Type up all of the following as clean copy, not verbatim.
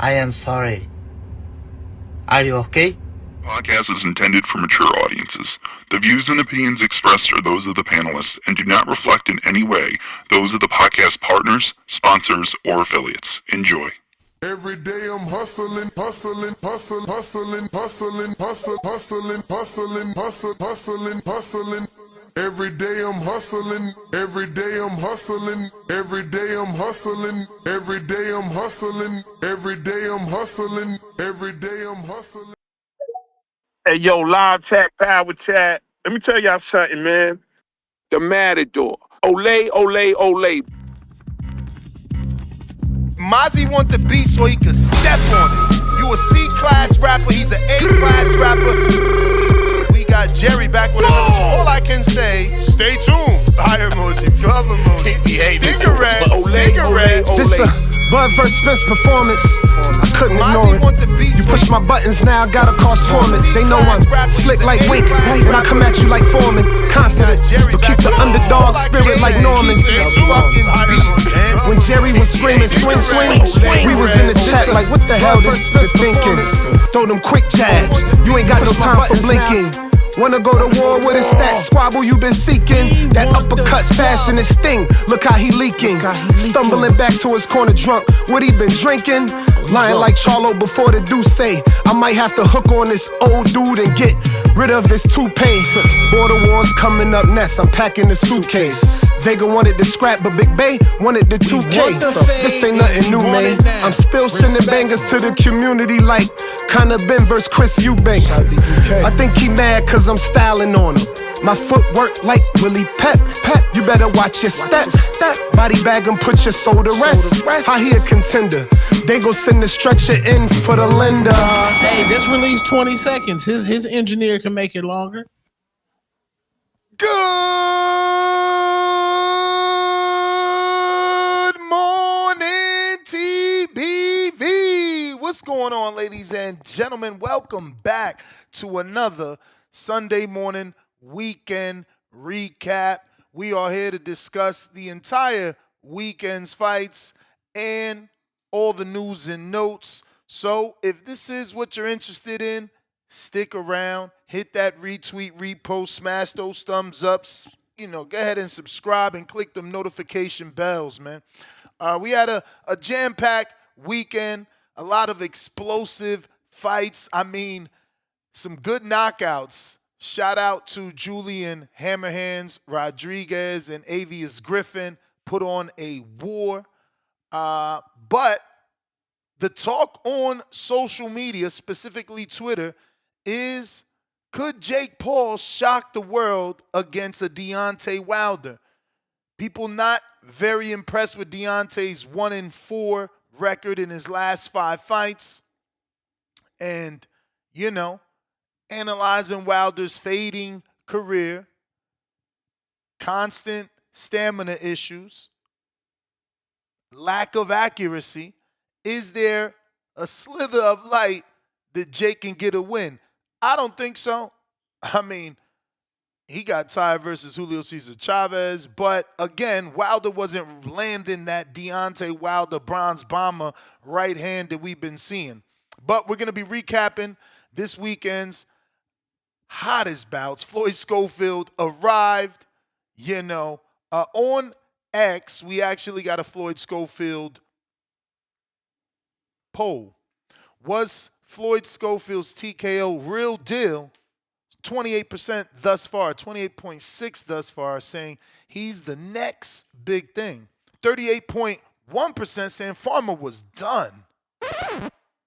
I am sorry. Are you okay? Podcast is intended for mature audiences. The views and opinions expressed are those of the panelists and do not reflect in any way those of the podcast partners, sponsors, or affiliates. Enjoy. Every day I'm hustling, hustling, hustling, hustling, hustling, hustling, hustling, hustling, hustling, hustling, hustling. Every day I'm hustling, every day I'm hustling, every day I'm hustling, every day I'm hustling, every day I'm hustling, every day I'm hustling. Hey, yo, live chat, power chat. Let me tell y'all something, man. The Matador. Ole, ole, ole. Mozzie want the beat so he could step on it. You a C-class rapper, he's an A-class rapper. We got Jerry back with another. All I can say, stay tuned. Fire emoji, club emoji, cigarette, cigarette. This Bud vs. Spence performance. I couldn't ignore it. You push my buttons now, gotta cause torment. They know I'm slick like Wink, and I come at you like Foreman. Confident, but keep the underdog spirit like Norman. When Jerry was screaming swing, swing, we was in the chat like what the hell this bitch thinking? Throw them quick jabs, you ain't got no time for blinking. Wanna go to war with his stat squabble you been seeking. That uppercut fast in his sting, look how he leaking. Stumbling back to his corner drunk, what he been drinking? Lying like Charlo before the Douce. I might have to hook on this old dude and get rid of his toupee. Border wars coming up next, I'm packing the suitcase. Vega wanted the scrap, but Big Bay wanted the 2K. This ain't nothing new, man. I'm still sending bangers to the community like kinda Ben vs. Chris Eubank. I think he mad cause I'm styling on him. My footwork like Willie Pep. You better watch your steps. Body bag and put your soul to rest. I hear contender. They gon' send the stretcher in for the lender. Hey, this release 20 seconds. His engineer can make it longer. Good morning, TBV. What's going on, ladies and gentlemen? Welcome back to another Sunday morning weekend recap. We are here to discuss the entire weekend's fights and all the news and notes. So if this is what you're interested in, stick around, hit that retweet, repost, smash those thumbs ups. You know, go ahead and subscribe and click them notification bells, man. We had a jam-packed weekend, a lot of explosive fights. I mean, some good knockouts. Shout out to Julian Hammerhands Rodriguez and Avius Griffin. Put on a war. But the talk on social media, specifically Twitter, is could Jake Paul shock the world against a Deontay Wilder? People not very impressed with Deontay's 1-4 record in his last 5 fights. And, you know, analyzing Wilder's fading career, constant stamina issues, lack of accuracy. Is there a slither of light that Jake can get a win? I don't think so. I mean, he got tired versus Julio Cesar Chavez, but again, Wilder wasn't landing that Deontay Wilder bronze bomber right hand that we've been seeing. But we're going to be recapping this weekend's hottest bouts. Floyd Schofield arrived, on X. We actually got a Floyd Schofield poll. Was Floyd Schofield's TKO real deal? 28% thus far, 28.6% thus far, saying he's the next big thing. 38.1% saying Farmer was done.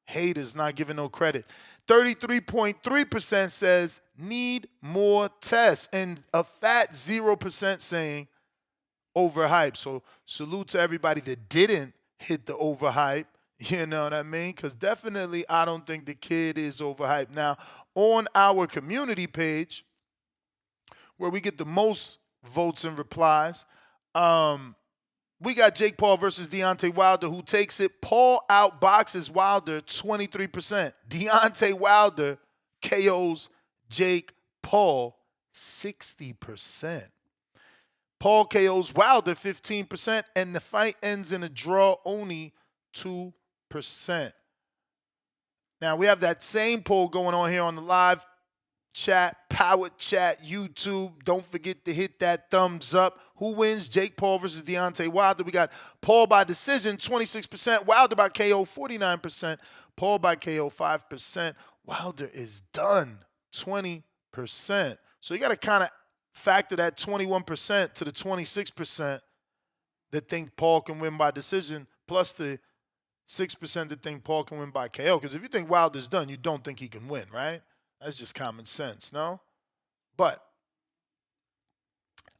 Haters not giving no credit. 33.3% says need more tests, and a fat 0% saying overhyped. So salute to everybody that didn't hit the overhype. You know what I mean? Because definitely I don't think the kid is overhyped. Now, on our community page, where we get the most votes and replies, we got Jake Paul versus Deontay Wilder, who takes it. Paul outboxes Wilder 23%. Deontay Wilder KOs Jake Paul 60%. Paul KOs Wilder 15%, and the fight ends in a draw, only 2%. Now, we have that same poll going on here on the live chat, Power Chat, YouTube. Don't forget to hit that thumbs up. Who wins? Jake Paul versus Deontay Wilder. We got Paul by decision, 26%. Wilder by KO, 49%. Paul by KO, 5%. Wilder is done, 20%. So you got to kind of factor that 21% to the 26% that think Paul can win by decision, plus the 6% that think Paul can win by KO. Because if you think Wilder's done, you don't think he can win, right? That's just common sense, no? But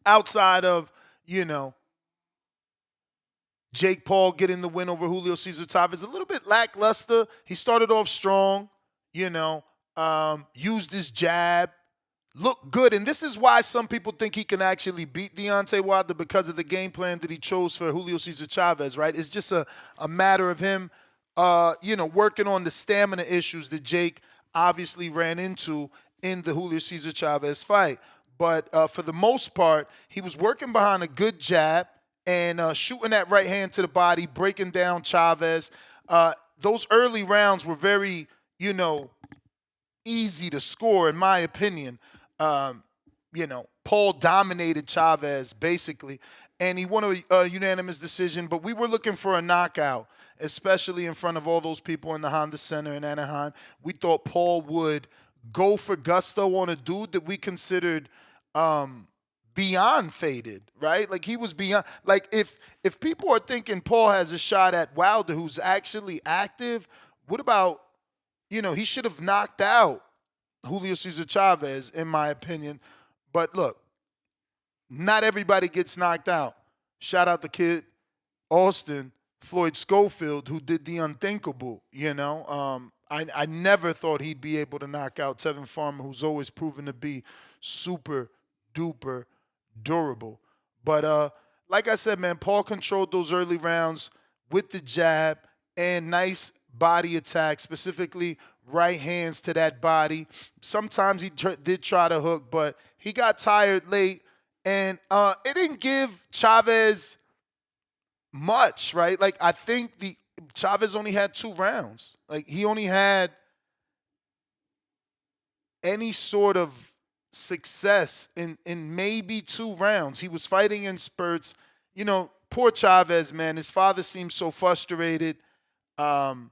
outside of, Jake Paul getting the win over Julio Cesar Chavez, a little bit lackluster. He started off strong, used his jab, looked good. And this is why some people think he can actually beat Deontay Wilder, because of the game plan that he chose for Julio Cesar Chavez, right? It's just a matter of him, working on the stamina issues that Jake obviously ran into in the Julio Cesar Chavez fight. But for the most part, he was working behind a good jab and shooting that right hand to the body, breaking down Chavez. Those early rounds were very, easy to score, in my opinion. Paul dominated Chavez, basically, and he won a unanimous decision. But we were looking for a knockout, especially in front of all those people in the Honda Center in Anaheim. We thought Paul would go for gusto on a dude that we considered beyond faded, right? Like, he was beyond. Like, if people are thinking Paul has a shot at Wilder, who's actually active, what about, he should have knocked out Julio Cesar Chavez, in my opinion. But look, not everybody gets knocked out. Shout out the kid, Austin, Floyd Schofield, who did the unthinkable, I never thought he'd be able to knock out Tevin Farmer, who's always proven to be super duper durable. But like I said, man, Paul controlled those early rounds with the jab and nice body attack, specifically right hands to that body. Sometimes he did try to hook, but he got tired late, and it didn't give Chavez much, right? Like, I think Chavez only had 2 rounds. Like, he only had any sort of success in maybe 2 rounds. He was fighting in spurts. Poor Chavez, man. His father seems so frustrated. And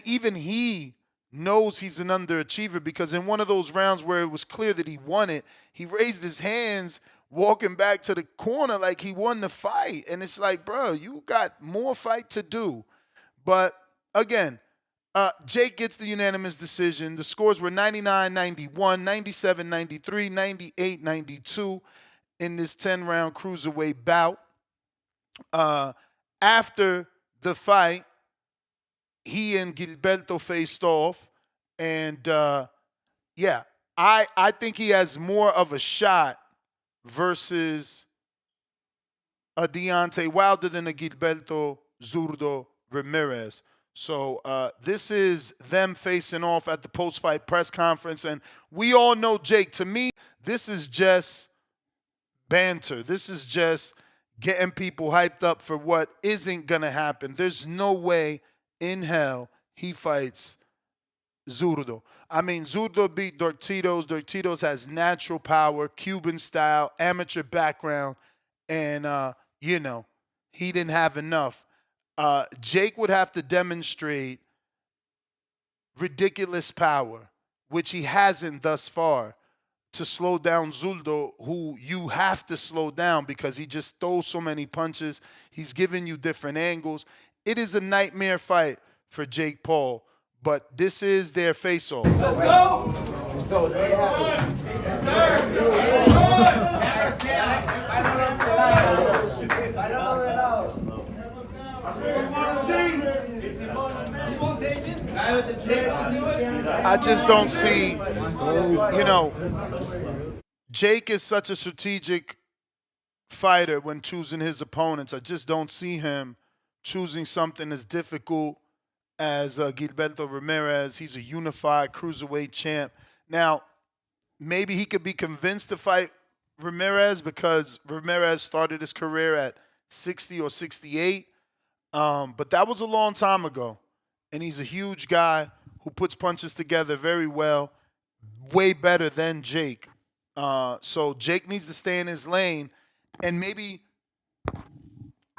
even he knows he's an underachiever, because in one of those rounds where it was clear that he won it, he raised his hands walking back to the corner like he won the fight. And it's like, bro, you got more fight to do. But again, Jake gets the unanimous decision. The scores were 99-91, 97-93, 98-92 in this 10-round cruiserweight bout. After the fight, he and Gilberto faced off. And, I think he has more of a shot versus a Deontay Wilder than a Gilberto Zurdo Ramirez. So this is them facing off at the post-fight press conference. And we all know Jake. To me, this is just banter. This is just getting people hyped up for what isn't going to happen. There's no way in hell he fights Zurdo. I mean, Zurdo beat Dortitos. Dortitos has natural power, Cuban style, amateur background, and, he didn't have enough. Jake would have to demonstrate ridiculous power, which he hasn't thus far, to slow down Zurdo, who you have to slow down because he just throws so many punches. He's giving you different angles. It is a nightmare fight for Jake Paul, but this is their face-off. Let's go! Let's go. Let's I just don't see, Jake is such a strategic fighter when choosing his opponents. I just don't see him choosing something as difficult as Gilberto Ramirez. He's a unified cruiserweight champ. Now, maybe he could be convinced to fight Ramirez because Ramirez started his career at 60 or 68. But that was a long time ago. And he's a huge guy who puts punches together very well, way better than Jake. So Jake needs to stay in his lane, and maybe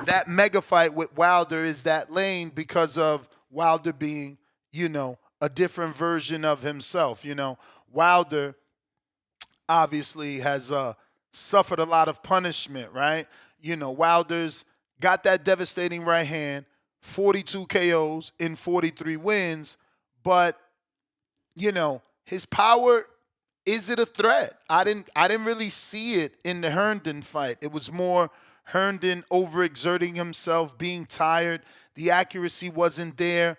that mega fight with Wilder is that lane because of Wilder being, a different version of himself. Wilder obviously has suffered a lot of punishment, right? Wilder's got that devastating right hand, 42 KOs in 43 wins, but, his power, is it a threat? I didn't really see it in the Herndon fight. It was more Herndon overexerting himself, being tired. The accuracy wasn't there.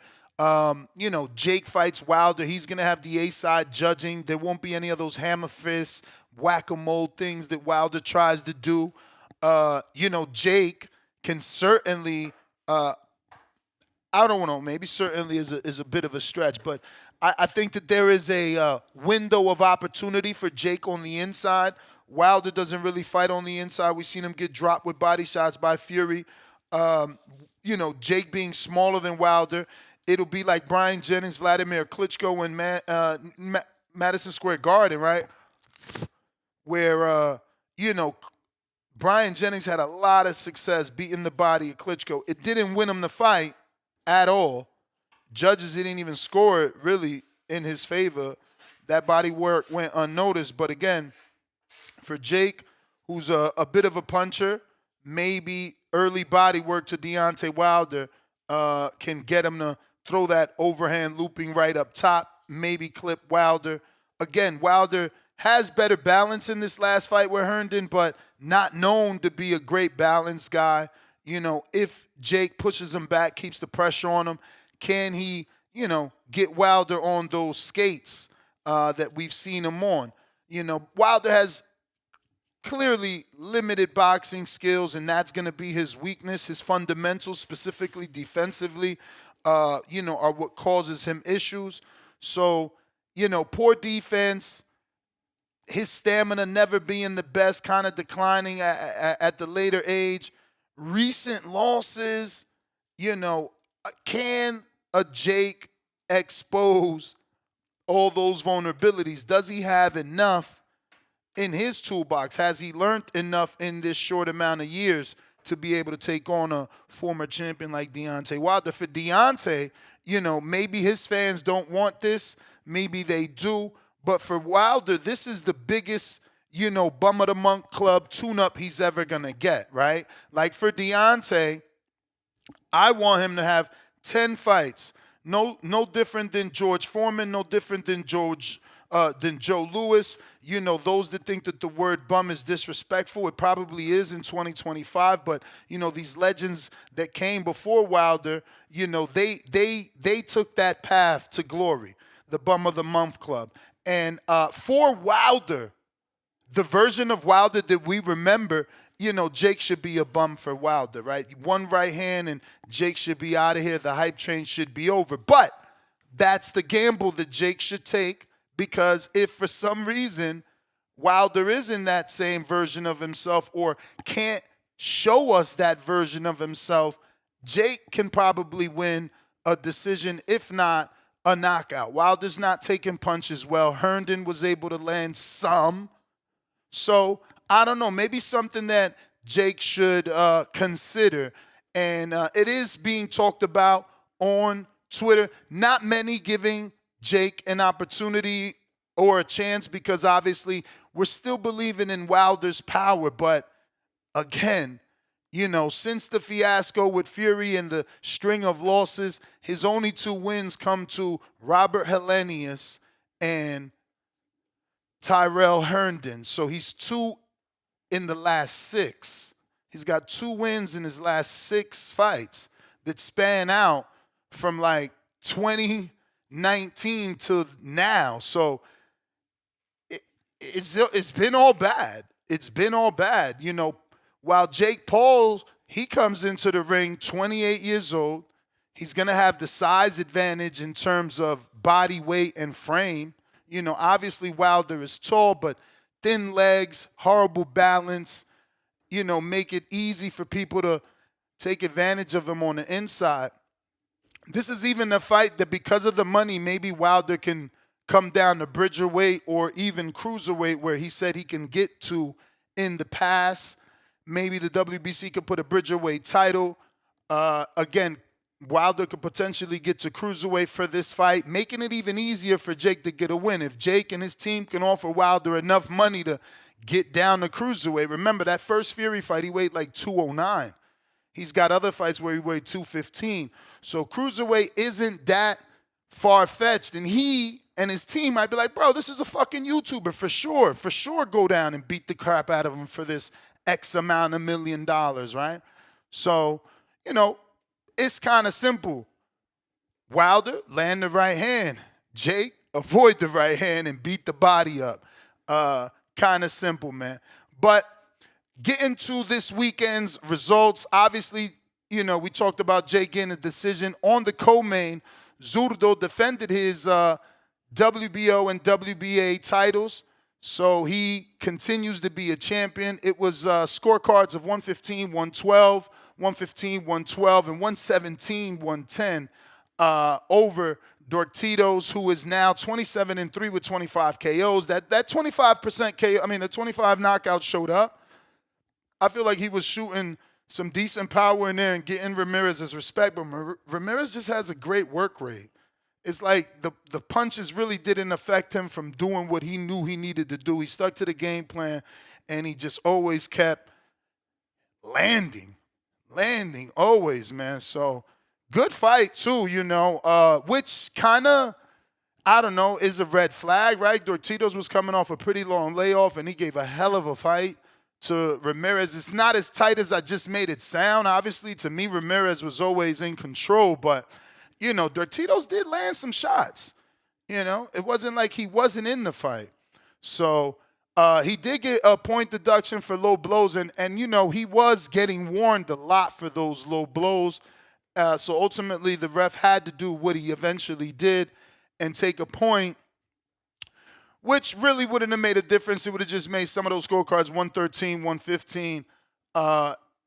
Jake fights Wilder. He's going to have the A-side judging. There won't be any of those hammer fists, whack-a-mole things that Wilder tries to do. Jake can certainly, I don't know, maybe certainly is a bit of a stretch, but I think that there is a window of opportunity for Jake on the inside. Wilder doesn't really fight on the inside. We've seen him get dropped with body shots by Fury. Jake being smaller than Wilder, it'll be like Brian Jennings, Vladimir Klitschko in Madison Square Garden, right? Where, Brian Jennings had a lot of success beating the body of Klitschko. It didn't win him the fight at all. Judges didn't even score it really in his favor. That body work went unnoticed. But again, for Jake, who's a bit of a puncher, maybe early body work to Deontay Wilder can get him to throw that overhand looping right up top, maybe clip Wilder. Again, Wilder has better balance in this last fight with Herndon, but not known to be a great balance guy. If Jake pushes him back, keeps the pressure on him, can he, get Wilder on those skates that we've seen him on? Wilder has clearly limited boxing skills, and that's going to be his weakness. His fundamentals, specifically defensively, are what causes him issues. So, poor defense, his stamina never being the best, kind of declining at the later age. Recent losses, can a Jake expose all those vulnerabilities? Does he have enough in his toolbox? Has he learned enough in this short amount of years to be able to take on a former champion like Deontay Wilder? For Deontay, maybe his fans don't want this. Maybe they do. But for Wilder, this is the biggest, bum of the month club tune-up he's ever going to get, right? Like for Deontay, I want him to have 10 fights. No different than George Foreman, no different than Joe Louis. Those that think that the word bum is disrespectful, it probably is in 2025. But, these legends that came before Wilder, they took that path to glory, the bum of the month club. And for Wilder, the version of Wilder that we remember, Jake should be a bum for Wilder, right? One right hand and Jake should be out of here. The hype train should be over. But that's the gamble that Jake should take, because if for some reason Wilder isn't that same version of himself or can't show us that version of himself, Jake can probably win a decision, if not a knockout. Wilder's not taking punches well. Herndon was able to land some. So I don't know, maybe something that Jake should consider. And it is being talked about on Twitter. Not many giving Jake an opportunity or a chance, because obviously we're still believing in Wilder's power. But again, since the fiasco with Fury and the string of losses, his only 2 wins come to Robert Helenius and Tyrell Herndon. So he's 2 in the last 6. He's got 2 wins in his last 6 fights that span out from like 2019 to now. So it's been all bad. It's been all bad. While Jake Paul, he comes into the ring 28 years old. He's going to have the size advantage in terms of body weight and frame. Obviously Wilder is tall, but thin legs, horrible balance, make it easy for people to take advantage of him on the inside. This is even a fight that because of the money, maybe Wilder can come down to bridgerweight or even cruiserweight where he said he can get to in the past. Maybe the WBC could put a bridgerweight title. Again, Wilder could potentially get to cruiserweight for this fight, making it even easier for Jake to get a win. If Jake and his team can offer Wilder enough money to get down to cruiserweight. Remember, that first Fury fight, he weighed like 209. He's got other fights where he weighed 215. So cruiserweight isn't that far-fetched. And he and his team might be like, bro, this is a fucking YouTuber for sure. For sure go down and beat the crap out of him for this X amount of $1 million, right? So, you know, it's kind of simple. Wilder, land the right hand. Jake, avoid the right hand and beat the body up. Kind of simple, man. But getting to this weekend's results, obviously, you know, we talked about Jake getting a decision on the co-main. Zurdo defended his WBO and WBA titles, so he continues to be a champion. It was scorecards of 115, 112, 115, 112, and 117, 110 over Dortitos, who is now 27-3 with 25 KOs. That 25% KO, I mean, the 25 knockout showed up. I feel like he was shooting some decent power in there and getting Ramirez's respect, but Ramirez just has a great work rate. It's like the punches really didn't affect him from doing what he knew he needed to do. He stuck to the game plan, and he just always kept landing always, man. So good fight, too, you know, which kind of, I don't know, is a red flag, right? Dortitos was coming off a pretty long layoff, and he gave a hell of a fight to Ramirez. It's not as tight as I just made it sound. Obviously, to me, Ramirez was always in control, but, you know, Dortitos did land some shots. You know, it wasn't like he wasn't in the fight. So he did get a point deduction for low blows, and you know, he was getting warned a lot for those low blows. So ultimately, the ref had to do what he eventually did and take a point, which really wouldn't have made a difference. It would have just made some of those scorecards 113, 115.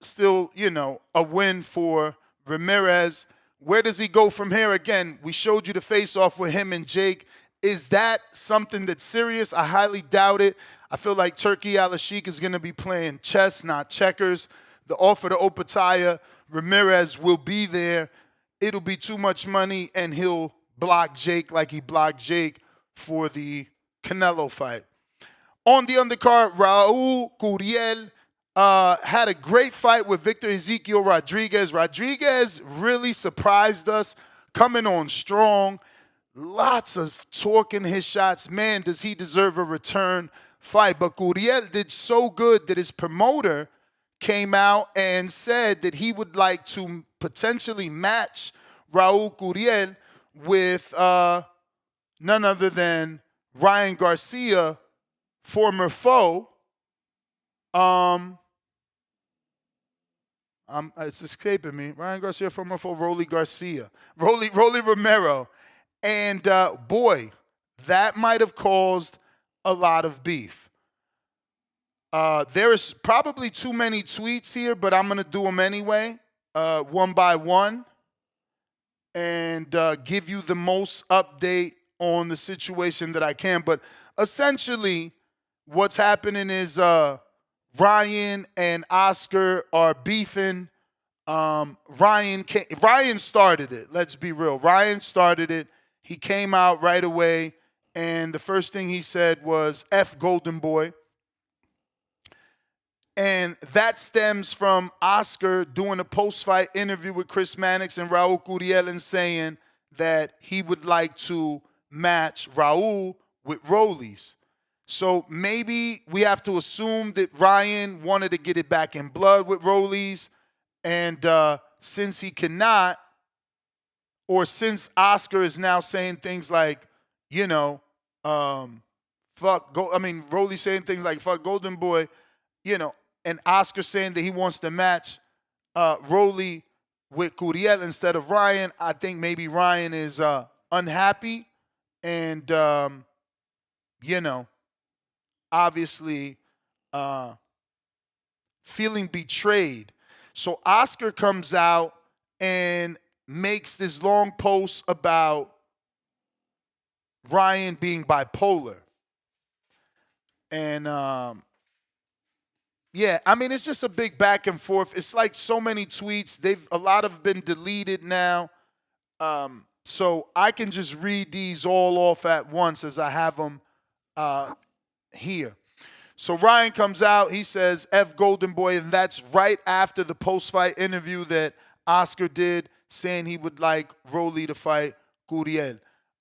Still, you know, a win for Ramirez. Where does he go from here? Again, we showed you the face-off with him and Jake. Is that something that's serious? I highly doubt it. I feel like Turki Al-Ashik is going to be playing chess, not checkers. The offer to Opataya, Ramirez will be there. It'll be too much money, and he'll block Jake like he blocked Jake for the Canelo fight. On the undercard, Raul Curiel had a great fight with Victor Ezekiel Rodriguez. Rodriguez really surprised us, coming on strong. Lots of torque in his shots. Man, does he deserve a return fight. But Curiel did so good that his promoter came out and said that he would like to potentially match Raul Curiel with none other than Ryan Garcia, former foe. It's escaping me. Ryan Garcia, former foe, Rolly Garcia. Rolly Romero. And, boy, that might have caused a lot of beef. There is probably too many tweets here, but I'm going to do them anyway, one by one, and give you the most update on the situation that I can. But essentially, what's happening is Ryan and Oscar are beefing. Ryan started it. Let's be real. Ryan started it. He came out right away, and the first thing he said was, F Golden Boy. And that stems from Oscar doing a post-fight interview with Chris Mannix and Raul Curiel and saying that he would like to match Raul with Rollies. So maybe we have to assume that Ryan wanted to get it back in blood with Rollies, and since he cannot, or since Oscar is now saying things like, you know, Rolly saying things like, fuck Golden Boy, you know, and Oscar saying that he wants to match Rolly with Curiel instead of Ryan, I think maybe Ryan is unhappy and, you know, obviously feeling betrayed. So Oscar comes out and makes this long post about Ryan being bipolar. And, yeah, I mean, it's just a big back and forth. It's like so many tweets. A lot have been deleted now. So I can just read these all off at once as I have them here. So Ryan comes out. He says, F Golden Boy, and that's right after the post-fight interview that Oscar did, saying he would like Rolly to fight Curiel.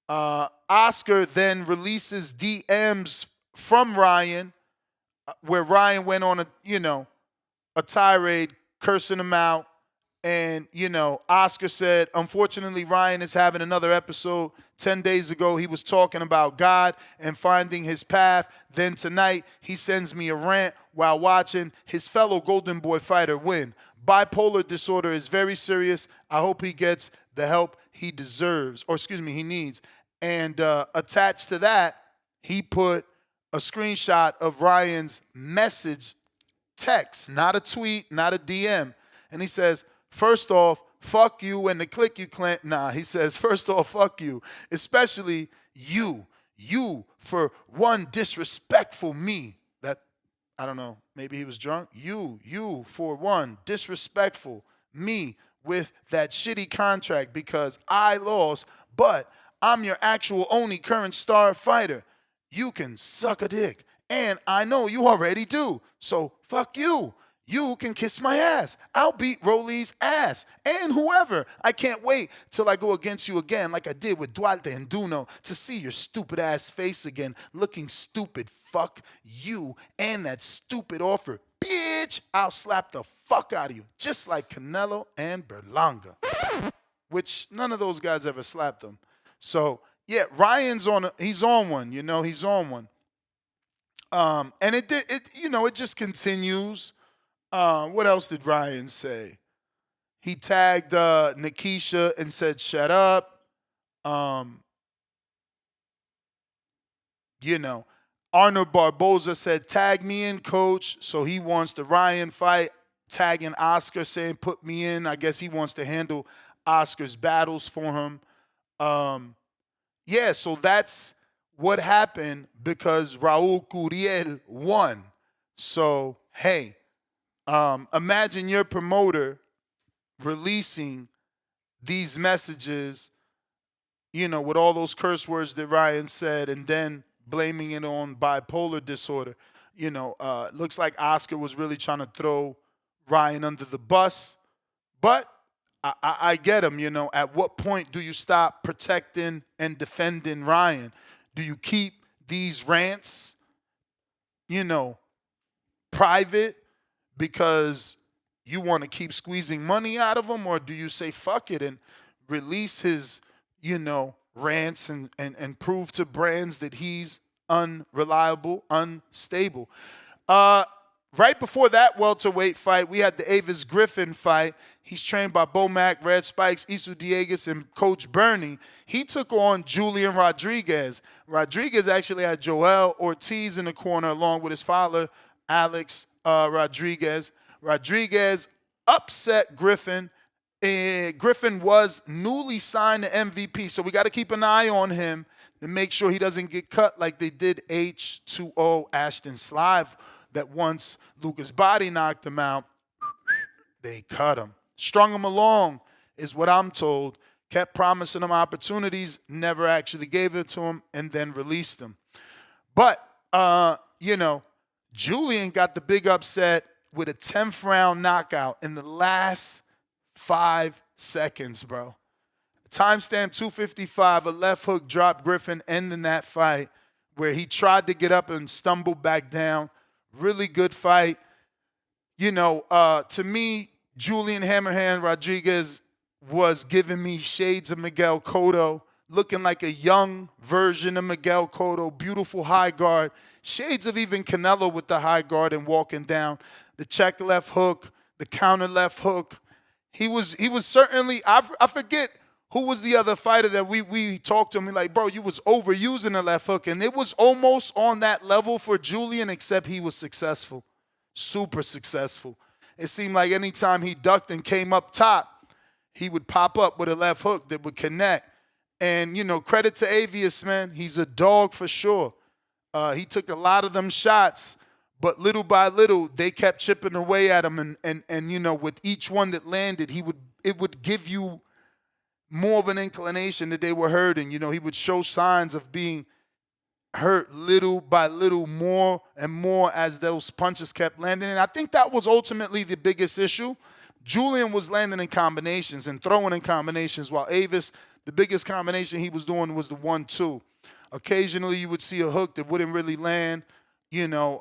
Oscar then releases DMs from Ryan, where Ryan went on a tirade, cursing him out. And, Oscar said, unfortunately, Ryan is having another episode. 10 days ago, he was talking about God and finding his path. Then tonight, he sends me a rant while watching his fellow Golden Boy fighter win. Bipolar disorder is very serious. I hope he gets the help he deserves, he needs. And attached to that, he put a screenshot of Ryan's message text, not a tweet, not a DM. And he says, first off, fuck you and the click you clan. Nah, he says, first off, fuck you. Especially you. You for one disrespectful me. That, I don't know, maybe he was drunk. You for one disrespectful me with that shitty contract because I lost, but I'm your actual only current star fighter. You can suck a dick. And I know you already do. So fuck you. You can kiss my ass. I'll beat Rolly's ass. And whoever. I can't wait till I go against you again like I did with Duarte and Duno to see your stupid ass face again looking stupid. Fuck you and that stupid offer. Bitch, I'll slap the fuck out of you. Just like Canelo and Berlanga. Which none of those guys ever slapped him. So, yeah, Ryan's he's on one, he's on one. And it just continues. What else did Ryan say? He tagged Nikisha and said, shut up. Arnold Barboza said, tag me in, coach. So he wants the Ryan fight. Tagging Oscar, saying, put me in. I guess he wants to handle Oscar's battles for him. Yeah, so that's what happened because Raul Curiel won. So, hey, imagine your promoter releasing these messages, with all those curse words that Ryan said and then blaming it on bipolar disorder. Looks like Oscar was really trying to throw Ryan under the bus. But I get him, At what point do you stop protecting and defending Ryan? Do you keep these rants, private because you want to keep squeezing money out of him? Or do you say fuck it and release his, rants and prove to brands that he's unreliable, unstable? Right before that welterweight fight, we had the Avis Griffin fight. He's trained by Bomac, Red Spikes, Isu Dieguez, and Coach Bernie. He took on Julian Rodriguez. Rodriguez actually had Joel Ortiz in the corner along with his father, Alex Rodriguez. Rodriguez upset Griffin. Griffin was newly signed to MVP, so we got to keep an eye on him to make sure he doesn't get cut like they did H2O Ashton Slive, that once Lucas Body knocked him out, they cut him. Strung him along is what I'm told. Kept promising him opportunities, never actually gave it to him, and then released him. But, Julian got the big upset with a 10th round knockout in the last 5 seconds, bro. Timestamp 2:55, a left hook dropped Griffin, ending that fight where he tried to get up and stumbled back down. Really good fight. To me, Julian Hammerhand Rodriguez was giving me shades of Miguel Cotto, looking like a young version of Miguel Cotto, beautiful high guard, shades of even Canelo with the high guard and walking down. The check left hook, the counter left hook. He was certainly, I forget who was the other fighter that we talked to him, like, bro, you was overusing the left hook. And it was almost on that level for Julian, except he was successful, super successful. It seemed like anytime he ducked and came up top, he would pop up with a left hook that would connect. And, you know, credit to Avius, man. He's a dog for sure. He took a lot of them shots, but little by little, they kept chipping away at him. And you know, with each one that landed, it would give you more of an inclination that they were hurting. You know, he would show signs of being hurt little by little, more and more as those punches kept landing. And I think that was ultimately the biggest issue. Julian was landing in combinations and throwing in combinations, while Avis, the biggest combination he was doing was the 1-2. Occasionally you would see a hook that wouldn't really land. You know,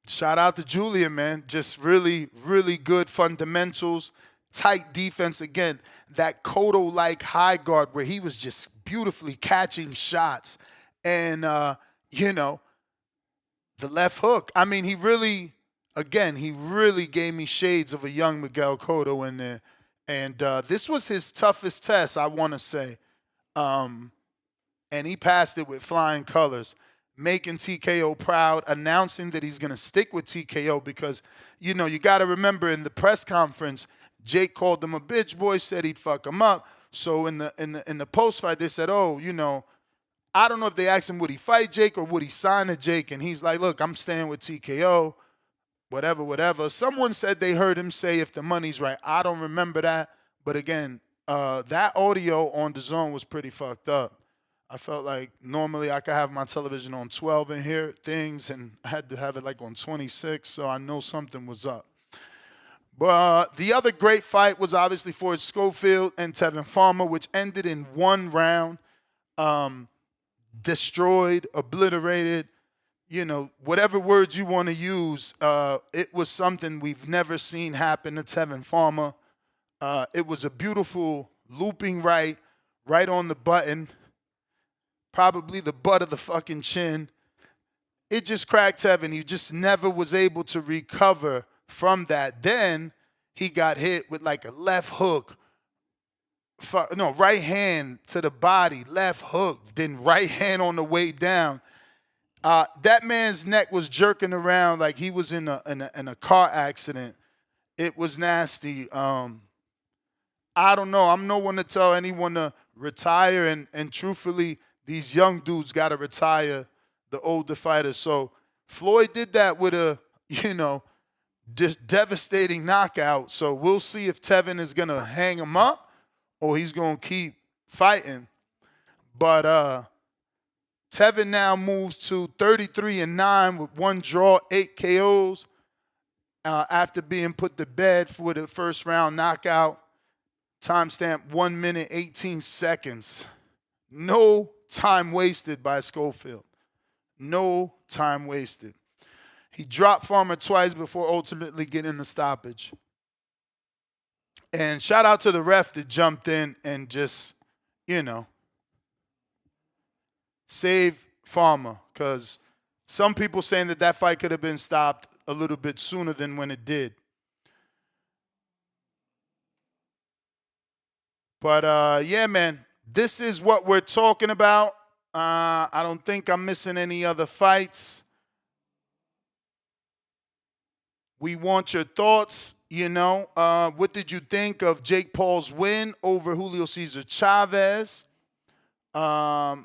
shout out to Julian, man. Just really, really good fundamentals, tight defense. Again, that Cotto-like high guard where he was just beautifully catching shots. And, you know, the left hook. I mean, he really gave me shades of a young Miguel Cotto in there. And this was his toughest test, I want to say. And he passed it with flying colors, making TKO proud, announcing that he's going to stick with TKO because, you know, you got to remember in the press conference, Jake called him a bitch boy, said he'd fuck him up. So in the post fight, they said, oh, you know, I don't know if they asked him would he fight Jake or would he sign to Jake, and he's like, look, I'm staying with TKO, whatever. Someone said they heard him say if the money's right. I don't remember that, but again, that audio on DAZN was pretty fucked up. I felt like normally I could have my television on 12 and hear things, and I had to have it like on 26, so I know something was up. But the other great fight was obviously Floyd Schofield and Tevin Farmer, which ended in 1 round. Destroyed, obliterated, you know, whatever words you want to use. It was something we've never seen happen to Tevin Farmer. It was a beautiful looping right on the button, probably the butt of the fucking chin. It just cracked Tevin. He just never was able to recover from that. Then he got hit with like a left hook. Right hand to the body, left hook, then right hand on the way down. That man's neck was jerking around like he was in a car accident. It was nasty. I don't know. I'm no one to tell anyone to retire, and truthfully, these young dudes got to retire, the older fighters. So Floyd did that with a, you know, devastating knockout. So we'll see if Tevin is going to hang him up or he's going to keep fighting. But Tevin now moves to 33-9 with 1 draw, 8 KOs after being put to bed for the first round knockout. Timestamp 1 minute, 18 seconds. No time wasted by Schofield. No time wasted. He dropped Farmer twice before ultimately getting the stoppage. And shout out to the ref that jumped in and just, you know, saved Farmer, because some people saying that fight could have been stopped a little bit sooner than when it did. But, yeah, man, this is what we're talking about. I don't think I'm missing any other fights. We want your thoughts. You know, what did you think of Jake Paul's win over Julio Cesar Chavez? Was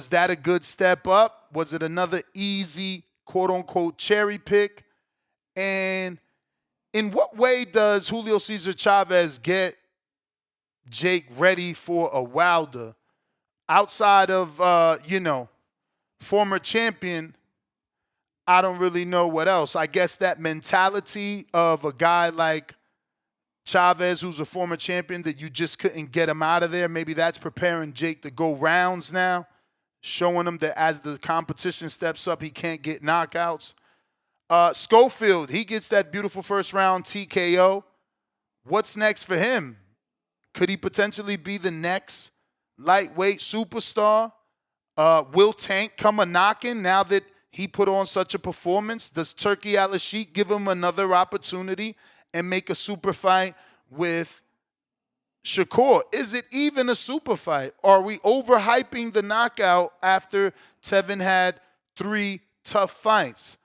that a good step up? Was it another easy, quote-unquote, cherry pick? And in what way does Julio Cesar Chavez get Jake ready for a Wilder? Outside of, you know, former champion, I don't really know what else. I guess that mentality of a guy like Chavez, who's a former champion, that you just couldn't get him out of there. Maybe that's preparing Jake to go rounds now, showing him that as the competition steps up, he can't get knockouts. Schofield, he gets that beautiful first round TKO. What's next for him? Could he potentially be the next lightweight superstar? Will Tank come a-knocking now that he put on such a performance? Does Turkey Al-Ashik give him another opportunity and make a super fight with Shakur? Is it even a super fight? Are we overhyping the knockout after Tevin had 3 tough fights?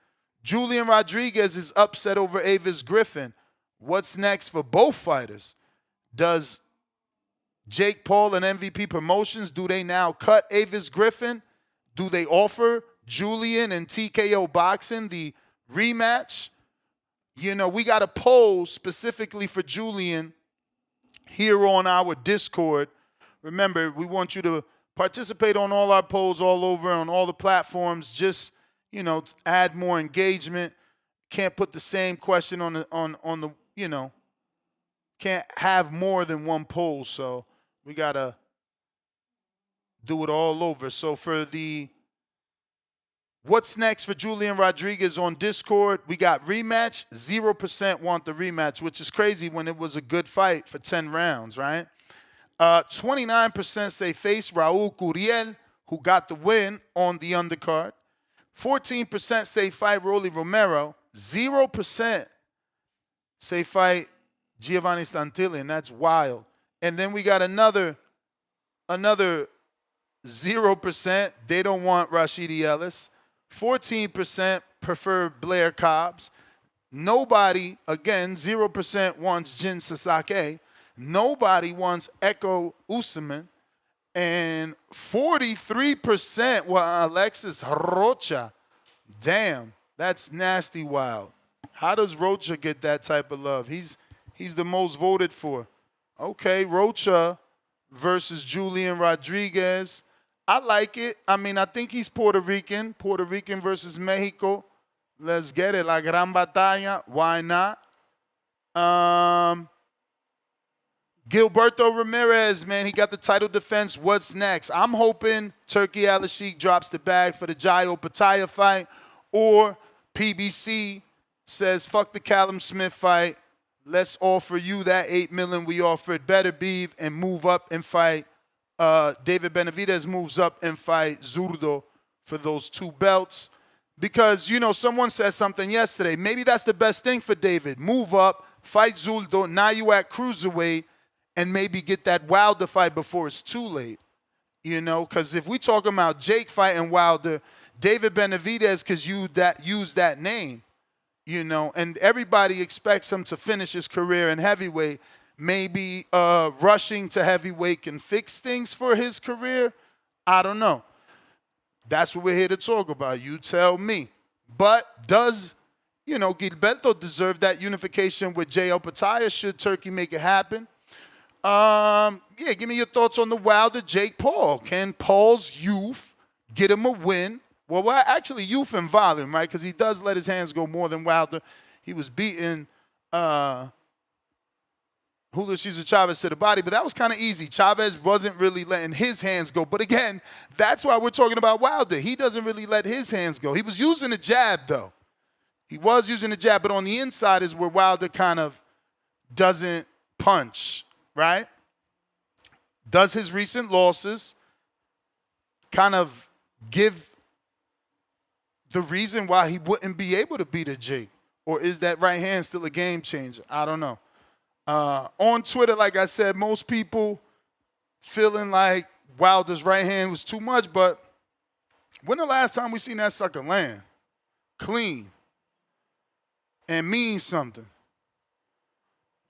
Julian Rodriguez is upset over Avis Griffin. What's next for both fighters? Does Jake Paul and MVP Promotions, do they now cut Avis Griffin? Do they offer Julian and TKO Boxing the rematch? You know, we got a poll specifically for Julian here on our Discord. Remember, we want you to participate on all our polls all over on all the platforms. Just, you know, add more engagement. Can't put the same question on the you know, can't have more than one poll. So we got to do it all over. So for the what's next for Julian Rodriguez on Discord, we got rematch. 0% want the rematch, which is crazy when it was a good fight for 10 rounds, right? 29% say face Raul Curiel, who got the win on the undercard. 14% say fight Rolly Romero. 0% say fight Giovanni Stantilli, and that's wild. And then we got another 0%. They don't want Rashidi Ellis. 14% prefer Blair Cobbs. Nobody, again, 0% wants Jin Sasaki. Nobody wants Echo Usman. And 43% want Alexis Rocha. Damn, that's nasty wild. How does Rocha get that type of love? He's the most voted for. Okay, Rocha versus Julian Rodriguez. I like it. I mean, I think he's Puerto Rican. Puerto Rican versus Mexico. Let's get it. La gran batalla. Why not? Gilberto Ramirez, man, he got the title defense. What's next? I'm hoping Turkey Al-Sheikh drops the bag for the Jairo Pataya fight, or PBC says, fuck the Callum Smith fight. Let's offer you that $8 million we offered Better Beef and move up and fight. David Benavidez moves up and fight Zurdo for those 2 belts. Because, you know, someone said something yesterday. Maybe that's the best thing for David. Move up, fight Zurdo. Now you at cruiserweight, and maybe get that Wilder fight before it's too late. You know, because if we talking about Jake fighting Wilder, David Benavidez could use that name. You know, and everybody expects him to finish his career in heavyweight. Maybe rushing to heavyweight can fix things for his career. I don't know. That's what we're here to talk about. You tell me. But does, you know, Gilberto deserve that unification with J.L. Pataya? Should Turkey make it happen? Yeah, give me your thoughts on the Wilder Jake Paul. Can Paul's youth get him a win? Well, actually, youth and volume, right? Because he does let his hands go more than Wilder. He was beating Julio Cesar Chavez to the body, but that was kind of easy. Chavez wasn't really letting his hands go. But again, that's why we're talking about Wilder. He doesn't really let his hands go. He was using the jab, though. He was using the jab, but on the inside is where Wilder kind of doesn't punch, right? Does his recent losses kind of give the reason why he wouldn't be able to beat a Jake? Or is that right hand still a game changer? I don't know. On Twitter, like I said, most people feeling like Wilder's right hand was too much, but when the last time we seen that sucker land clean and mean something?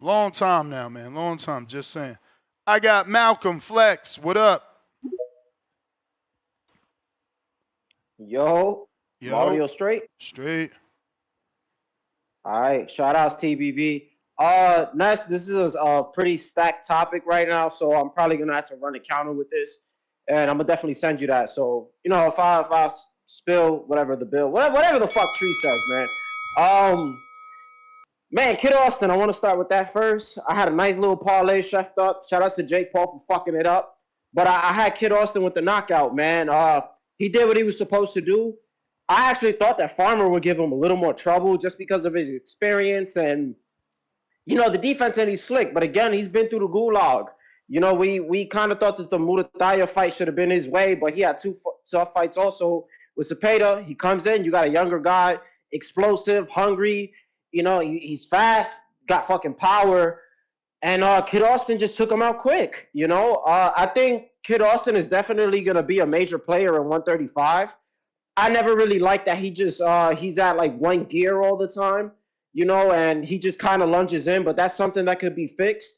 Long time now, man. Long time, just saying. I got Malcolm Flex. What up? Yo. Audio straight? Straight. All right. Shout outs TBV. Next, this is a pretty stacked topic right now, so I'm probably gonna have to run a counter with this, and I'm gonna definitely send you that. So you know, if I spill whatever the bill, whatever the fuck Tree says, man. Man, Kid Austin, I want to start with that first. I had a nice little parlay chefed up. Shout out to Jake Paul for fucking it up, but I had Kid Austin with the knockout, man. He did what he was supposed to do. I actually thought that Farmer would give him a little more trouble just because of his experience and, you know, the defense, and he's slick. But again, he's been through the gulag. You know, we kind of thought that the Murataya fight should have been his way, but he had 2 tough fights also with Cepeda. He comes in, you got a younger guy, explosive, hungry. You know, he's fast, got fucking power. And Kid Austin just took him out quick, you know. I think Kid Austin is definitely going to be a major player in 135. I never really liked that he just he's at like one gear all the time, and he just kind of lunges in. But that's something that could be fixed.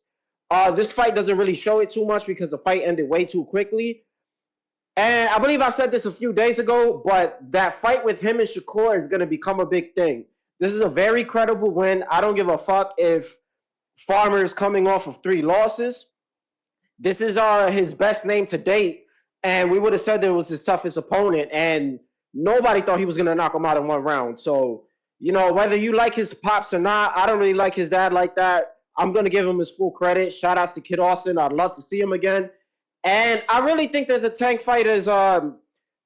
This fight doesn't really show it too much because the fight ended way too quickly. And I believe I said this a few days ago, but that fight with him and Shakur is going to become a big thing. This is a very credible win. I don't give a fuck if Farmer is coming off of 3 losses. This is his best name to date, and we would have said that it was his toughest opponent, and nobody thought he was going to knock him out in 1 round. So, whether you like his pops or not, I don't really like his dad like that. I'm going to give him his full credit. Shout outs to Kid Austin. I'd love to see him again. And I really think that the Tank fight is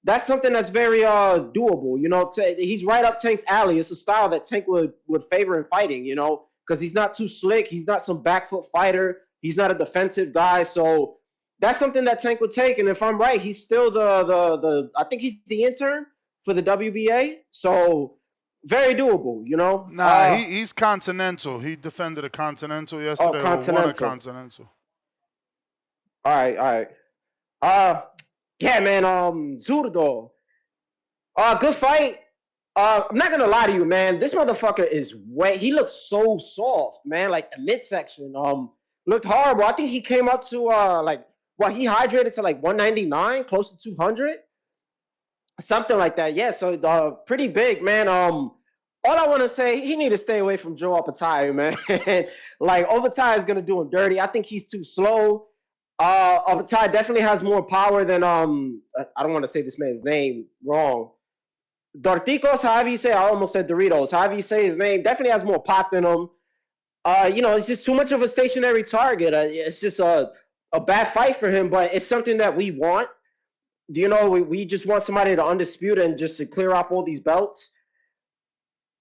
that's something that's very doable. He's right up Tank's alley. It's a style that Tank would favor in fighting, because he's not too slick. He's not some back foot fighter. He's not a defensive guy. So that's something that Tank would take. And if I'm right, he's still the I think he's the intern for the WBA. So very doable, Nah, he's Continental. He defended a Continental yesterday. Continental. Won a Continental. All right. Yeah, man. Zurdo. Good fight. I'm not gonna lie to you, man. This motherfucker is wet. He looks so soft, man. Like the midsection. Looked horrible. I think he came up to he hydrated to like 199, close to 200, something like that. Yeah. So pretty big, man. All I want to say, he need to stay away from Joe Opetaia, man. Like Opetaia is gonna do him dirty. I think he's too slow. Opetaia definitely has more power than I don't want to say this man's name wrong. Dorticos, however you say, I almost said Doritos. However you say his name, definitely has more pop in him. It's just too much of a stationary target. It's just a bad fight for him, but it's something that we want. We just want somebody to undisputed and just to clear up all these belts.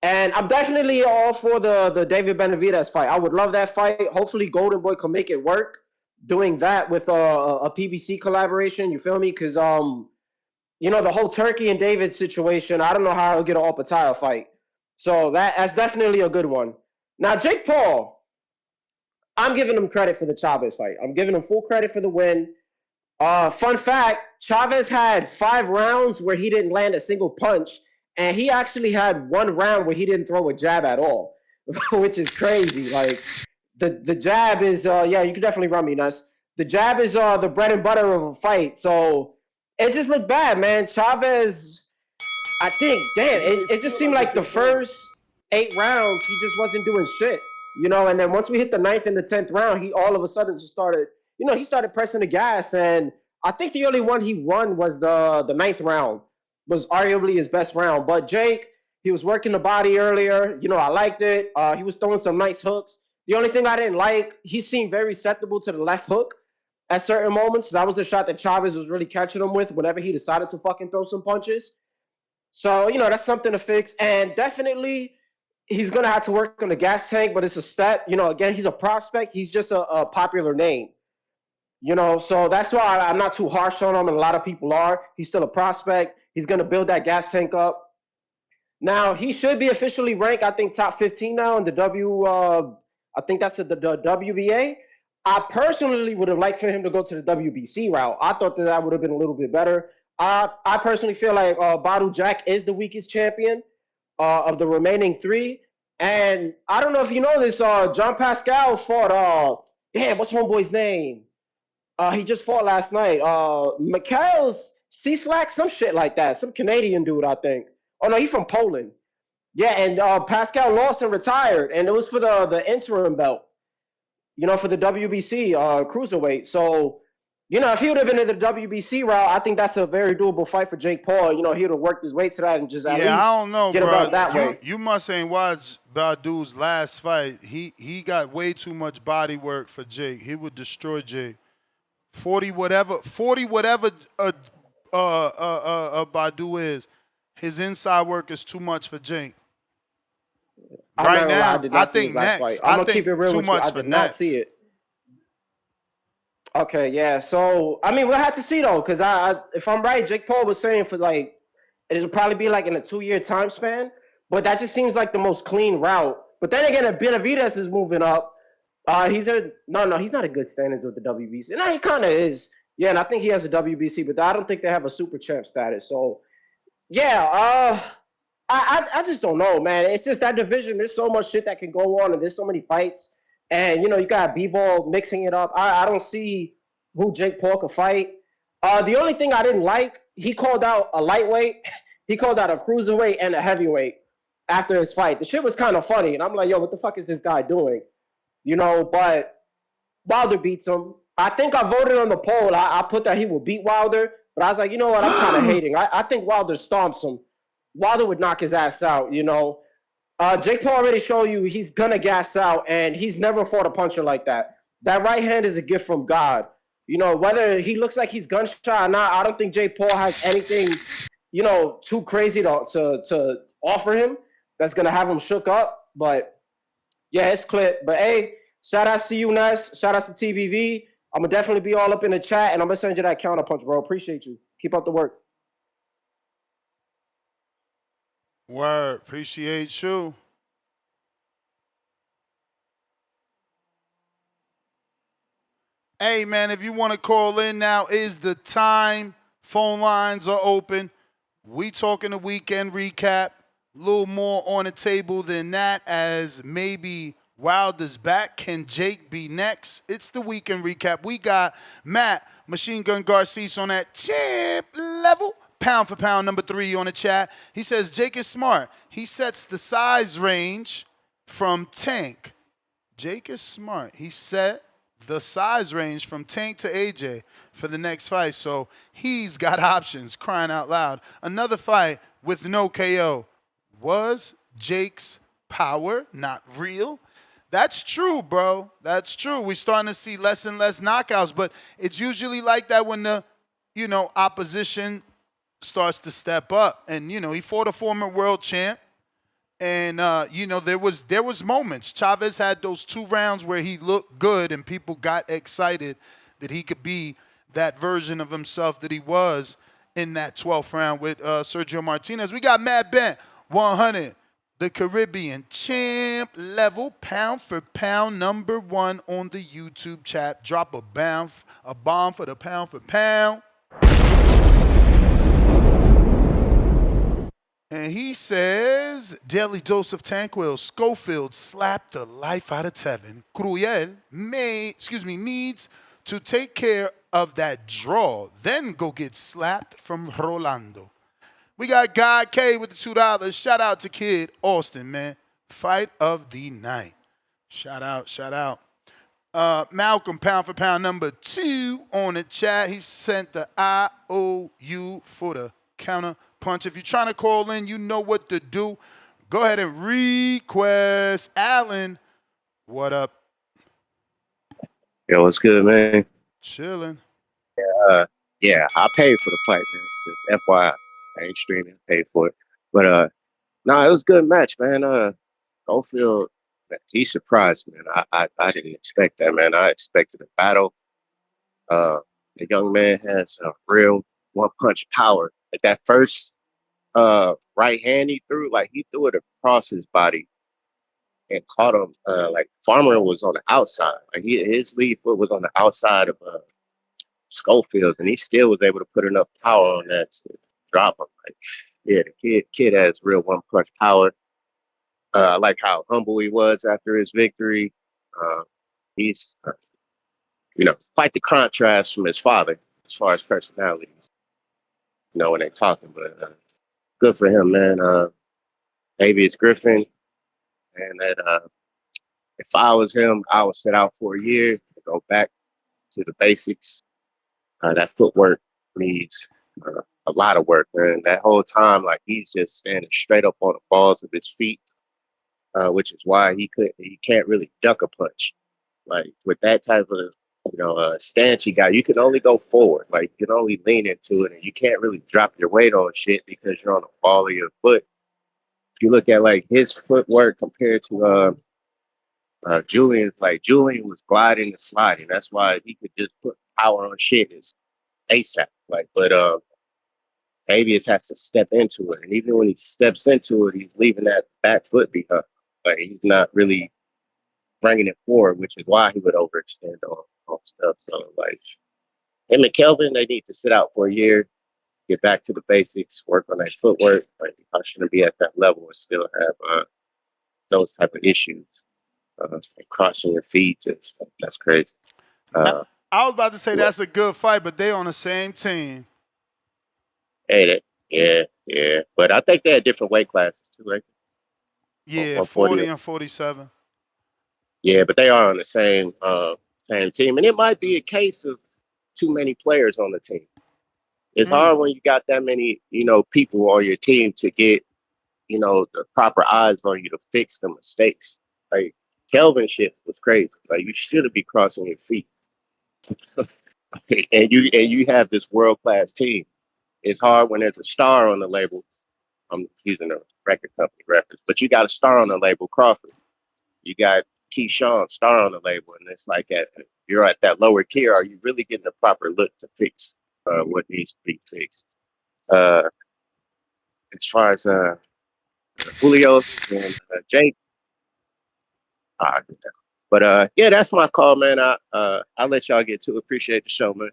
And I'm definitely all for the David Benavidez fight. I would love that fight. Hopefully Golden Boy can make it work. Doing that with a PBC collaboration, you feel me? Because the whole Turkey and David situation, I don't know how he'll get an Opetaia fight. So that's definitely a good one. Now Jake Paul, I'm giving him credit for the Chavez fight. I'm giving him full credit for the win. Fun fact: Chavez had 5 rounds where he didn't land a single punch, and he actually had 1 round where he didn't throw a jab at all, which is crazy. Like. The jab is, you can definitely run me nuts. The jab is the bread and butter of a fight. So it just looked bad, man. Chavez, I think, it just seemed like the first 8 rounds, he just wasn't doing shit, and then once we hit the 9th and the 10th round, he all of a sudden just started, he started pressing the gas. And I think the only one he won was the 9th round, was arguably his best round. But Jake, he was working the body earlier. I liked it. He was throwing some nice hooks. The only thing I didn't like, he seemed very susceptible to the left hook at certain moments. That was the shot that Chavez was really catching him with whenever he decided to fucking throw some punches. So, that's something to fix. And definitely, he's going to have to work on the gas tank, but it's a step. Again, he's a prospect. He's just a popular name. So that's why I'm not too harsh on him, and a lot of people are. He's still a prospect. He's going to build that gas tank up. Now, he should be officially ranked, I think, top 15 now in the I think that's the WBA. I personally would have liked for him to go to the WBC route. I thought that would have been a little bit better. I personally feel like Badou Jack is the weakest champion of the remaining 3. And I don't know if you know this, John Pascal fought, what's homeboy's name? He just fought last night. Mikhail's Cislak, some shit like that. Some Canadian dude, I think. Oh, no, he's from Poland. Yeah, and Pascal lost and retired, and it was for the interim belt, for the WBC cruiserweight. So, if he would have been in the WBC route, I think that's a very doable fight for Jake Paul. He would have worked his way to that and just at least I don't know, get bro. about that way. You must ain't watched Badou's last fight. He got way too much body work for Jake. He would destroy Jake. 40 whatever Badou is. His inside work is too much for Jake. Right now, I think next. I'm gonna think keep it real too with much you. I for did not next. see it. Okay, yeah. So we'll have to see though, because if I'm right, Jake Paul was saying for like it'll probably be like in a 2-year time span. But that just seems like the most clean route. But then again, if Benavidez is moving up, he's not in good standings with the WBC. No, he kind of is. Yeah, and I think he has a WBC, but I don't think they have a super champ status. So Yeah, I just don't know, man. It's just that division. There's so much shit that can go on, and there's so many fights. And you got B-ball mixing it up. I don't see who Jake Paul could fight. The only thing I didn't like, he called out a lightweight, he called out a cruiserweight and a heavyweight after his fight. The shit was kind of funny, and I'm like, yo, what the fuck is this guy doing? But Wilder beats him. I think I voted on the poll. I put that he will beat Wilder, but I was like, you know what? I'm kind of hating. I think Wilder stomps him. Wilder would knock his ass out. Jake Paul already showed you he's gonna gas out, and he's never fought a puncher like that. That right hand is a gift from God. Whether he looks like he's gunshot or not, I don't think Jake Paul has anything, too crazy to offer him that's gonna have him shook up. But yeah, it's clip. But hey, shout outs to you, Ness. Shout outs to TBV. I'm gonna definitely be all up in the chat, and I'm gonna send you that counter punch, bro. Appreciate you. Keep up the work. Word. Appreciate you. Hey, man, if you want to call in, now is the time. Phone lines are open. We talking the weekend recap. A little more on the table than that, as maybe Wilder's back. Can Jake be next? It's the weekend recap. We got Matt Machine Gun Garcia on that champ level. Pound for pound, number 3 on the chat. He says Jake is smart. He sets the size range from Tank. Jake is smart. He set the size range from Tank to AJ for the next fight. So he's got options, crying out loud. Another fight with no KO. Was Jake's power not real? That's true, bro. That's true. We're starting to see less and less knockouts, but it's usually like that when the, opposition starts to step up. And, he fought a former world champ. And, there was moments. Chavez had those 2 rounds where he looked good and people got excited that he could be that version of himself that he was in that 12th round with Sergio Martinez. We got Mad Bent, 100, the Caribbean champ level, pound for pound, number 1 on the YouTube chat. Drop a bomb for the pound for pound. And he says, daily dose of Tanquil. Schofield slapped the life out of Tevin. Curiel needs to take care of that draw, then go get slapped from Rolando. We got God K with the $2. Shout out to Kid Austin, man. Fight of the night. Shout out. Malcolm, pound for pound, number 2 on the chat. He sent the IOU for the counter punch. If you're trying to call in, you know what to do. Go ahead and request. Alan, what up? Yo, what's good, man? Chilling. Yeah, I paid for the fight, man. Just FYI, I ain't streaming, I paid for it. But it was a good match, man. Schofield, he surprised me, man. I didn't expect that, man. I expected a battle. The young man has a real one-punch power. Like that first right hand he threw, he threw it across his body and caught him. Farmer was on the outside. His lead foot was on the outside of Schofield's, and he still was able to put enough power on that to drop him. The kid has real one-punch power. I like how humble he was after his victory. He's, quite the contrast from his father as far as personalities, when they're talking. But good for him, man. Maybe it's Griffin. And that if I was him, I would sit out for a year and go back to the basics. That footwork needs a lot of work, man. That whole time, he's just standing straight up on the balls of his feet, which is why he can't really duck a punch. With that type of stance he got, you can only go forward. You can only lean into it, and you can't really drop your weight on shit because you're on the ball of your foot. If you look at his footwork compared to Julian, Julian was gliding and sliding. That's why he could just put power on shit ASAP. But Avius has to step into it, and even when he steps into it, he's leaving that back foot behind. He's not really bringing it forward, which is why he would overextend on stuff. So him and Kelvin, they need to sit out for a year, get back to the basics, work on that footwork. Like, I shouldn't be at that level and still have those type of issues. Crossing your feet, that's crazy. I was about to say that's a good fight, but they on the same team. Hey, yeah. But I think they had different weight classes too, right? Yeah, 40 and 47. Yeah, but they are on the same team, and it might be a case of too many players on the team. It's hard when you got that many, people on your team to get, the proper eyes on you to fix the mistakes. Like Kelvin shit was crazy. Like you shouldn't be crossing your feet. and you have this world class team. It's hard when there's a star on the label. I'm using a record company reference, but you got a star on the label, Crawford. You got Keyshawn, star on the label, and it's like you're at that lower tier. Are you really getting a proper look to fix what needs to be fixed? As far as Julio and Jake, but yeah, that's my call, man. I'll let y'all get to it. Appreciate the show, man.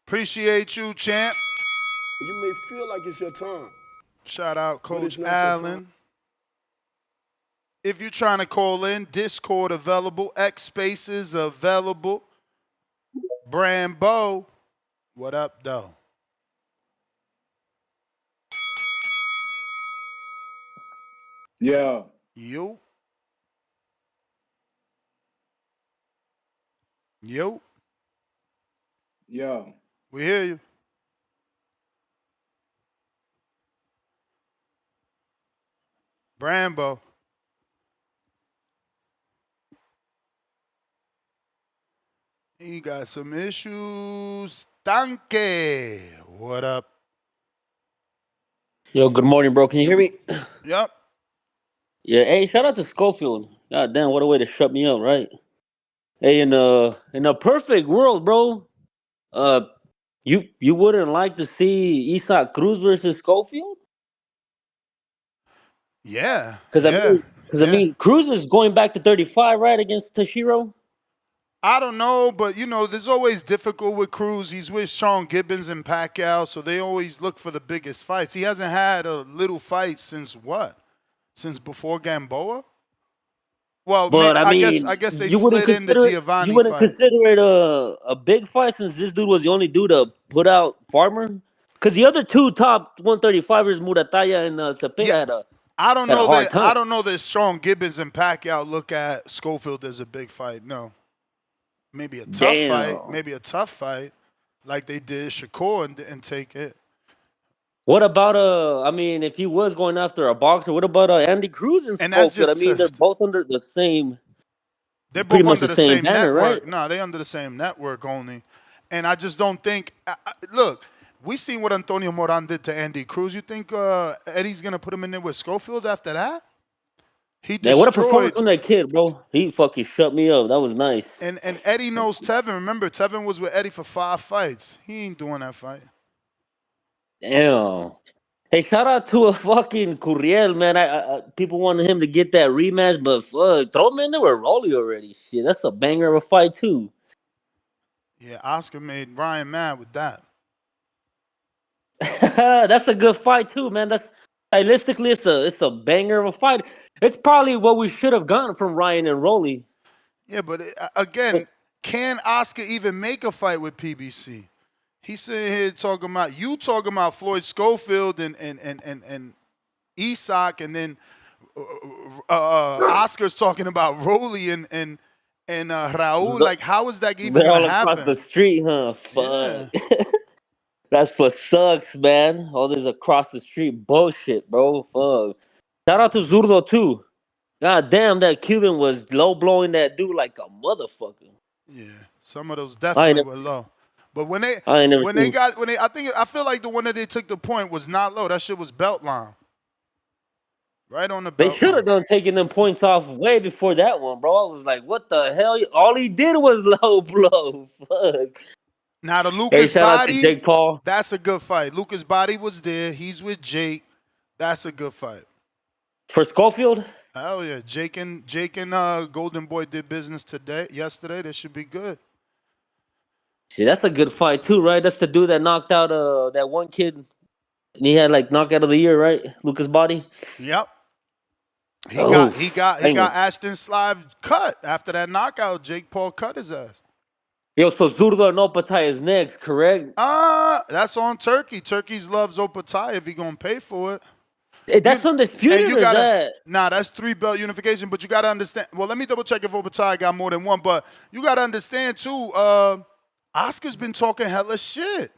Appreciate you, champ. You may feel like it's your time. Shout out Coach Allen. If you're trying to call in, Discord available, X Spaces available. Brambo, what up, though? Yeah. Yo. Yeah. We hear you. Brambo. He got some issues. Tanque. What up? Yo, good morning, bro. Can you hear me? Yep. Yeah, hey, shout out to Schofield. God damn, what a way to shut me up, right? Hey, in a perfect world, bro, you wouldn't like to see Isaac Cruz versus Schofield? Yeah. Because I mean, Cruz is going back to 35, right, against Tashiro? I don't know, but there's always difficult with Cruz. He's with Sean Gibbons and Pacquiao, so they always look for the biggest fights. He hasn't had a little fight since what? Since before Gamboa? Well, but I guess they slid in the Giovanni You wouldn't fight. consider it a big fight since this dude was the only dude to put out Farmer? Because the other two top 135ers, Murataya and Cepeda, had a I don't had a know hard that. time. I don't know that Sean Gibbons and Pacquiao look at Schofield as a big fight. No, maybe a tough fight, like they did Shakur and take it. What about I mean, if he was going after a boxer, what about Andy Cruz and Schofield? I mean, they're both under the same. They're pretty both much under the the same same banner, network. right? No, they're under the same network only, and I just don't think. Look, we seen what Antonio Moran did to Andy Cruz. You think Eddie's gonna put him in there with Schofield after that? He destroyed. Yeah, what a performance from that kid, bro. He fucking shut me up. That was nice. And Eddie knows Tevin. Remember, Tevin was with Eddie for 5 fights. He ain't doing that fight. Damn. Hey, shout out to a fucking Curiel, man. I people wanted him to get that rematch, but fuck, throw him in there with Rolly already. Shit, that's a banger of a fight too. Yeah, Oscar made Ryan mad with that. That's a good fight too, man. That's stylistically, it's a banger of a fight. It's probably what we should have gotten from Ryan and Rolly. Yeah, but again, can Oscar even make a fight with PBC? He's sitting here talking about Floyd Schofield and Isak, and then Oscar's talking about Rolly and Raul. Like, how is that even They're going all to happen? across the street, huh? Fuck. Yeah. That's what sucks, man. All this across the street bullshit, bro. Fuck. Shout out to Zurdo too. God damn, that Cuban was low blowing that dude like a motherfucker. Yeah, some of those definitely were low. But I feel like the one that they took the point was not low. That shit was belt line. Right on the belt. They should have done taking them points off way before that one, bro. I was like, what the hell? All he did was low blow. Fuck. Now the Lucas shout Body, out to Jake Paul. That's a good fight. Lucas Body was there. He's with Jake. That's a good fight. For Schofield? Hell yeah. Jake and Golden Boy did business yesterday. That should be good. See, that's a good fight too, right? That's the dude that knocked out that one kid And he had like knockout of the year, right? Lucas Body. Yep. He Oh, got Ashton Slive cut after that knockout. Jake Paul cut his ass. Yo, so Zurdo and Opataya is next, correct? That's on Turkey. Turkey's loves Opataya if he gonna pay for it. That's undisputed. And you gotta, that's 3-belt unification. But you gotta understand. Well, let me double check if Opataya got more than one. But you gotta understand too. Oscar's been talking hella shit,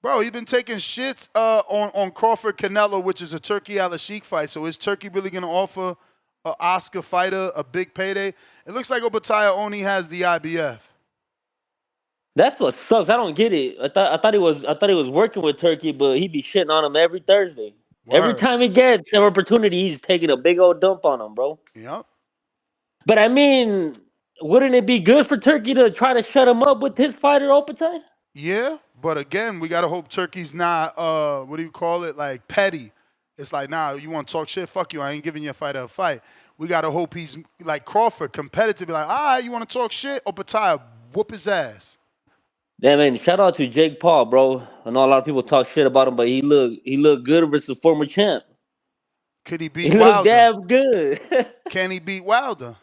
bro. He been taking shits on Crawford Canelo, which is a Turkey Al-Sheikh fight. So is Turkey really gonna offer an Oscar fighter a big payday? It looks like Opataya only has the IBF. That's what sucks. I don't get it. I thought he was working with Turkey, but he be shitting on him every Thursday. Word. Every time he gets an opportunity, he's taking a big old dump on him, bro. Yep. But I mean, wouldn't it be good for Turkey to try to shut him up with his fighter Opataya? Yeah, but again, we gotta hope Turkey's not what do you call it? Like petty. It's like, nah, you want to talk shit? Fuck you. I ain't giving your fighter a fight. We gotta hope he's like Crawford, competitive. Like, all right, you want to talk shit? Opataya, whoop his ass. Yeah, man. Shout out to Jake Paul, bro. I know a lot of people talk shit about him, but he looked good versus former champ. Could he beat Wilder? He looked damn good. Can he beat Wilder?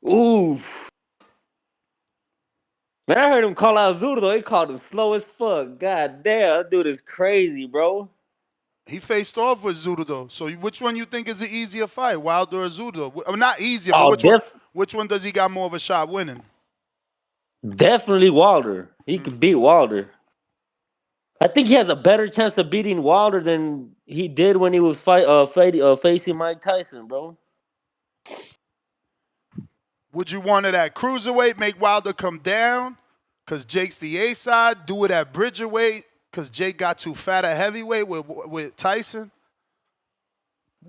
Oof. Man, I heard him call out Zurdo. He called him slow as fuck. God damn, that dude is crazy, bro. He faced off with Zurdo. So which one you think is the easier fight, Wilder or Zurdo? I mean, not easier, but which one does he got more of a shot winning? Definitely Wilder. He could beat Wilder. I think he has a better chance of beating Wilder than he did when he was facing Mike Tyson, bro. Would you want it at cruiserweight, make Wilder come down because Jake's the A side? Do it at bridgerweight because Jake got too fat at heavyweight with Tyson?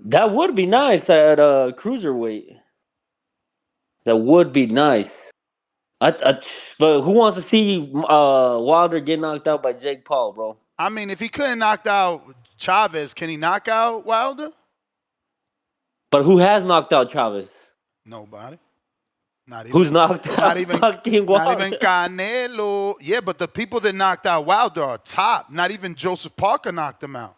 That would be nice at cruiserweight. That would be nice. But who wants to see Wilder get knocked out by Jake Paul, bro? I mean, if he couldn't knock out Chavez, can he knock out Wilder? But who has knocked out Chavez? Nobody. Not even, who's knocked out? Not even Wilder? Not even Canelo. Yeah, but the people that knocked out Wilder are top. Not even Joseph Parker knocked him out.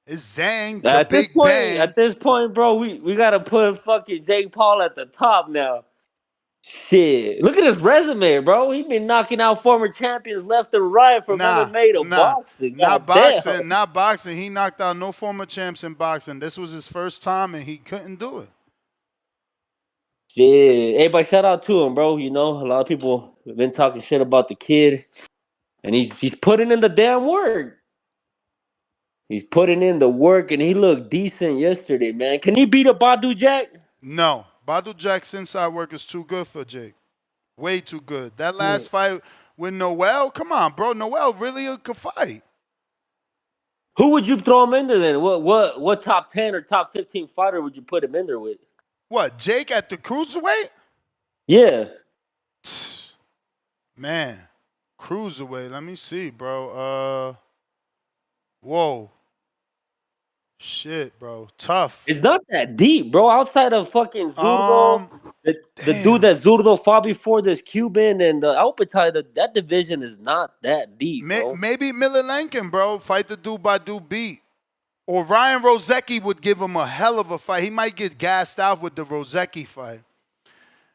It's Zhang, the Big Bang. At this point, bro, we gotta put fucking Jake Paul at the top now. Shit, look at his resume, bro. He been knocking out former champions left and right from MMA to boxing. Not boxing. He knocked out no former champs in boxing. This was his first time, and he couldn't do it. Shit, everybody shout out to him, bro. You know, a lot of people have been talking shit about the kid, and he's putting in the damn work. He's putting in the work, and he looked decent yesterday, man. Can he beat a Badu Jack? No. Badu Jack's inside work is too good for Jake. Way too good. That last fight with Noel, come on, bro. Noel really could fight. Who would you throw him in there then? What top 10 or top 15 fighter would you put him in there with? What, Jake at the cruiserweight? Yeah. Man, cruiserweight. Let me see, bro. Whoa. Shit, bro. Tough. It's not that deep, bro. Outside of fucking Zurdo, the dude that Zurdo fought before, this Cuban and Opataya, that division is not that deep, bro. Maybe Miller Lankin, bro. Fight the dude by dude beat. Or Ryan Rozecki would give him a hell of a fight. He might get gassed out with the Rozecki fight.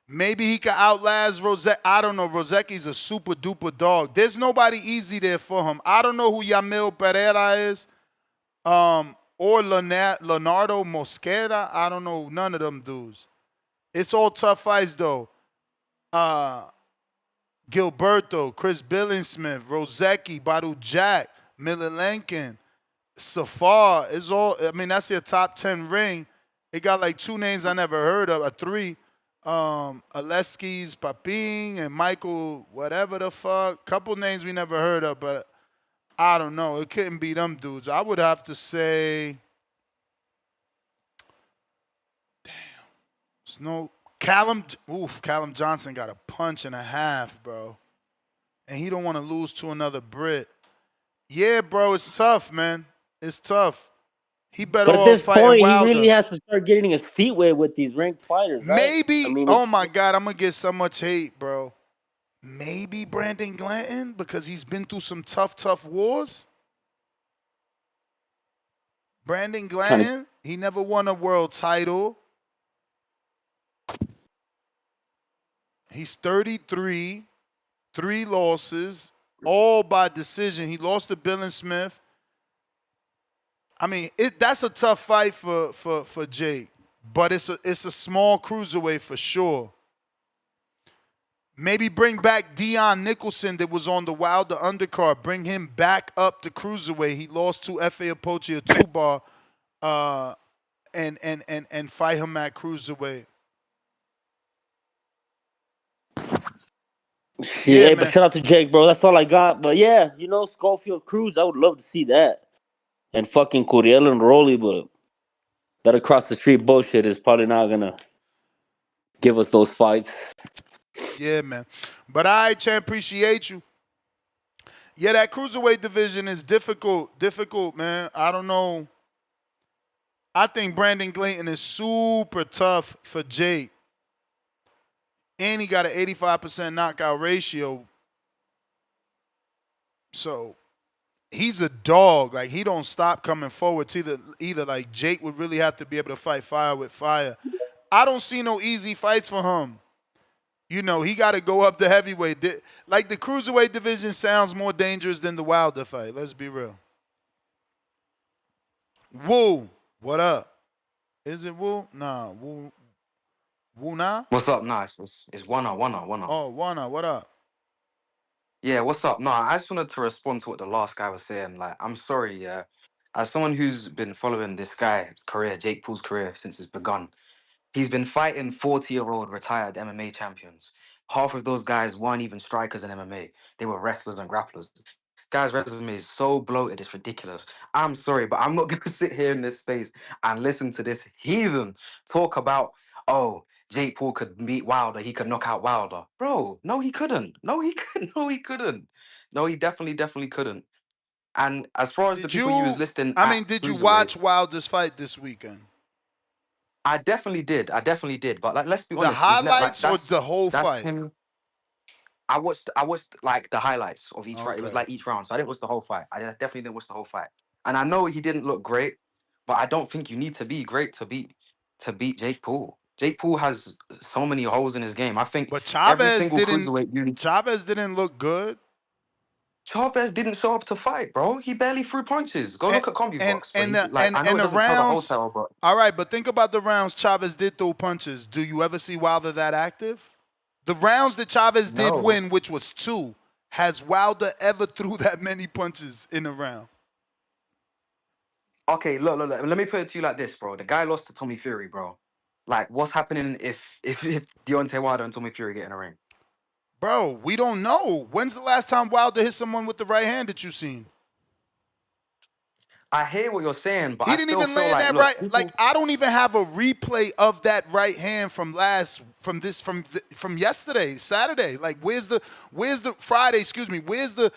Maybe he could outlast Rozecki. I don't know. Rozecki's a super duper dog. There's nobody easy there for him. I don't know who Yamil Pereira is. Or Leonardo Mosquera. I don't know none of them dudes. It's all tough fights, though. Gilberto, Chris Billingsmith, Rozecki, Badu Jack, Miller Lankin, Safar. It's all, I mean, that's your top 10 ring. It got like 2 names I never heard of, 3. Aleskis, Papin, and Michael, whatever the fuck. Couple names we never heard of, but I don't know. It couldn't be them dudes. I would have to say, Callum Johnson got a punch and a half, bro. And he don't want to lose to another Brit. Yeah, bro, it's tough, man. It's tough. He better But at this point, he really has to start getting his feet wet with these ranked fighters, right? Maybe, I mean, oh my God, I'm going to get so much hate, bro. Maybe Brandon Glanton, because he's been through some tough wars. Brandon Glanton, he never won a world title. He's 33, 3 losses, all by decision. He lost to Bill Smith. I mean, that's a tough fight for Jake, but it's a small cruiserweight for sure. Maybe bring back Dion Nicholson that was on the Wilder undercard. Bring him back up to cruiserweight. He lost to F.A. Apoche, a 2-bar, and fight him at cruiserweight. Yeah, but shout out to Jake, bro. That's all I got. But yeah, Schofield Cruz, I would love to see that. And fucking Curiel and Rolly, but that across the street bullshit is probably not gonna give us those fights. Yeah, man. But I, champ, appreciate you. Yeah, that cruiserweight division is difficult, man. I don't know. I think Brandon Glanton is super tough for Jake. And he got an 85% knockout ratio. So he's a dog. Like, he don't stop coming forward. It's either like Jake would really have to be able to fight fire with fire. I don't see no easy fights for him. He got to go up to heavyweight. Like, the cruiserweight division sounds more dangerous than the Wilder fight. Let's be real. Woo, what up? Is it Woo? Nah, Woo. Woo nah? What's up? Nah, it's Wana. Oh, Wana, what up? Yeah, what's up? No, I just wanted to respond to what the last guy was saying. Like, I'm sorry, yeah. As someone who's been following this guy's career, Jake Paul's career, since it's begun, he's been fighting 40-year-old retired MMA champions. Half of those guys weren't even strikers in MMA. They were wrestlers and grapplers. Guy's resume is so bloated, it's ridiculous. I'm sorry, but I'm not going to sit here in this space and listen to this heathen talk about, oh, Jake Paul could beat Wilder, he could knock out Wilder. Bro, no, he couldn't. No, he couldn't. No, he couldn't. No, he definitely couldn't. And as far as the people you was listing, did you watch Wilder's fight this weekend? I definitely did. But like, let's be honest. The highlights or the whole fight? I watched like the highlights of each fight. It was like each round, so I didn't watch the whole fight. I definitely didn't watch the whole fight. And I know he didn't look great, but I don't think you need to be great to beat Jake Paul. Jake Paul has so many holes in his game. I think. But Chavez didn't look good. Chavez didn't show up to fight, bro. He barely threw punches. Go look at CompuBox. And the rounds. All right, but think about the rounds Chavez did throw punches. Do you ever see Wilder that active? The rounds that Chavez did win, which was 2, has Wilder ever threw that many punches in a round? Okay, look. Let me put it to you like this, bro. The guy lost to Tommy Fury, bro. Like, what's happening if Deontay Wilder and Tommy Fury get in a ring? Bro, we don't know. When's the last time Wilder hit someone with the right hand that you've seen? I hear what you're saying, but he didn't even land that right. Like, I don't even have a replay of that right hand from yesterday, Saturday. Like, where's the Friday? Excuse me. Where's the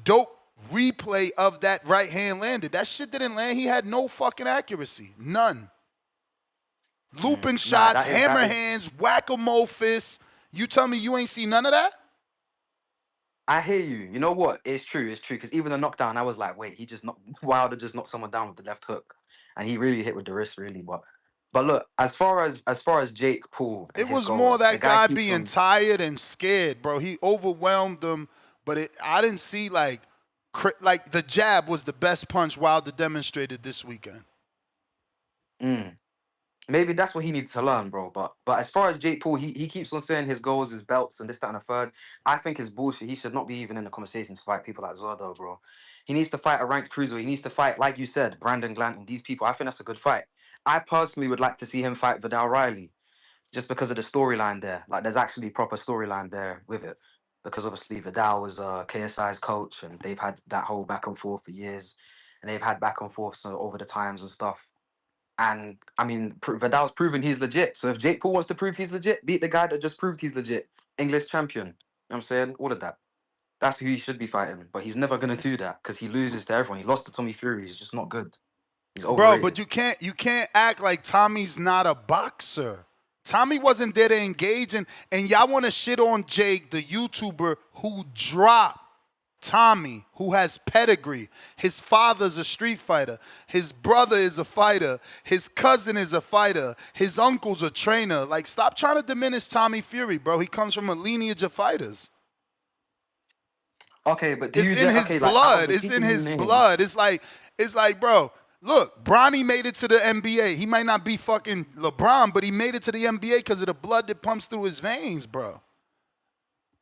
dope replay of that right hand landed? That shit didn't land. He had no fucking accuracy, none. Looping shots, hammer hands, whack-a-mole fists. You tell me you ain't seen none of that? I hear you. You know what? It's true. Because even the knockdown, I was like, wait, Wilder just knocked someone down with the left hook, and he really hit with the wrist, really. But look, as far as Jake Paul, it was more that guy being tired and scared, bro. He overwhelmed them, but I didn't see like the jab was the best punch Wilder demonstrated this weekend. Maybe that's what he needs to learn, bro. But as far as Jake Paul, he keeps on saying his goals, his belts, and this, that, and the third. I think it's bullshit. He should not be even in the conversation to fight people like Zordo, bro. He needs to fight a ranked cruiserweight. He needs to fight, like you said, Brandon Glanton, these people. I think that's a good fight. I personally would like to see him fight Vidal Riley, just because of the storyline there. Like, there's actually proper storyline there with it. Because obviously Vidal was KSI's coach, and they've had that whole back and forth for years. And they've had back and forth over the times and stuff. And, I mean, Vidal's proven he's legit. So if Jake Paul wants to prove he's legit, beat the guy that just proved he's legit. English champion. You know what I'm saying? All of that. That's who he should be fighting. But he's never going to do that because he loses to everyone. He lost to Tommy Fury. He's just not good. He's overrated. Bro, but you can't act like Tommy's not a boxer. Tommy wasn't there to engage. And y'all want to shit on Jake, the YouTuber, who dropped Tommy, who has pedigree. His father's a street fighter. His brother is a fighter. His cousin is a fighter. His uncle's a trainer. Like, stop trying to diminish Tommy Fury, bro. He comes from a lineage of fighters. Okay, but it's in his blood. It's in his blood. It's like, bro, look, Bronny made it to the NBA. He might not be fucking LeBron, but he made it to the NBA because of the blood that pumps through his veins, bro.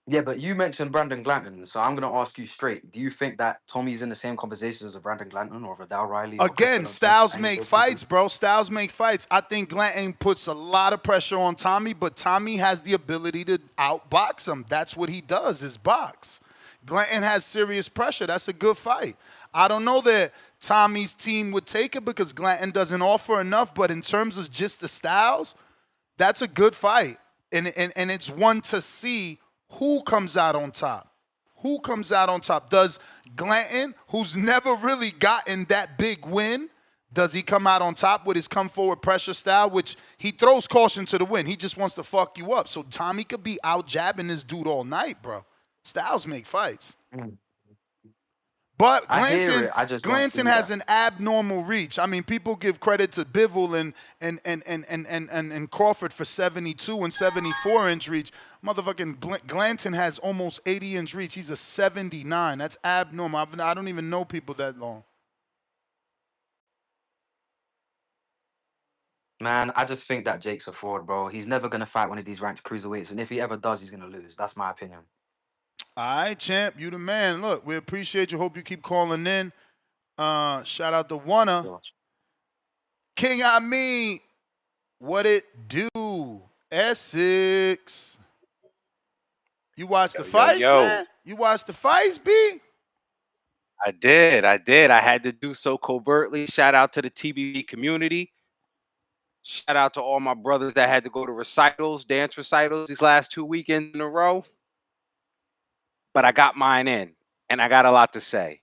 Yeah, but you mentioned Brandon Glanton, so I'm going to ask you straight. Do you think that Tommy's in the same conversation as a Brandon Glanton or a Dow Riley? Again, styles make fights, bro. Styles make fights. I think Glanton puts a lot of pressure on Tommy, but Tommy has the ability to outbox him. That's what he does, is box. Glanton has serious pressure. That's a good fight. I don't know that Tommy's team would take it because Glanton doesn't offer enough, but in terms of just the styles, that's a good fight. And it's one to see who comes out on top. Who comes out on top? Does Glanton, who's never really gotten that big win, does he come out on top with his come forward pressure style, which he throws caution to the wind. He just wants to fuck you up. So Tommy could be out jabbing this dude all night, bro. Styles make fights. But Glanton has an abnormal reach. I mean, people give credit to Bivol and Crawford for 72 and 74 inch reach. Motherfucking Glanton has almost 80 inch reach. He's a 79. That's abnormal. I don't even know people that long. Man, I just think that Jake's a fraud, bro. He's never going to fight one of these ranked cruiserweights, and if he ever does, he's going to lose. That's my opinion. All right, champ, you the man. Look, we appreciate you. Hope you keep calling in. Shout out to Wanna. King, I mean, what it do? Essex. You watched the fights, man? You watched the fights, B? I did. I had to do so covertly. Shout out to the TBV community. Shout out to all my brothers that had to go to recitals, dance recitals these last 2 weekends in a row. But I got mine in, and I got a lot to say.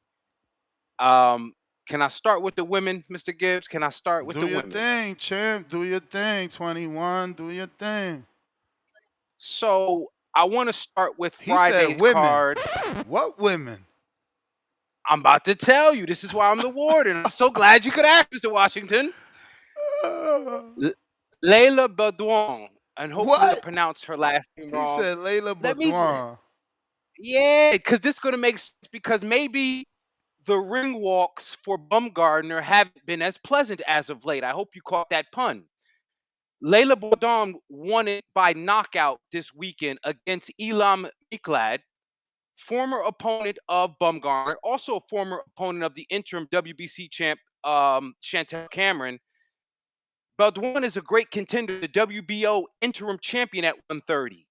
Can I start with the women, Mr. Gibbs? Can I start with the women? Do your thing, champ. Do your thing, 21. Do your thing. So I want to start with Friday's card. What women? I'm about to tell you. This is why I'm the warden. I'm so glad you could ask, Mr. Washington. Layla Baudouin. And hopefully I pronounced her last name wrong. He said Layla Baudouin. Yeah, because this is going to make sense because maybe the ring walks for Bumgardner haven't been as pleasant as of late. I hope you caught that pun. Layla Baudouin won it by knockout this weekend against Elam Miklad, former opponent of Bumgardner, also a former opponent of the interim WBC champ, Chantel Cameron. Baudouin is a great contender, the WBO interim champion at 130.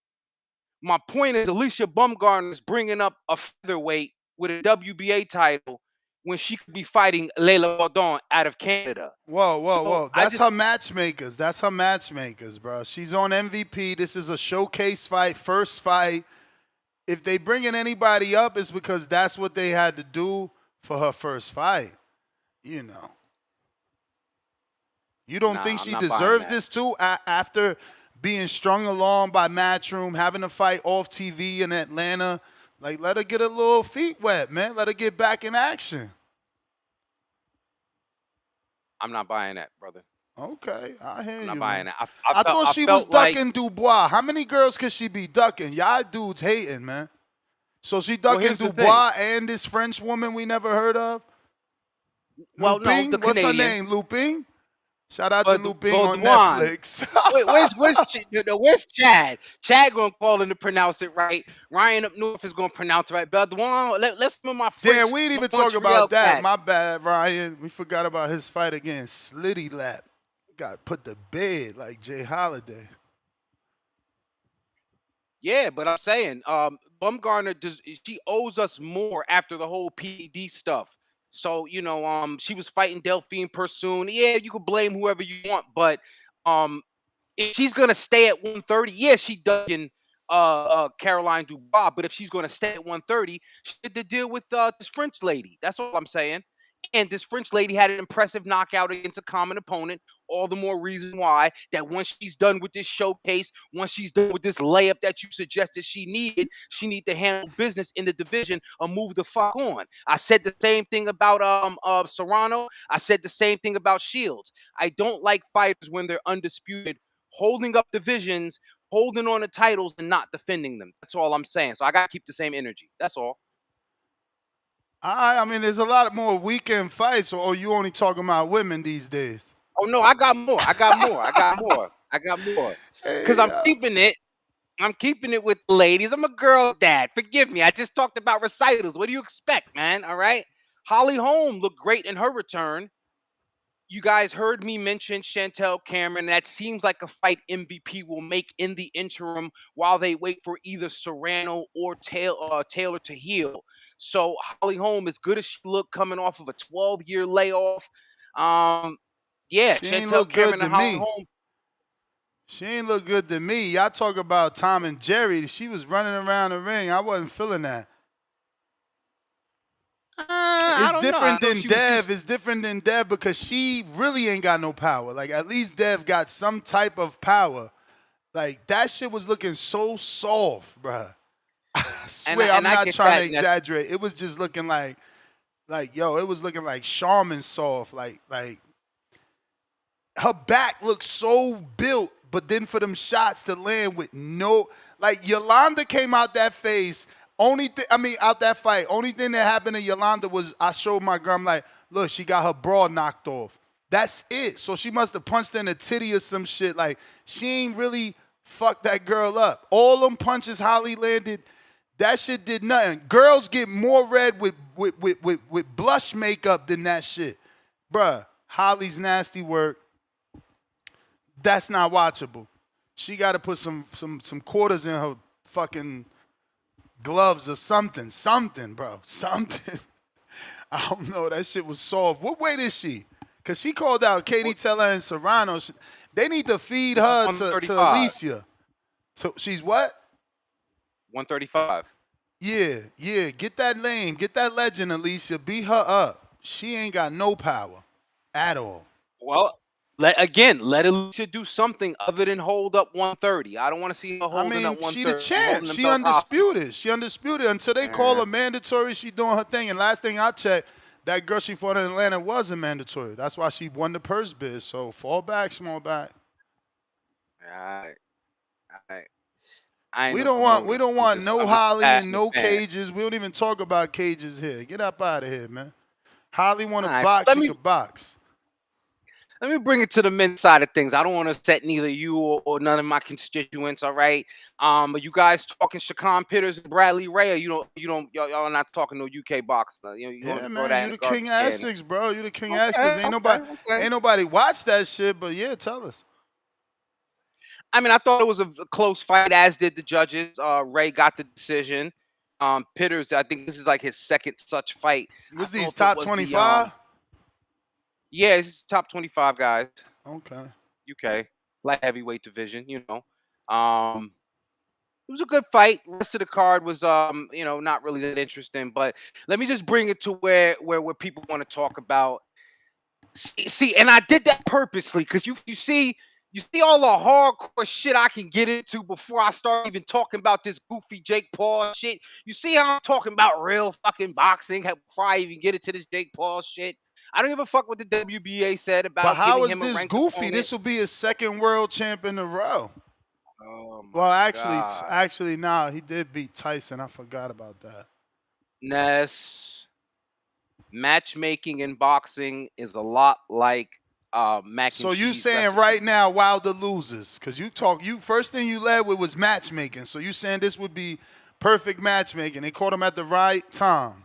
My point is Alicia Bumgardner is bringing up a featherweight with a WBA title when she could be fighting Layla Baudouin out of Canada. Whoa. That's her matchmakers. That's her matchmakers, bro. She's on MVP. This is a showcase fight, first fight. If they bringing anybody up, it's because that's what they had to do for her first fight. You know. You don't think she deserves this too after being strung along by Matchroom, having a fight off TV in Atlanta? Like, let her get a little feet wet, man. Let her get back in action. I'm not buying that, brother. Okay, I hear you. I'm not buying that. I thought she was ducking Dubois. How many girls could she be ducking? Y'all dudes hating, man. So she ducking Dubois and this French woman we never heard of? Well, Lupin? no, the What's Canadian. her name? Lupin? Shout out to Lupin on Baudouin. Netflix. Where's Chad? Chad gonna call in to pronounce it right. Ryan up north is gonna pronounce it right. Baudouin, let's some of my friends. Damn, we didn't even talk about that. My bad, Ryan. We forgot about his fight against Slitty Lap. Got put to bed like Jay Holiday. Yeah, but I'm saying, Bumgardner she owes us more after the whole PED stuff. So, you know, she was fighting Delphine Persoon. Yeah, you could blame whoever you want, but if she's gonna stay at 130, yeah, she ducking Caroline Dubois, but if she's gonna stay at 130, she did the deal with this French lady. That's all I'm saying. And this French lady had an impressive knockout against a common opponent all the more reason why that once she's done with this showcase, once she's done with this layup that you suggested she need to handle business in the division or move the fuck on. I said the same thing about Serrano. I said the same thing about Shields. I don't like fighters when they're undisputed, holding up divisions, holding on to titles and not defending them. That's all I'm saying. So I got to keep the same energy. That's all. I mean, there's a lot more weekend fights, or you only talking about women these days? Oh, no, I got more. I got more. Because I'm keeping it. I'm keeping it with the ladies. I'm a girl dad. Forgive me. I just talked about recitals. What do you expect, man? All right. Holly Holm looked great in her return. You guys heard me mention Chantel Cameron. That seems like a fight MVP will make in the interim while they wait for either Serrano or Taylor to heal. So Holly Holm, as good as she looked coming off of a 12-year layoff, yeah, she ain't Chantel look Cameron good and to Holly me. Holm. She ain't look good to me. Y'all talk about Tom and Jerry. She was running around the ring. I wasn't feeling that. It's different than Dev. It's different than Dev because she really ain't got no power. Like, at least Dev got some type of power. Like, that shit was looking so soft, bruh. I swear, I'm not trying to exaggerate. It was just looking like, yo, it was looking like Charmin soft. Like her back looked so built, but then for them shots to land with no, like Yolanda came out that face. Out that fight. Only thing that happened to Yolanda was I showed my girl, I'm like, look, she got her bra knocked off. That's it. So she must have punched in a titty or some shit. Like, she ain't really fucked that girl up. All them punches Holly landed, that shit did nothing. Girls get more red with blush makeup than that shit. Bruh, Holly's nasty work. That's not watchable. She got to put some quarters in her fucking gloves or something, bro. Something. I don't know. That shit was soft. What weight is she? Because she called out Katie Taylor and Serrano. They need to feed her to Alicia. So she's what? 135. Yeah. Get that lane. Get that legend, Alicia. Beat her up. She ain't got no power at all. Well, let Alicia do something other than hold up 130. I don't want to see her holding up 130. She the champ. She undisputed. She undisputed. Until they call her mandatory, she doing her thing. And last thing I checked, that girl she fought in Atlanta wasn't mandatory. That's why she won the purse bid. So fall back, small back. All right. We don't want no Holly and no cages. We don't even talk about cages here. Get up out of here, man. Holly want to box, she can box. Let me bring it to the men's side of things. I don't want to set neither you or none of my constituents, all right? Are you guys talking Shaquan Pitters and Bradley Ray, or y'all are not talking no UK boxer? Yeah, man, you the king of Essex, bro. You the king of Essex. Ain't nobody watch that shit, but yeah, tell us. I mean, I thought it was a close fight, as did the judges. Ray got the decision. Pitters, I think this is like his second such fight. Was these top 25? Yeah, it's top 25 guys. Okay. UK, light heavyweight division, It was a good fight. The rest of the card was not really that interesting, but let me just bring it to where people want to talk about. See, and I did that purposely because you see all the hardcore shit I can get into before I start even talking about this goofy Jake Paul shit. You see how I'm talking about real fucking boxing before I even get into this Jake Paul shit. I don't give a fuck what the WBA said about. But how is this goofy? Opponent. This will be his second world champ in a row. Oh well, actually, nah, he did beat Tyson. I forgot about that. Ness, matchmaking in boxing is a lot like mac and so you cheese saying recipe. Right now Wilder loses because you first thing you led with was matchmaking. So you saying this would be perfect matchmaking? They caught him at the right time.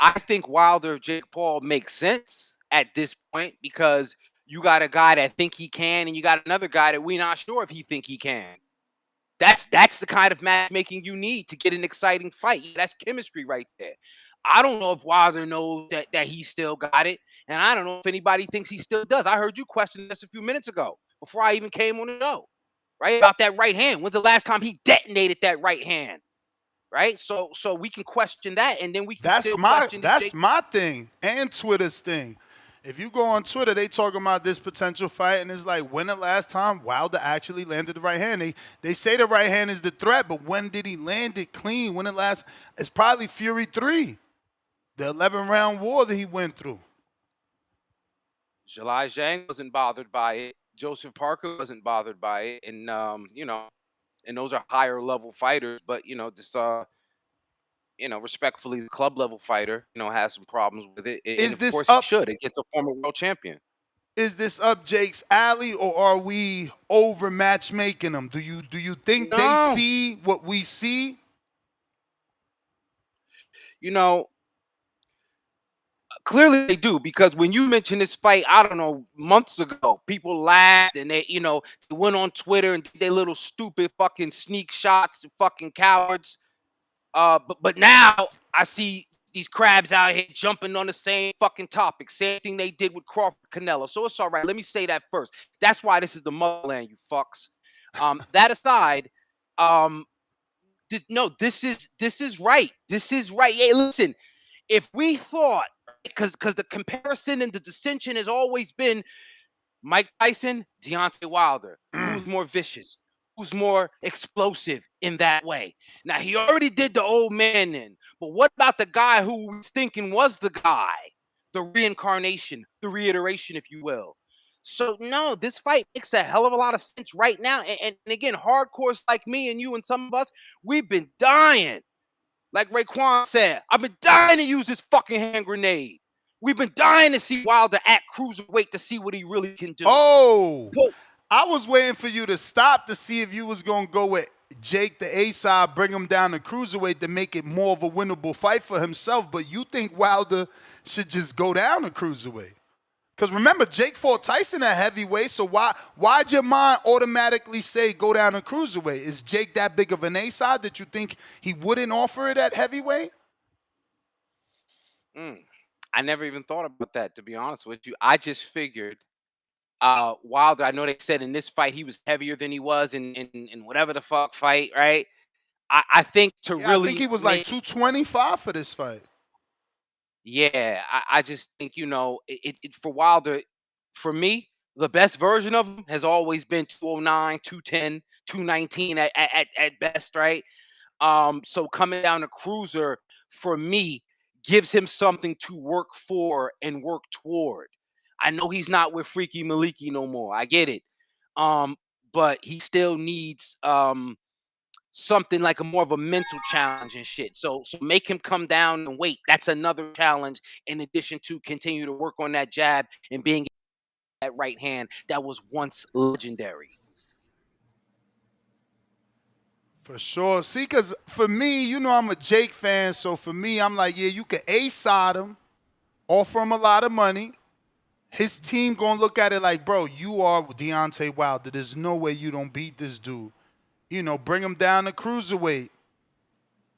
I think Wilder, Jake Paul makes sense at this point because you got a guy that think he can, and you got another guy that we're not sure if he think he can. That's the kind of matchmaking you need to get an exciting fight. That's chemistry right there. I don't know if Wilder knows that he still got it, and I don't know if anybody thinks he still does. I heard you question this a few minutes ago before I even came on the show, right? About that right hand. When's the last time he detonated that right hand? Right, so we can question that, and then we can that's my thing and Twitter's thing. If you go on Twitter, they talking about this potential fight, and it's like, when the last time Wilder actually landed the right hand? They say the right hand is the threat, but when did he land it clean? When the last? It's probably Fury 3, the 11-round war that he went through. Zhilei Zhang wasn't bothered by it. Joseph Parker wasn't bothered by it, and and those are higher level fighters. But this respectfully, the club level fighter, has some problems with it. And of course he should against a former world champion. Is this up Jake's alley, or are we over matchmaking them? Do you think they see what we see? Clearly they do, because when you mentioned this fight, I don't know, months ago, people laughed and they went on Twitter and did their little stupid fucking sneak shots, fucking cowards. But now I see these crabs out here jumping on the same fucking topic, same thing they did with Crawford Canelo. So it's all right. Let me say that first. That's why this is the motherland, you fucks. That aside, this is right. This is right. Hey, listen, if we thought, because the comparison and the dissension has always been Mike Tyson, Deontay Wilder, who's more vicious, who's more explosive in that way. Now, he already did the old man in, but what about the guy who was thinking was the guy? The reincarnation, the reiteration, if you will. So, no, this fight makes a hell of a lot of sense right now. And again, hardcores like me and you and some of us, we've been dying. Like Raekwon said, I've been dying to use this fucking hand grenade. We've been dying to see Wilder at cruiserweight to see what he really can do. Oh, I was waiting for you to stop to see if you was going to go with Jake, the A-side, bring him down to cruiserweight to make it more of a winnable fight for himself. But you think Wilder should just go down to cruiserweight? Because remember, Jake fought Tyson at heavyweight, so why'd your mind automatically say go down to cruiserweight? Is Jake that big of an A-side that you think he wouldn't offer it at heavyweight? I never even thought about that, to be honest with you. I just figured Wilder, I know they said in this fight he was heavier than he was in whatever the fuck fight, right? I think I think he was like 225 for this fight. Yeah, I just think, for Wilder, for me, the best version of him has always been 209, 210, 219 at best, right? So coming down to cruiser, for me, gives him something to work for and work toward. I know he's not with Freaky Maliki no more. I get it. But he still needs something like a more of a mental challenge and shit. So make him come down and wait. That's another challenge, in addition to continue to work on that jab and being that right hand that was once legendary. For sure. See, because for me, I'm a Jake fan, so for me, I'm like, yeah, you can A-side him, offer him a lot of money. His team going to look at it like, bro, you are Deontay Wilder. There's no way you don't beat this dude. Bring him down to cruiserweight.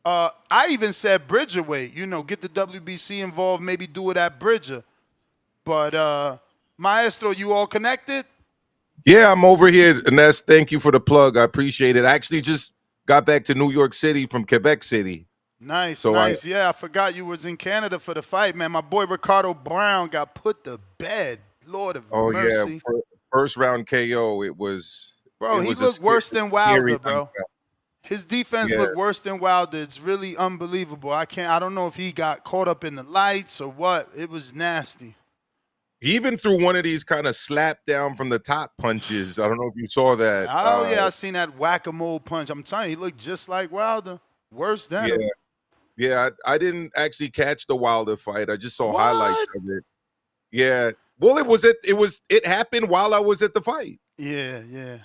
I even said Bridgerweight. Get the WBC involved, maybe do it at Bridger. But, Maestro, you all connected? Yeah, I'm over here, Ines. Thank you for the plug. I appreciate it. I actually just got back to New York City from Quebec City. Nice. Yeah, I forgot you was in Canada for the fight, man. My boy Ricardo Brown got put to bed. Lord of mercy. Yeah, first round KO. It was... Bro, he looked worse than Wilder, bro. His defense looked worse than Wilder. It's really unbelievable. I don't know if he got caught up in the lights or what. It was nasty. He even threw one of these kind of slap down from the top punches. I don't know if you saw that. Oh, yeah, I seen that whack-a-mole punch. I'm telling you, he looked just like Wilder. Worse than him. Yeah, I didn't actually catch the Wilder fight. I just saw highlights of it. Yeah. Well, it happened while I was at the fight. Yeah.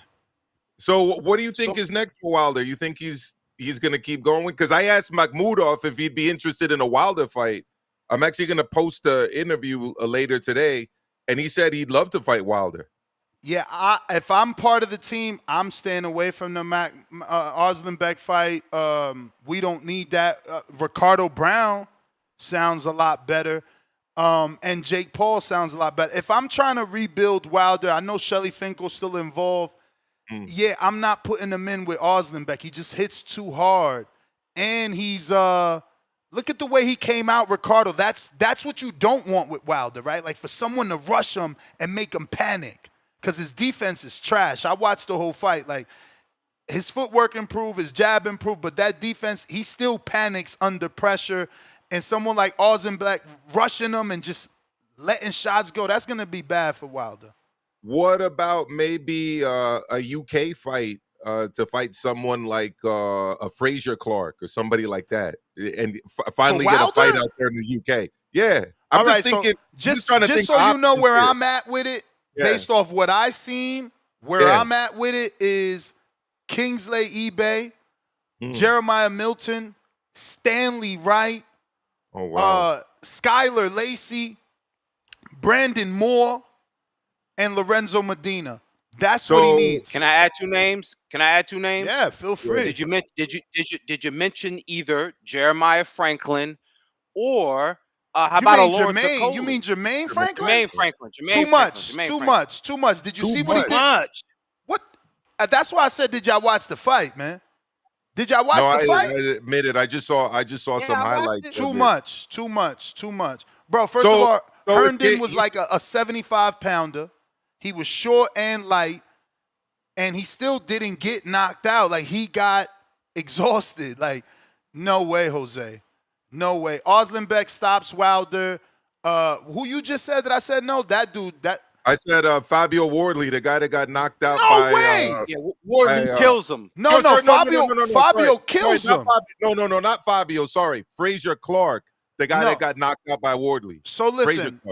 So what do you think is next for Wilder? You think he's going to keep going? Because I asked Makhmudov if he'd be interested in a Wilder fight. I'm actually going to post an interview later today, and he said he'd love to fight Wilder. Yeah, if I'm part of the team, I'm staying away from the Oslenbeck fight. We don't need that. Ricardo Brown sounds a lot better. And Jake Paul sounds a lot better. If I'm trying to rebuild Wilder, I know Shelly Finkel's still involved. Yeah, I'm not putting him in with Oslenbeck. He just hits too hard. And he's Look at the way he came out, Ricardo. That's what you don't want with Wilder, right? Like for someone to rush him and make him panic because his defense is trash. I watched the whole fight. Like his footwork improved, his jab improved, but that defense, he still panics under pressure. And someone like Black rushing him and just letting shots go, that's going to be bad for Wilder. What about maybe a UK fight to fight someone like a Frazier Clark or somebody like that, and finally get a fight out there in the UK? Yeah, I'm just thinking. Just trying to think so you know where here. I'm at with it, based off what I seen, where I'm at with it is Kingsley eBay, Jeremiah Milton, Stanley Wright, Skylar Lacey, Brandon Moore, and Lorenzo Medina. That's what he needs. Can I add 2 names? Yeah, feel free. Did you mention either Jeremiah Franklin or how about a Lawrence Okolie? You mean Jermaine Franklin? Jermaine Franklin. Too much. Did you see what he did? What? That's why I said, did y'all watch the fight, man? Did y'all watch the fight? I admit it. I just saw some highlights. Too much. Bro, first of all, Herndon was like a 75-pounder. He was short and light, and he still didn't get knocked out. Like, he got exhausted. Like, no way, Jose. No way. Oslenbeck stops Wilder. Who you just said that I said no? That dude, I said Fabio Wardley, the guy that got knocked out No way! Wardley kills him. Fabio kills him. Not Fabio. Sorry. Frazier Clark, the guy that got knocked out by Wardley. So listen,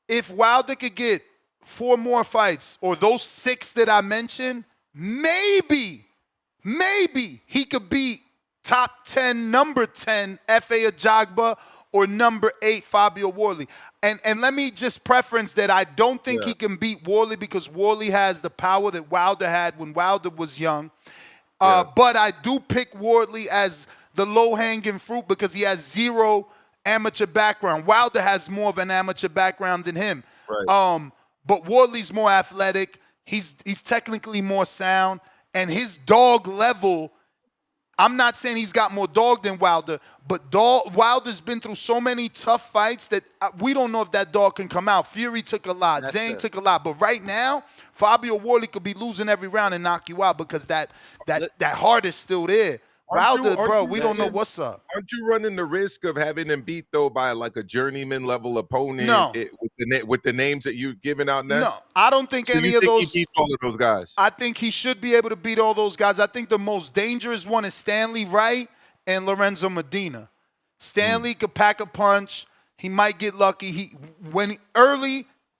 if Wilder could get 4 more fights or those 6 that I mentioned, maybe he could beat top 10, number 10 F.A. Ajagba or number 8 Fabio Wardley. And let me just preference that I don't think he can beat Wardley because Wardley has the power that Wilder had when Wilder was young. But I do pick Wardley as the low-hanging fruit because he has 0 amateur background. Wilder has more of an amateur background than him. Right. But Wardley's more athletic. He's technically more sound. And his dog level, I'm not saying he's got more dog than Wilder, but Wilder's been through so many tough fights that we don't know if that dog can come out. Fury took a lot. Zane took a lot. But right now, Fabio Wardley could be losing every round and knock you out because that heart is still there. Wilder, bro, we don't know what's up. Aren't you running the risk of having him beat, though, by like a journeyman level opponent with the names that you're giving out next? No, I don't think any of those. He beats all of those guys? I think he should be able to beat all those guys. I think the most dangerous one is Stanley Wright and Lorenzo Medina. Stanley could pack a punch. He might get lucky.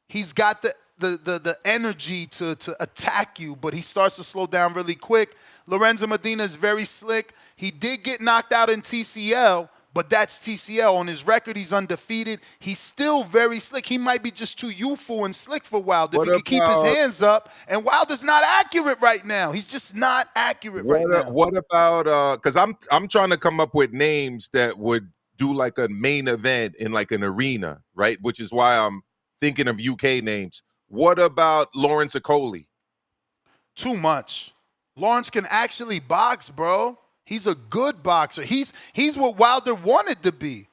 He's got the energy to attack you, but he starts to slow down really quick. Lorenzo Medina is very slick. He did get knocked out in TCL, but that's TCL. On his record, he's undefeated. He's still very slick. He might be just too youthful and slick for Wilder if he could keep his hands up. And Wilder's not accurate right now. He's just not accurate right now. What about because I'm trying to come up with names that would do like a main event in like an arena, right? Which is why I'm thinking of UK names. What about Lawrence Okolie? Too much. Lawrence can actually box, bro. He's a good boxer. He's what Wilder wanted to be.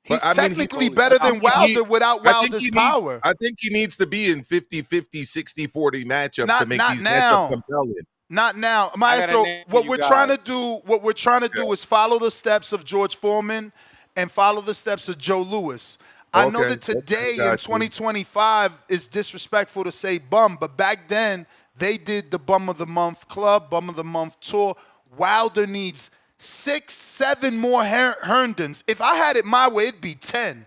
He's technically better than Wilder without Wilder's power. I think he needs to be in 50-50, 60-40 matchups to make these matchups compelling. Not now. Maestro, what we're trying to do is follow the steps of George Foreman and follow the steps of Joe Louis. I know that today in 2025 is disrespectful to say bum, but back then they did the Bum of the Month Club, Bum of the Month Tour. Wilder needs 6, 7 more Herndons. If I had it my way, it'd be 10.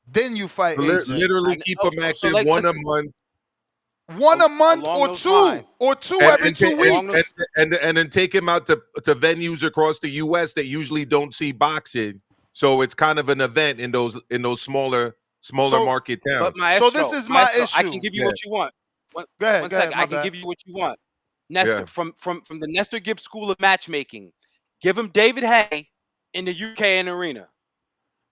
Then you fight AJ. Literally keep him active one a month. One a month or two every 2 weeks. And then take him out to venues across the U.S. that usually don't see boxing. So it's kind of an event in those smaller market towns. But Maestro, so this is my issue. I can give you what you want. Go ahead, one second. I can give you what you want. Nestor, from the Nestor Gibbs School of Matchmaking, give him David Haye in the UK and arena.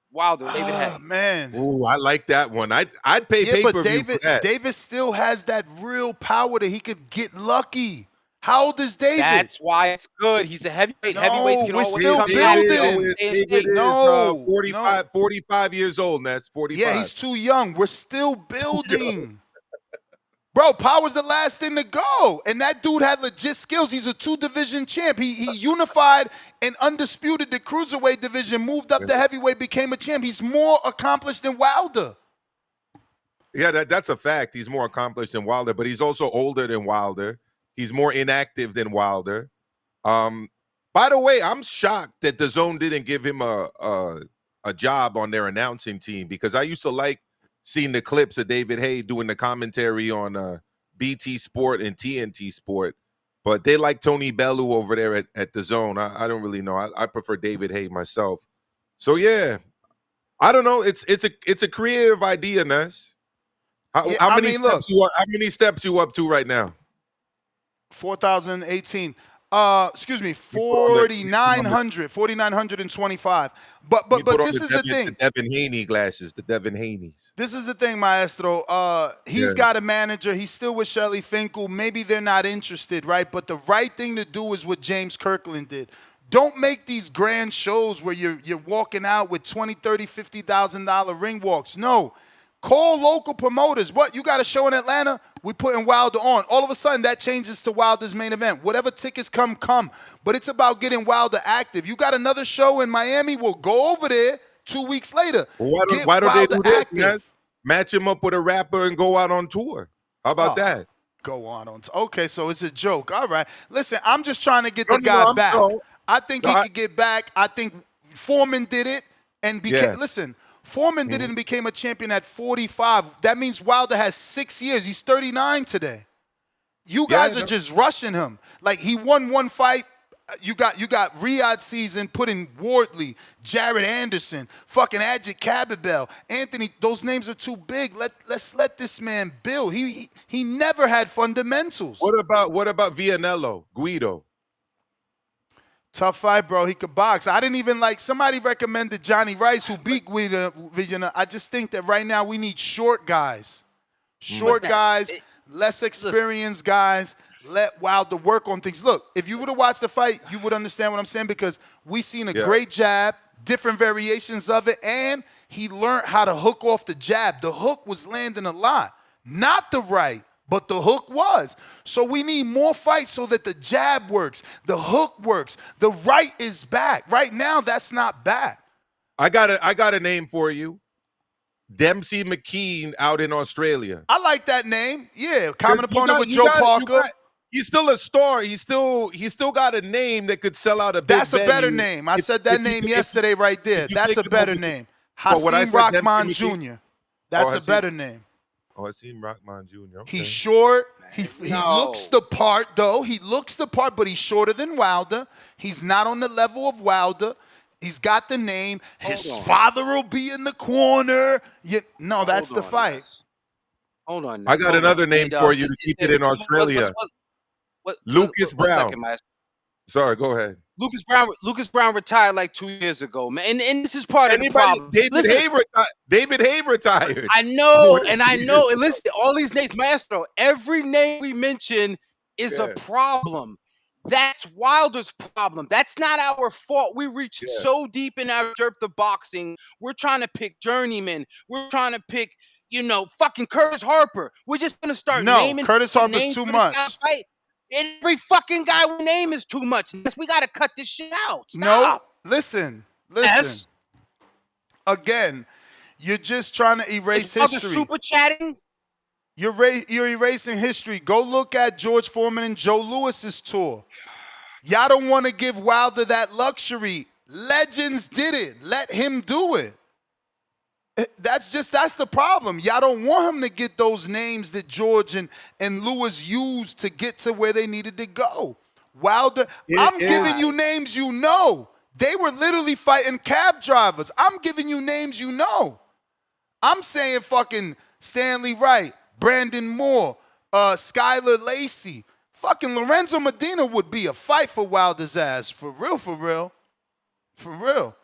Wilder, David Haye. Man. Ooh, I like that one. I'd pay pay-per-view for that. David still has that real power that he could get lucky. How old is David? That's why it's good. He's a heavyweight. No, Heavyweights can we're always still come back. building. David is No, 45 years old, Ness. 45. Yeah, he's too young. We're still building. Bro, Power's the last thing to go. And that dude had legit skills. He's a 2-division champ. He unified and undisputed the cruiserweight division, moved up to heavyweight, became a champ. He's more accomplished than Wilder. Yeah, that's a fact. He's more accomplished than Wilder, but he's also older than Wilder. He's more inactive than Wilder. By the way, I'm shocked that DAZN didn't give him a job on their announcing team, because I used to like seeing the clips of David Haye doing the commentary on BT Sport and TNT Sport, but they like Tony Bellew over there at DAZN. I don't really know. I prefer David Haye myself. So yeah, I don't know. It's a creative idea, Ness. How many steps you up to right now? 4,018. Excuse me, 4,925. But this is the thing. The Devin Haney glasses, the Devin Haneys. This is the thing, Maestro. He's got a manager. He's still with Shelly Finkel. Maybe they're not interested, right? But the right thing to do is what James Kirkland did. Don't make these grand shows where you're walking out with $20,000, $30,000, $50,000 ring walks. No. Call local promoters. What? You got a show in Atlanta? We putting Wilder on. All of a sudden, that changes to Wilder's main event. Whatever tickets come. But it's about getting Wilder active. You got another show in Miami? We'll go over there 2 weeks later. Well, why don't they do this, Ness? Match him up with a rapper and go out on tour. How about that? Go on tour. Okay, so it's a joke. All right. Listen, I'm just trying to get the guy back. I think he could get back. I think Foreman did it and became. Listen. Foreman did it and became a champion at 45. That means Wilder has 6 years. He's 39 today. You guys are just rushing him. Like, he won one fight. You got Riyadh season, put in Wardley, Jared Anderson, fucking Ajit Cabibel, Anthony. Those names are too big. Let's let this man build. He never had fundamentals. What about Vianello, Guido? Tough fight, bro. He could box. I didn't even somebody recommended Johnny Rice, who beat Guido. I just think that right now we need short guys. Short guys, less experienced guys. Let Wilder work on things. Look, if you would have watched the fight, you would understand what I'm saying, because we seen a great jab, different variations of it, and he learned how to hook off the jab. The hook was landing a lot. Not the right, but the hook was. So we need more fights so that the jab works, the hook works, the right is back. Right now, that's not back. I got a name for you. Dempsey McKean out in Australia. I like that name. Yeah, common opponent with Joe Parker. He's still a star. He's still got a name that could sell out a big That's a better name. I said that name yesterday right there. That's a better name. Hasim Rahman Jr. That's a better name. Oh, Hasim Rahman Jr. Okay. He's short. He looks the part, though. He looks the part, but he's shorter than Wilder. He's not on the level of Wilder. He's got the name. His father will be in the corner. No, that's the fight. Hold on. I got another name for you to keep it in Australia. Lucas Brown. Sorry, go ahead. Lucas Brown retired like 2 years ago, man. And this is part of the problem. David Haye retired. I know, and I know. And listen, all these names, Maestro, every name we mention is a problem. That's Wilder's problem. That's not our fault. We reached so deep in our derp the boxing. We're trying to pick journeyman. We're trying to pick, fucking Curtis Harper. We're just gonna start naming. Curtis Harper's too much. Every fucking guy we name is too much. We got to cut this shit out. Stop. No, listen. Yes. Again, you're just trying to erase history. Super chatting. You're erasing history. Go look at George Foreman and Joe Lewis's tour. Y'all don't want to give Wilder that luxury. Legends did it. Let him do it. That's the problem. Y'all don't want him to get those names that George and Lewis used to get to where they needed to go. Wilder, I'm giving you names you know. They were literally fighting cab drivers. I'm giving you names you know. I'm saying fucking Stanley Wright, Brandon Moore, Skylar Lacey. Fucking Lorenzo Medina would be a fight for Wilder's ass. For real, for real. For real.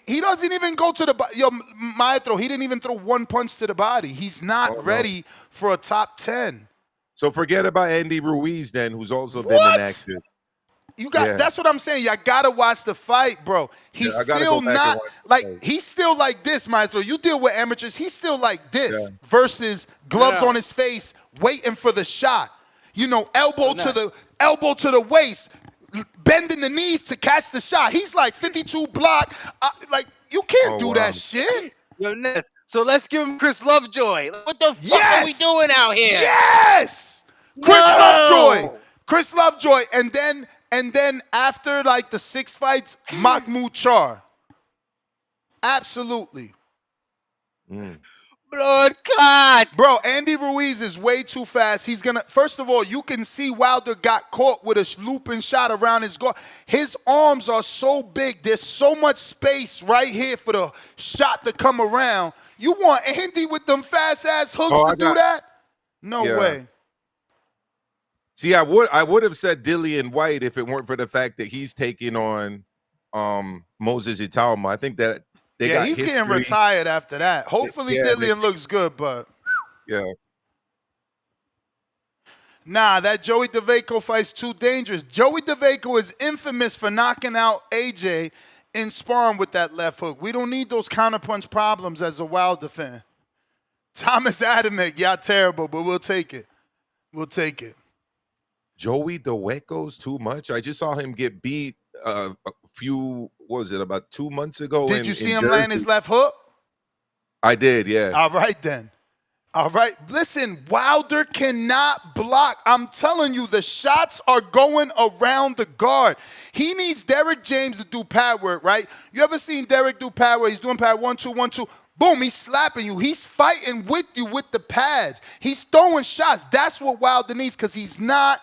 He doesn't even go to the Maestro. He didn't even throw one punch to the body. He's not ready for a top 10. So forget about Andy Ruiz then, who's also been inactive. You got that's what I'm saying. Y'all gotta watch the fight, bro. He's still not like he's still like this, Maestro. You deal with amateurs, he's still like this versus gloves on his face, waiting for the shot. You know, elbow to the waist, bending the knees to catch the shot. He's like 52 block. Like you can't do that shit. Yo, Ness. So let's give him Chris Lovejoy. What the fuck are we doing out here? Yes, Chris Lovejoy, and then after like the 6 fights, Mahmoud Char. Absolutely. Blood clot. Bro, Andy Ruiz is way too fast. He's gonna, first of all, you can see Wilder got caught with a looping shot around his guard. His arms are so big. There's so much space right here for the shot to come around. You want Andy with them fast ass hooks to do that? No way. See, I would have said Dillian White if it weren't for the fact that he's taking on Moses Italma. I think that they got he's history. getting retired after that. Hopefully Dillian looks good, but nah, that Joey DeVaco fight's too dangerous. Joey DeVaco is infamous for knocking out AJ in sparring with that left hook. We don't need those counterpunch problems as a Wilder fan. Thomas Adamek, y'all terrible, but we'll take it. We'll take it. Joey DeWeco's too much. I just saw him get beat a few, what was it, about 2 months ago. Did you see him land his left hook? I did, yeah. All right, then. All right. Listen, Wilder cannot block. I'm telling you, the shots are going around the guard. He needs Derek James to do pad work, right? You ever seen Derek do pad work? He's doing pad 1-2, 1-2. Boom, he's slapping you. He's fighting with you with the pads. He's throwing shots. That's what Wilder needs because he's not.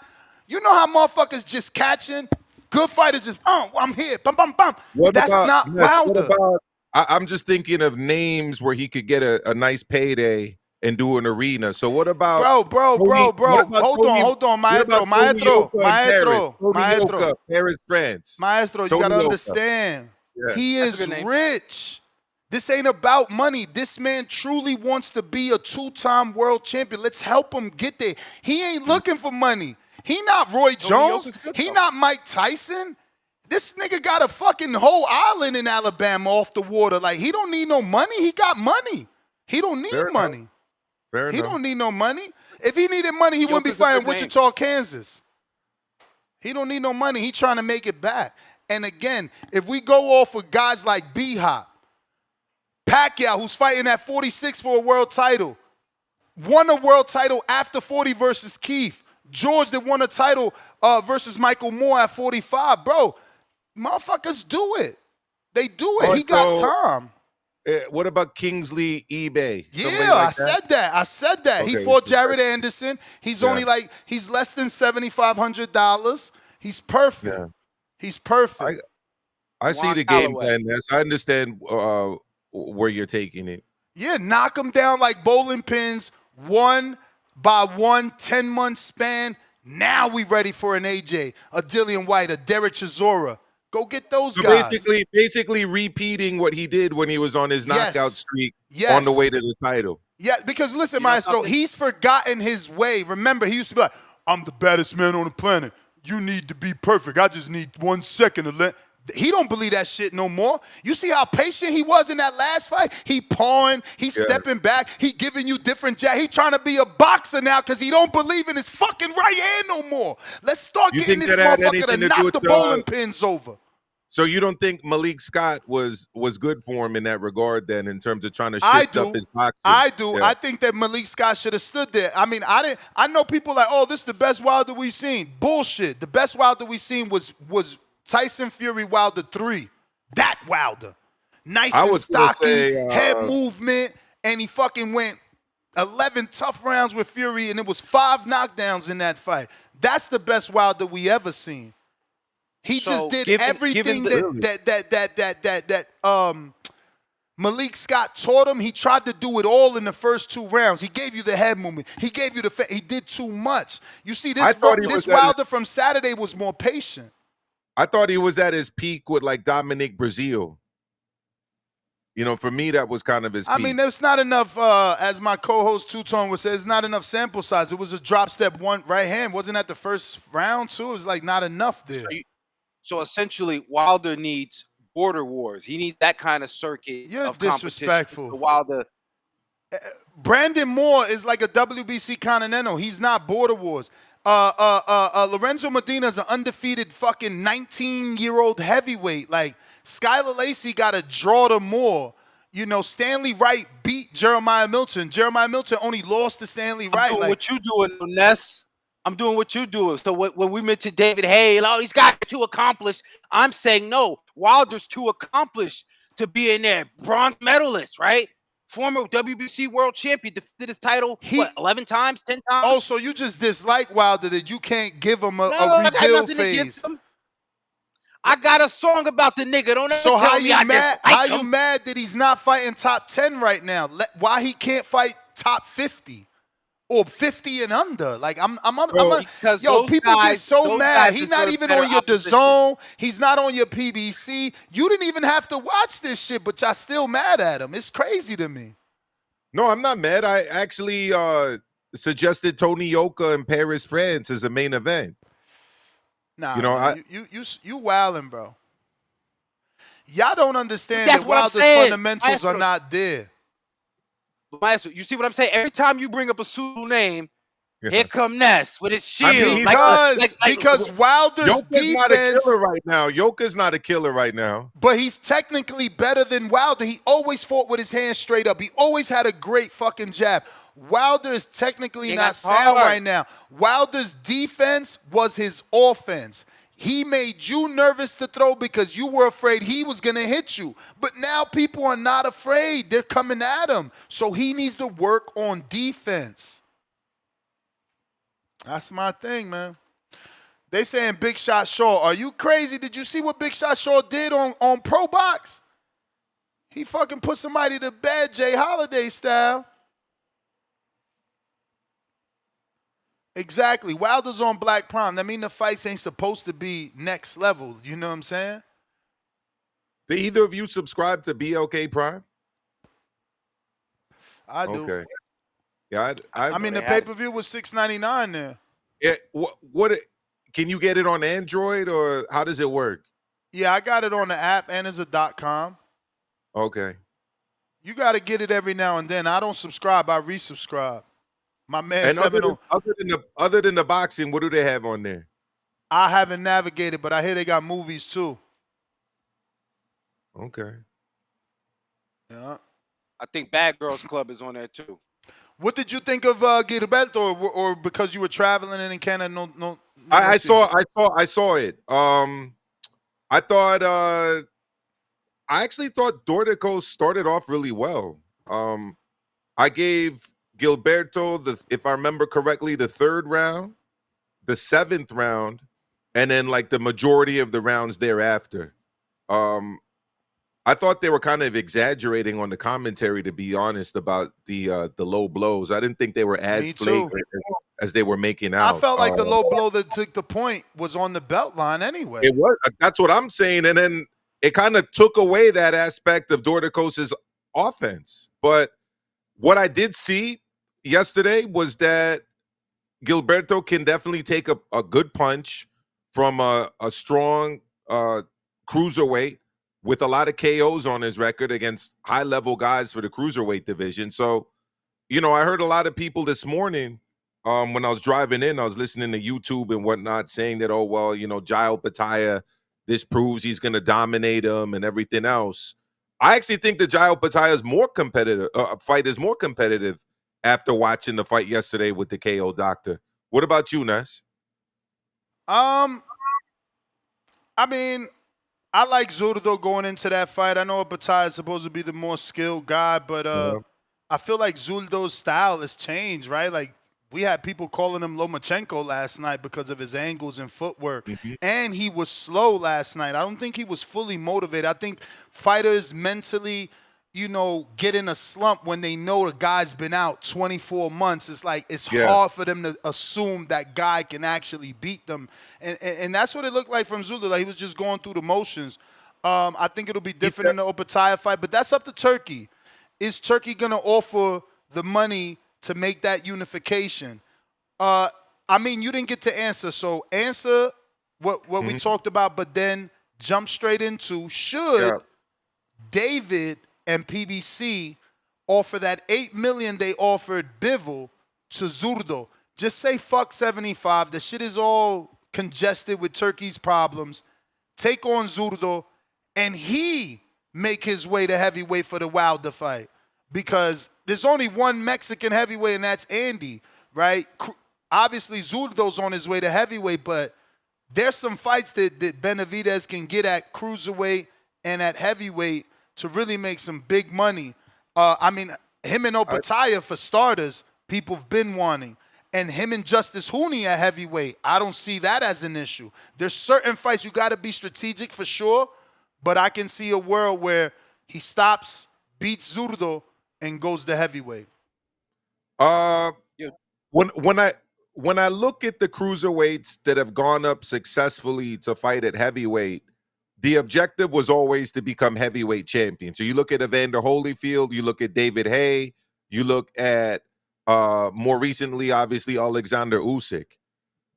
You know how motherfuckers just catching? Good fighters just, I'm here, bum, bum, bum. That's not Wilder. I'm just thinking of names where he could get a nice payday and do an arena. So what about bro? Hold on, Maestro. Paris, France. Maestro, you gotta understand. Yeah. He is rich. This ain't about money. This man truly wants to be a 2-time world champion. Let's help him get there. He ain't looking for money. He not Roy Jones. He not Mike Tyson. This nigga got a fucking whole island in Alabama off the water. Like, he don't need no money. He got money. He don't need money. He don't need no money. If he needed money, he wouldn't be fighting Wichita, Kansas. He don't need no money. He trying to make it back. And again, if we go off of guys like B-Hop, Pacquiao, who's fighting at 46 for a world title, won a world title after 40 versus Keith. George that won a title versus Michael Moore at 45. Bro, motherfuckers do it. They do it. He got time. What about Kingsley eBay? Yeah, I said that. Okay, he fought Jared Anderson. He's only like, he's less than $7,500. He's perfect. Yeah. He's perfect. I see the game plan. I understand where you're taking it. Yeah, knock him down like bowling pins, 1 by 1, 10-month span. Now we ready for an AJ, a Dillian White, a Derek Chisora. Go get those guys. Basically repeating what he did when he was on his knockout streak on the way to the title. Yeah, because listen, Maestro, he's forgotten his way. Remember, he used to be like, I'm the baddest man on the planet. You need to be perfect. I just need 1 second to let. He don't believe that shit no more. You see how patient he was in that last fight? He pawing, he's stepping back, he giving you different jab. He trying to be a boxer now because he don't believe in his fucking right hand no more. Let's start getting this motherfucker to knock the bowling pins over. So you don't think Malik Scott was good for him in that regard then, in terms of trying to shift up his boxing? I do. Yeah. I think that Malik Scott should have stood there. I mean, I know people like, oh, this is the best Wilder we've seen. Bullshit. The best Wilder we've seen was Tyson Fury Wilder 3. That Wilder. Nice and stocky, head movement, and he fucking went 11 tough rounds with Fury, and it was 5 knockdowns in that fight. That's the best Wilder we ever seen. He just did everything that Malik Scott taught him. He tried to do it all in the first 2 rounds. He gave you the head movement. He gave you he did too much. You see, this Wilder from Saturday was more patient. I thought he was at his peak with like Dominic Breazeale. You know, for me, that was kind of his peak. I mean, there's not enough, as my co-host Two-Tone would say, there's not enough sample size. It was a drop step one right hand. Wasn't that the first round, too? It was like not enough there. So essentially, Wilder needs border wars. He needs that kind of circuit of disrespectful. competition. So Wilder. Brandon Moore is like a WBC Continental. He's not border wars. Lorenzo Medina is an undefeated fucking 19-year-old heavyweight. Like, Skylar Lacey got to draw to Moore. You know, Stanley Wright beat Jeremiah Milton. Jeremiah Milton only lost to Stanley Wright. I'm doing what you doing, Ness. I'm doing what you doing. So when we mentioned David Hale, oh, these guys are too accomplished. I'm saying no. Wilder's too accomplished to be in there. Bronze medalist, right? Former WBC world champion, defended his title, 11 times, 10 times? Oh, so you just dislike Wilder that you can't give him a I got rebuild nothing phase. against him. I got a song about the nigga. Don't ever So tell how me you I mad? dislike How him. you mad that he's not fighting top 10 right now? Why he can't fight top 50 or 50 and under? Like Because yo, those people get guys- so those mad. guys He's not deserve even better on your opposition. DAZN. He's not on your PBC. You didn't even have to watch this shit, but y'all still mad at him. It's crazy to me. No, I'm not mad. I actually suggested Tony Yoka and Paris, France as a main event. Nah, You know, man, you wildin', bro. Y'all don't understand That's that what I'm Wilder's saying. fundamentals are not there. Maestro, you see what I'm saying? Every time you bring up a Sulu name, here come Ness with his shield. I mean, because Wilder's Yoka's not a defense, killer right now. Yoka's not a killer right now. but he's technically better than Wilder. He always fought with his hands straight up. He always had a great fucking jab. Wilder is technically Yeah, not that's sound hard. right now. Wilder's defense was his offense. He made you nervous to throw because you were afraid he was going to hit you. But now people are not afraid. They're coming at him. So he needs to work on defense. That's my thing, man. They saying Big Shot Shaw. Are you crazy? Did you see what Big Shot Shaw did on Pro Box? He fucking put somebody to bed, Jay Holiday style. Exactly. Wilder's on Black Prime. That mean the fights ain't supposed to be next level. You know what I'm saying? Do either of you subscribe to BLK Prime? I do. Okay. Yeah, I mean, the pay-per-view was $6.99 there. Yeah, what can you get it on Android or how does it work? Yeah, I got it on the app and it's a .com. Okay. You got to get it every now and then. I don't subscribe. I resubscribe. My man, And other than the boxing, what do they have on there? I haven't navigated, but I hear they got movies too. Okay. Yeah. I think Bad Girls Club is on there too. What did you think of Gilberto, or because you were traveling and in Canada? No. I saw it. I actually thought Dorticos started off really well. I gave Gilberto if I remember correctly, the 3rd round, the 7th round, and then like the majority of the rounds thereafter. I thought they were kind of exaggerating on the commentary, to be honest, about the low blows. I didn't think they were as flagrant as they were making out. I felt like the low blow that took the point was on the belt line anyway. It was. That's what I'm saying. And then it kind of took away that aspect of Dorticos' offense. But what I did see yesterday was that Gilberto can definitely take a good punch from a strong cruiserweight with a lot of KOs on his record against high-level guys for the cruiserweight division. So, you know, I heard a lot of people this morning when I was driving in, I was listening to YouTube and whatnot saying that, oh, well, you know, Jail Pataya, this proves he's going to dominate him and everything else. I actually think the Jail Pataya's more competitive fight is more competitive after watching the fight yesterday with the KO doctor. What about you, Ness? I mean, I like Zurdo going into that fight. I know Pataya is supposed to be the more skilled guy, but I feel like Zurdo's style has changed, right? Like, we had people calling him Lomachenko last night because of his angles and footwork. And he was slow last night. I don't think he was fully motivated. I think fighters mentally, you know, get in a slump when they know the guy's been out 24 months. It's like it's hard for them to assume that guy can actually beat them. And that's what it looked like from Zulu. Like he was just going through the motions. I think it'll be different in the Opetaya fight, but that's up to Turkey. Is Turkey going to offer the money to make that unification? I mean, you didn't get to answer, so answer what we talked about, but then jump straight into should David and PBC offer that $8 million they offered Bivol to Zurdo. Just say fuck 75. The shit is all congested with Turkey's problems. Take on Zurdo, and he make his way to heavyweight for the Wilder fight. Because there's only one Mexican heavyweight, and that's Andy, right? Obviously, Zurdo's on his way to heavyweight, but there's some fights that Benavidez can get at cruiserweight and at heavyweight to really make some big money. I mean, him and Opetaya, for starters, people have been wanting. And him and Justice Hooney at heavyweight, I don't see that as an issue. There's certain fights you got to be strategic for sure, but I can see a world where he stops, beats Zurdo, and goes to heavyweight. When I look at the cruiserweights that have gone up successfully to fight at heavyweight, the objective was always to become heavyweight champion. So you look at Evander Holyfield, you look at David Haye, you look at more recently, obviously, Alexander Usyk.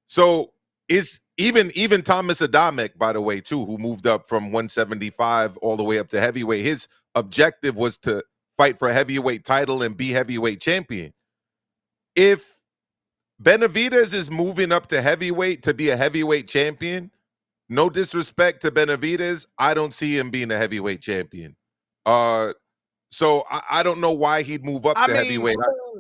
So is even Thomas Adamek, by the way, too, who moved up from 175 all the way up to heavyweight. His objective was to fight for a heavyweight title and be heavyweight champion. If Benavidez is moving up to heavyweight to be a heavyweight champion, no disrespect to Benavidez, I don't see him being a heavyweight champion. So I don't know why he'd move up to heavyweight.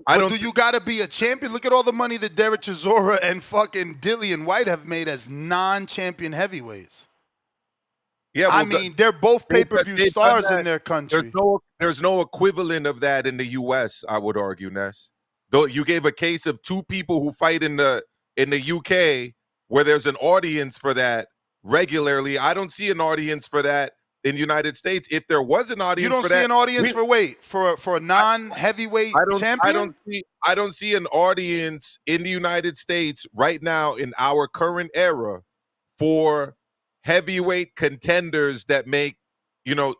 I don't. Do you got to be a champion? Look at all the money that Derek Chisora and fucking Dillian White have made as non-champion heavyweights. Yeah, well, I mean, they're both pay-per-view stars in their country. There's no equivalent of that in the U.S., I would argue, Ness. Though you gave a case of two people who fight in the UK where there's an audience for that regularly. I don't see an audience for that in the United States. If there was an audience for that, you don't see an audience for a non-heavyweight champion? I don't see an audience in the United States right now in our current era for heavyweight contenders that make,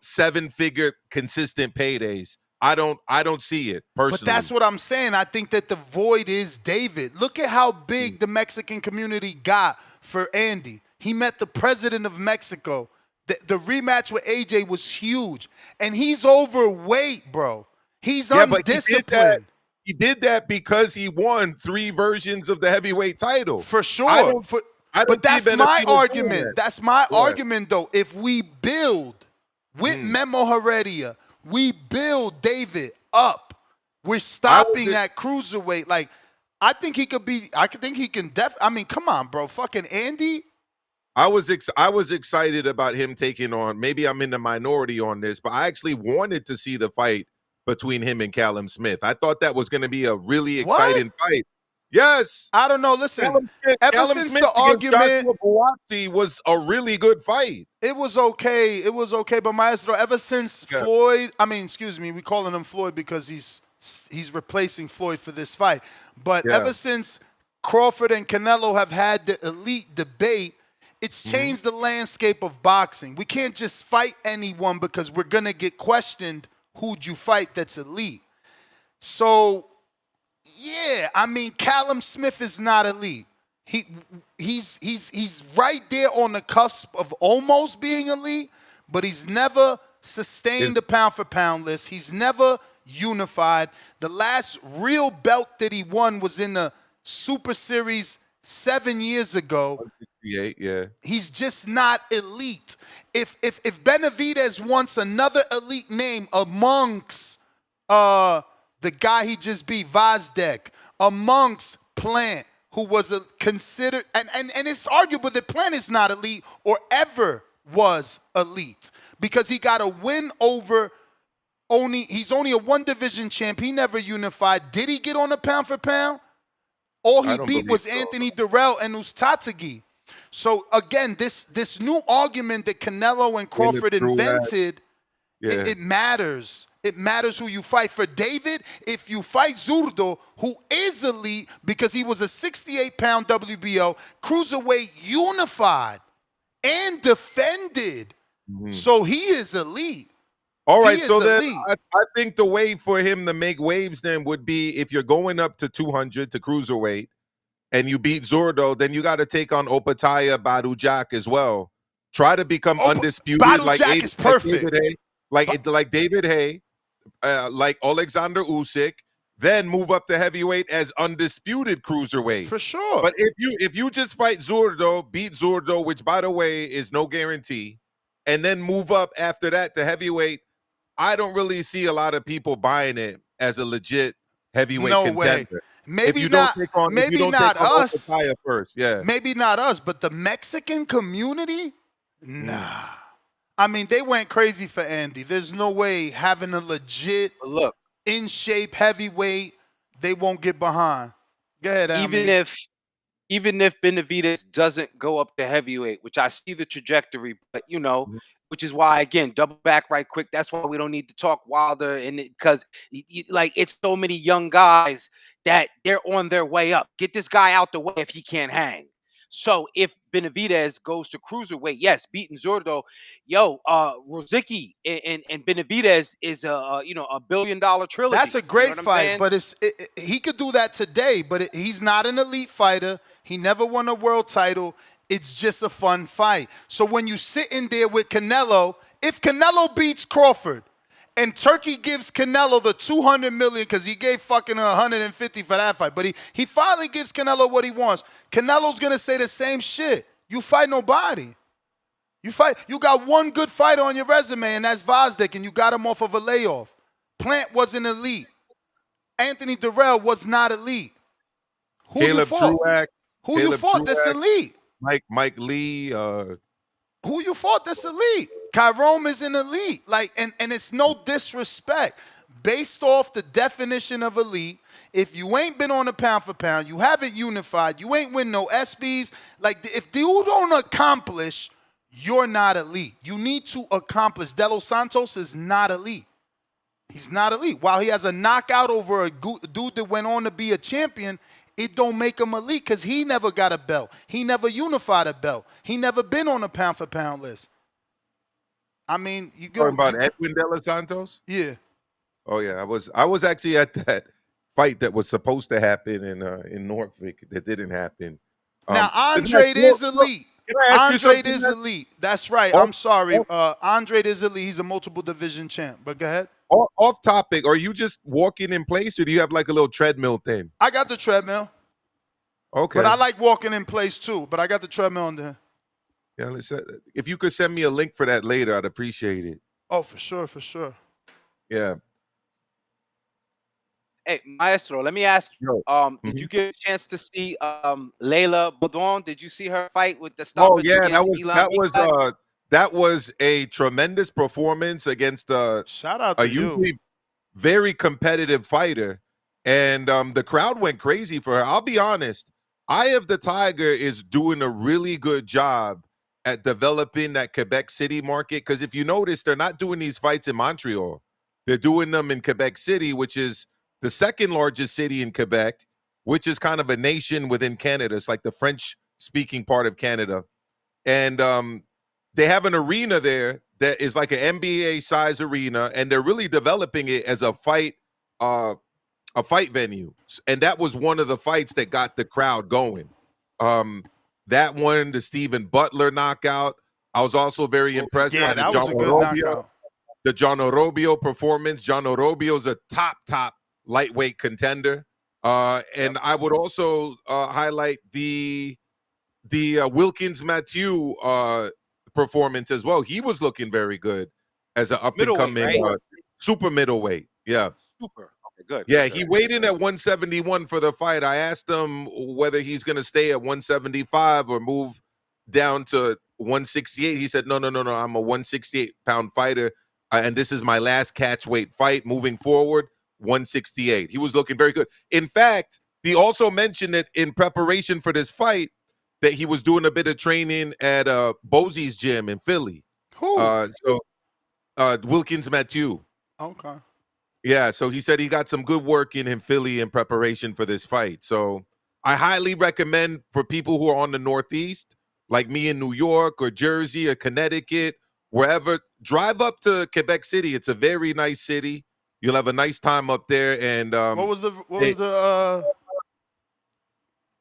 seven-figure consistent paydays. I don't see it personally. But that's what I'm saying. I think that the void is David. Look at how big the Mexican community got for Andy. He met the president of Mexico. The rematch with AJ was huge. And he's overweight, bro. He's undisciplined. He did that because he won 3 versions of the heavyweight title. For sure. But that's my argument. That's my argument, though. If we build with Memo Heredia, we build David up. We're stopping at cruiserweight. Like, I think he could be. I think he can. I mean, come on, bro. Fucking Andy. I was excited about him taking on. Maybe I'm in the minority on this, but I actually wanted to see the fight between him and Callum Smith. I thought that was going to be a really exciting fight. Yes. I don't know. Listen, ever since Smith the argument, Joshua was a really good fight. It was okay. It was okay, but Maestro, ever since Floyd, we calling him Floyd because he's replacing Floyd for this fight. But ever since Crawford and Canelo have had the elite debate, it's changed the landscape of boxing. We can't just fight anyone because we're going to get questioned who'd you fight that's elite. So, yeah, I mean, Callum Smith is not elite. He's right there on the cusp of almost being elite, but he's never sustained the pound-for-pound list. He's never unified. The last real belt that he won was in the Super Series 7 years ago. 168, yeah. He's just not elite. If Benavidez wants another elite name amongst the guy he just beat, Vazdek, amongst Plant, who was considered, and it's arguable that Plant is not elite or ever was elite because he got a win over he's only a one-division champ. He never unified. Did he get on a pound-for-pound? All he beat was Anthony Durrell and Ustatsegi. So, again, this new argument that Canelo and Crawford invented, it matters. It matters who you fight. For David, if you fight Zurdo, who is elite because he was a 68-pound WBO, cruiserweight unified and defended So he is elite. All He right, is so then elite. I think the way for him to make waves then would be if you're going up to 200 to cruiserweight and you beat Zurdo, then you got to take on Opataya Badu Jack as well. Try to become undisputed Badu like, Jack is perfect. like David Hay, like Alexander Usyk, then move up to heavyweight as undisputed cruiserweight. For sure. But if you just fight Zurdo, beat Zurdo, which by the way is no guarantee, and then move up after that to heavyweight, I don't really see a lot of people buying it as a legit heavyweight contender. Way. Maybe if you not. Don't take on, maybe if you don't not take on us. Opataya first, yeah. Maybe not us, but the Mexican community, nah. I mean, they went crazy for Andy. There's no way having a legit, in shape heavyweight, they won't get behind. Go ahead, Andy. Even if Benavidez doesn't go up to heavyweight, which I see the trajectory, but which is why, again, double back right quick. That's why we don't need to talk Wilder, and because like it's so many young guys that they're on their way up. Get this guy out the way if he can't hang. So if Benavidez goes to cruiserweight, yes, beating Zurdo, Rozicki and Benavidez is a $1 billion trilogy. That's a great fight, saying? but he could do that today. But he's not an elite fighter. He never won a world title. It's just a fun fight. So when you sit in there with Canelo, if Canelo beats Crawford and Turkey gives Canelo the $200 million because he gave fucking $150 for that fight, but he finally gives Canelo what he wants, Canelo's gonna say the same shit. You fight nobody. You got one good fighter on your resume, and that's Vazdik, and you got him off of a layoff. Plant wasn't elite. Anthony Durrell was not elite. Caleb Truax. Who you fought that's elite? Mike Lee. Who you fought that's elite? Kyrome is an elite. And it's no disrespect. Based off the definition of elite, if you ain't been on a pound for pound, you haven't unified, you ain't win no SBs, if you don't accomplish, you're not elite. You need to accomplish. De Los Santos is not elite. He's not elite. While he has a knockout over a dude that went on to be a champion, it don't make him elite because he never got a belt. He never unified a belt. He never been on a pound for pound list. I mean, you go talking about Edwin De Los Santos? Yeah. Oh yeah, I was actually at that fight that was supposed to happen in Norfolk that didn't happen. Now Andrade is elite. Andrade is elite. That's right. I'm sorry. Andrade is elite. He's a multiple division champ. But go ahead. Off topic, are you just walking in place or do you have like a little treadmill thing? I got the treadmill. Okay. But I like walking in place too. But I got the treadmill on there. Yeah, if you could send me a link for that later, I'd appreciate it. Oh, for sure, for sure. Yeah. Hey, Maestro, let me ask you. Did you get a chance to see Layla Bodon? Did you see her fight with the stoppage? Oh yeah, that was a tremendous performance against shout out to usually very competitive fighter, and the crowd went crazy for her. I'll be honest, Eye of the Tiger is doing a really good job at developing that Quebec City market, because if you notice, they're not doing these fights in Montreal. They're doing them in Quebec City, which is the second largest city in Quebec, which is kind of a nation within Canada. It's like the French-speaking part of Canada. And they have an arena there that is like an NBA-size arena, and they're really developing it as a fight venue. And that was one of the fights that got the crowd going. That one, the Stephen Butler knockout, I was also very impressed by that was a good knockout. The John Orobio performance. John Orobio's a top lightweight contender. And I would also highlight the Wilkins Mathieu performance as well. He was looking very good as an up-and-coming super middleweight. Yeah. Super. Okay, good. Yeah, good. he weighed in at 171 for the fight. I asked him whether he's going to stay at 175 or move down to 168. He said, no, I'm a 168-pound fighter, and this is my last catch weight fight moving forward, 168. He was looking very good. In fact, he also mentioned that in preparation for this fight that he was doing a bit of training at Bosie's gym in Philly. Who? Wilkins Mathieu. Okay. Yeah, so he said he got some good work in Philly in preparation for this fight. So I highly recommend for people who are on the Northeast, like me in New York or Jersey or Connecticut, wherever, drive up to Quebec City. It's a very nice city. You'll have a nice time up there. And what was the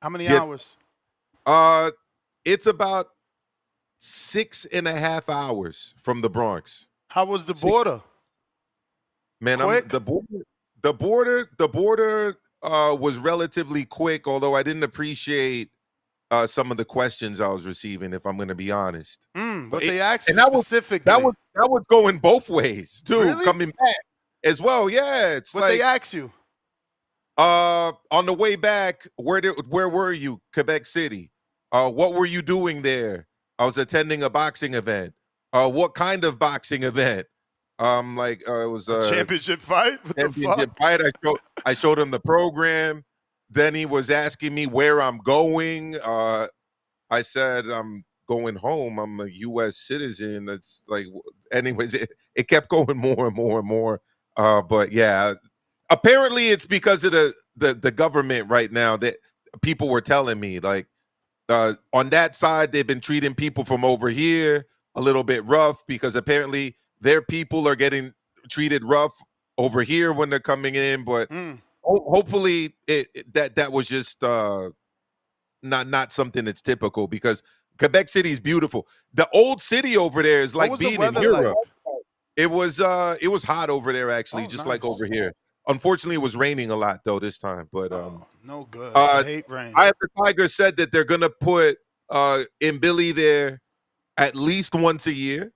how many hours? It's about 6.5 hours from the Bronx. How was the border? Man, the border was relatively quick, although I didn't appreciate some of the questions I was receiving, if I'm going to be honest. But they asked you specifically. That was going both ways too, Really? coming back as well. Yeah, it's what like they asked you. On the way back, where were you? Quebec City. What were you doing there? I was attending a boxing event. What kind of boxing event? It was a championship fight. What championship fight. I showed him the program. Then he was asking me where I'm going. I said I'm going home. I'm a U.S. citizen. It's like, anyways, it kept going more and more and more. But yeah, apparently it's because of the government right now that people were telling me, like, on that side, they've been treating people from over here a little bit rough because apparently their people are getting treated rough over here when they're coming in. But hopefully that was just not something that's typical, because Quebec City is beautiful. The old city over there is like being in Europe. It was hot over there, actually, just like over here. Unfortunately, it was raining a lot though this time. But no good. I hate rain. I have the Tiger said that they're gonna put Billy there at least once a year.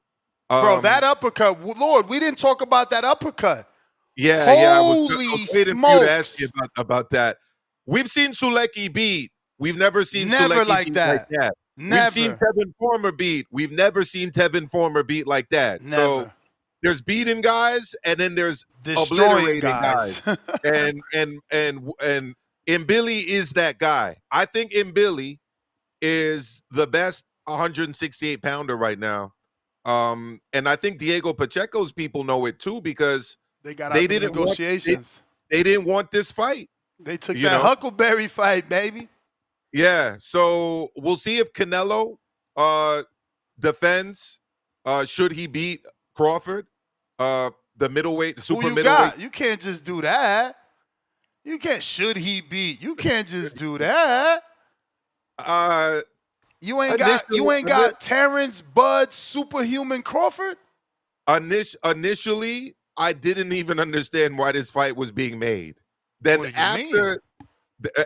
Bro, that uppercut, Lord, we didn't talk about that uppercut. Yeah, I was waiting for you to ask you about that. We've seen Sulecki beat. We've never seen Sulecki like beat that. like that. Never. We've seen Tevin Former beat. We've never seen Tevin Former beat like that. Never. So there's beating guys, and then there's destroying obliterating guys. and Billy is that guy. I think Billy is the best 168 pounder right now. And I think Diego Pacheco's people know it too, because they got out the negotiations. They didn't want this fight. They took that Huckleberry fight, baby. Yeah, so we'll see if Canelo defends. Should he beat Crawford? The middleweight, the super middleweight. You can't just do that. You can't. Should he beat? You can't just do that. You ain't got Terrence Bud Superhuman Crawford? Initially, I didn't even understand why this fight was being made. Then after,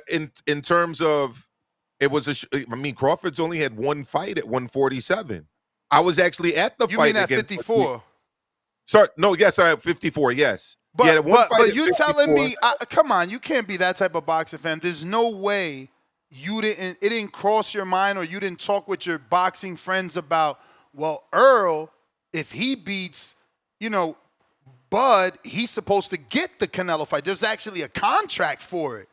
in terms of, it was Crawford's only had one fight at 147. I was actually at the fight. You mean at 54? Sorry, no, yes, I have 54. Yes, but you're telling me, come on, you can't be that type of boxing fan. There's no way. It didn't cross your mind, or you didn't talk with your boxing friends about, well, Earl, if he beats, Bud, he's supposed to get the Canelo fight. There's actually a contract for it.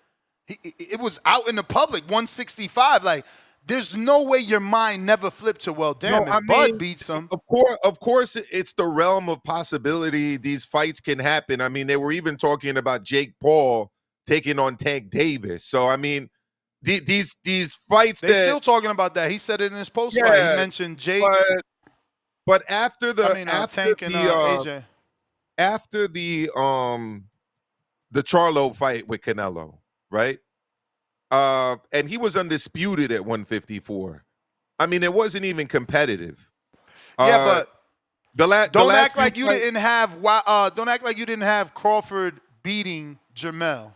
It was out in the public, 165. Like, there's no way your mind never flipped to, well, damn, Bud beats him. Of course, it's the realm of possibility. These fights can happen. I mean, they were even talking about Jake Paul taking on Tank Davis. So, I mean, these fights, they're still talking about that. He said it in his post fight. He mentioned Jake, but after the Tank and AJ, after the Charlo fight with Canelo, right? And he was undisputed at 154. I mean, it wasn't even competitive. But don't act like you didn't have Crawford beating Jermell.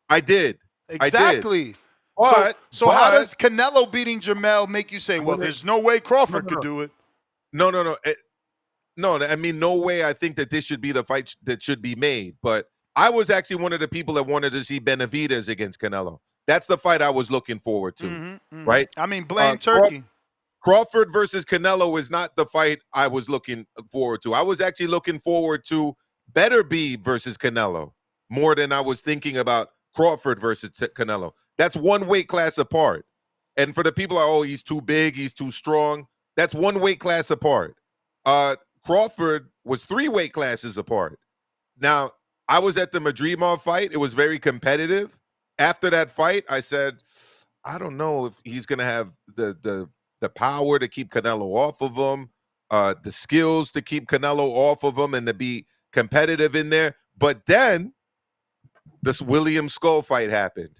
I did. Exactly. I did. But how does Canelo beating Jermell make you say, well, there's no way Crawford could do it? No. No, I mean, no way. I think that this should be the fight that should be made. But I was actually one of the people that wanted to see Benavidez against Canelo. That's the fight I was looking forward to, right? I mean, blame Turkey. Crawford versus Canelo is not the fight I was looking forward to. I was actually looking forward to Beterbiev versus Canelo more than I was thinking about Crawford versus Canelo. That's one weight class apart. And for the people like, oh, he's too big, he's too strong, that's one weight class apart. Crawford was 3 weight classes apart. Now, I was at the Madrimov fight. It was very competitive. After that fight, I said, I don't know if he's going to have the power to keep Canelo off of him. the skills to keep Canelo off of him and to be competitive in there. But then this William Skull fight happened.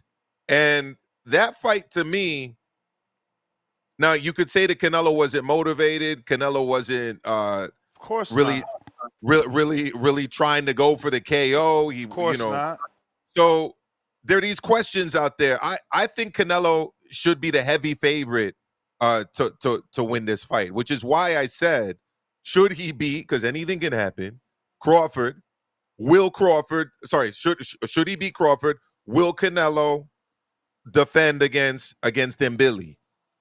And that fight to me, now you could say that Canelo wasn't motivated. Canelo wasn't of course really, not. really trying to go for the KO. He, of course not. So there are these questions out there. I think Canelo should be the heavy favorite to win this fight, which is why I said, should he beat, because anything can happen, Crawford, should he beat Crawford, will Canelo defend against Mbili?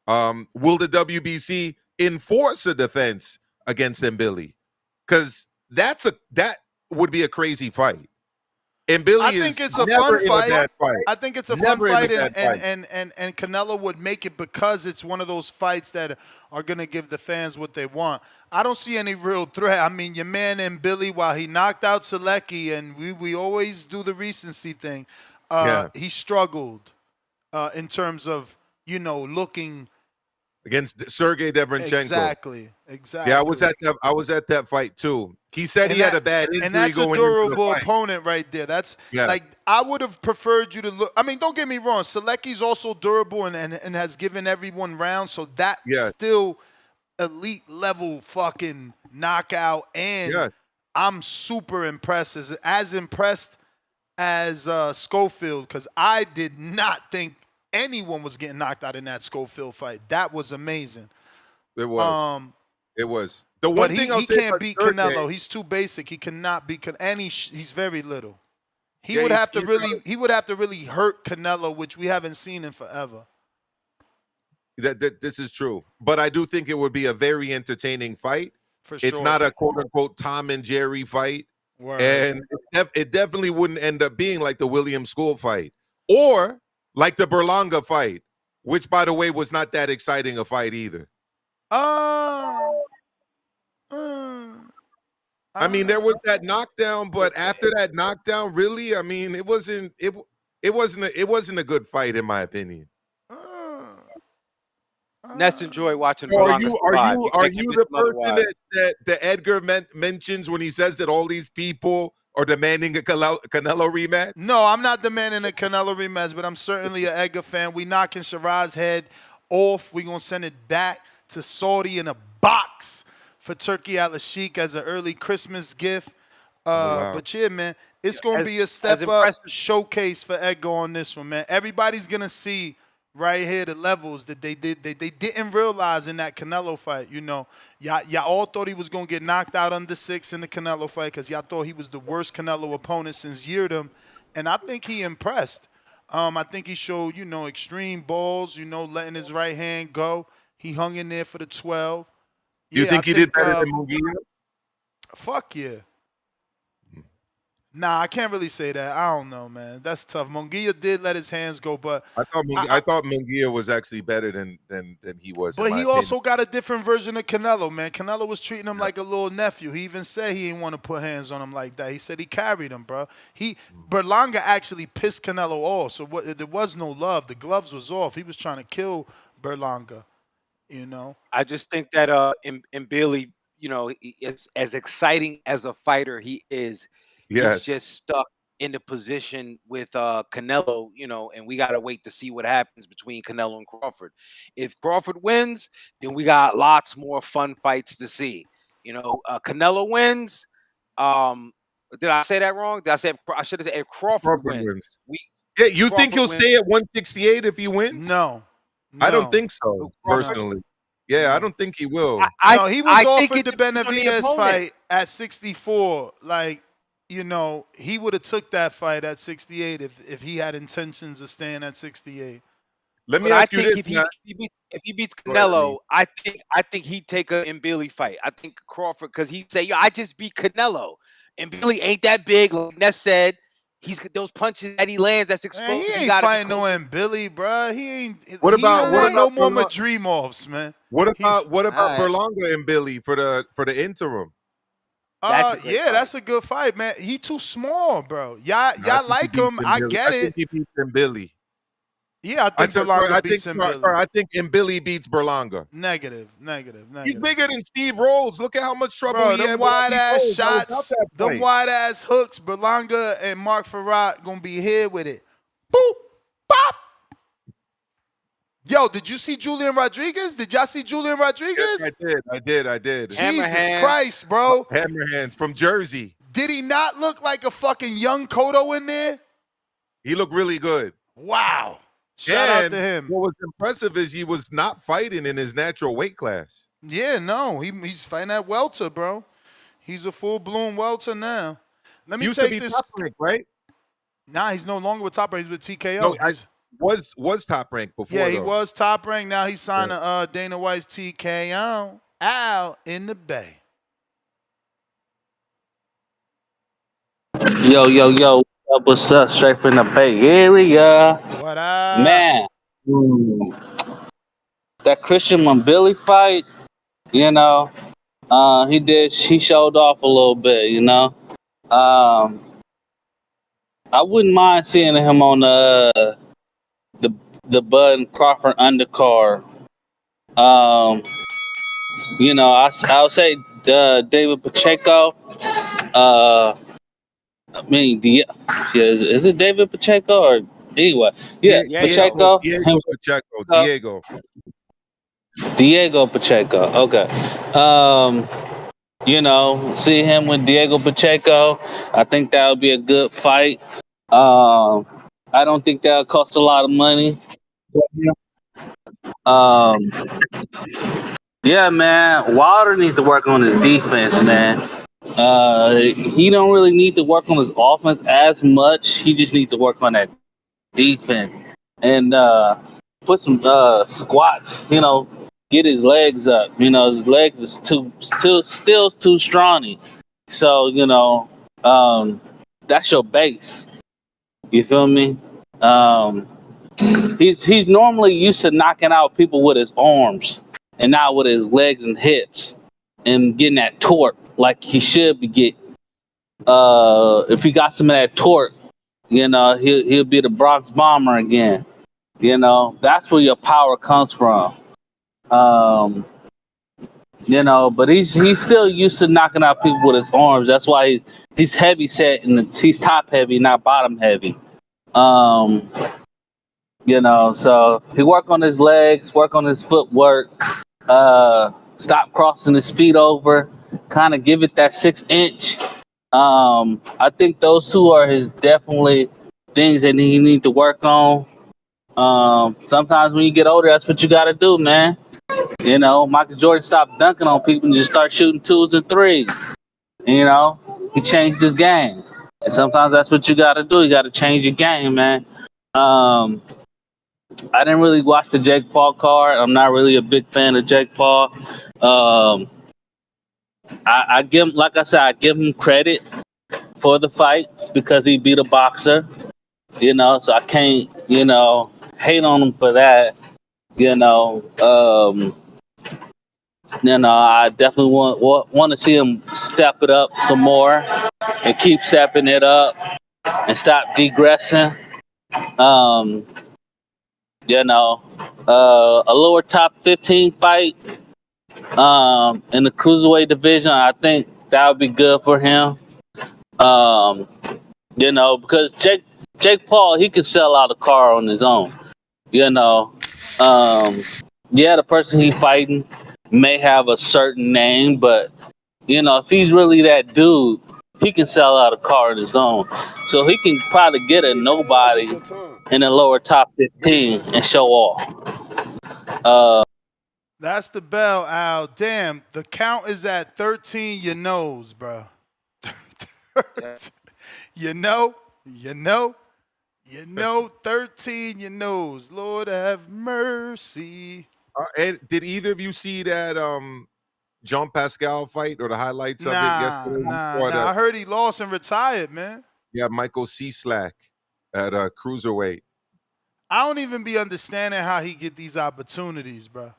Will the WBC enforce a defense against Mbili? Because that would be a crazy fight. Mbili I think it's a fun fight. I think it's a fun fight, and Canelo would make it because it's one of those fights that are going to give the fans what they want. I don't see any real threat. I mean, your man Mbili, while he knocked out Selecki, and we always do the recency thing, he struggled in terms of, looking against Sergey Deverenchenko. Exactly. Yeah, I was at that fight too. He said he had a bad injury, and that's a durable opponent right there. That's like, I would have preferred you to look. I mean, don't get me wrong. Selecki's also durable and has given everyone rounds, so that's still elite level fucking knockout. And I'm super impressed, as impressed as Schofield, because I did not think anyone was getting knocked out in that Schofield fight. That was amazing. It was. It was. The but one thing he can't beat Canelo. He's too basic. He cannot beat Canelo, and he's very little. He would have to really hurt Canelo, which we haven't seen in forever. This is true, but I do think it would be a very entertaining fight. For sure. It's not a quote unquote Tom and Jerry fight, Word. And it definitely wouldn't end up being like the William School fight or like the Berlanga fight, which, by the way, was not that exciting a fight either. I mean, there was that knockdown, but after that knockdown, really, I mean, it wasn't a good fight in my opinion. Ness enjoy watching. So are you the person that Edgar mentions when he says that all these people are demanding a Canelo rematch? No, I'm not demanding a Canelo rematch, but I'm certainly an Edgar fan. We knocking Shiraz's head off. We gonna send it back to Saudi in a box for Turkey Al-Sheikh as an early Christmas gift. Wow. But yeah, man, it's gonna be a step up showcase for Edgar on this one, man. Everybody's gonna see right here the levels that they didn't realize in that Canelo fight. Y'all all thought he was gonna get knocked out under 6 in the Canelo fight because y'all thought he was the worst Canelo opponent since Yeardom, and I think he impressed. I think he showed extreme balls, letting his right hand go. He hung in there for the 12. Do you think he did better than Munguia? Fuck yeah. Nah, I can't really say that. I don't know, man. That's tough. Munguia did let his hands go, but I thought Munguia was actually better than he was. But he also got a different version of Canelo, man. Canelo was treating him like a little nephew. He even said he didn't want to put hands on him like that. He said he carried him, bro. Berlanga actually pissed Canelo off, so there was no love. The gloves was off. He was trying to kill Berlanga, I just think that Mbili, as exciting as a fighter he is, he's just stuck in the position with Canelo, and we got to wait to see what happens between Canelo and Crawford. If Crawford wins, then we got lots more fun fights to see. Canelo wins. Did I say that wrong? I should have said if Crawford wins. You think he'll stay at 168 if he wins? No. I don't think so, personally. Yeah, I don't think he will. He was offered the Benavidez fight at 64. Like, he would have took that fight at 68 if he had intentions of staying at 68. Let me ask you this. If he beats Canelo, I think he'd take a Mbili fight. I think Crawford, because he'd say, I just beat Canelo. Mbili ain't that big, like Ness said. He's those punches that he lands, that's explosive. Man, he ain't fighting no Mbili, bro. He ain't. What about no more Madrimovs, man? What about Berlanga and Billy for the interim? That's a good fight, man. He too small, bro. Y'all like him. I get it. I think he beats Billy. Yeah, I think Berlanga beats Billy. I think Billy beats Berlanga. Negative. He's bigger than Steve Rhodes. Look at how much trouble Bro, he had them with wide Steve ass Rhodes. shots, them wide ass hooks, Berlanga and Mark Farad gonna be here with it. Boop, bop. Yo, did you see Julian Rodriguez? Did y'all see Julian Rodriguez? Yes, I did. Jesus Christ, bro. Hammer hands from Jersey. Did he not look like a fucking young Cotto in there? He looked really good. Wow. Shout out to him. What was impressive is he was not fighting in his natural weight class. Yeah, no, he's fighting at welter, bro. He's a full-blown welter now. Let me Used take to be this. Top Rank, right? Nah, he's no longer with Top Rank. He's with TKO. No, was Top Rank before. Yeah, he though. was Top Rank. Now he's signed to Dana White's TKO out in the Bay. Yo, what's up? Straight from the Bay Area. What up? Man, that Christian Billy fight, you know, he showed off a little bit, you know. I wouldn't mind seeing him on the Bud and Crawford undercard. You know, I'll say David Pacheco. I mean, is it David Pacheco or anyway? Yeah, Pacheco. Diego Pacheco. Okay. You know, see him with Diego Pacheco. I think that would be a good fight. I don't think that'll cost a lot of money. Yeah, man. Wilder needs to work on his defense, man. He don't really need to work on his offense as much. He just needs to work on that defense and put some squats. You know, get his legs up. You know, his legs is still too scrawny. So you know, that's your base. You feel me? He's normally used to knocking out people with his arms and not with his legs and hips and getting that torque like he should be getting. If he got some of that torque, you know, he'll be the Bronx Bomber again. You know, that's where your power comes from. You know, but he's still used to knocking out people with his arms. That's why he's heavy set and he's top heavy, not bottom heavy. You know, so he work on his legs, work on his footwork, stop crossing his feet over, kind of give it that 6-inch. I think those two are his definitely things that he need to work on. Sometimes when you get older, that's what you got to do, man. You know, Michael Jordan stopped dunking on people and just start shooting 2s and 3s. You know, he changed his game. And sometimes that's what you got to do. You got to change your game, man. I didn't really watch the Jake Paul card. I'm not really a big fan of Jake Paul. I give him, like I said, I give him credit for the fight because he beat a boxer. You know, so I can't, you know, hate on him for that. You know, I definitely want to see him step it up some more and keep stepping it up and stop degressing. You know, a lower top 15 fight in the cruiserweight division, I think that would be good for him. You know, because Jake Paul, he can sell out a car on his own. You know, yeah, the person he's fighting may have a certain name, but you know, if he's really that dude, he can sell out a car on his own. So he can probably get a nobody in the lower top 15 and show off. That's the bell, Al. Damn, the count is at 13. You knows, bro. You know, 13. You knows. Lord have mercy. Ed, did either of you see that Jean Pascal fight or the highlights of it yesterday? Nah. I heard he lost and retired, man. Yeah, Michael C. Slack at cruiserweight. I don't even be understanding how he get these opportunities, bro.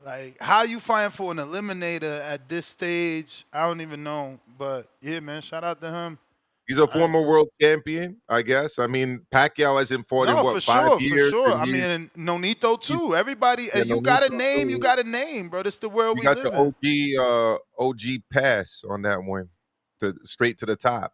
Like, how you fighting for an eliminator at this stage? I don't even know. But, yeah, man, shout out to him. He's a former world champion, I guess. I mean, Pacquiao hasn't fought in No, what, for 5 sure, for years? sure. And I mean, and Nonito too. Everybody, yeah, you got a Nonito name, you too. got a name, bro. This the world You we got live the in. OG pass on that one, straight to the top.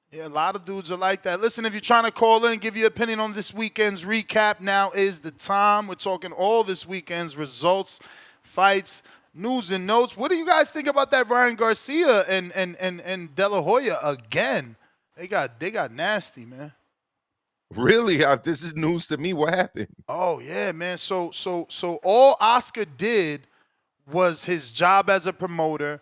Yeah, a lot of dudes are like that. Listen, if you're trying to call in, give your opinion on this weekend's recap, now is the time. We're talking all this weekend's results, fights, news and notes. What do you guys think about that Ryan Garcia and De La Hoya again? They got nasty, man. Really? This is news to me. What happened? Oh yeah, man. So all Oscar did was his job as a promoter.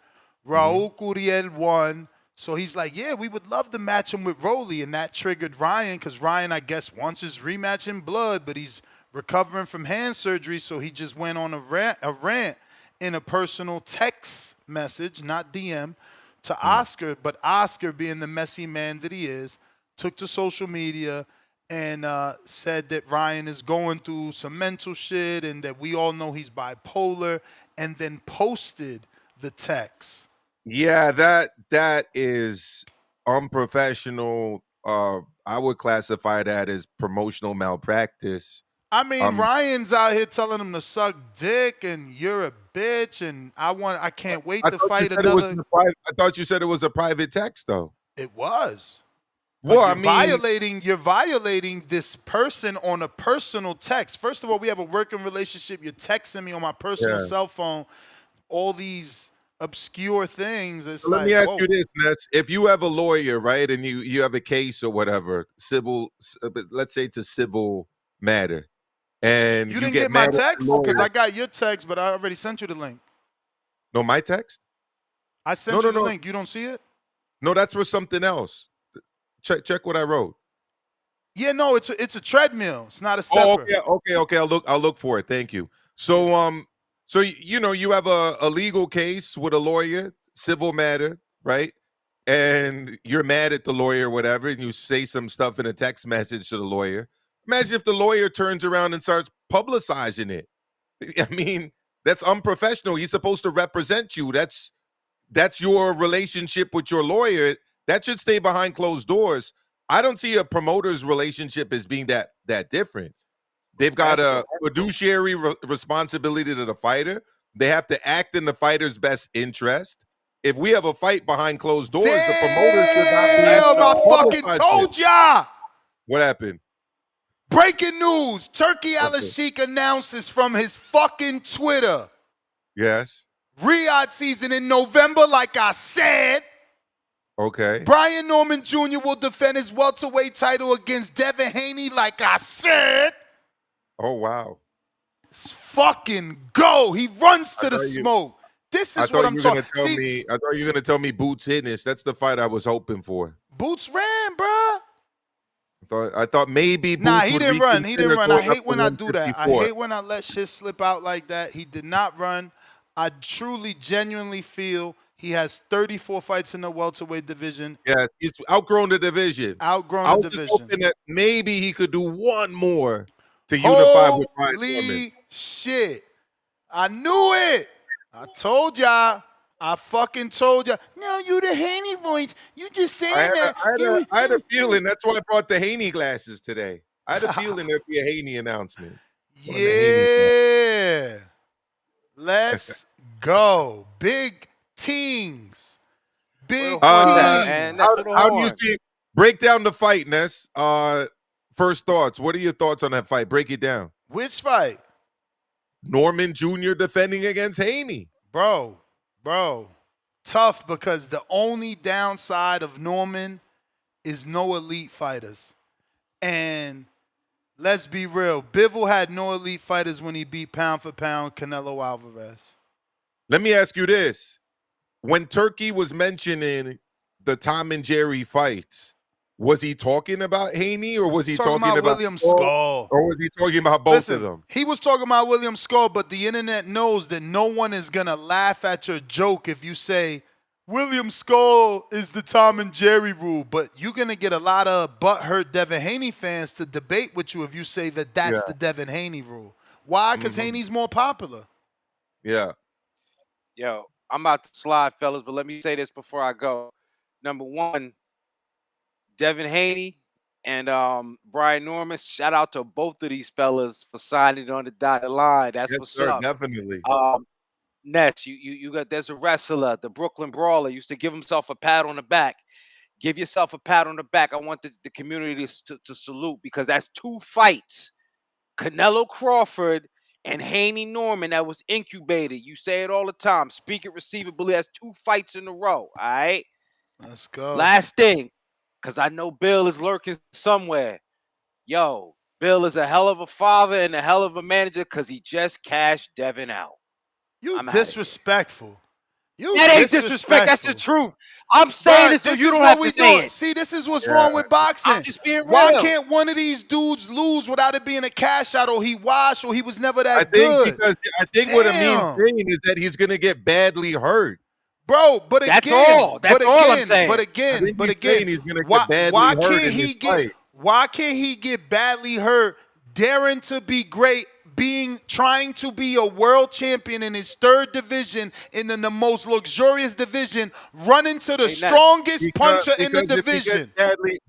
Raul Curiel won. So he's like, yeah, we would love to match him with Rolly, and that triggered Ryan because Ryan, I guess, wants his rematch in blood, but he's recovering from hand surgery, so he just went on a rant in a personal text message, not DM, to Oscar. But Oscar, being the messy man that he is, took to social media and said that Ryan is going through some mental shit and that we all know he's bipolar, and then posted the text. Yeah, that is unprofessional. I would classify that as promotional malpractice. I mean, Ryan's out here telling him to suck dick and you're a bitch and I can't wait to fight another. I thought you said it was a private text though. It was. Well, I mean, you're violating this person on a personal text. First of all, we have a working relationship. You're texting me on my personal cell phone, all these obscure things. It's Let me ask you this, Ness. If you have a lawyer, right, and you have a case or whatever, civil, let's say it's a civil matter, and you didn't get my text because I got your text, but I already sent you the link. No, my text? I sent you the link. You don't see it? No, that's for something else. Check what I wrote. Yeah, no, it's a treadmill. It's not a stepper. Oh, okay. I'll look for it. Thank you. So so you know you have a legal case with a lawyer, civil matter, right? And you're mad at the lawyer or whatever, and you say some stuff in a text message to the lawyer. Imagine if the lawyer turns around and starts publicizing it. I mean, that's unprofessional. He's supposed to represent you. That's your relationship with your lawyer. That should stay behind closed doors. I don't see a promoter's relationship as being that different. They've got a fiduciary responsibility to the fighter. They have to act in the fighter's best interest. If we have a fight behind closed doors, the promoter should not be. Damn, I fucking told ya. What happened? Breaking news. Turkey Al-Sheikh announced this from his fucking Twitter. Yes. Riyadh season in November, like I said. Okay. Brian Norman Jr. will defend his welterweight title against Devin Haney, like I said. Oh, wow. Let's fucking go. He runs to the smoke. This is what I'm talking about. I thought you were going to tell me Boots Hidness. That's the fight I was hoping for. Boots ran, bruh. I thought maybe Boots Nah, he didn't run. He didn't run. I hate when I do that. I hate when I let shit slip out like that. He did not run. I truly, genuinely feel he has 34 fights in the welterweight division. Yes, he's outgrown the division. Outgrown the division. Hoping that maybe he could do one more to unify with Brian Norman. Holy shit. I knew it. I told y'all. I fucking told y'all. No, you the Haney voice. You just saying that. I had a feeling. That's why I brought the Haney glasses today. I had a feeling there'd be a Haney announcement. Yeah. Let's go. Big teams. Big teams. How do you see? Break down the fight, Ness. First thoughts. What are your thoughts on that fight? Break it down. Which fight? Norman Jr. defending against Haney. Bro. Tough because the only downside of Norman is no elite fighters. And let's be real. Bivol had no elite fighters when he beat pound for pound Canelo Alvarez. Let me ask you this. When Turkey was mentioning the Tom and Jerry fights, was he talking about Haney or was he talking about William Skull? Or was he talking about both of them? He was talking about William Skull, but the internet knows that no one is going to laugh at your joke if you say, William Skull is the Tom and Jerry rule. But you're going to get a lot of butthurt Devin Haney fans to debate with you if you say that that's the Devin Haney rule. Why? Because Haney's more popular. Yeah. Yo, I'm about to slide, fellas, but let me say this before I go. Number one, Devin Haney and Brian Norman. Shout out to both of these fellas for signing on the dotted line. That's Yes, what's sir. up. Definitely. Nets, you got. There's a wrestler, the Brooklyn Brawler, used to give himself a pat on the back. Give yourself a pat on the back. I want the community to salute, because that's 2 fights. Canelo Crawford and Haney Norman that was incubated. You say it all the time. Speak it, receive it, believe. That's 2 fights in a row. All right. Let's go. Last thing, because I know Bill is lurking somewhere. Yo, Bill is a hell of a father and a hell of a manager, because he just cashed Devin out. You I'm outta here. disrespectful. You That ain't disrespect. That's the truth. I'm saying it so you don't have to say it. See, this is what's wrong with boxing. I'm just being Why real. can't one of these dudes lose without it being a cash out, or he washed, or he was never that good? I think what Amin's saying is that he's gonna get badly hurt. Bro, but again, That's all I'm saying. But again, he's gonna get badly hurt in this fight. Why can't he get badly hurt, daring to be great, trying to be a world champion in his 3rd division, in the most luxurious division, running to the strongest puncher in the division?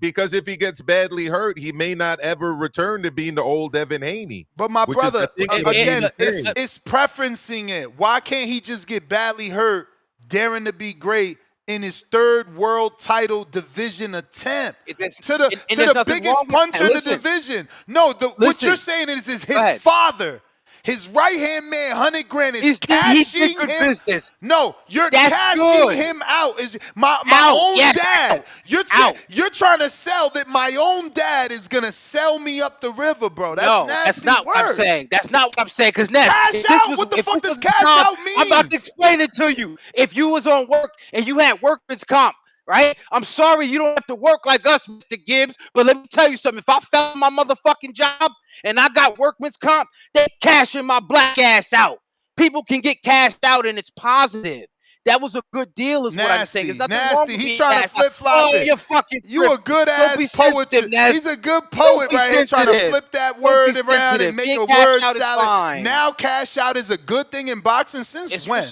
Because if he gets badly hurt, he may not ever return to being the old Devin Haney. But my brother, again, it's preferencing it. Why can't he just get badly hurt, daring to be great, in his 3rd world title division attempt to the biggest puncher in the division? No, what you're saying is his father, his right-hand man, 100 grand, is cashing him. Business. No, you're That's cashing good. him out. Is my own Yes, dad? out. You're trying to sell that my own dad is gonna sell me up the river, bro. That's not what I'm saying. That's not what I'm saying. Because cash out. What the fuck does cash out mean? I'm about to explain it to you. If you was on work and you had workman's comp, right? I'm sorry you don't have to work like us, Mr. Gibbs. But let me tell you something. If I fell on my motherfucking job and I got workman's comp, they cashing my black ass out. People can get cashed out, and it's positive. That was a good deal, is what I'm saying. There's nothing wrong with He trying to flip flop Oh, it. you're fucking. You a good ass poet. He's a good poet right here, trying to flip that word around and make a word salad. Now cash out is a good thing in boxing since when?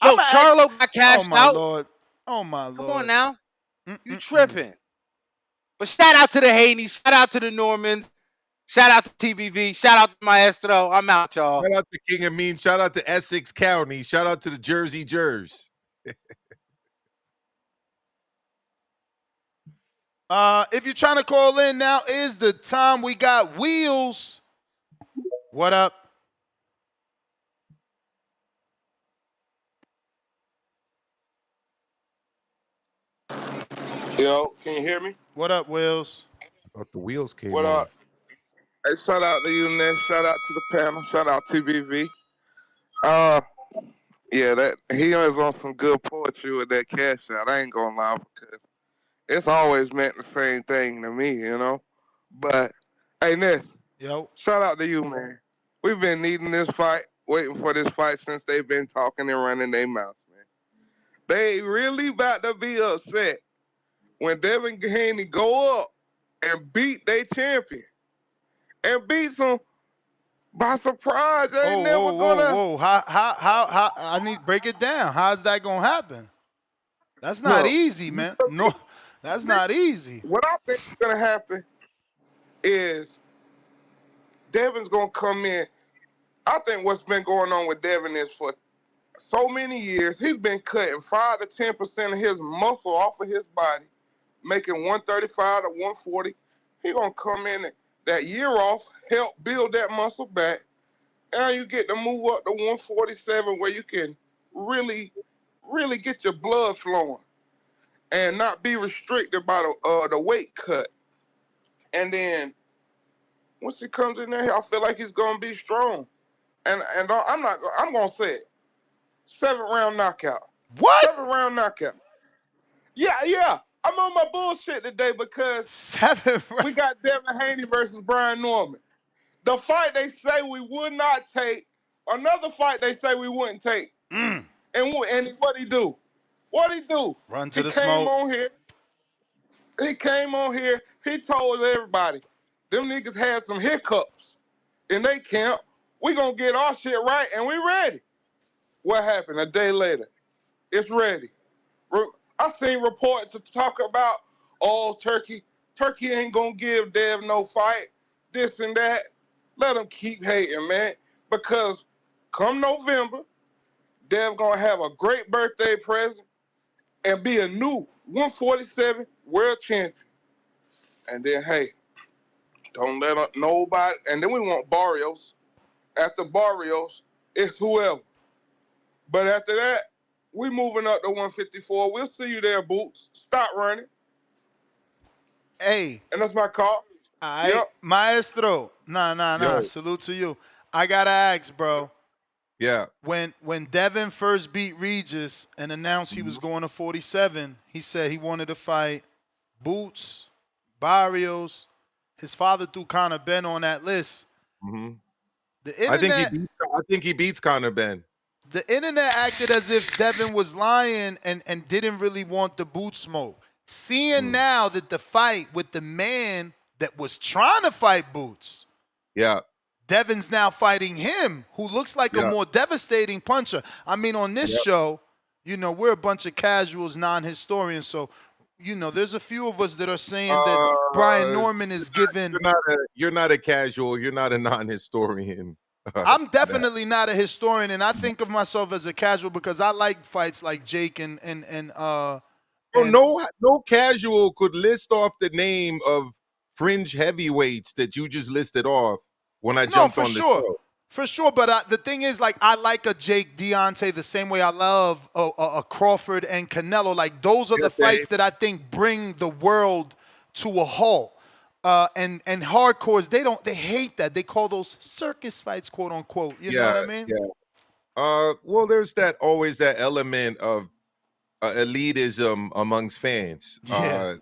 Yo, Charlo got cashed out. Lord. Oh my Lord. Come on now. You tripping. But shout out to the Haneys. Shout out to the Normans. Shout out to TBV. Shout out to Maestro. I'm out, y'all. Shout out to King Amin. Shout out to Essex County. Shout out to the Jersey Jers. If you're trying to call in, now is the time. We got Wheels. What up? Yo, can you hear me? What up, Wheels? I thought the wheels came What off. up? Hey, shout out to you, Ness. Shout out to the panel. Shout out to TBV. Yeah, that he is on some good poetry with that cash out. I ain't gonna lie, because it's always meant the same thing to me, you know. But hey, Ness. Yo. Shout out to you, man. We've been needing this fight, waiting for this fight since they've been talking and running their mouths, man. They really about to be upset when Devin Haney go up and beat their champion. And beats them by surprise. They ain't never gonna. Whoa. How? I need to break it down. How's that gonna happen? That's not easy, man. No, that's not easy. What I think is gonna happen is Devin's gonna come in. I think what's been going on with Devin is for so many years, he's been cutting 5 to 10% of his muscle off of his body, making 135 to 140. He's gonna come in that year off, help build that muscle back. Now you get to move up to 147 where you can really get your blood flowing and not be restricted by the weight cut. And then once he comes in there, I feel like he's gonna be strong. And I'm gonna say it. 7th-round knockout. What? 7th-round knockout. Yeah. I'm on my bullshit today because we got Devin Haney versus Brian Norman. The fight they say we would not take, another fight they say we wouldn't take. And what he do? Run to the smoke. He came on here. He told everybody, them niggas had some hiccups in they camp. We gonna get our shit right, and we ready. What happened? A day later, it's ready. I seen reports to talk about, oh, Turkey ain't gonna give Dev no fight, this and that. Let them keep hating, man. Because come November, Dev gonna have a great birthday present and be a new 147 world champion. And then, hey, don't let nobody. And then we want Barrios. After Barrios, it's whoever. But after that, we moving up to 154. We'll see you there, Boots. Stop running. Hey. And that's my call. All right. Yep. Maestro. Nah. Yo. Salute to you. I got to ask, bro. Yeah. When Devin first beat Regis and announced he was going to 47, he said he wanted to fight Boots, Barrios. His father threw Conor Ben on that list. Mm-hmm. The internet, I think he beats Conor Ben. The internet acted as if Devin was lying and didn't really want the boot smoke. Seeing now that the fight with the man that was trying to fight Boots, yeah, Devin's now fighting him, who looks like a more devastating puncher. I mean, on this show, you know, we're a bunch of casuals, non-historians, so, you know, there's a few of us that are saying that Brian Norman is given... You're not a casual. You're not a non-historian. I'm definitely not a historian, and I think of myself as a casual because I like fights like Jake and no casual could list off the name of fringe heavyweights that you just listed off when I jumped on the show. For sure, but the thing is, like, I like a Jake Deontay the same way I love a Crawford and Canelo. Like, those are the fights that I think bring the world to a halt. And hardcores, they hate that. They call those circus fights, quote unquote. You know what I mean? Yeah. Well, there's always that element of elitism amongst fans. Yeah.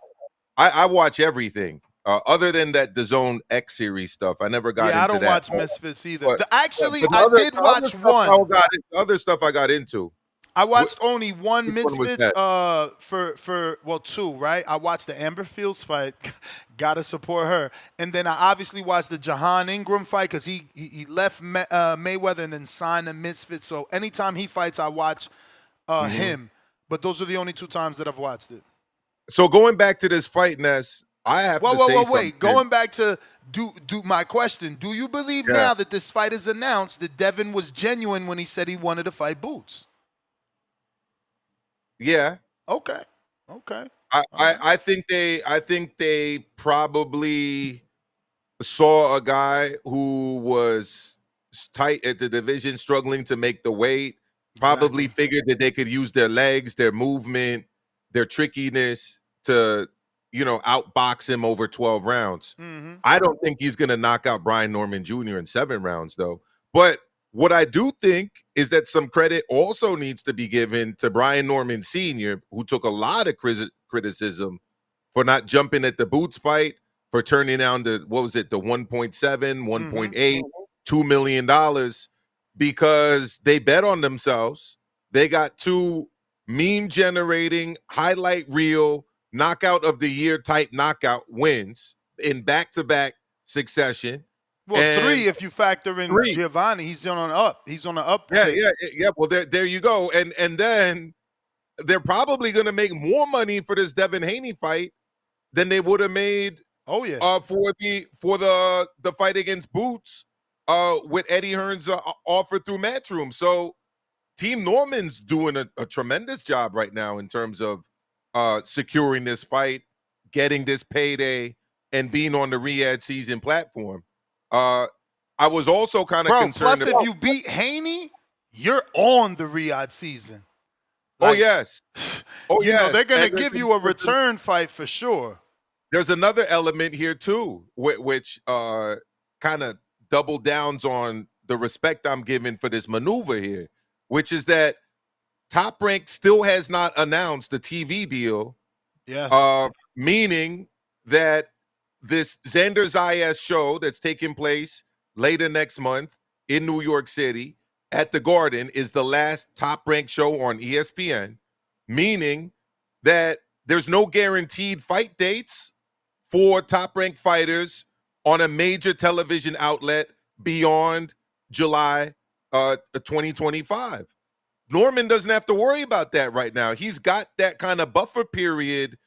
I watch everything. Other than that DAZN X series stuff, I never got into that. Yeah, I don't watch Misfits either. But I did watch one. Other stuff I got into. I watched only one Misfits for two, right? I watched the Amber Fields fight. Gotta support her. And then I obviously watched the Jahan Ingram fight because he left Mayweather and then signed the Misfits. So anytime he fights, I watch him. But those are the only two times that I've watched it. So going back to this fight, Ness, I have to say something. Wait. Going back to do my question, do you believe now that this fight is announced that Devin was genuine when he said he wanted to fight Boots? Yeah. Okay. I think they probably saw a guy who was tight at the division, struggling to make the weight. Probably figured that they could use their legs, their movement, their trickiness to, you know, outbox him over 12 rounds. Mm-hmm. I don't think he's going to knock out Brian Norman Jr. in 7 rounds, though. But what I do think is that some credit also needs to be given to Brian Norman Sr., who took a lot of criticism for not jumping at the Boots fight, for turning down the 1.7, 1.8, $2 million, because they bet on themselves. They got 2 meme-generating, highlight reel, knockout of the year type knockout wins in back-to-back succession. Well, 3 if you factor in Giovanni. He's on an up. He's on an up. Yeah. Well, there you go. And then they're probably going to make more money for this Devin Haney fight than they would have made. Oh yeah. For the fight against Boots, with Eddie Hearn's offer through Matchroom. So Team Norman's doing a tremendous job right now in terms of securing this fight, getting this payday, and being on the Riyadh season platform. I was also kind of concerned. Plus, if you beat Haney, you're on the Riyadh season. Like, yes. You know, they're going to give you a return fight for sure. There's another element here, too, which kind of double downs on the respect I'm giving for this maneuver here, which is that Top Rank still has not announced the TV deal. Yeah. Meaning that this Xander Zayas show that's taking place later next month in New York City at the Garden is the last Top Rank show on ESPN, meaning that there's no guaranteed fight dates for Top Rank fighters on a major television outlet beyond July 2025. Norman doesn't have to worry about that right now. He's got that kind of buffer period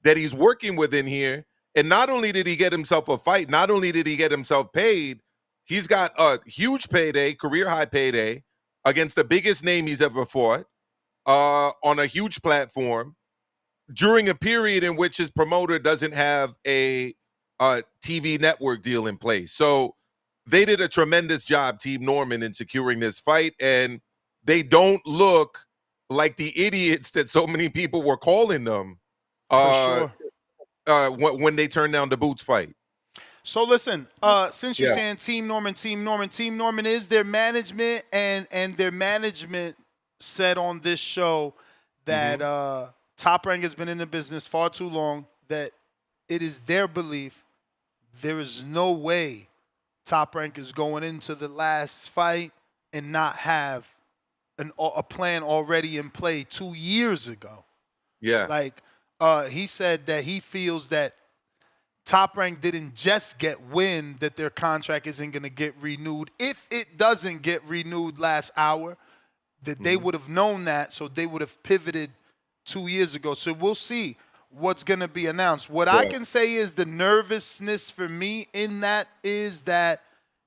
that he's working with in here. And not only did he get himself a fight, not only did he get himself paid, he's got a huge payday, career high payday, against the biggest name he's ever fought on a huge platform during a period in which his promoter doesn't have a TV network deal in place. So they did a tremendous job, Team Norman, in securing this fight, and they don't look like the idiots that so many people were calling them when they turned down the Boots fight. So listen, since you're saying Team Norman is their management, and their management said on this show that Top Rank has been in the business far too long, that it is their belief there is no way Top Rank is going into the last fight and not have a plan already in play 2 years ago. Yeah. Like he said that he feels that Top Rank didn't just get wind that their contract isn't going to get renewed. If it doesn't get renewed last hour, that they would have known that, so they would have pivoted 2 years ago. So we'll see what's going to be announced. What I can say is the nervousness for me in that is that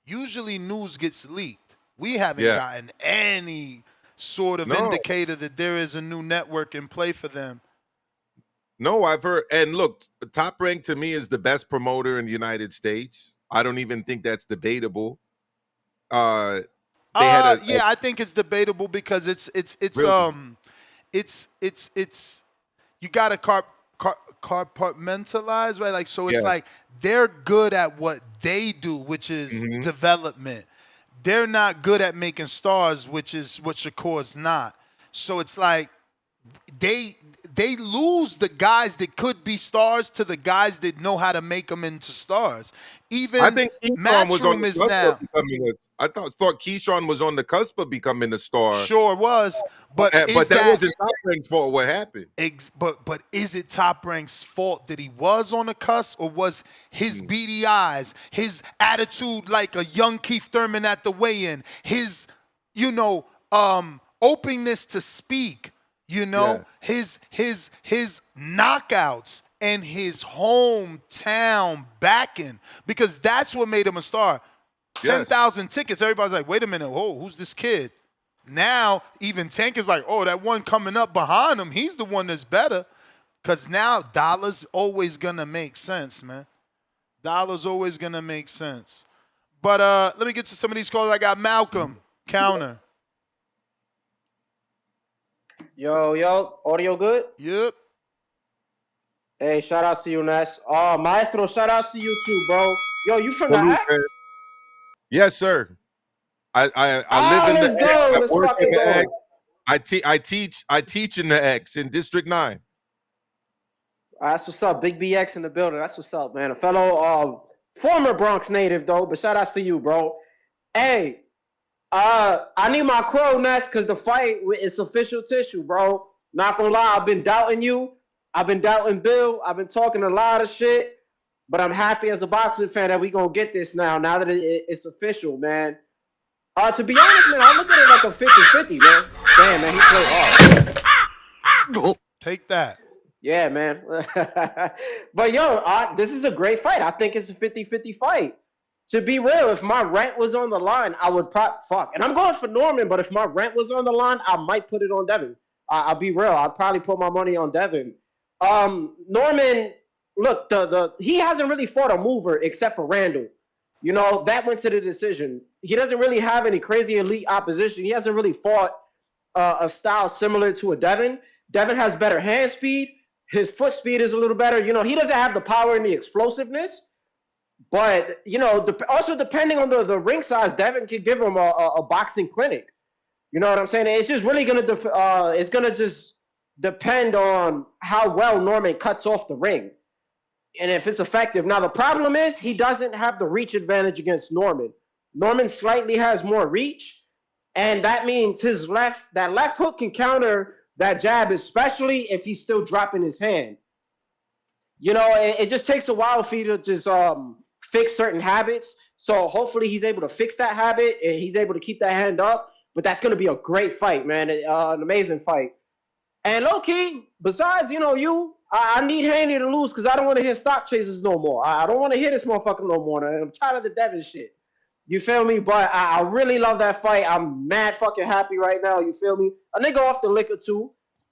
usually news gets leaked. We haven't gotten any sort of indicator that there is a new network in play for them. No, I've heard. And look, Top Rank to me is the best promoter in the United States. I don't even think that's debatable. I think it's debatable because it's you got to compartmentalize, right? Like, so it's like they're good at what they do, which is development. They're not good at making stars, which is what Shakur's not. So it's like they lose the guys that could be stars to the guys that know how to make them into stars. Even I think Matchroom is now. I thought Keyshawn was on the cusp of becoming a star. Sure was, but that wasn't Top Rank's fault. What happened? But is it Top Rank's fault that he was on the cusp, or was his beady eyes, his attitude like a young Keith Thurman at the weigh-in, his openness to speak? His knockouts and his hometown backing, because that's what made him a star. 10,000 tickets. Everybody's like, wait a minute, who's this kid? Now even Tank is like, that one coming up behind him, he's the one that's better. Because now dollars always gonna make sense, man. Dollars always gonna make sense. But let me get to some of these calls. I got Malcolm, counter. Yo, audio good? Yep. Hey, shout outs to you, Ness. Maestro, shout outs to you too, bro. Yo, you from the X? Yes, sir. I live in the X. I work in the X. I teach in the X in District 9. That's what's up. Big BX in the building. That's what's up, man. A fellow former Bronx native though, but shout outs to you, bro. Hey, I need my crow, Ness, because the fight is official tissue, bro. Not gonna lie, I've been doubting you. I've been doubting Bill. I've been talking a lot of shit, but I'm happy as a boxing fan that we gonna get this now that it's official, man. To be honest, man, I look at it like a 50-50, man. Damn, man, he played hard. Take that. Yeah, man. But yo, this is a great fight. I think it's a 50-50 fight. To be real, if my rent was on the line, I would fuck. And I'm going for Norman, but if my rent was on the line, I might put it on Devin. I'll be real. I'd probably put my money on Devin. Norman, look, he hasn't really fought a mover except for Randall. That went to the decision. He doesn't really have any crazy elite opposition. He hasn't really fought a style similar to a Devin. Devin has better hand speed. His foot speed is a little better. He doesn't have the power and the explosiveness. But, also depending on the ring size, Devin could give him a boxing clinic. You know what I'm saying? It's just really going to just depend on how well Norman cuts off the ring and if it's effective. Now, the problem is he doesn't have the reach advantage against Norman. Norman slightly has more reach, and that means that left hook can counter that jab, especially if he's still dropping his hand. It just takes a while for you to just fix certain habits. So hopefully he's able to fix that habit and he's able to keep that hand up. But that's going to be a great fight, man. An amazing fight. And low key, besides, I need Haney to lose because I don't want to hear stock chasers no more. I don't want to hear this motherfucker no more. I'm tired of the Devin shit. You feel me? But I really love that fight. I'm mad fucking happy right now. You feel me? A nigga off the liquor too.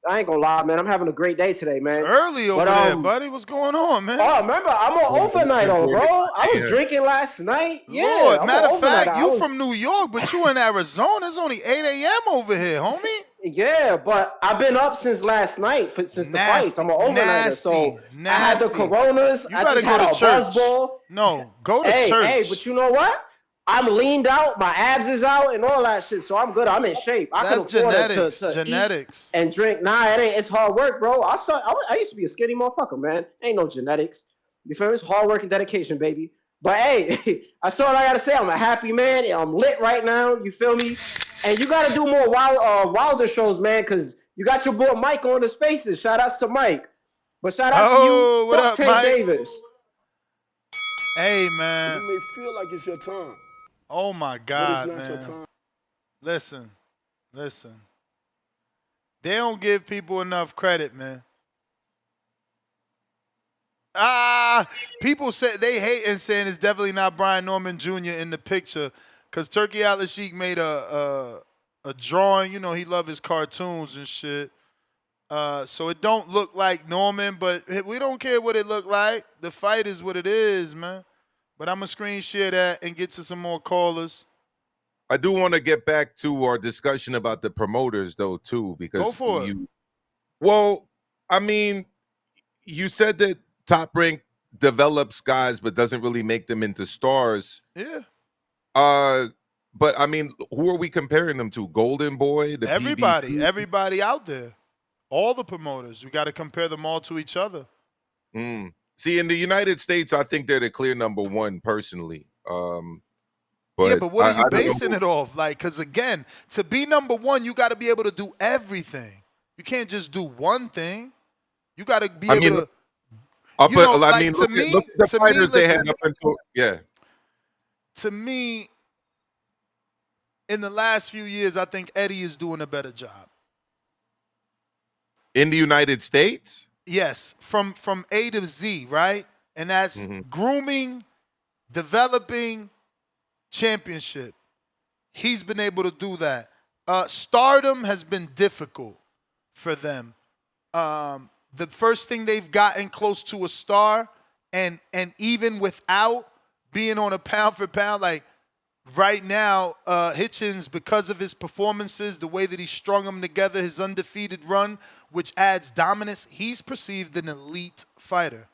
I ain't gonna lie, man. I'm having a great day today, man. It's early over there, buddy. What's going on, man? Oh, remember, I'm on overnight, bro. I was drinking last night. Yeah. Lord, matter of fact, you from New York, but you in Arizona. It's only 8 a.m. over here, homie. Yeah, but I've been up since last night, since the fights. I'm an overnighter, so I had the Coronas. You better go to church. No, go to church. Hey, but you know what? I'm leaned out, my abs is out, and all that shit. So I'm good. I'm in shape. That's genetics. Genetics. And drink. Nah, it ain't. It's hard work, bro. I used to be a skinny motherfucker, man. Ain't no genetics. You feel me? It's hard work and dedication, baby. But hey, that's all I gotta say. I'm a happy man. I'm lit right now. You feel me? And you gotta do more Wilder shows, man, because you got your boy Mike on the spaces. Shout outs to Mike. But shout out to you, what up, Tank Mike? Davis. Hey, man. You may feel like it's your time. Oh my God, but it's not man. your time. Listen. They don't give people enough credit, man. People say they hate and saying it's definitely not Brian Norman Jr. in the picture because Turkey Al-Sheikh made a drawing. You know, he loves his cartoons and shit. So it don't look like Norman, but we don't care what it look like. The fight is what it is, man. But I'm going to screen share that and get to some more callers. I do want to get back to our discussion about the promoters, though, too, because go for it. Well, I mean, you said that Top Rank develops guys but doesn't really make them into stars. Yeah. But I mean, who are we comparing them to? Golden Boy, the everybody PBC? out there, all the promoters. We got to compare them all to each other. See, in the United States, I think they're the clear number one, personally. But what are you basing it off? Like, because again, to be number one, you got to be able to do everything. You can't just do one thing. You got to be able to. Look at the fighters they had up until To me, in the last few years, I think Eddie is doing a better job. In the United States? Yes, from A to Z, right? And that's grooming, developing, championship. He's been able to do that. Stardom has been difficult for them. The first thing they've gotten close to a star, and even without being on a pound for pound, like right now, Hitchens, because of his performances, the way that he strung them together, his undefeated run, which adds dominance, he's perceived an elite fighter.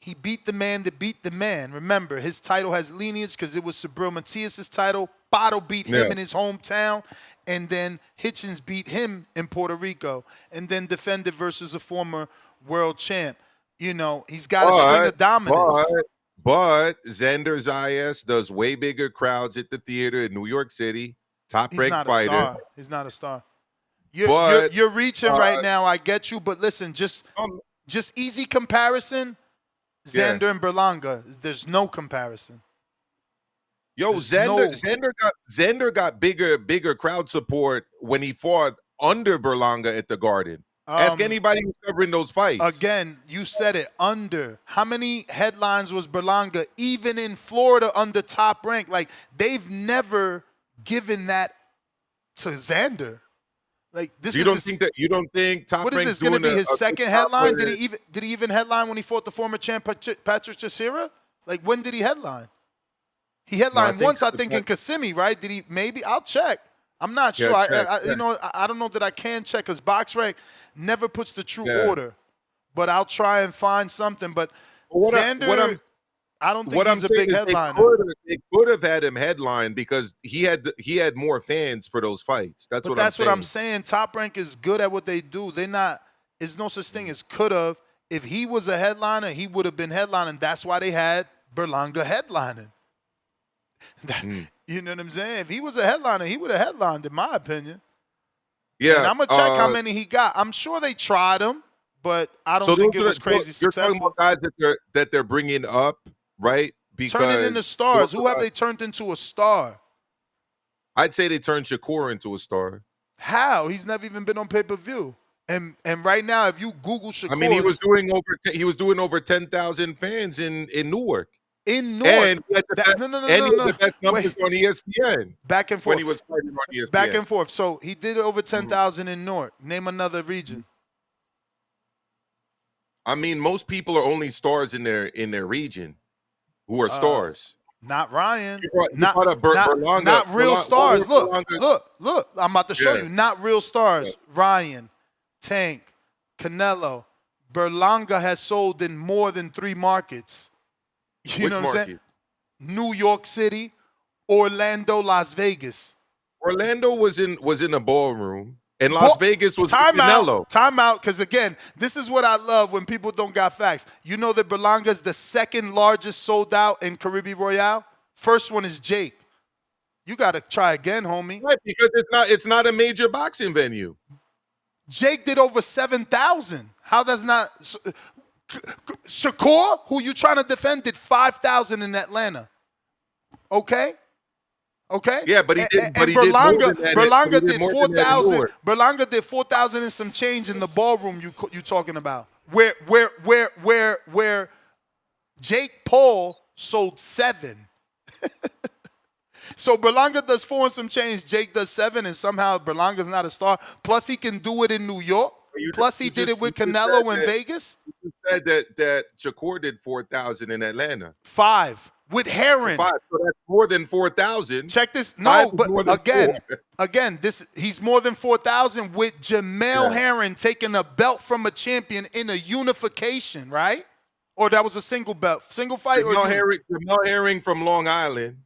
He beat the man that beat the man. Remember, his title has lineage because it was Subriel Matias' title. Bottle beat him in his hometown, and then Hitchens beat him in Puerto Rico, and then defended versus a former world champ. You know, he's got a string of dominance. But Xander Zayas does way bigger crowds at the theater in New York City. Top-ranked fighter. He's not a star. You're reaching right now. I get you, but listen, just easy comparison. Xander and Berlanga. There's no comparison. Yo, Xander got bigger crowd support when he fought under Berlanga at the Garden. Ask anybody who's covering those fights. Again, you said it, under. How many headlines was Berlanga, even in Florida, under Top Rank? Like, they've never given that to Xander. Like, this you don't think Top What is this going to be his second headline? Did he even headline when he fought the former champ Patrick Chisira? Like, when did he headline? He headlined once, I think, in Kissimmee, right? Did he? Maybe I'll check. I'm not sure. I don't know that I can check because BoxRec never puts the true order. But I'll try and find something. But Xander, I don't think he's a big headliner. They could have had him headline because he had more fans for those fights. That's what I'm saying. Top Rank is good at what they do. There's no such thing as could have. If he was a headliner, he would have been headlining. That's why they had Berlanga headlining. You know what I'm saying? If he was a headliner, he would have headlined, in my opinion. Yeah. And I'm going to check how many he got. I'm sure they tried him, but I don't think it was crazy successful. You're talking about guys that they're bringing up, right? Because turning into stars. Who have they turned into a star? I'd say they turned Shakur into a star. How? He's never even been on pay-per-view. And right now, if you Google Shakur, I mean, he was doing over 10,000 fans in Newark. In Newark, and he had the best numbers on ESPN. Back and forth when he was fighting on ESPN. Back and forth. So he did over 10,000 in Newark. Name another region. I mean, most people are only stars in their region, who are stars. Not Ryan. Not real stars. Look. I'm about to show you. Not real stars. Yeah. Ryan, Tank, Canelo. Berlanga has sold in more than 3 markets. You know what I'm saying? New York City, Orlando, Las Vegas. Orlando was in a ballroom, and Las Vegas was Canelo. Time out, because again, this is what I love when people don't got facts. You know that Berlanga is the second largest sold out in Caribbean Royale. First one is Jake. You got to try again, homie. Right, because it's not a major boxing venue. Jake did over 7,000. How does not? Shakur, who you trying to defend, did 5,000 in Atlanta. Okay. Yeah, but he did. But Berlanga did 4,000. Berlanga did 4,000 and some change in the ballroom. You talking about where Jake Paul sold 7. So Berlanga does 4 and some change. Jake does 7, and somehow Berlanga's not a star. Plus, he can do it in New York. Plus, he did it with Canelo in Vegas. You said that Shakur did 4,000 in Atlanta. 5 with Heron. 5, so that's more than 4,000. Check this. No, but again, he's more than 4,000 with Jamel Heron taking a belt from a champion in a unification, right? Or that was a single belt, single fight. Jamel Heron from Long Island,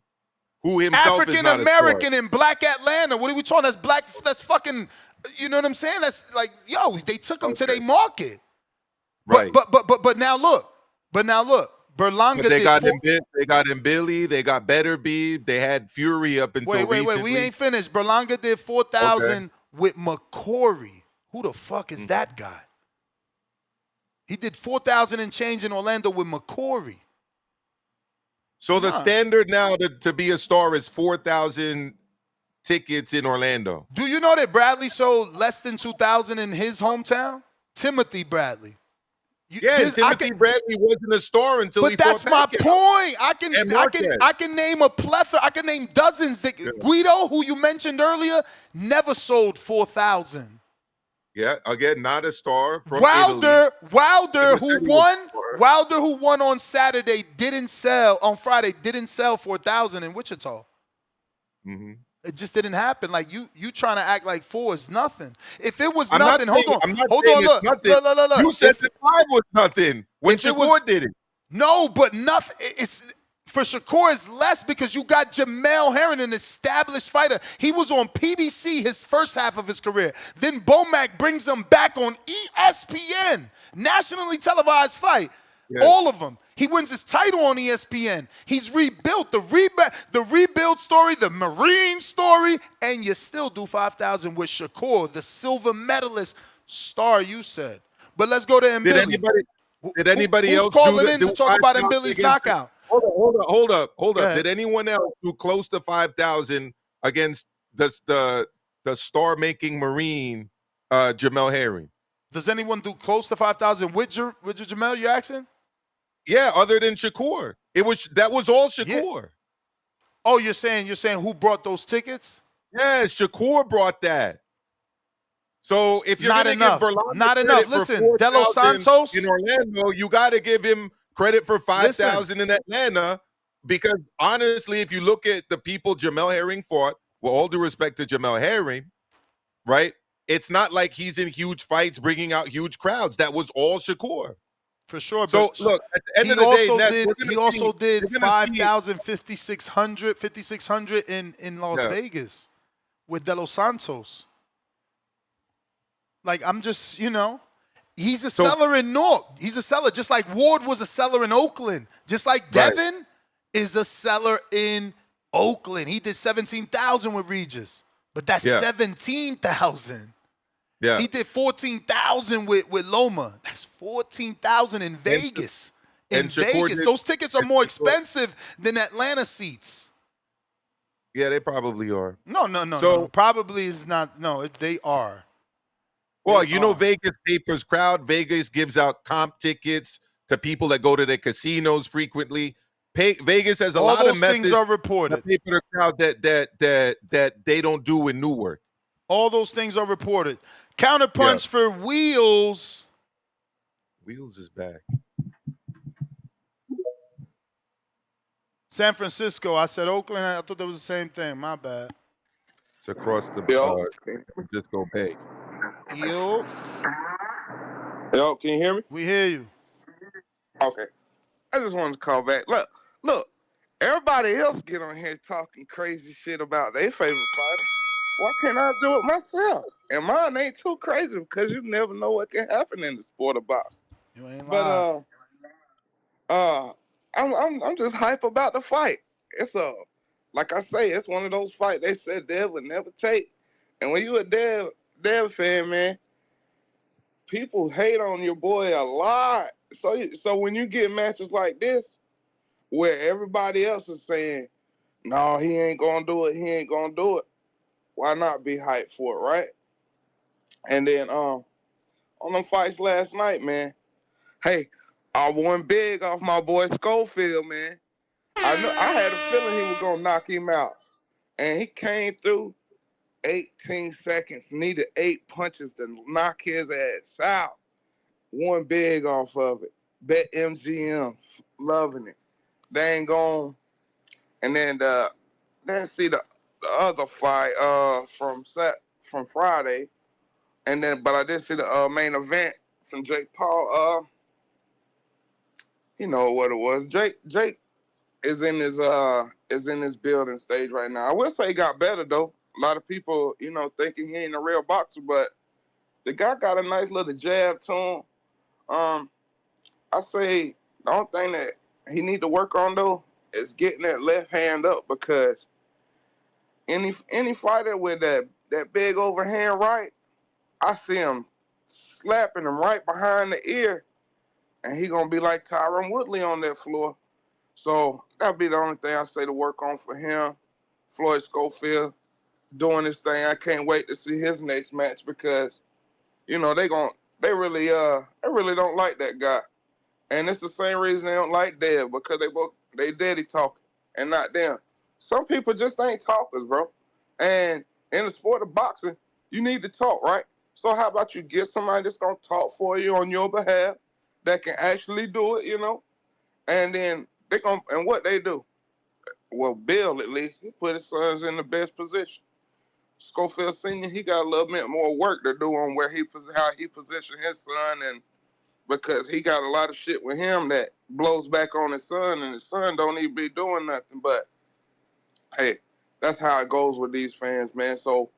who himself African is not American in Black Atlanta. What are we talking? That's black. That's fucking. You know what I'm saying? That's like, yo, they took him to their market. Right. But now look. Berlanga they got him Billy, they got Better Be, they had Fury up until recently. Wait, we ain't finished. Berlanga did 4,000 with McCory. Who the fuck is that guy? He did 4,000 and change in Orlando with McCory. So the standard now to be a star is 4,000 tickets in Orlando. Do you know that Bradley sold less than 2,000 in his hometown? Timothy Bradley. Timothy Bradley wasn't a star until he fought But that's my point. I can name a plethora. I can name dozens. Guido, who you mentioned earlier, never sold 4,000. Yeah, again, not a star from Wilder, Italy. Wilder, who won on Saturday, didn't sell on Friday. Didn't sell 4,000 in Wichita. Mm-hmm. It just didn't happen. Like you trying to act like 4 is nothing. If it was nothing, hold on. Look. You said that 5 was nothing when Shakur did it. No, but nothing. It's for Shakur is less because you got Jamel Heron, an established fighter. He was on PBC his first half of his career. Then Bomac brings him back on ESPN, nationally televised fight. Yes. All of them. He wins his title on ESPN. He's rebuilt the rebuild story, the Marine story, and you still do 5,000 with Shakur, the silver medalist star you said. But let's go to Mbili. Did anybody else calling in to talk about Mbili's knockout? Hold up. Did anyone else do close to 5,000 against the star-making Marine Jamel Heron? Does anyone do close to 5,000 with Jamel? You asking? Yeah, other than Shakur. That was all Shakur. Yeah. Oh, you're saying who brought those tickets? Yeah, Shakur brought that. So if you're going to give Berlanga not enough. Listen, De Los Santos in Orlando, you got to give him credit for 5,000 in Atlanta, because honestly, if you look at the people Jamel Heron fought, with all due respect to Jamel Heron, right? It's not like he's in huge fights bringing out huge crowds. That was all Shakur. For sure. So look, at the end of the day, he also did 5,000, 5,600 in Las Vegas with De Los Santos. Like, I'm just, he's a seller in Newark. He's a seller, just like Ward was a seller in Oakland. Just like Devin is a seller in Oakland. He did 17,000 with Regis, but that's 17,000. Yeah. He did 14,000 with Loma. That's 14,000 in Vegas. In Vegas. Those tickets are more expensive than Atlanta seats. Yeah, they probably are. No. Probably is not. No, they are. Well, you know, Vegas papers crowd. Vegas gives out comp tickets to people that go to their casinos frequently. Vegas has a All lot those of methods things are reported. to pay for the crowd that they don't do in Newark. All those things are reported. Counterpunch for Wheels. Wheels is back. San Francisco. I said Oakland. I thought that was the same thing. My bad. It's across the Francisco Bay. Yo. Yo, can you hear me? We hear you. Okay. I just wanted to call back. Look. Everybody else get on here talking crazy shit about their favorite fighter. Why can't I do it myself? And mine ain't too crazy because you never know what can happen in the sport of boxing. You ain't lying. But I'm just hype about the fight. It's like I say, it's one of those fights they said Dev would never take. And when you a Dev fan, man, people hate on your boy a lot. So when you get matches like this, where everybody else is saying, no, he ain't gonna do it, why not be hyped for it, right? And then on them fights last night, man, hey, I won big off my boy Schofield, man. I had a feeling he was gonna knock him out. And he came through 18 seconds, needed 8 punches to knock his ass out. Won big off of it. Bet MGM, loving it. They ain't gone. And then see the other fight from Friday, but I did see the main event from Jake Paul. You know what it was. Jake is in his building stage right now. I will say he got better though. A lot of people, thinking he ain't a real boxer, but the guy got a nice little jab to him. I say the only thing that he need to work on though is getting that left hand up, because any fighter with that big overhand right, I see him slapping him right behind the ear, and he gonna be like Tyron Woodley on that floor. So that'll be the only thing I say to work on for him. Floyd Schofield doing this thing. I can't wait to see his next match, because they really don't like that guy. And it's the same reason they don't like Dev, because they daddy talking and not them. Some people just ain't talkers, bro. And in the sport of boxing, you need to talk, right? So how about you get somebody that's gonna talk for you on your behalf, that can actually do it, and then and what they do? Well, Bill, at least, he put his sons in the best position. Schofield Sr., he got a little bit more work to do on how he positioned his son, and because he got a lot of shit with him that blows back on his son, and his son don't even be doing nothing. But hey, that's how it goes with these fans, man. So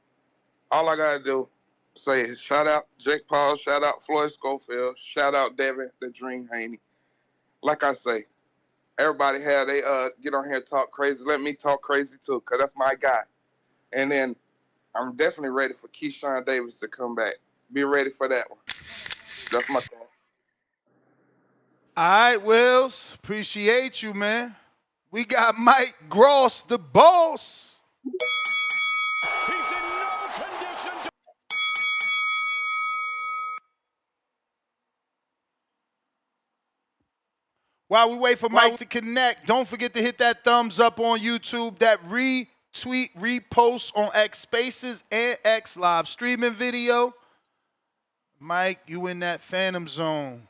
all I gotta do say is shout out Jake Paul, shout out Floyd Schofield, shout out Devin the Dream Haney. Like I say, everybody they get on here and talk crazy. Let me talk crazy too, because that's my guy. And then I'm definitely ready for Keyshawn Davis to come back. Be ready for that one. That's my thought. All right, Wills. Appreciate you, man. We got Mike Gross, the boss. He's in no condition to... While we wait for Mike to connect, don't forget to hit that thumbs up on YouTube, that retweet, repost on X Spaces and X Live streaming video. Mike, you in that phantom zone.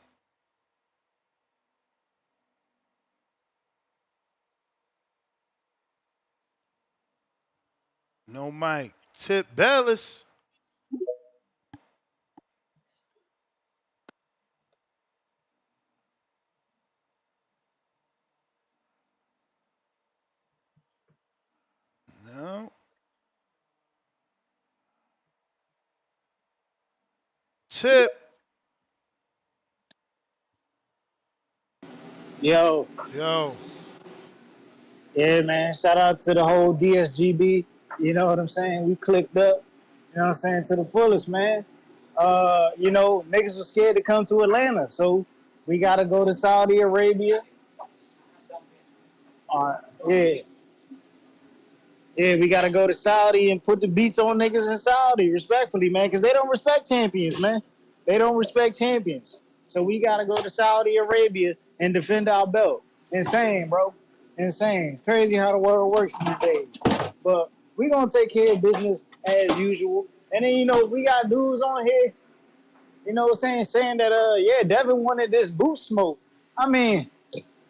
No Mike. Tip Bellis. No. Tip. Yo. Yeah, man. Shout out to the whole DSGB. You know what I'm saying? We clicked up, you know what I'm saying, to the fullest, man. Niggas was scared to come to Atlanta, so we got to go to Saudi Arabia. Yeah. Yeah, we gotta go to Saudi and put the beats on niggas in Saudi, respectfully, man, because they don't respect champions, man. They don't respect champions. So we gotta go to Saudi Arabia and defend our belt. Insane, bro. Insane. It's crazy how the world works these days. But we gonna take care of business as usual. And then, we got dudes on here, saying that, Devin wanted this boot smoke. I mean,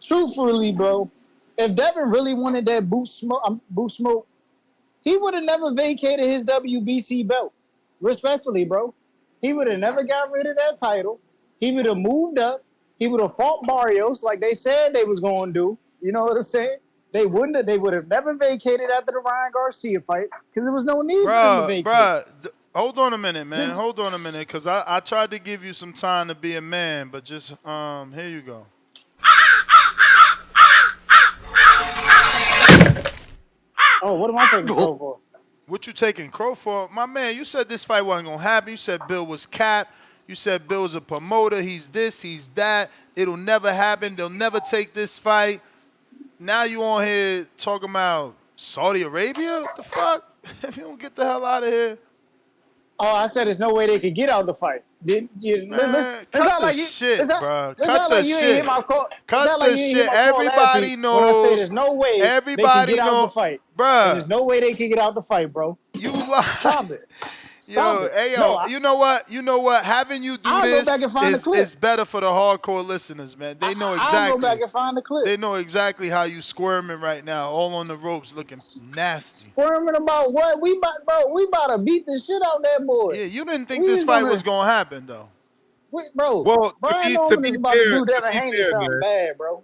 truthfully, bro, if Devin really wanted that boot smoke, he would have never vacated his WBC belt. Respectfully, bro. He would have never got rid of that title. He would have moved up. He would have fought Barrios like they said they was going to do. You know what I'm saying? They would have never vacated after the Ryan Garcia fight because there was no need for them to vacate. Hold on a minute, man. Hold on a minute, because I tried to give you some time to be a man, but just, here you go. Oh, what am I taking Crow for? What you taking Crow for? My man, you said this fight wasn't going to happen. You said Bill was capped. You said Bill's a promoter. He's this, he's that. It'll never happen. They'll never take this fight. Now you on here talking about Saudi Arabia? What the fuck? If you don't get the hell out of here. Oh, I said there's no way they could get out the fight. Man, cut the shit, bro. Cut the shit. Cut the shit. Everybody knows. I say there's no way everybody they can get out the fight. Bro. There's no way they can get out the fight, bro. You lie. Stop it. You know what? You know what? Having you do this is better for the hardcore listeners, man. They know exactly. I'll go back and find the clip. They know exactly how you squirming right now, all on the ropes, looking nasty. Squirming about what? We about to beat the shit out that boy. Yeah, you didn't think this fight was gonna happen, though. Bro, well, Brian Norman is about to do Devin Haney something bad, bro.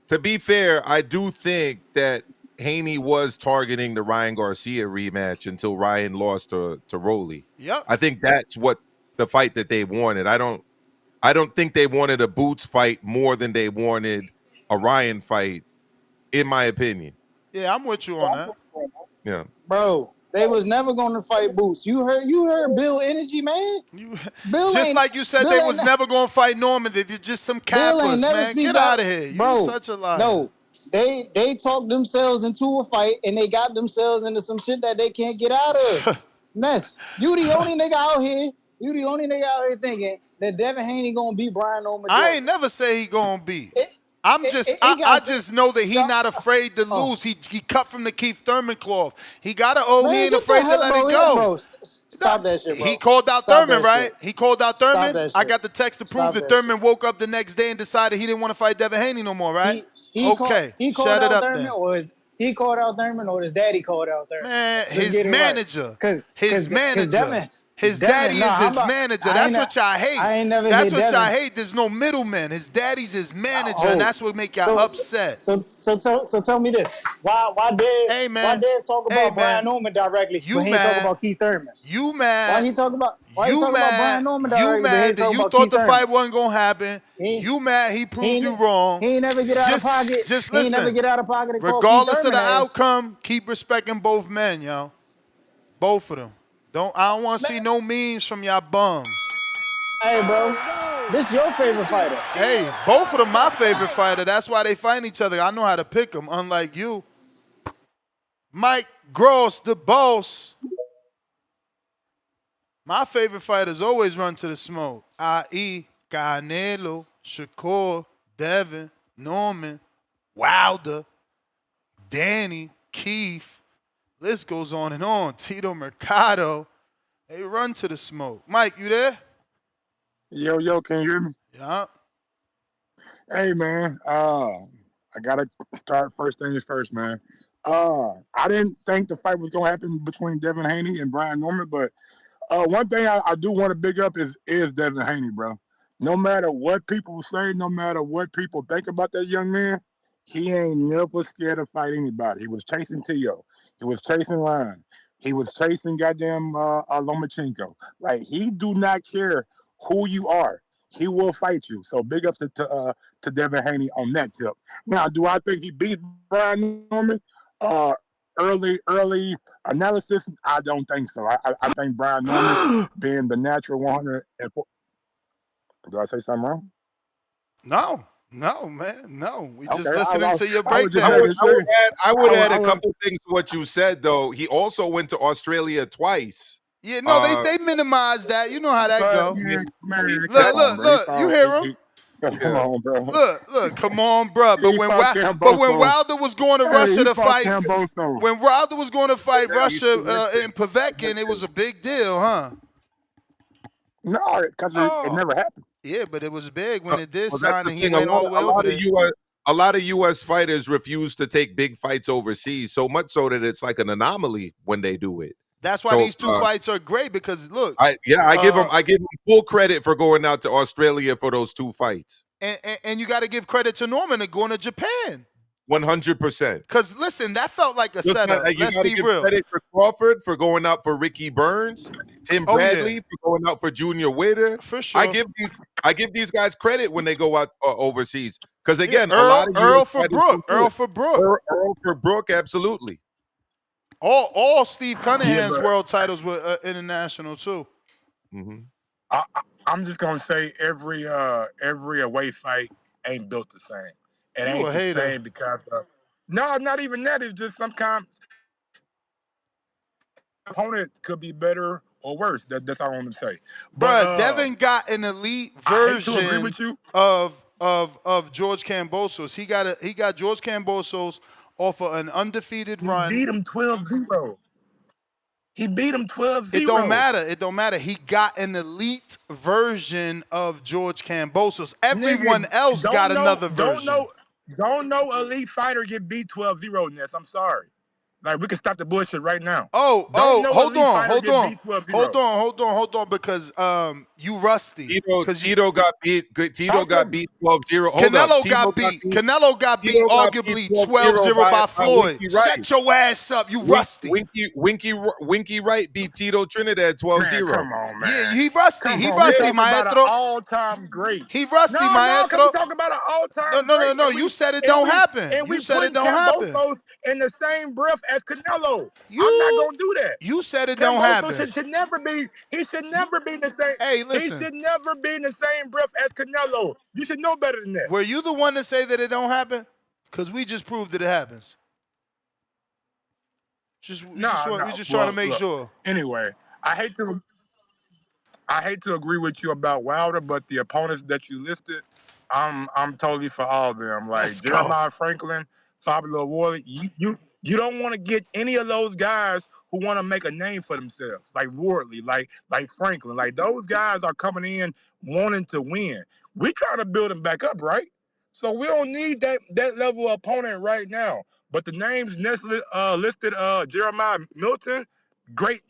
To be fair, I do think that Haney was targeting the Ryan Garcia rematch until Ryan lost to Rolly. Yep. I think that's what the fight that they wanted. I don't think they wanted a Boots fight more than they wanted a Ryan fight, in my opinion. Yeah, I'm with you on that. Yeah. Bro, they was never going to fight Boots. You heard Bill energy, man? Bill just like you said, they was never going to fight Norman. They did just some cappers, man. Get out of here. You're such a liar. No. They talked themselves into a fight and they got themselves into some shit that they can't get out of. Ness, you the only nigga out here thinking that Devin Haney gonna beat Brian Norman. I ain't never say he gonna beat. I just know that he not afraid to lose. He cut from the Keith Thurman cloth. He got to owe. He ain't afraid to let it go. Bro, stop that shit, bro. He called out Thurman, right? He called out Thurman. I got the text to prove that Thurman woke up the next day and decided he didn't want to fight Devin Haney no more, right? Okay, shut it up then. He called out Thurman or his daddy called out Thurman? Man, his manager. His manager. His daddy is his manager. That's what y'all hate. That's what y'all hate. There's no middleman. His daddy's his manager, and that's what make y'all upset. So tell me this: Why dare talk about Brian Norman directly? But he ain't talk about Keith Thurman. You mad? Why he talk about Brian Norman directly? You mad that you thought the fight wasn't gonna happen? You mad? He proved you wrong. He ain't never get out of pocket. Just listen. He ain't never get out of pocket. Regardless of the outcome, keep respecting both men, yo. Both of them. I don't want to see no memes from y'all bums. Hey, bro. This your favorite fighter. Hey, both of them my favorite fighter. That's why they fight each other. I know how to pick them, unlike you. Mike Gross, the boss. My favorite fighters always run to the smoke. I.E., Canelo, Shakur, Devin, Norman, Wilder, Danny, Keith. List goes on and on. Tito Mercado. They run to the smoke. Mike, you there? Yo, can you hear me? Yeah. Hey, man. I got to start first things first, man. I didn't think the fight was going to happen between Devin Haney and Brian Norman, but one thing I do want to big up is Devin Haney, bro. No matter what people say, no matter what people think about that young man, he ain't never scared to fight anybody. He was chasing Tio. He was chasing Ryan. He was chasing goddamn Lomachenko. Like, he do not care who you are. He will fight you. So big ups to Devin Haney on that tip. Now, do I think he beat Brian Norman? Early analysis, I don't think so. I think Brian Norman being the natural 104. Do I say something wrong? No. No, man, no. We Okay, just listening to your I was just breakdown. making sure. I would add I a was- couple things to what you said, though. He also went to Australia twice. Yeah, no, they minimize that. You know how that But, go. man, Look, you hear him? Come on, bro. Look, come on, bro. He fought Sam But when Bosso. Wilder was going to Hey, Russia he to fought fight, Sam Bosso. when Wilder was going to fight Yeah, Russia in Povetkin, it was a big deal, huh? No, because it never happened. Yeah, but it was big when it did Well, sign that's and the he thing. went all the way over there. A lot of U.S. fighters refuse to take big fights overseas, so much so that it's like an anomaly when they do it. That's why these two fights are great because look, I give him full credit for going out to Australia for those two fights. and you got to give credit to Norman to going to Japan. 100%. Because listen, that felt like a setup. Let's be real. Credit for Crawford for going out for Ricky Burns, Tim Bradley for going out for Junior Witter. For sure. I give these guys credit when they go out overseas. Because again, Earl, a lot of Earl for Brooke. Earl for Brooke, absolutely. All Steve Cunningham's world titles were international too. Mm-hmm. I'm just gonna say every away fight ain't built the same. It ain't the same because no, not even that. It's just sometimes opponent could be better or worse. That's all I'm gonna say. But Devin got an elite version I hate to agree with you. of George Kambosos. He got George Kambosos off of an undefeated run. He beat him 12-0. He beat him 12-0. It don't matter. It don't matter. He got an elite version of George Kambosos. Everyone else got another version. Don't no elite fighter get beat 12-0, Ness. I'm sorry. Like, we can stop the bullshit right now. Hold on, because you rusty. Tito got beat 12-0. Canelo got beat arguably 12-0 by Floyd. Shut your ass up, you rusty. Winky Wright beat Tito Trinidad 12-0. Man, come on, man. Yeah, he rusty. He rusty, maestro. All-time great. He rusty, maestro. No, talking about an all-time great. No. You said it don't happen. You said it don't happen. In the same breath as Canelo. I'm not gonna do that. You said it don't happen. He should never be the same. Hey, listen. He should never be in the same breath as Canelo. You should know better than that. Were you the one to say that it don't happen? Because we just proved that it happens. We just trying to make sure. Anyway, I hate to agree with you about Wilder, but the opponents that you listed, I'm totally for all of them. Like Jeremiah Franklin, Fabio Ward, you don't want to get any of those guys who want to make a name for themselves, like Wardley, like Franklin. Like, those guys are coming in wanting to win. We're trying to build them back up, right? So we don't need that level of opponent right now. But the names listed, Jeremiah Milton, great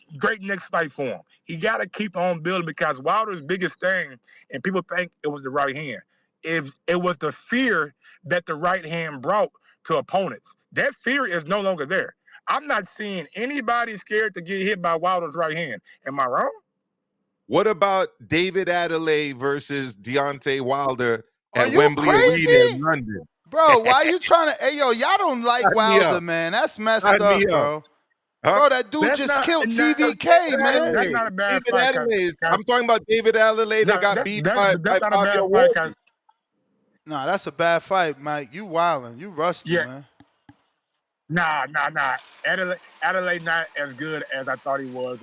next fight for him. He got to keep on building because Wilder's biggest thing, and people think it was the right hand. It was the fear that the right hand brought to opponents. That fear is no longer there. I'm not seeing anybody scared to get hit by Wilder's right hand. Am I wrong? What about David Adelaide versus Deontay Wilder at you Wembley crazy? Arena in London? Bro, why you trying to? Hey, yo, y'all don't like Wilder, man. That's messed up, bro. Bro, that dude killed TVK, man. That's not a bad David fight. Adelaide. I'm talking about David Adelaide that got beat by Fabio Ward. Nah, that's a bad fight, Mike. You wildin'. You rusty, man. Nah. Adelaide not as good as I thought he was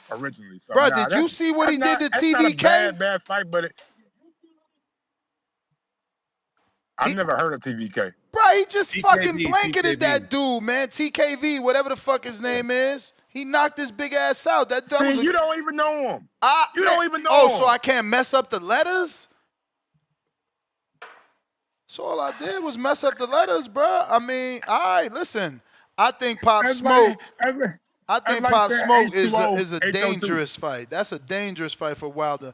originally. So, bro, did you see what he did to TVK? Not a bad fight, but I've never heard of TVK. Bro, he just fucking blanketed that dude, man. TKV, whatever the fuck his name is. He knocked his big ass out. You don't even know him. You don't even know him. Oh, so I can't mess up the letters? So all I did was mess up the letters, bro. I mean, all right, listen. I think Pop Smoke is a dangerous fight. That's a dangerous fight for Wilder.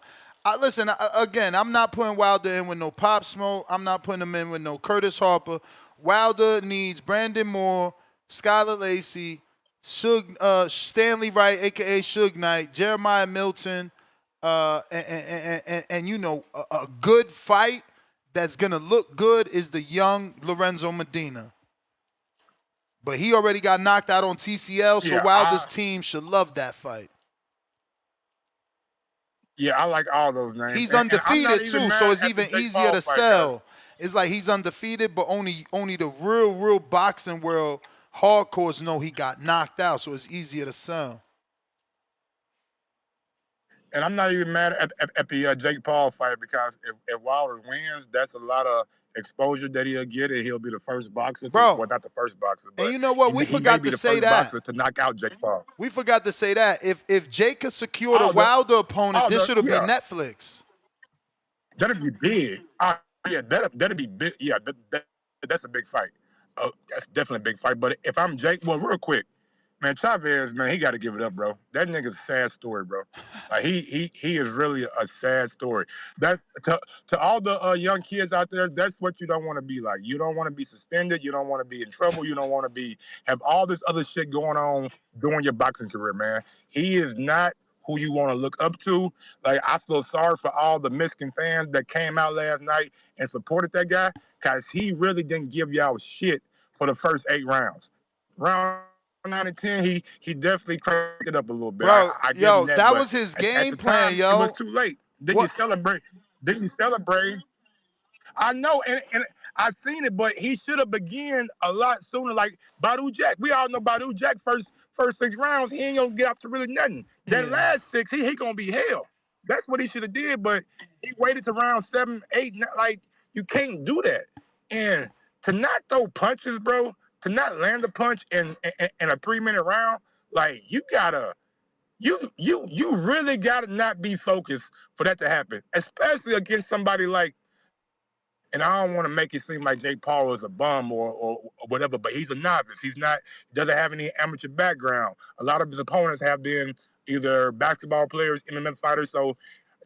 Listen, again, I'm not putting Wilder in with no Pop Smoke. I'm not putting him in with no Curtis Harper. Wilder needs Brandon Moore, Skylar Lacey, Stanley Wright, a.k.a. Suge Knight, Jeremiah Milton, and you know, a good fight that's going to look good is the young Lorenzo Medina. But he already got knocked out on TCL, so Wilder's team should love that fight. Yeah, I like all those names. He's undefeated too, so it's even easier to sell. it's like he's undefeated, but only the real boxing world hardcores know he got knocked out, so it's easier to sell. And I'm not even mad at the Jake Paul fight because if Wilder wins, that's a lot of exposure that he'll get, and he'll be the first boxer. Well, not the first boxer, but and you know what? We he may forgot be to the say first that. boxer to knock out Jake Paul. We forgot to say that. If Jake could secure the Wilder opponent, this should have been Netflix. That'd be big. Yeah, that'd be big. Yeah, that's a big fight. That's definitely a big fight. But if I'm Jake, well, real quick, man, Chavez, man, he got to give it up, bro. That nigga's a sad story, bro. Like he is really a sad story. That to all the young kids out there, that's what you don't want to be like. You don't want to be suspended. You don't want to be in trouble. You don't want to have all this other shit going on during your boxing career, man. He is not who you want to look up to. Like, I feel sorry for all the Michigan fans that came out last night and supported that guy, because he really didn't give y'all shit for the first 8 rounds. Round 9 and 10, he definitely cranked it up a little bit. Bro, I give him that but was his at game the plan, time, yo. It was too late. Didn't you celebrate? I know, and I've seen it, but he should have began a lot sooner. Like Badu Jack, we all know Badu Jack first 6 rounds, he ain't gonna get up to really nothing. That last 6, he gonna be hell. That's what he should have did, but he waited to round 7, 8. Like, you can't do that. And to not throw punches, bro, to not land a punch in a 3-minute round, like, you really gotta not be focused for that to happen, especially against somebody like. And I don't want to make it seem like Jake Paul is a bum or whatever, but he's a novice. He doesn't have any amateur background. A lot of his opponents have been either basketball players, MMA fighters. So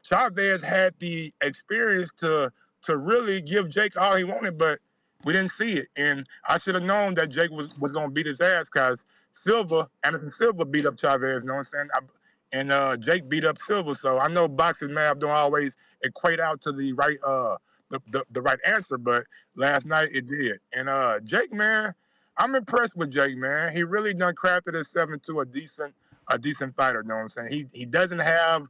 Chavez had the experience to really give Jake all he wanted, but we didn't see it. And I should have known that Jake was going to beat his ass, because Anderson Silva beat up Chavez, you know what I'm saying? And Jake beat up Silva. So I know boxing math don't always equate out to the right the right answer, but last night it did. And Jake, man, I'm impressed with Jake, man. He really done crafted himself into a decent fighter, you know what I'm saying? He doesn't have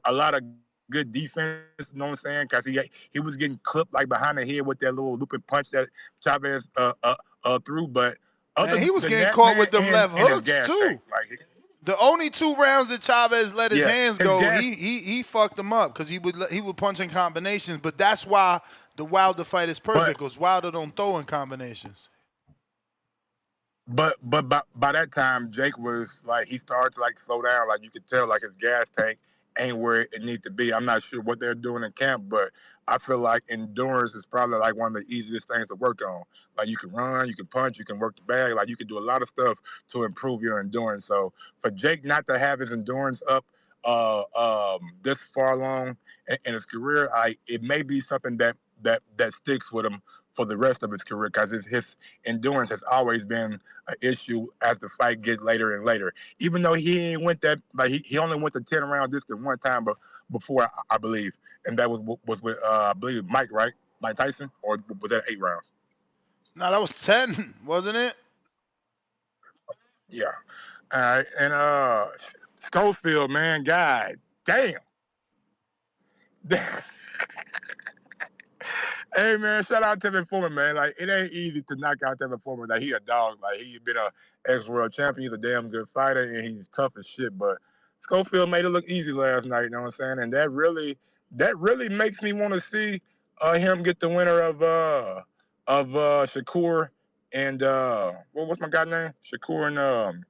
a lot of good defense, you know what I'm saying? Because he was getting clipped like behind the head with that little looping punch that Chavez threw, but man, he was getting caught with them left hooks too. The only 2 rounds that Chavez let his hands go, he fucked him up, because he would punch in combinations. But that's why the Wilder fight is perfect, because Wilder don't throw in combinations. But by that time, Jake was like, he started to like slow down. Like, you could tell like his gas tank ain't where it needs to be. I'm not sure what they're doing in camp, but I feel like endurance is probably like one of the easiest things to work on. Like, you can run, you can punch, you can work the bag. Like, you can do a lot of stuff to improve your endurance. So for Jake not to have his endurance up this far along in his career, it may be something that sticks with him for the rest of his career, because his endurance has always been an issue as the fight gets later and later. Even though he ain't went that, like, he only went to 10 round distance one time, but before, I believe, and that was with I believe Mike, right? Mike Tyson, or was that 8 rounds? No, that was 10, wasn't it? Yeah. All right, and Schofield, man, god damn. Hey, man, shout out to Tevin Foreman, man. Like, it ain't easy to knock out Tevin Foreman. Like, he a dog. Like, he's been a ex-world champion. He's a damn good fighter, and he's tough as shit. But Schofield made it look easy last night, you know what I'm saying? And that really makes me want to see him get the winner of Shakur and what's my guy's name? Shakur and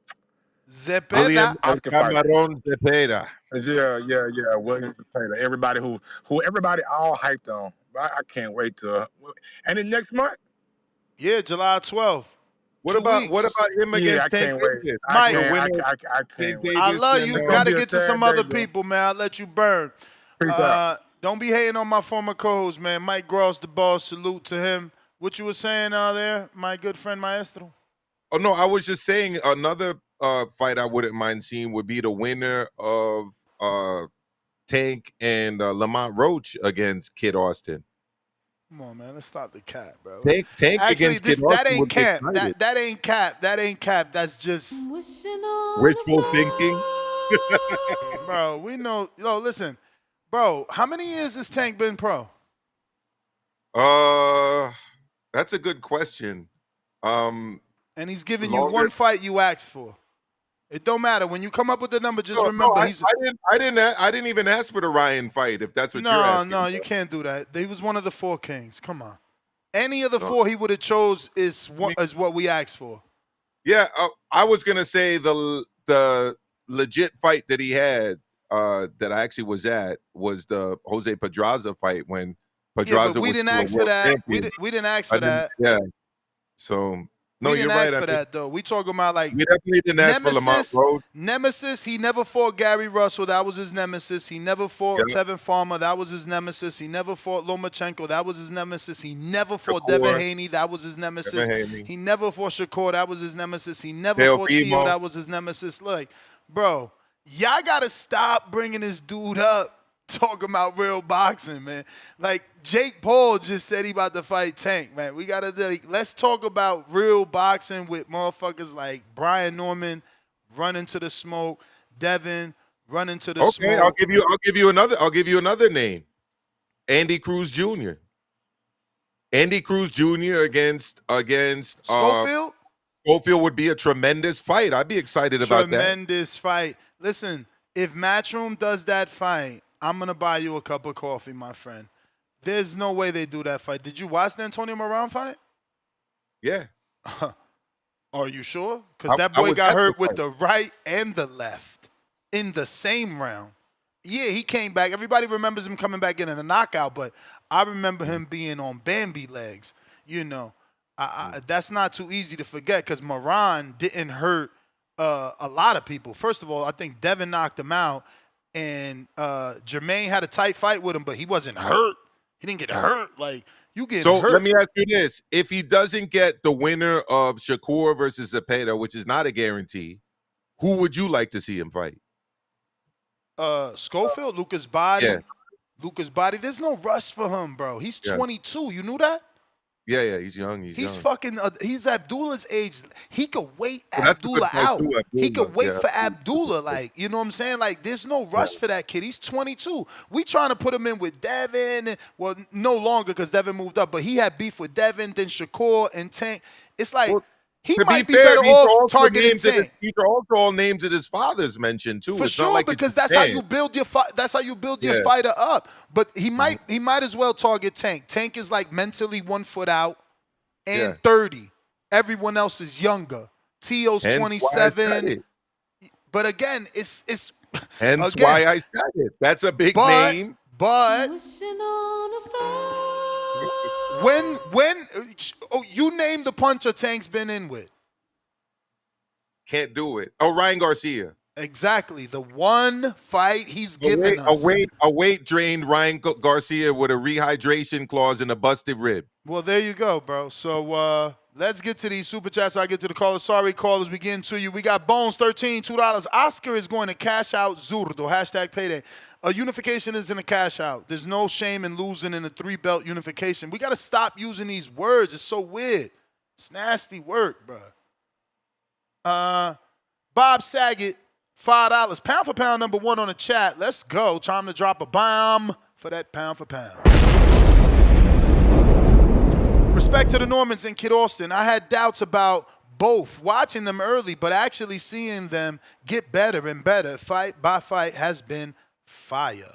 Zepeda. Camarón Zepeda. Yeah. William Zepeda. Everybody who everybody all hyped on. I can't wait to. And then next month? Yeah, July 12th. What about him against Tank Davis? Mike, I can't wait. I love you. Got to get to some other people, man. I'll let you burn. Don't be hating on my former co-host, man. Mike Gross, the boss. Salute to him. What you were saying there, my good friend Maestro? Oh, no, I was just saying another fight I wouldn't mind seeing would be the winner of Tank and Lamont Roach against Kid Austin. Come on, man. Let's stop the cap, bro. Tank Actually, against Kid Austin. That ain't cap. That ain't cap. That ain't cap. That's just wishful thinking. Bro, we know. Yo, listen, bro. How many years has Tank been pro? That's a good question. And he's giving you one fight you asked for. It don't matter when you come up with the number. Just remember, I didn't even ask for the Ryan fight. If that's what you're asking. No, you can't do that. He was one of the 4 kings. Come on. Any of the 4 he would have chose is what we asked for. Yeah, I was gonna say the legit fight that he had that I actually was at was the Jose Pedraza fight when Pedraza but we was didn't still ask a for world that. champion. We didn't ask for that. Yeah. So no, we didn't you're right. ask for that though. We talking about like we definitely didn't ask for Lamont Rose. Nemesis. He never fought Gary Russell. That was his nemesis. He never fought Tevin Farmer. That was his nemesis. He never fought Lomachenko. That was his nemesis. He never fought Devin Haney. That was his nemesis. He never fought Shakur. That was his nemesis. He never fought Tio. That was his nemesis. Like, bro, y'all gotta stop bringing this dude up. Talking about real boxing, man. Like Jake Paul just said he about to fight Tank, man. We gotta let's talk about real boxing with motherfuckers like Brian Norman running to the smoke, Devin running to the smoke. Okay, I'll give you another name. Andy Cruz Jr. Andy Cruz Jr. against Schofield. Schofield would be a tremendous fight. I'd be excited about that. Tremendous fight. Listen, if Matchroom does that fight, I'm going to buy you a cup of coffee, my friend. There's no way they do that fight. Did you watch the Antonio Moran fight? Yeah. Are you sure? Because that boy got hurt with the right and the left in the same round. Yeah, he came back. Everybody remembers him coming back in a knockout, but I remember him being on Bambi legs. You know, that's not too easy to forget because Moran didn't hurt a lot of people. First of all, I think Devin knocked him out. And Jermaine had a tight fight with him, but he wasn't hurt. He didn't get hurt. Like, you get hurt. So let me ask you this. If he doesn't get the winner of Shakur versus Zepeda, which is not a guarantee, who would you like to see him fight? Schofield, Lucas Body. Yeah. Lucas Body. There's no rush for him, bro. He's 22. You knew that? Yeah, he's young. He's young. fucking. He's Abdullah's age. He could wait Abdullah out. He could wait for Abdullah. Like, you know what I'm saying? Like, there's no rush for that kid. He's 22. We trying to put him in with Devin. Well, no longer because Devin moved up. But he had beef with Devin, then Shakur and Tank. It's like he might be better off targeting Tank. These are also all names that his father's mentioned too. For it's sure, not like because that's how you build your fighter up. But he might as well target Tank. Tank is like mentally 1 foot out and 30. Everyone else is younger. Tio's 27. But again, it's hence why I said it. That's a big name. But when you name the puncher Tank's been in with. Can't do it. Oh, Ryan Garcia. Exactly. The one fight he's given us. A weight drained Ryan Garcia with a rehydration clause and a busted rib. Well, there you go, bro. So let's get to these super chats. I get to the callers. Sorry, callers, we getting to you. We got Bones 13, $2. Oscar is going to cash out Zurdo. Hashtag payday. A unification isn't a cash out. There's no shame in losing in a 3-belt unification. We got to stop using these words. It's so weird. It's nasty work, bro. Bob Saget, $5. Pound for pound number 1 on the chat. Let's go. Time to drop a bomb for that pound for pound. Respect to the Normans and Kid Austin. I had doubts about both watching them early, but actually seeing them get better and better fight by fight has been fire.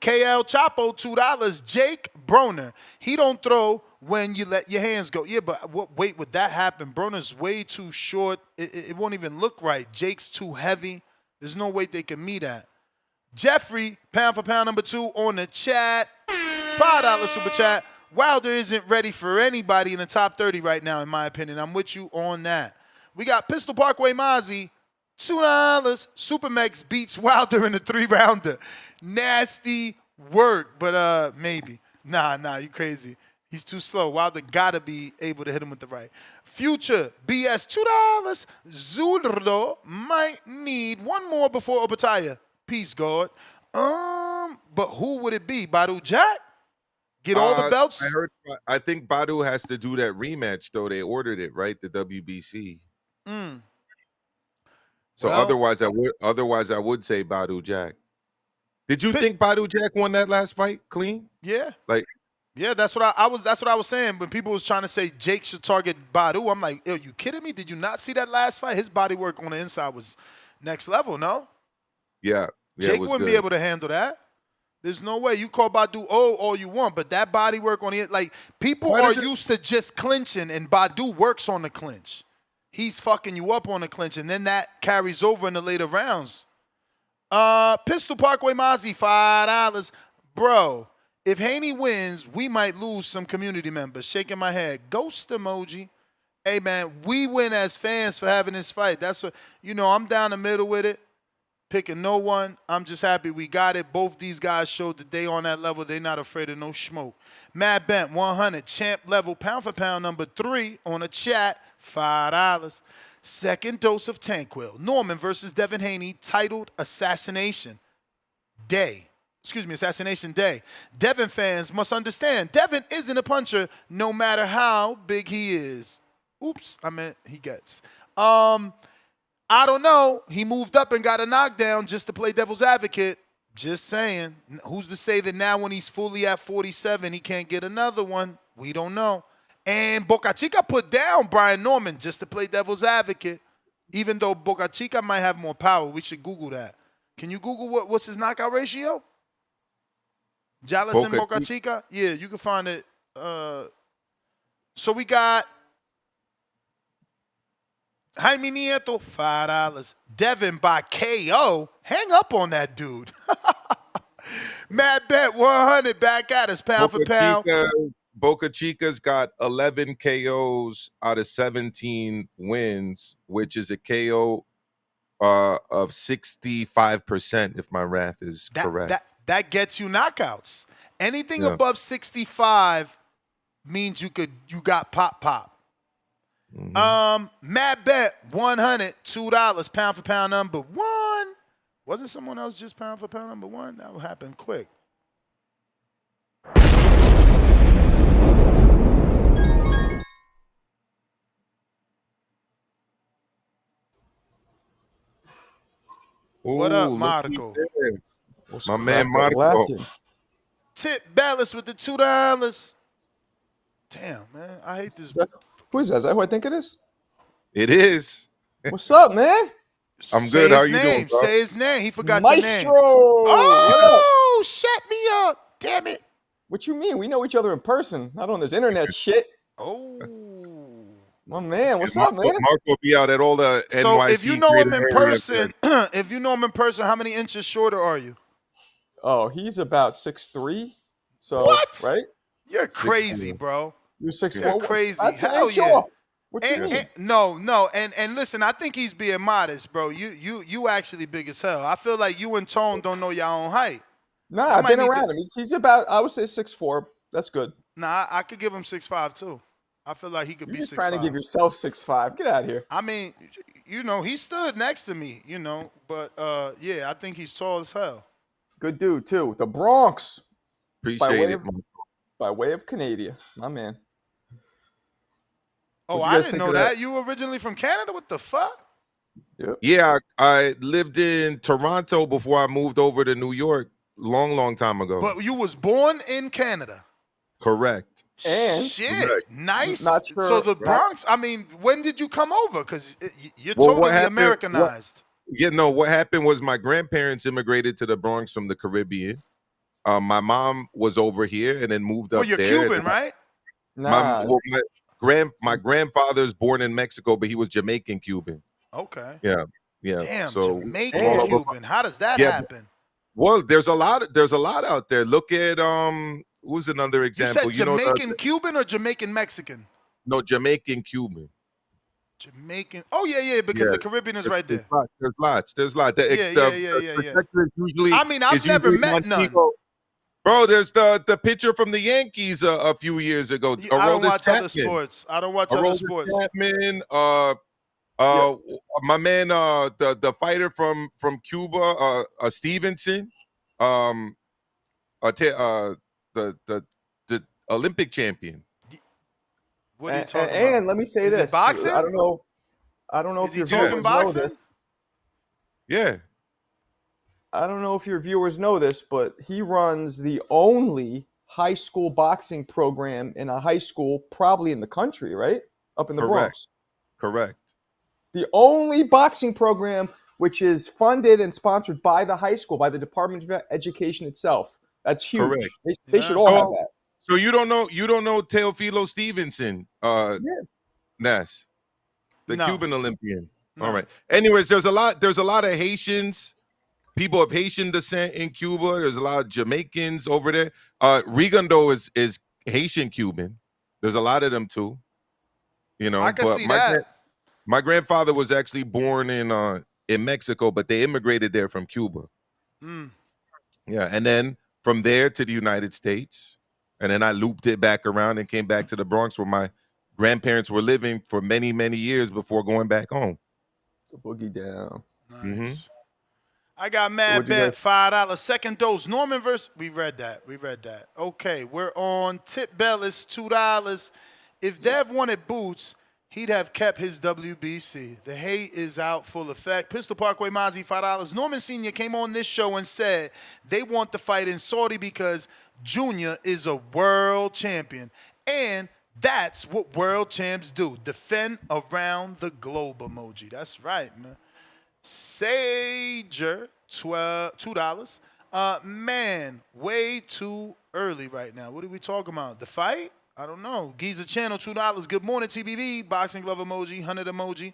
KL Chapo, $2. Jake Broner. He don't throw when you let your hands go. Yeah, but what weight would that happen? Broner's way too short. It won't even look right. Jake's too heavy. There's no weight they can meet at. Jeffrey, pound for pound number 2 on the chat. $5 super chat. Wilder isn't ready for anybody in the top 30 right now, in my opinion. I'm with you on that. We got Pistol Parkway Mozzie, $2. Supermex beats Wilder in the 3-rounder. Nasty work, but maybe. Nah, you crazy. He's too slow. Wilder gotta be able to hit him with the right. Future BS, $2. Zurdo might need one more before Opataya. Peace, God. But who would it be? Badu Jack? Get all the belts? I think Badu has to do that rematch, though. They ordered it, right? The WBC. So otherwise I would say Badu Jack. Did you think Badu Jack won that last fight clean? Yeah. Like, Yeah, that's what I was. That's what I was saying. When people was trying to say Jake should target Badu, I'm like, are you kidding me? Did you not see that last fight? His body work on the inside was next level. No, Yeah, Jake it was wouldn't good. be able to handle that. There's no way. You call Badu all you want, but that body work on the like people are used to just clinching, and Badu works on the clinch. He's fucking you up on the clinch, and then that carries over in the later rounds. Pistol Parkway Mozzie, $5. Bro, if Haney wins, we might lose some community members. Shaking my head. Ghost emoji. Hey, man, we win as fans for having this fight. That's what, I'm down the middle with it. Picking no one. I'm just happy we got it. Both these guys showed that they on that level. They not afraid of no smoke. Matt Bent, 100. Champ level, pound for pound, number 3 on the chat, $5. Second dose of Tanquil. Norman versus Devin Haney, titled Assassination Day. Assassination Day. Devin fans must understand, Devin isn't a puncher no matter how big he is. Oops, I meant he gets. I don't know. He moved up and got a knockdown just to play devil's advocate. Just saying. Who's to say that now when he's fully at 47, he can't get another one? We don't know. And Boca Chica put down Brian Norman just to play devil's advocate. Even though Boca Chica might have more power. We should Google that. Can you Google what's his knockout ratio? Jallison Boca Chica? Yeah, you can find it. So we got Jaime Nieto, $5. Devin by KO. Hang up on that dude. Mad Bet, 100. Back at us, pound for pound. Boca Chica's got 11 KOs out of 17 wins, which is a KO of 65%, if my math is correct. That gets you knockouts. Anything above 65 means you got pop. Mad Bet, 100, $2, pound for pound number 1. Wasn't someone else just pound for pound number 1? That will happen quick. What up, Marco? My man Marco. Tip Ballas with the $2. Damn, man. I hate this. Who is that? Is that who I think it is? It is. What's up, man? I'm good. How are you doing, bro? Say his name. He forgot Maestro. your name. Oh, shut me up. Damn it. What you mean? We know each other in person, not on this internet shit. Oh. My man, what's up, man? Marco be out at all the NYC. So if you know him in person, how many inches shorter are you? Oh, he's about 6'3". So what? Right? You're crazy, bro. You're 6'4". You're crazy. That's Hell an yeah. off. What you mean? No. And listen, I think he's being modest, bro. You actually big as hell. I feel like you and Tone don't know your own height. Nah, I've been around him. He's about, I would say 6'4". That's good. Nah, I could give him 6'5" too. I feel like he could be 6'5". You're trying to give yourself 6'5". Get out of here. I mean, he stood next to me, but yeah, I think he's tall as hell. Good dude too. The Bronx. Appreciate it. By way of Canada, my man. Oh, I didn't know that. You originally from Canada? What the fuck? Yep. Yeah, I lived in Toronto before I moved over to New York long time ago. But you was born in Canada. Correct. And shit, nice. Not sure, so the Bronx, I mean, when did you come over? Because you're totally Americanized. What happened was my grandparents immigrated to the Bronx from the Caribbean. My mom was over here and then moved up there. Well, you're Cuban, right? Nah. My grandfather's born in Mexico, but he was Jamaican Cuban. Okay. Yeah. Damn, so Jamaican Cuban. How does that happen? Well, there's a lot out there. Look at who's another example? You said Jamaican Cuban or Jamaican Mexican? No, Jamaican Cuban. Jamaican. Oh yeah, because the Caribbean is right there. There's lots. Yeah. Usually, I mean, I've never met none. Bro, there's the pitcher from the Yankees a few years ago. I don't watch other sports. Chapman, my man, the fighter from Cuba, Stevenson, the Olympic champion. What are you talking about? And let me say this. It boxing? I don't know if your viewers know this. Yeah. I don't know if your viewers know this, but he runs the only high school boxing program in a high school, probably in the country, right? Up in the Bronx. Correct. The only boxing program which is funded and sponsored by the high school, by the Department of Education itself. That's huge. Correct. They should all have that. So you don't know Teofilo Stevenson, Ness, the Cuban Olympian. No. All right. Anyways, there's a lot of Haitians, people of Haitian descent in Cuba. There's a lot of Jamaicans over there. Rigondo is Haitian Cuban. There's a lot of them too. You know, I can see that. My grandfather was actually born in Mexico, but they immigrated there from Cuba. Yeah, and then from there to the United States, and then I looped it back around and came back to the Bronx where my grandparents were living for many, many years before going back home. The boogie down. Nice. I got Mad Bet, $5. Second dose. Norman versus. We read that. Okay, we're on Tip Bellis, $2. If Dev wanted boots, he'd have kept his WBC. The hate is out full effect. Pistol Parkway Mozzie, $5. Norman Sr. came on this show and said they want the fight in Saudi because Junior is a world champion. And that's what world champs do. Defend around the globe emoji. That's right, man. Sager, $2. Man, way too early right now. What are we talking about? The fight? I don't know. Giza Channel, $2. Good morning, TBV. Boxing glove emoji, 100 emoji.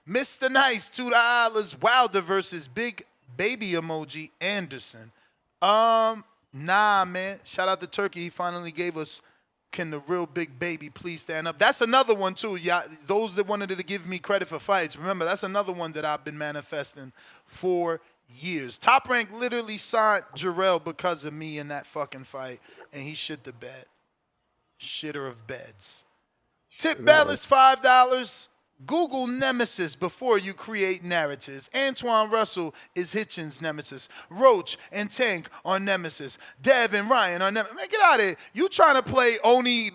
Mr. Nice, $2. Wilder versus Big Baby emoji, Anderson. Nah, man. Shout out to Turkey. He finally gave us, can the real Big Baby please stand up? That's another one, too. Yeah, those that wanted to give me credit for fights, remember, that's another one that I've been manifesting for years. Top Rank literally signed Jarrell because of me in that fucking fight, and he shit the bed. Shitter of beds. Tip Bellis, $5. Google nemesis before you create narratives. Antoine Russell is Hitchens' nemesis. Roach and Tank are nemesis. Dev and Ryan are nemesis. Man, get out of here. You trying to play only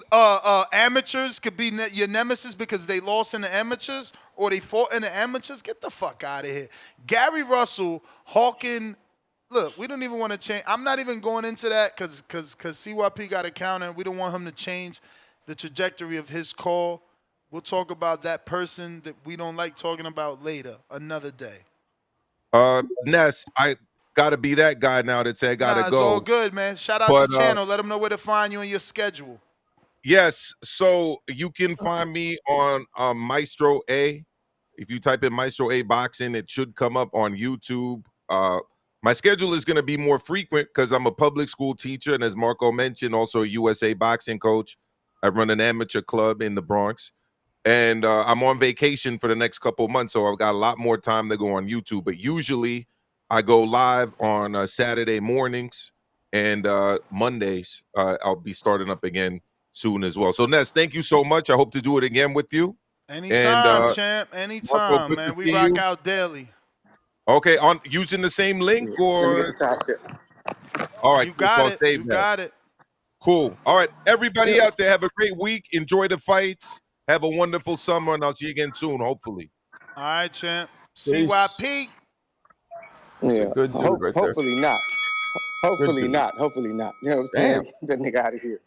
amateurs could be your nemesis because they lost in the amateurs or they fought in the amateurs? Get the fuck out of here. Gary Russell, Hawking. Look, we don't even want to change. I'm not even going into that because CYP got a counter. We don't want him to change the trajectory of his call. We'll talk about that person that we don't like talking about later, another day. Ness, I got to be that guy now that say I got to go. It's all good, man. Shout out to Channel. Let them know where to find you on your schedule. Yes, so you can find me on Maestro A. If you type in Maestro A Boxing, it should come up on YouTube. My schedule is going to be more frequent because I'm a public school teacher, and as Marco mentioned, also a USA boxing coach. I run an amateur club in the Bronx, and I'm on vacation for the next couple of months, so I've got a lot more time to go on YouTube. But usually I go live on Saturday mornings, and Mondays I'll be starting up again soon as well. So, Ness, thank you so much. I hope to do it again with you. Anytime, champ. Anytime, Marco, man. We rock out daily. Okay, on using the same link or all right, you got it. You got it. Cool. All right, everybody out there, have a great week. Enjoy the fights. Have a wonderful summer, and I'll see you again soon, hopefully. All right, champ. CYP. Yeah. Good dude right hopefully there. not. Hopefully not. Hopefully not. You know what I'm saying? Get that nigga out of here.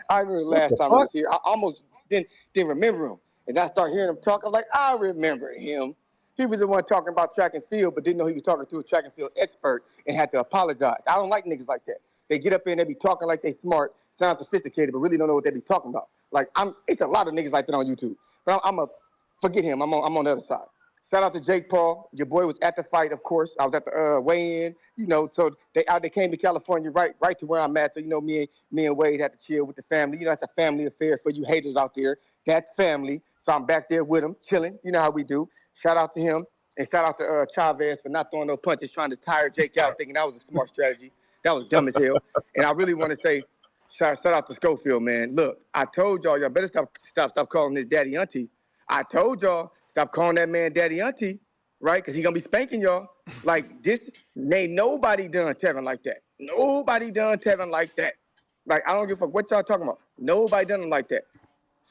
I remember last time I was here, I almost didn't remember him. And I started hearing him talk. I was like, I remember him. He was the one talking about track and field, but didn't know he was talking to a track and field expert and had to apologize. I don't like niggas like that. They get up there and they be talking like they smart, sound sophisticated, but really don't know what they be talking about. Like, it's a lot of niggas like that on YouTube. But forget him. I'm on the other side. Shout out to Jake Paul. Your boy was at the fight, of course. I was at the weigh-in, you know, so they came to California right to where I'm at. So, you know, me and Wade had to chill with the family. You know, that's a family affair for you haters out there. That's family. So I'm back there with him, chilling. You know how we do. Shout out to him. And shout out to Chavez for not throwing no punches, trying to tire Jake out, thinking that was a smart strategy. That was dumb as hell. And I really want to say, shout out to Schofield, man. Look, I told y'all better stop calling this daddy auntie. I told y'all, stop calling that man daddy auntie, right? Because he going to be spanking y'all. Like, this, ain't nobody done Tevin like that. Nobody done Tevin like that. Like, I don't give a fuck what y'all talking about. Nobody done him like that.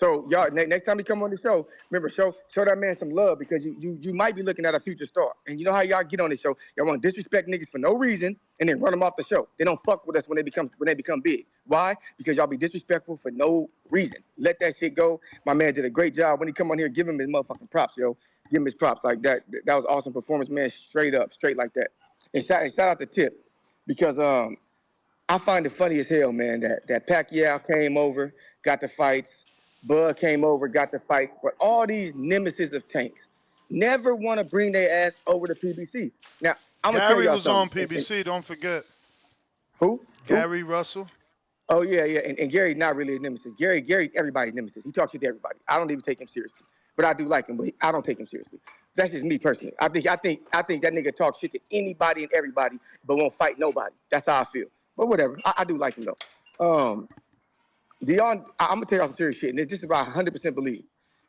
So y'all, next time you come on the show, remember show that man some love because you might be looking at a future star. And you know how y'all get on the show, y'all want to disrespect niggas for no reason and then run them off the show. They don't fuck with us when they become big. Why? Because y'all be disrespectful for no reason. Let that shit go. My man did a great job. When he come on here, give him his motherfucking props, yo. Give him his props like that. That was awesome performance, man. Straight like that. And shout out to Tip because I find it funny as hell, man, that Pacquiao came over, got the fights. Bud came over, got the fight, but all these nemesis of Tanks never want to bring their ass over to PBC. Now, I'm gonna tell Gary y'all was on something. PBC, don't forget. Who? Gary Russell. Oh, yeah. And Gary's not really a nemesis. Gary's everybody's nemesis. He talks shit to everybody. I don't even take him seriously. But I do like him, but I don't take him seriously. That's just me personally. I think that nigga talks shit to anybody and everybody, but won't fight nobody. That's how I feel. But whatever. I do like him, though. I'm gonna tell y'all some serious shit, and this is what I 100% believe.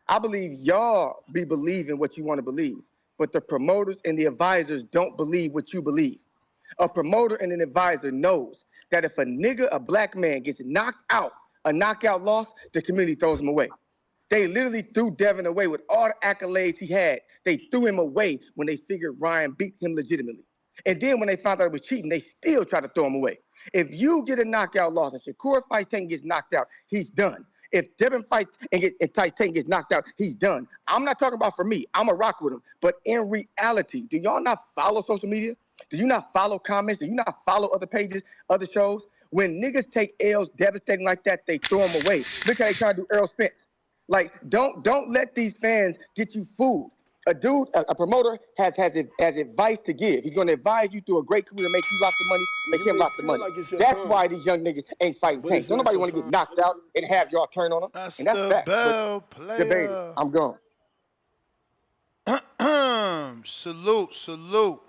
I believe y'all be believing what you want to believe, but the promoters and the advisors don't believe what you believe. A promoter and an advisor knows that if a black man gets knocked out, a knockout loss, the community throws him away. They literally threw Devin away with all the accolades he had. They threw him away when they figured Ryan beat him legitimately. And then when they found out it was cheating, they still tried to throw him away. If you get a knockout loss and Shakur fights Tank gets knocked out, he's done. If Devin fights and Tank gets knocked out, he's done. I'm not talking about for me. I'm a rock with him. But in reality, do y'all not follow social media? Do you not follow comments? Do you not follow other pages, other shows? When niggas take L's devastating like that, they throw them away. Look how they trying to do Errol Spence. Like, don't let these fans get you fooled. A promoter has advice to give. He's going to advise you through a great career, make you lots of money, make him lots of money. That's why these young niggas ain't fighting Tanks. Don't nobody want to get knocked out and have y'all turn on them. That's and that's the fact. bell Debate. I'm gone. Salute.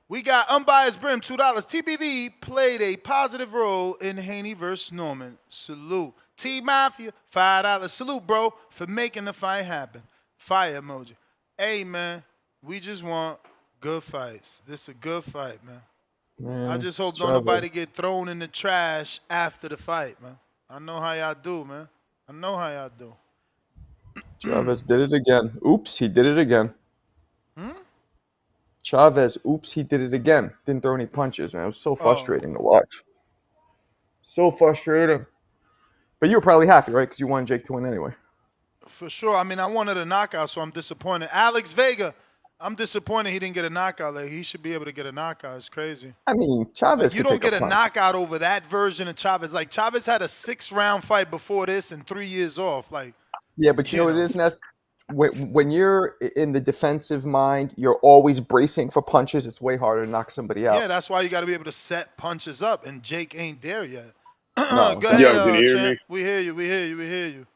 We got Unbiased Brim, $2. TBV played a positive role in Haney versus Norman. Salute. T-Mafia, $5. Salute, bro, for making the fight happen. Fire emoji. Hey, man, we just want good fights. This is a good fight, man. I just hope don't nobody get thrown in the trash after the fight, man. I know how y'all do, man. I know how y'all do. Chavez did it again. Oops, he did it again. Chavez, oops, he did it again. Didn't throw any punches, man. It was so frustrating to watch. So frustrating. But you were probably happy, right? Because you wanted Jake to win anyway. For sure. I mean, I wanted a knockout, so I'm disappointed. Alex Vega, I'm disappointed he didn't get a knockout. Like, he should be able to get a knockout. It's crazy. I mean, Chavez you don't get a knockout over that version of Chavez. Like, Chavez had a 6-round fight before this and 3 years off. Like, yeah, but you know what it is, Ness? When you're in the defensive mind, you're always bracing for punches. It's way harder to knock somebody out. Yeah, that's why you got to be able to set punches up, and Jake ain't there yet. No. Go ahead, can you hear champ. me? We hear you.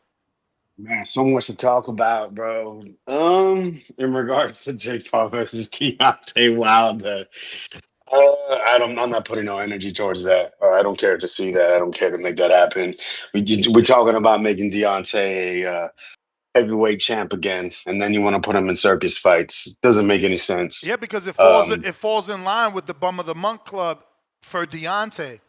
Man, so much to talk about, bro. In regards to Jake Paul versus Deontay Wilder, I'm not putting no energy towards that. I don't care to see that. I don't care to make that happen. We're talking about making Deontay a heavyweight champ again, and then you want to put him in circus fights. Doesn't make any sense. Yeah, because it falls in line with the Bum of the Month Club for Deontay,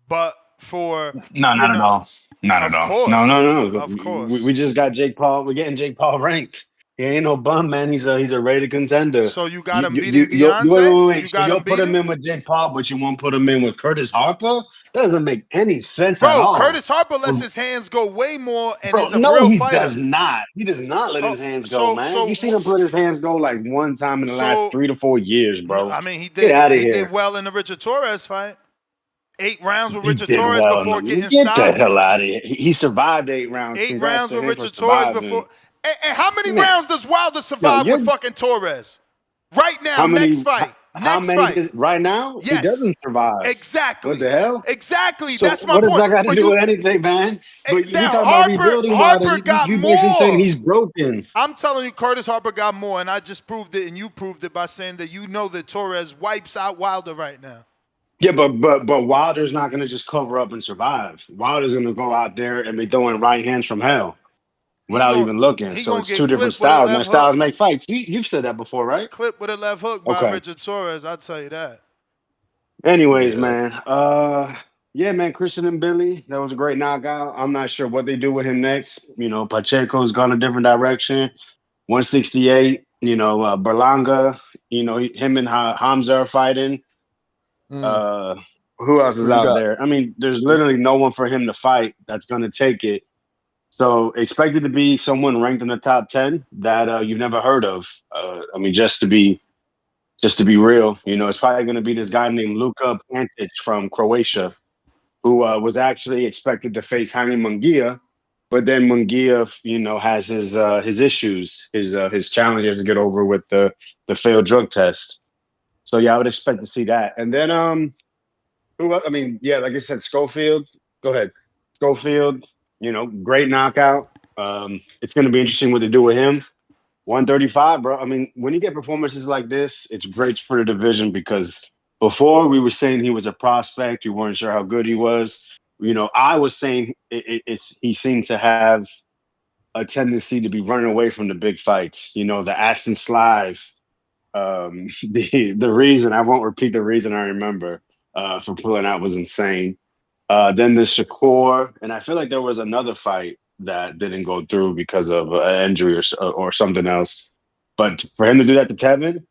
but for not at all. Not at all. Course. No. Of course. We just got Jake Paul. We're getting Jake Paul ranked. He ain't no bum, man. He's a rated contender. So you got him beating Deontay? Wait. So you'll put him in with Jake Paul, but you won't put him in with Curtis Harper? That doesn't make any sense at all. Curtis Harper lets his hands go way more and is a no, real he fighter. does not. He does not let his hands go, man. You've seen him put his hands go like one time in the last 3 to 4 years, bro. I mean, he did. Get out of he here. did well in the Richard Torres fight. 8 rounds with Richard Torres before getting Get stopped. the hell out of here. He survived 8 rounds. 8 Congrats rounds to with him for Richard Torres surviving. before. And how many rounds does Wilder survive with fucking Torres? Right now, next fight. Right now? Yes. He doesn't survive. Exactly. What the hell? Exactly. So that's my point. What does that got to do with anything, man? But you talking about rebuilding Harper got you more. basically saying he's broken. I'm telling you, Curtis Harper got more, and I just proved it, and you proved it by saying that you know that Torres wipes out Wilder right now. Yeah, but Wilder's not going to just cover up and survive. Wilder's going to go out there and be throwing right hands from hell without even looking. So it's 2 different styles. Now, styles make fights. You've said that before, right? Clip with a left hook by Richard Torres, I'll tell you that. Anyways, man, Yeah, man, Christian and Billy, that was a great knockout. I'm not sure what they do with him next. Pacheco's gone a different direction. 168, Berlanga, him and Hamza are fighting. Uh, who else is Who you out got? there? I mean, there's literally no one for him to fight that's going to take it. So expect it to be someone ranked in the top 10 that you've never heard of. I mean, just to be real, it's probably going to be this guy named Luka Pantic from Croatia, who was actually expected to face Haney Munguia, but then Munguia, has his issues, his challenges to get over with the failed drug test. So yeah, I would expect to see that. And then who else? I mean, yeah, like I said, Schofield. Go ahead, Schofield. Great knockout. It's going to be interesting what to do with him. 135, bro. I mean, when you get performances like this, it's great for the division because before we were saying he was a prospect, you weren't sure how good he was. I was saying he seemed to have a tendency to be running away from the big fights. The Ashton Slive, the reason I won't repeat the reason I remember for pulling out was insane. Then the Shakur, and I feel like there was another fight that didn't go through because of an injury or something else. But for him to do that to Tevin,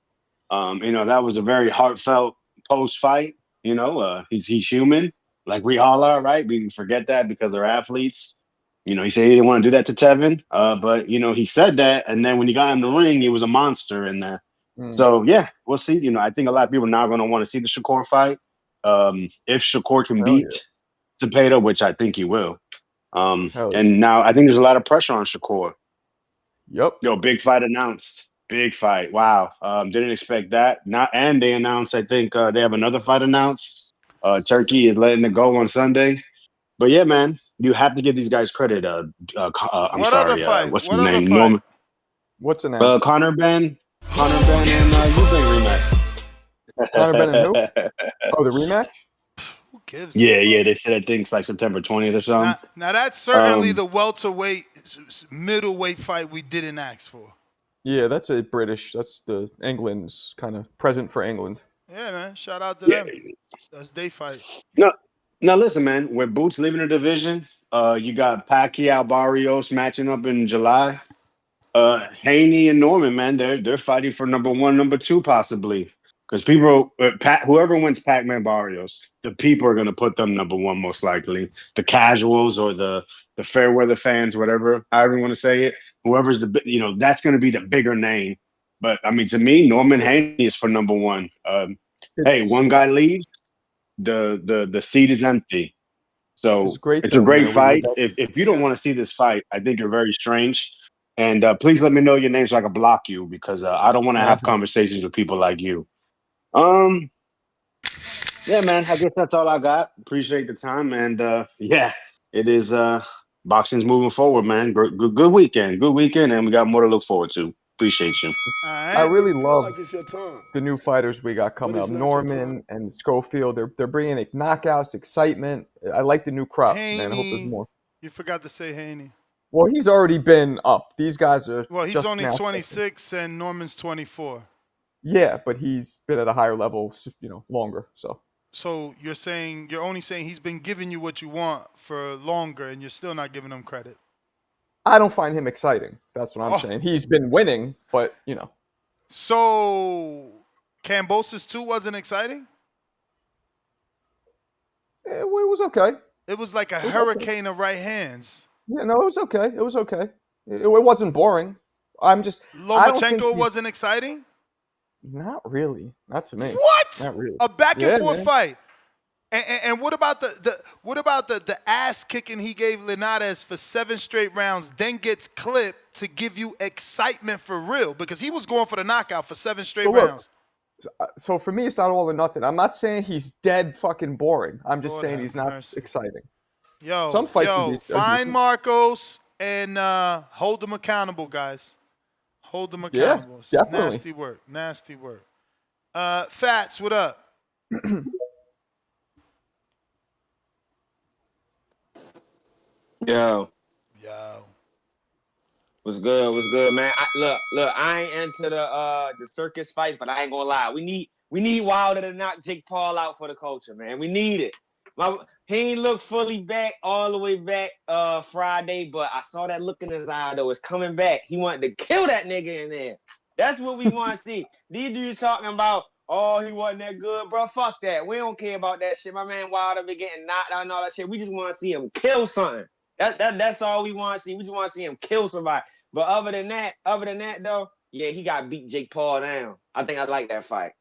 that was a very heartfelt post fight. He's human, like we all are, right? We forget that because they're athletes. He said he didn't want to do that to Tevin, but he said that, and then when he got in the ring, he was a monster in there. So yeah, we'll see. I think a lot of people are now going to want to see the Shakur fight. If Shakur can beat Zepeda, which I think he will. And now I think there's a lot of pressure on Shakur. Yep. Yo, big fight announced. Big fight. Wow. Didn't expect that. And they announced, I think they have another fight announced. Turkey is letting it go on Sunday. But yeah, man, you have to give these guys credit. I'm What sorry. other fight? What's What his other name? fight? Norman. What's announced? Connor Ben and Eubank rematch. Connor Ben and who? Oh, the rematch? Who gives? Yeah. They said I think it's like September 20th or something. Now that's certainly the welterweight, middleweight fight we didn't ask for. Yeah, that's a British. That's the England's kind of present for England. Yeah, man. Shout out to them. That's they fight. No, now listen, man. With Boots leaving the division, you got Pacquiao Barrios matching up in July. Haney and Norman, man, they're fighting for number 1, number 2, possibly. Because people, whoever wins Pac-Man Barrios, the people are going to put them number 1 most likely. The casuals or the fair weather fans, whatever, however you want to say it. Whoever's that's going to be the bigger name. But I mean, to me, Norman Haney is for number 1. Hey, one guy leaves, the seat is empty. So it's a great fight. If you don't want to see this fight, I think you're very strange. And please let me know your name so I can block you because I don't want to have conversations with people like you. Yeah, man. I guess that's all I got. Appreciate the time, and yeah, it is. Boxing's moving forward, man. Good weekend. Good weekend, and we got more to look forward to. Appreciate you. I really love the new fighters we got coming up. Norman and Schofield. They're bringing knockouts, excitement. I like the new crop, man. I hope there's more. You forgot to say Haney. Well, he's already been up. These guys are. Well, he's just only now 26 and Norman's 24. Yeah, but he's been at a higher level, longer. So you're only saying he's been giving you what you want for longer, and you're still not giving him credit. I don't find him exciting. That's what I'm saying. He's been winning, but So Kambosos 2 wasn't exciting? It was okay. It was like a hurricane of right hands. Yeah, no, it was okay. It was okay. It wasn't boring. Lomachenko wasn't exciting? Not really. Not to me. What? Not really. A back and forth fight. And what about the ass kicking he gave Linares for 7 straight rounds, then gets clipped to give you excitement for real? Because he was going for the knockout for 7 straight rounds. So for me, it's not all or nothing. I'm not saying he's dead fucking boring. I'm just saying he's not exciting. Yo, find Marcos and hold them accountable, guys. Hold them accountable. Yeah, definitely. Nasty work. Nasty work. Fats, what up? Yo. What's good, man? Look, I ain't into the circus fights, but I ain't gonna lie. We need Wilder to knock Jake Paul out for the culture, man. We need it. He ain't look fully back all the way back Friday, but I saw that look in his eye though. It's coming back. He wanted to kill that nigga in there. That's what we want to see. These dudes talking about, oh, he wasn't that good, bro. Fuck that. We don't care about that shit. My man Wilder be getting knocked out and all that shit. We just want to see him kill something. That's all we want to see. We just want to see him kill somebody. But other than that though, yeah, he got beat Jake Paul down. I think I like that fight.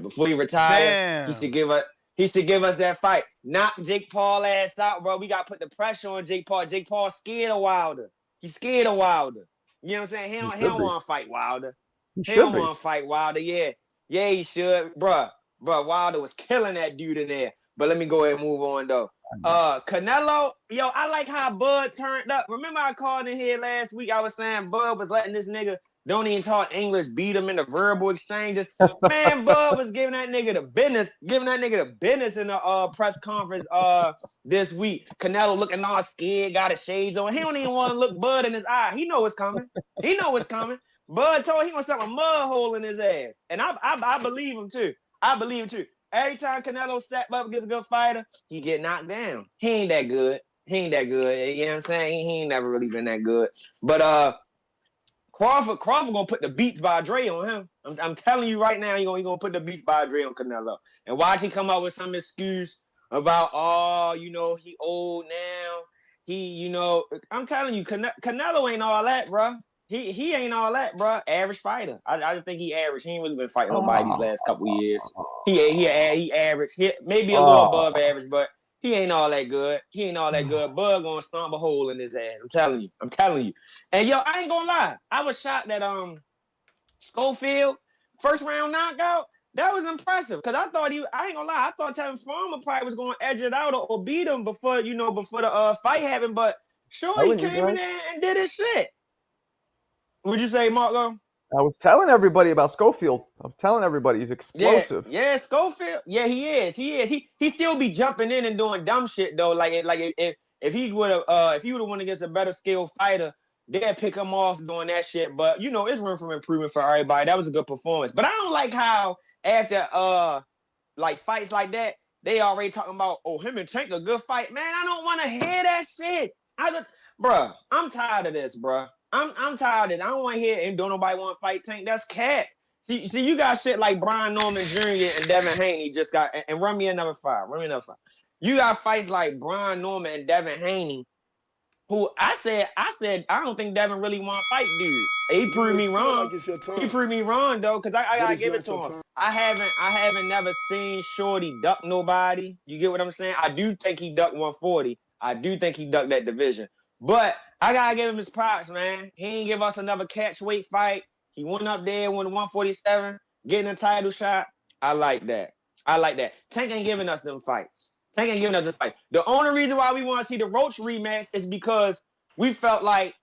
Before he retired, he should give us that fight. Knock Jake Paul ass out, bro. We got to put the pressure on Jake Paul. Jake Paul scared of Wilder. He's scared of Wilder. You know what I'm saying? He don't want to fight Wilder. He don't want to fight Wilder. Yeah, he should, bro. Wilder was killing that dude in there. But let me go ahead and move on though. Canelo, yo, I like how Bud turned up. Remember I called in here last week. I was saying Bud was letting this nigga don't even talk English, beat him in the verbal exchanges. Man, Bud was giving that nigga the business, in the press conference this week. Canelo looking all scared, got his shades on. He don't even want to look Bud in his eye. He know it's coming. Bud told he gonna stuff a mud hole in his ass, and I believe him too. Every time Canelo step up against a good fighter, he get knocked down. He ain't that good. You know what I'm saying? He ain't never really been that good. But Crawford gonna put the Beats by Dre on him. I'm telling you right now, he gonna put the Beats by Dre on Canelo. And watch he come up with some excuse about, he old now. I'm telling you, Canelo ain't all that, bro. He ain't all that, bro. Average fighter. I just think he average. He ain't really been fighting nobody these last couple of years. He average. Maybe a little above average, but he ain't all that good. Bud gonna stomp a hole in his ass. I'm telling you. And yo, I ain't gonna lie. I was shocked that Schofield first round knockout. That was impressive because I ain't gonna lie. I thought Tevin Farmer probably was gonna edge it out or beat him before the fight happened. But sure, he came in there and did his shit. What'd you say, Marco? I was telling everybody about Schofield. I'm telling everybody he's explosive. Yeah, Schofield. Yeah, he is. He still be jumping in and doing dumb shit though. Like if he would have won against a better skilled fighter, they'd pick him off doing that shit. But it's room for improvement for everybody. That was a good performance. But I don't like how after like fights like that, they already talking about, oh, him and Tank a good fight. Man, I don't want to hear that shit. Bruh, I'm tired of this, bruh. I'm tired of it. I don't want to hear and don't nobody want to fight Tank. That's cat. See, you got shit like Brian Norman Jr. and Devin Haney just got, and run me another five. You got fights like Brian Norman and Devin Haney, who I said I don't think Devin really want to fight dude. He proved me wrong. He proved me wrong though, because I gotta give it to him. I haven't never seen Shorty duck nobody. You get what I'm saying? I do think he ducked 140. I do think he ducked that division. But I gotta give him his props, man. He ain't give us another catch weight fight. He went up there, won 147, getting a title shot. I like that. Tank ain't giving us them fights. The only reason why we want to see the Roach rematch is because we felt like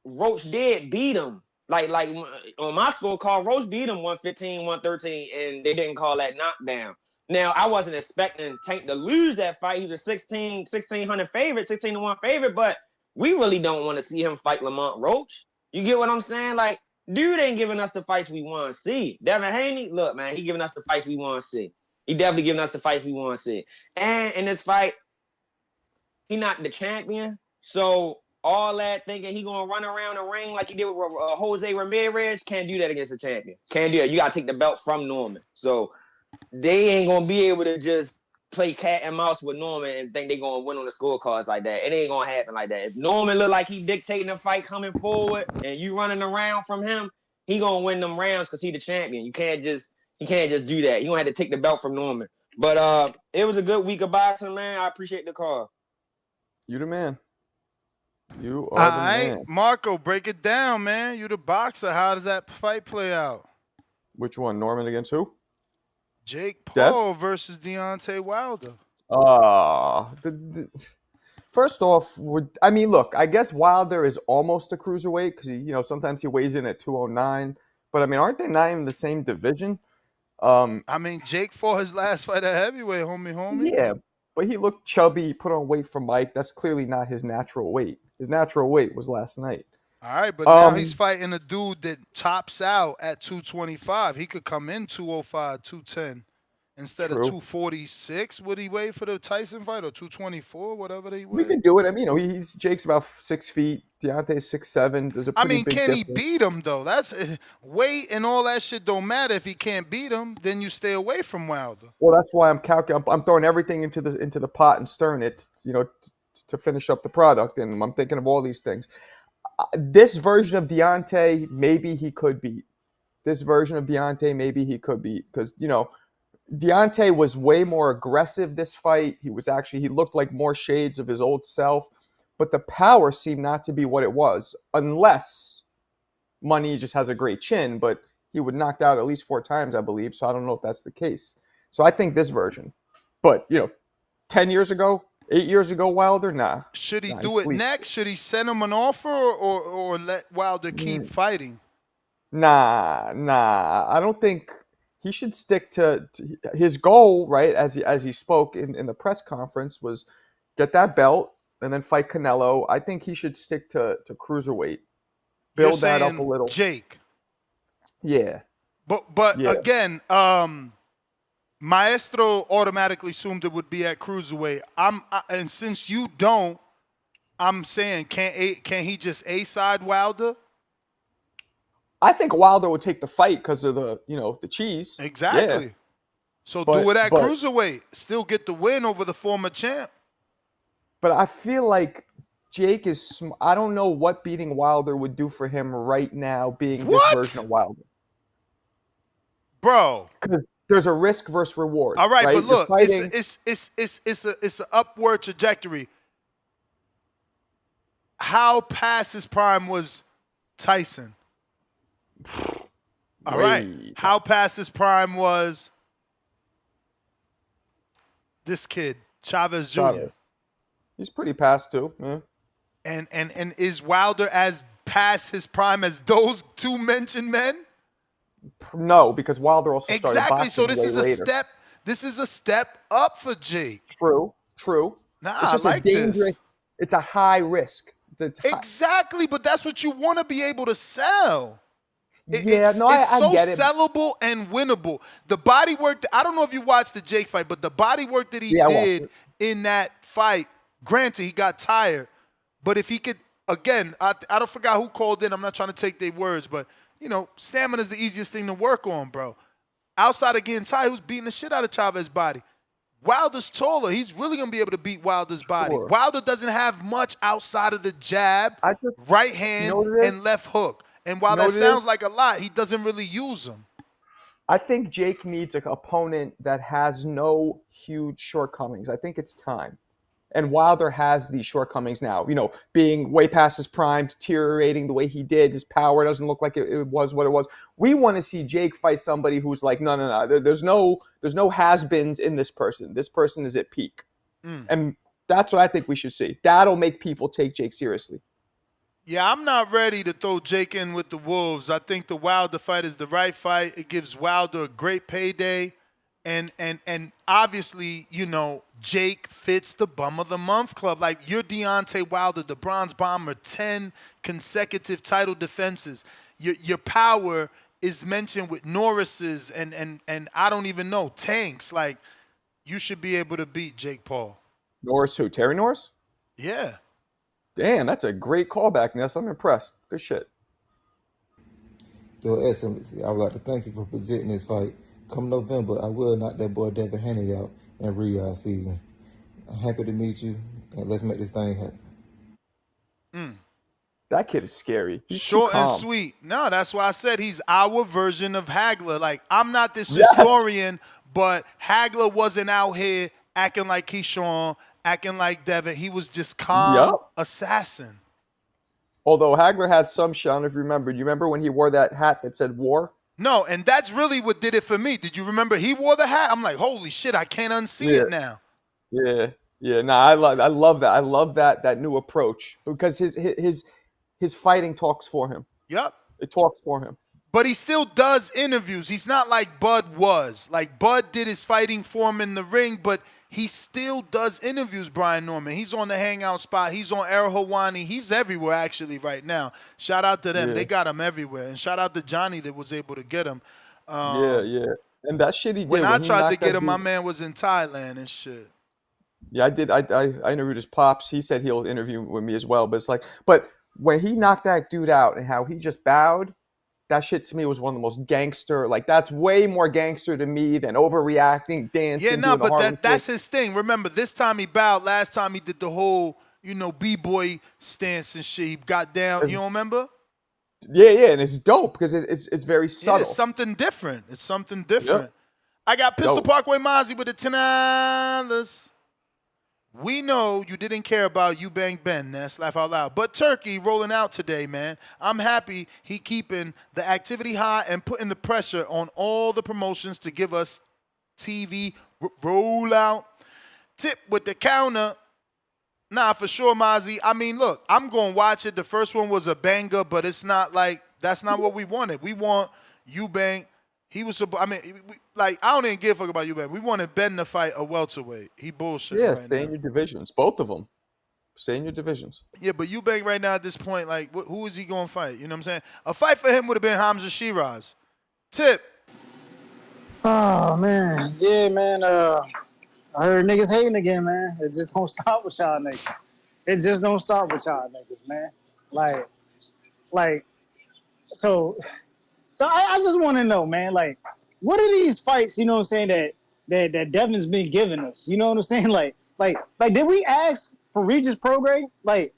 Roach did beat him. Like on my scorecard, Roach beat him 115, 113, and they didn't call that knockdown. Now, I wasn't expecting Tank to lose that fight. He was a 1,600 favorite, 16-1 favorite, but we really don't want to see him fight Lamont Roach. You get what I'm saying? Like, dude ain't giving us the fights we want to see. Devin Haney, look, man, he giving us the fights we want to see. He definitely giving us the fights we want to see. And in this fight, he not the champion. So all that thinking he going to run around the ring like he did with Jose Ramirez, can't do that against a champion. Can't do that. You got to take the belt from Norman. So they ain't going to be able to just play cat and mouse with Norman and think they going to win on the scorecards like that. It ain't going to happen like that. If Norman look like he dictating the fight coming forward and you running around from him, he going to win them rounds because he the champion. You can't just do that. You going to have to take the belt from Norman. But it was a good week of boxing, man. I appreciate the call. You the man. You are the man. Marco, break it down, man. You the boxer. How does that fight play out? Which one? Norman against who? Jake Paul versus Deontay Wilder. First off, I mean, look, I guess Wilder is almost a cruiserweight because sometimes he weighs in at 209. But I mean, aren't they not even the same division? I mean, Jake fought his last fight at heavyweight, homie. Yeah, but he looked chubby. He put on weight for Mike. That's clearly not his natural weight. His natural weight was last night. All right, but now he's fighting a dude that tops out at 225. He could come in 205, 210. instead of 246. Would he weigh for the Tyson fight, or 224, whatever they weigh? We can do it. I mean, he's Jake's about 6 feet. Deontay's 6'7". There's a pretty big can difference. he beat him though? That's weight and all that shit don't matter if he can't beat him. Then you stay away from Wilder. Well, that's why I'm calculating. I'm throwing everything into the pot and stirring it, to finish up the product. And I'm thinking of all these things. This version of Deontay, maybe he could beat. This version of Deontay, maybe he could beat, because Deontay was way more aggressive this fight. He looked like more shades of his old self, but the power seemed not to be what it was, unless Money just has a great chin, but he would knocked out at least 4 times, I believe. So I don't know if that's the case. So I think this version, but 10 years ago, 8 years ago, Wilder, nah. Should he do it next? Should he send him an offer or let Wilder keep fighting? Nah. I don't think he should stick to his goal, right? As he spoke in the press conference, was get that belt and then fight Canelo. I think he should stick to cruiserweight. Build that up a little. Jake. Yeah. But again, Maestro automatically assumed it would be at cruiserweight. And since you don't, I'm saying can he just A-side Wilder? I think Wilder would take the fight because of the cheese. Exactly. Yeah. So do it at cruiserweight. Still get the win over the former champ. But I feel like Jake is. I don't know what beating Wilder would do for him right now, being this version of Wilder. Bro, because there's a risk versus reward. All right, but look, it's an upward trajectory. How past his prime was Tyson? All right. How past his prime was this kid, Chavez Jr.? He's pretty past too. Yeah. And is Wilder as past his prime as those two mentioned men? No, because Wilder also started boxing so this is a later. step. This is a step up for Jake. True. Nah, it's just I like this. It's a high risk. Exactly, but that's what you want to be able to sell. I it's so get it. sellable and winnable. The body work. I don't know if you watched the Jake fight, but the body work that he did in that fight. Granted, he got tired, but if he could, again, I don't forget who called in. I'm not trying to take their words, but stamina is the easiest thing to work on, bro. Outside of getting tired, who's beating the shit out of Chavez's body? Wilder's taller. He's really going to be able to beat Wilder's body. Sure. Wilder doesn't have much outside of the jab, right hand, and left hook. And while that sounds like a lot, he doesn't really use them. I think Jake needs an opponent that has no huge shortcomings. I think it's time. And Wilder has these shortcomings now, being way past his prime, deteriorating the way he did. His power doesn't look like it was what it was. We want to see Jake fight somebody who's like, no. There's no has-beens in this person. This person is at peak. And that's what I think we should see. That'll make people take Jake seriously. Yeah, I'm not ready to throw Jake in with the Wolves. I think the Wilder fight is the right fight. It gives Wilder a great payday. And obviously, Jake fits the bum of the month club. Like, you're Deontay Wilder, the Bronze Bomber, 10 consecutive title defenses. Your power is mentioned with Norris's and I don't even know, Tanks. Like, you should be able to beat Jake Paul. Norris who? Terry Norris? Yeah. Damn, that's a great callback, Ness. I'm impressed. Good shit. Your Excellency, I would like to thank you for presenting this fight. Come November, I will knock that boy Devin Haney out in Riyadh season. I'm happy to meet you, and let's make this thing happen. That kid is scary. He's short and sweet. No, that's why I said he's our version of Hagler. Like, I'm not this historian, but Hagler wasn't out here acting like Keyshawn, acting like Devin. He was just calm assassin. Although Hagler had some shit, I don't know if you remember. Do you remember when he wore that hat that said war? No, and that's really what did it for me. Did you remember he wore the hat? I'm like, holy shit, I can't unsee it now. Yeah. No, I love that. I love that new approach because his fighting talks for him. Yep. It talks for him. But he still does interviews. He's not like Bud was. Like, Bud did his fighting for him in the ring, but he still does interviews, Brian Norman. He's on the Hangout Spot. He's on Air Hawani. He's everywhere, actually, right now. Shout out to them. Yeah. They got him everywhere. And shout out to Johnny that was able to get him. Yeah. And that shit he did When I he tried to knocked get that him, my dude- man was in Thailand and shit. Yeah, I did. I interviewed his pops. He said he'll interview with me as well. But it's like, but when he knocked that dude out and how he just bowed, that shit to me was one of the most gangster. Like that's way more gangster to me than overreacting, dancing, Yeah, no, doing the but Harlem that's Shake. his thing. Remember, this time he bowed. Last time he did the whole, b-boy stance and shit. He got down. You don't remember? Yeah, and it's dope because it's very subtle. Yeah, it's something different. It's something different. Yep. I got Pistol Dope. Parkway Mozzie with the $10. We know you didn't care about You Bang Ben, Ness, laugh out loud. But Turkey rolling out today, man. I'm happy he keeping the activity high and putting the pressure on all the promotions to give us TV rollout. Tip with the counter. Nah, for sure, Mozzie. I mean, look, I'm going to watch it. The first one was a banger, but it's not like, that's not what we wanted. We want Eubank. He was, I don't even give a fuck about Eubank. We wanted Ben to fight a welterweight. He bullshit. Yeah, right stay now. in your divisions, both of them. Stay in your divisions. Yeah, but Eubank right now at this point, like, who is he going to fight? You know what I'm saying? A fight for him would have been Hamza Shiraz. Tip. Oh man, yeah, man. I heard niggas hating again, man. It just don't stop with y'all niggas. It just don't stop with y'all niggas, man. So I just want to know, man. Like, what are these fights? You know what I'm saying that Devin's been giving us? You know what I'm saying? Like, did we ask for Regis Prograde? Like,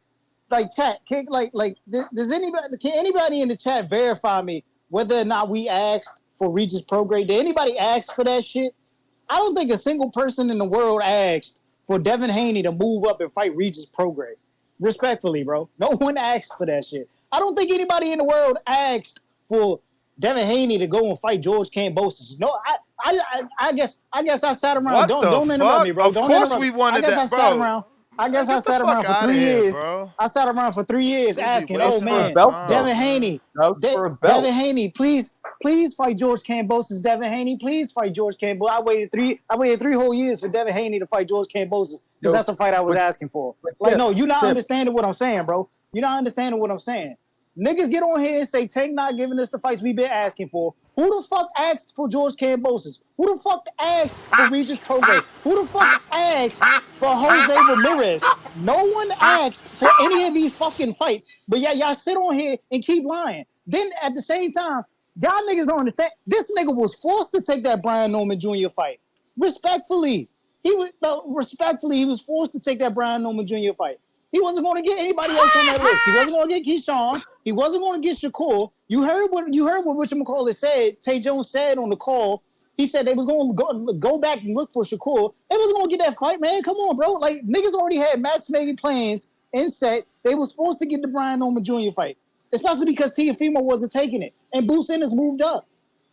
chat, does anybody in the chat verify me whether or not we asked for Regis Prograde? Did anybody ask for that shit? I don't think a single person in the world asked for Devin Haney to move up and fight Regis Prograde. Respectfully, bro. No one asked for that shit. I don't think anybody in the world asked for Devin Haney to go and fight George Kambosos. No, I guess I sat around. What Don't the interrupt fuck? me, bro. Of Don't course interrupt we me. wanted I guess that, I sat bro. around. I guess I Get the sat around fuck for outta 3 here, years. bro. I sat around for 3 years asking, oh wasting our man, time, Devin Haney, That was for a belt. Devin Haney, please fight George Kambosos. Devin Haney, please fight George Kambosos. I waited three whole years for Devin Haney to fight George Kambosos because that's the fight I was asking for. Like, no, you're not understanding what I'm saying, bro. You're not understanding what I'm saying. Niggas get on here and say Tank not giving us the fights we've been asking for. Who the fuck asked for George Kambosos? Who the fuck asked for Regis Prograde? Who the fuck asked for Jose Ramirez? No one asked for any of these fucking fights. But yeah, y'all sit on here and keep lying. Then at the same time, y'all niggas don't understand. This nigga was forced to take that Brian Norman Jr. fight. Respectfully. He was forced to take that Brian Norman Jr. fight. He wasn't going to get anybody else on that list. He wasn't going to get Keyshawn. He wasn't going to get Shakur. You heard what whatchamacallit said. Tay Jones said on the call. He said they was going to go back and look for Shakur. They was going to get that fight, man. Come on, bro. Like, niggas already had matchmaking plans in set. They was forced to get the Brian Norman Jr. fight, especially because Teofimo wasn't taking it and Boo Sanders moved up.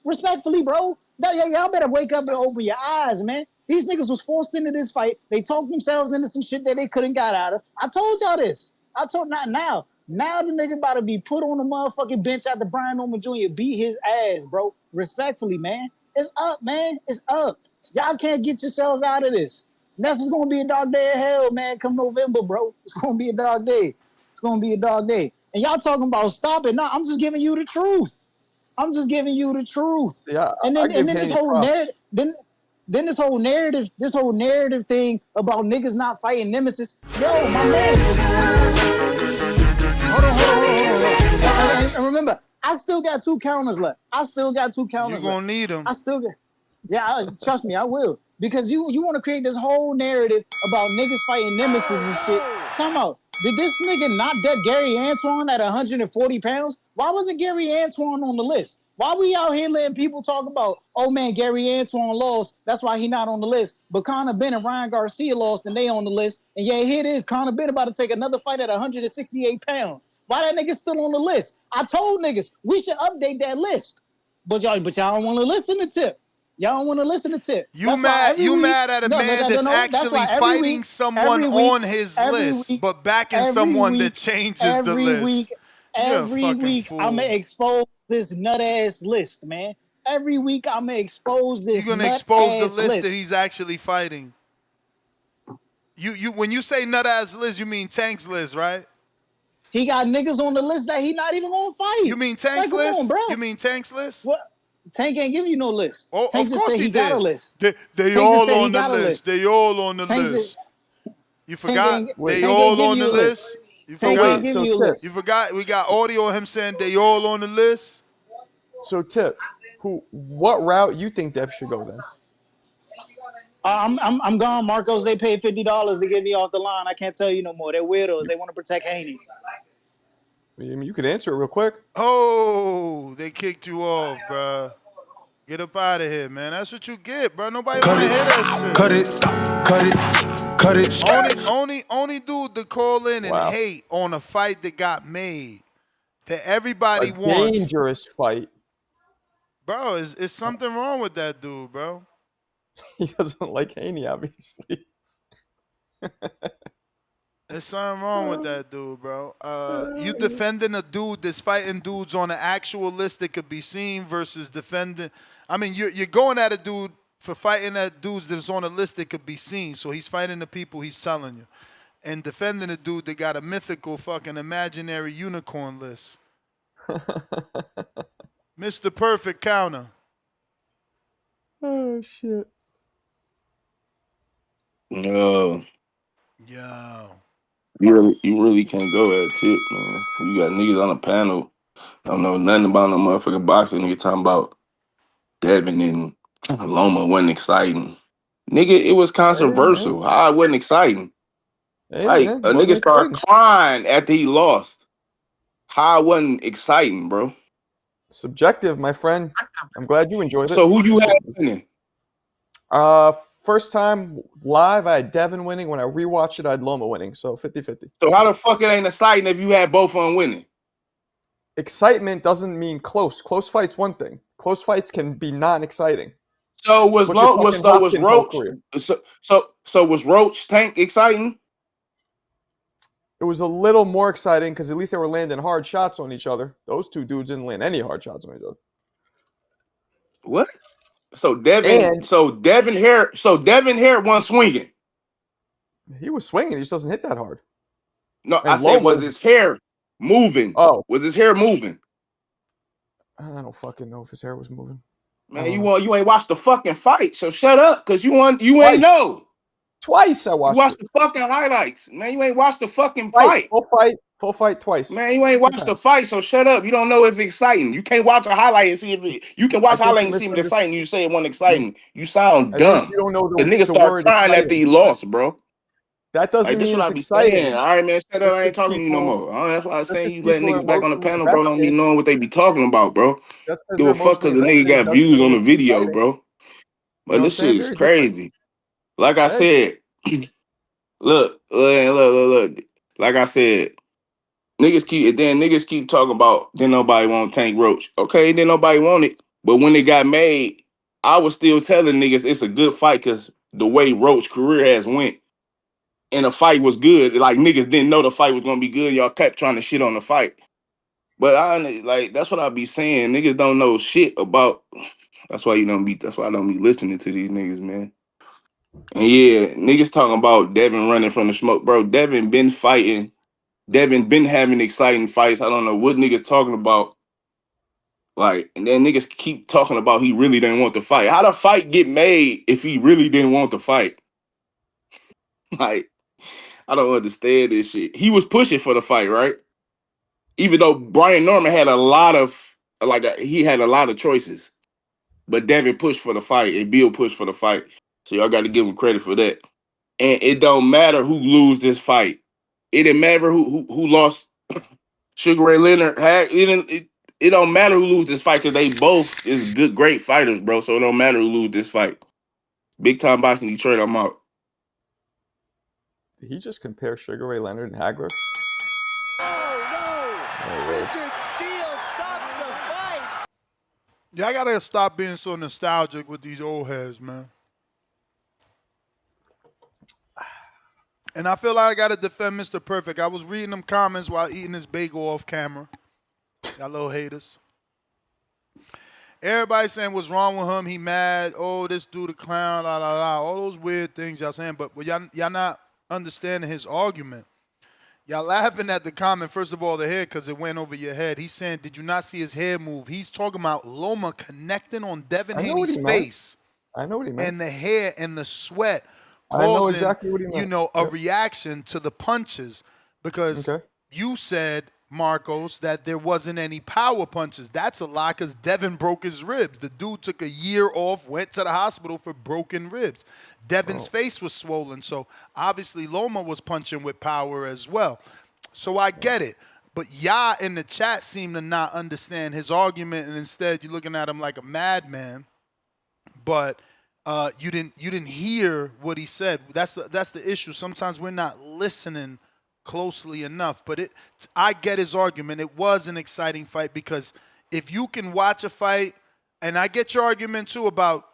Respectfully, bro. Y'all better wake up and open your eyes, man. These niggas was forced into this fight. They talked themselves into some shit that they couldn't got out of. I told y'all this. Not now. Now the nigga about to be put on the motherfucking bench after Brian Norman Jr. beat his ass, bro. Respectfully, man. It's up, man. It's up. Y'all can't get yourselves out of this. This is going to be a dog day of hell, man, come November, bro. It's going to be a dog day. It's going to be a dog day. And y'all talking about stop it. No, I'm just giving you the truth. I'm just giving you the truth. Yeah, and then this whole narrative, then this whole narrative thing about niggas not fighting Nemesis. Yo, my man. Hold on. And remember, I still got 2 counters left. You're gonna need them. Trust me, I will. Because you want to create this whole narrative about niggas fighting Nemesis and shit. Time out. Did this nigga not dead Gary Antoine at 140 pounds? Why wasn't Gary Antoine on the list? Why we out here letting people talk about, oh man, Gary Antoine lost, that's why he not on the list. But Conor Benn and Ryan Garcia lost and they on the list. And yeah, here it is, Conor Benn about to take another fight at 168 pounds. Why that nigga still on the list? I told niggas we should update that list. But y'all don't want to listen to Tip. Y'all don't want to listen to Tip. You mad at a man that's actually fighting someone on his list, but backing someone that changes the list. Every week, I'm going to expose this nut-ass list, man. Every week, I'm going to expose this You're going to expose the list that he's actually fighting. When you say nut-ass list, you mean Tank's list, right? He got niggas on the list that he not even going to fight. You mean Tank's list? You mean Tank's list? What? Tank ain't give you no list. Oh, Tank of just course said he he got a did. list. They Tank just all said he on the got a list. list. They all on the Tank list. just You Tank forgot? ain't They Tank ain't all give on the you a list. list. You Tank forgot? ain't give you a list. You forgot? We got audio of him saying they all on the list. So Tip, what route you think Dev should go then? I'm gone, Marcos. They paid $50 to get me off the line. I can't tell you no more. They're weirdos. They want to protect Haney. I mean, you could answer it real quick. Oh, they kicked you off, bruh. Get up out of here, man. That's what you get, bro. Nobody want to hear that shit. Cut it. Only dude to call in and hate on a fight that got made that everybody A wants. dangerous fight. Bro, is something wrong with that dude, bro? He doesn't like Haney, obviously. There's something wrong with that dude, bro. You defending a dude that's fighting dudes on an actual list that could be seen versus defending. I mean, you're going at a dude for fighting at dudes that's on a list that could be seen. So he's fighting the people he's telling you, and defending a dude that got a mythical fucking imaginary unicorn list. Mr. Perfect Counter. Oh shit. Yo. Yo. You really can't go at Tip, man. You got niggas on the panel. Don't know nothing about no motherfucking boxing. Nigga talking about Devin and Loma wasn't exciting. Nigga, it was controversial. How it wasn't exciting. Hey Like, man, a nigga started crying after he lost. How it wasn't exciting, bro. Subjective, my friend. I'm glad you enjoyed it. So who you had winning? First time live, I had Devin winning. When I rewatched it, I had Loma winning. So 50-50. So how the fuck it ain't exciting if you had both of them winning? Excitement doesn't mean close. Close fights one thing. Close fights can be non-exciting. So was Roach? So was Roach Tank exciting? It was a little more exciting because at least they were landing hard shots on each other. Those two dudes didn't land any hard shots on each other. What? So Devin Hare wasn't swinging. He was swinging. He just doesn't hit that hard. No, I said, was his hair moving? Oh, was his hair moving? I don't fucking know if his hair was moving. Man, you ain't watched the fucking fight, so shut up, cause you ain't know. Twice I watched. You watched the fucking highlights, man. You ain't watched the fucking fight. Full fight twice. Man, you ain't watched the fight, so shut up. You don't know if it's exciting. You can't watch a highlight and see if you can watch a highlight and see if it's exciting. You say it wasn't exciting. You sound dumb. You don't know the nigga start crying exciting. after he lost, bro. That doesn't mean it's exciting. Saying. All right, man, shut up. I ain't talking to you no more. That's why I'm saying you letting niggas back on the panel, bro. Don't be knowing what they be talking about, bro. Give a fuck because the nigga got views on the video, bro. But this shit is crazy. Like I said, look. Like I said, niggas keep talking about then nobody want Tank Roach. Okay, then nobody want it. But when it got made, I was still telling niggas it's a good fight because the way Roach career has went. And the fight was good. Like niggas didn't know the fight was gonna be good. Y'all kept trying to shit on the fight. But that's what I be saying. Niggas don't know shit about. That's why I don't be listening to these niggas, man. And yeah, niggas talking about Devin running from the smoke, bro. Devin been fighting. Devin been having exciting fights. I don't know what niggas talking about. Like, and then niggas keep talking about he really didn't want to fight. How the fight get made if he really didn't want to fight? Like, I don't understand this shit. He was pushing for the fight, right? Even though Brian Norman had a lot of choices, but Devin pushed for the fight and Bill pushed for the fight. So y'all got to give him credit for that. And it don't matter who lose this fight. It didn't matter who lost. Sugar Ray Leonard it don't matter who lose this fight because they both is great fighters, bro. So it don't matter who lose this fight. Big time boxing Detroit, I'm out. Did he just compare Sugar Ray Leonard and Hagler? Oh, no. Richard Steele stops the fight. Yeah, I gotta stop being so nostalgic with these old heads, man. And I feel like I gotta defend Mr. Perfect. I was reading them comments while eating this bagel off camera. Y'all little haters. Everybody saying what's wrong with him. He mad. Oh, this dude a clown. La la la. All those weird things y'all saying. But y'all not understanding his argument. Y'all laughing at the comment, first of all, the hair, because it went over your head. He's saying, did you not see his hair move? He's talking about Loma connecting on Devin I know what Haney's he meant. face. I know what he meant. And the hair and the sweat I know causing, exactly what he meant. a reaction to the punches, because you said, Marcos, that there wasn't any power punches. That's a lie, because Devin broke his ribs. The dude took a year off, went to the hospital for broken ribs. Devin's face was swollen, so obviously Loma was punching with power as well. So I get it. But y'all in the chat seem to not understand his argument, and instead you're looking at him like a madman. But you didn't hear what he said. That's the issue. Sometimes we're not listening closely enough. But I get his argument. It was an exciting fight, because if you can watch a fight, and I get your argument too about,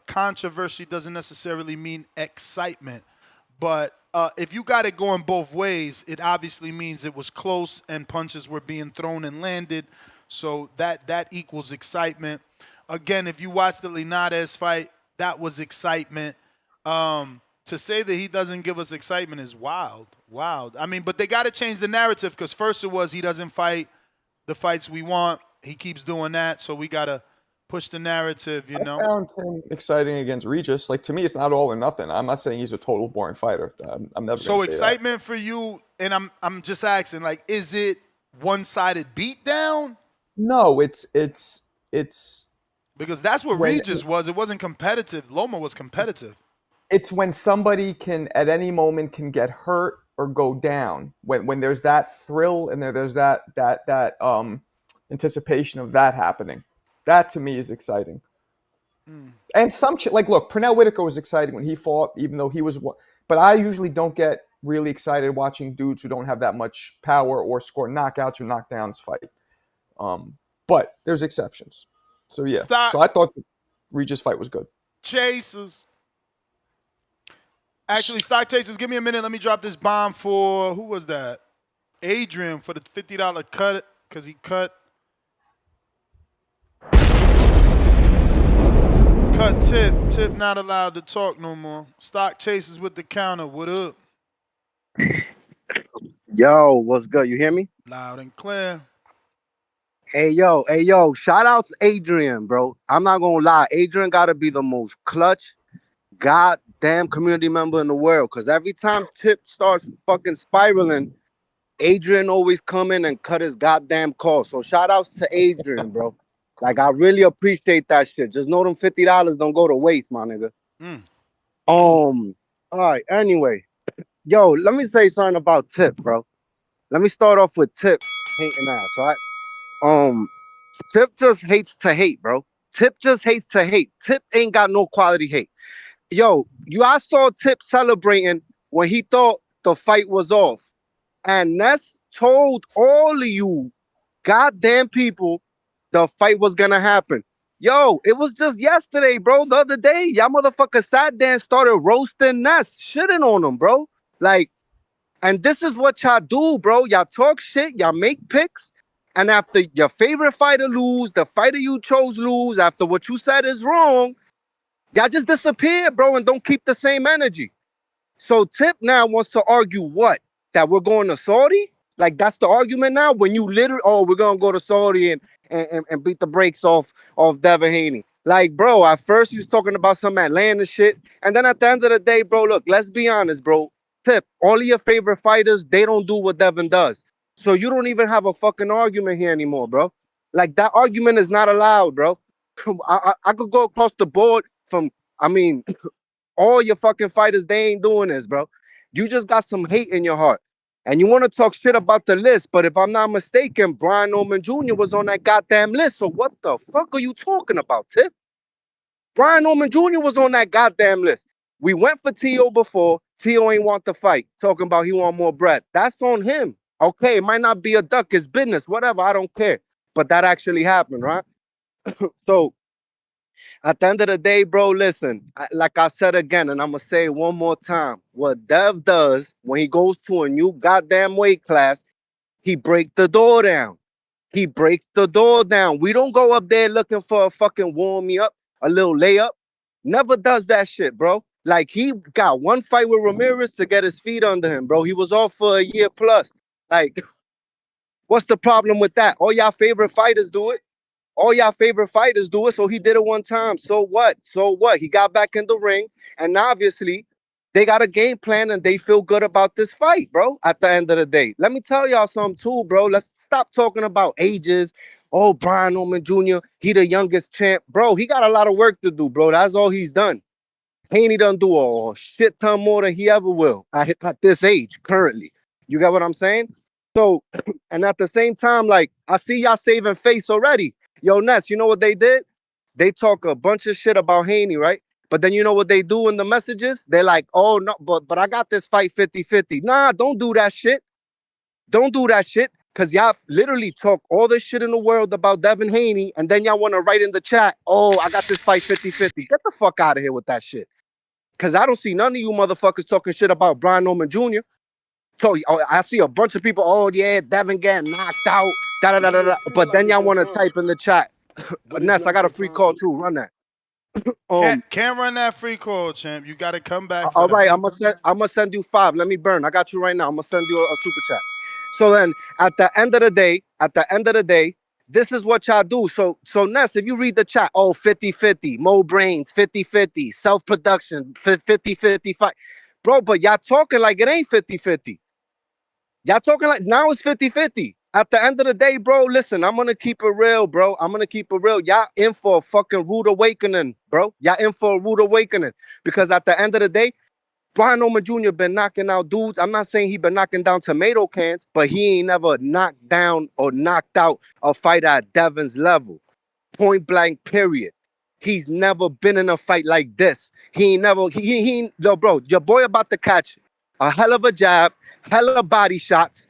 controversy doesn't necessarily mean excitement. But if you got it going both ways, it obviously means it was close and punches were being thrown and landed. So that equals excitement. Again, if you watch the Linares fight, that was excitement. To say that he doesn't give us excitement is wild. I mean, but they got to change the narrative, because first it was he doesn't fight the fights we want. He keeps doing that, so we got to push the narrative, I found him exciting against Regis. Like, to me, it's not all or nothing. I'm not saying he's a total boring fighter. I'm never So gonna say excitement for you, and I'm just asking, like, is it one-sided beatdown? No, it's because that's what when- Regis was. It wasn't competitive. Loma was competitive. It's when somebody can, at any moment, can get hurt or go down. When there's that thrill and there's that anticipation of that happening. That, to me, is exciting. And look, Pernell Whitaker was exciting when he fought, even though he was. But I usually don't get really excited watching dudes who don't have that much power or score knockouts or knockdowns fight. But there's exceptions. So yeah. So I thought the Regis fight was good. Chasers. Actually, stock chasers, give me a minute. Let me drop this bomb for, who was that? Adrian, for the $50 cut, because he cut tip. Tip not allowed to talk no more. Stock chasers with the counter. What up? Yo, what's good? You hear me? Loud and clear. Hey, yo. Shout out to Adrian, bro. I'm not going to lie. Adrian got to be the most clutch, goddamn community member in the world. Because every time Tip starts fucking spiraling, Adrian always come in and cut his goddamn call. So shout outs to Adrian, bro. Like, I really appreciate that shit. Just know them $50 don't go to waste, my nigga. All right, anyway. Yo, let me say something about Tip, bro. Let me start off with Tip hating ass, right? Tip just hates to hate, bro. Tip just hates to hate. Tip ain't got no quality hate. Yo, I saw Tip celebrating when he thought the fight was off. And Ness told all of you goddamn people the fight was gonna happen. Yo, it was just yesterday, bro. The other day, y'all motherfuckers sat there and started roasting Ness, shitting on him, bro. Like, and this is what y'all do, bro. Y'all talk shit, y'all make picks, and after your favorite fighter lose, the fighter you chose lose, after what you said is wrong, y'all just disappear, bro, and don't keep the same energy. So Tip now wants to argue what? That we're going to Saudi? Like, that's the argument now? When you literally, we're going to go to Saudi and beat the brakes off Devin Haney. Like, bro, at first you was talking about some Atlanta shit. And then at the end of the day, bro, look, let's be honest, bro. Tip, all of your favorite fighters, they don't do what Devin does. So you don't even have a fucking argument here anymore, bro. Like, that argument is not allowed, bro. I could go across the board from, all your fucking fighters, they ain't doing this, bro. You just got some hate in your heart. And you want to talk shit about the list, but if I'm not mistaken, Brian Norman Jr. was on that goddamn list. So what the fuck are you talking about, Tip? Brian Norman Jr. was on that goddamn list. We went for T.O. before. T.O. ain't want to fight. Talking about he want more bread. That's on him. Okay, it might not be a duck. It's business. Whatever. I don't care. But that actually happened, right? So at the end of the day, bro, listen, like I said again, and I'm going to say it one more time. What Dev does when he goes to a new goddamn weight class, he breaks the door down. He breaks the door down. We don't go up there looking for a fucking warm me up, a little layup. Never does that shit, bro. Like, he got one fight with Ramirez to get his feet under him, bro. He was off for a year plus. Like, what's the problem with that? All y'all favorite fighters do it. All y'all favorite fighters do it. So he did it one time. So what? So what? He got back in the ring. And obviously, they got a game plan and they feel good about this fight, bro, at the end of the day. Let me tell y'all something too, bro. Let's stop talking about ages. Oh, Brian Norman Jr., he the youngest champ. Bro, he got a lot of work to do, bro. That's all he's done. Haney done do a shit ton more than he ever will at this age currently. You get what I'm saying? So, and at the same time, like, I see y'all saving face already. Yo, Ness, you know what they did? They talk a bunch of shit about Haney, right? But then you know what they do in the messages? They're like, oh, no, but I got this fight 50-50. Nah, don't do that shit. Don't do that shit. Because y'all literally talk all this shit in the world about Devin Haney, and then y'all want to write in the chat, oh, I got this fight 50-50. Get the fuck out of here with that shit. Because I don't see none of you motherfuckers talking shit about Brian Norman Jr. So I see a bunch of people, oh, yeah, Devin getting knocked out, da-da-da-da-da. But then y'all want to type in the chat. Ness, I got a free call, too. Run that. Can't run that free call, champ. You got to come back for All right, that. I'm gonna send you 5. Let me burn. I got you right now. I'm gonna send you a super chat. So then, at the end of the day, this is what y'all do. So Ness, if you read the chat, oh, 50-50, Mo Brains, 50-50, self-production, 50-50 fight. Bro, but y'all talking like it ain't 50-50. Y'all talking like now it's 50-50. At the end of the day, bro, listen, I'm gonna keep it real, bro. I'm gonna keep it real. Y'all in for a fucking rude awakening, bro. Y'all in for a rude awakening. Because at the end of the day, Brian Norman Jr. been knocking out dudes. I'm not saying he been knocking down tomato cans, but he ain't never knocked down or knocked out a fighter at Devin's level. Point blank, period. He's never been in a fight like this. He ain't never, yo, bro, your boy about to catch a hell of a jab, hella body shots.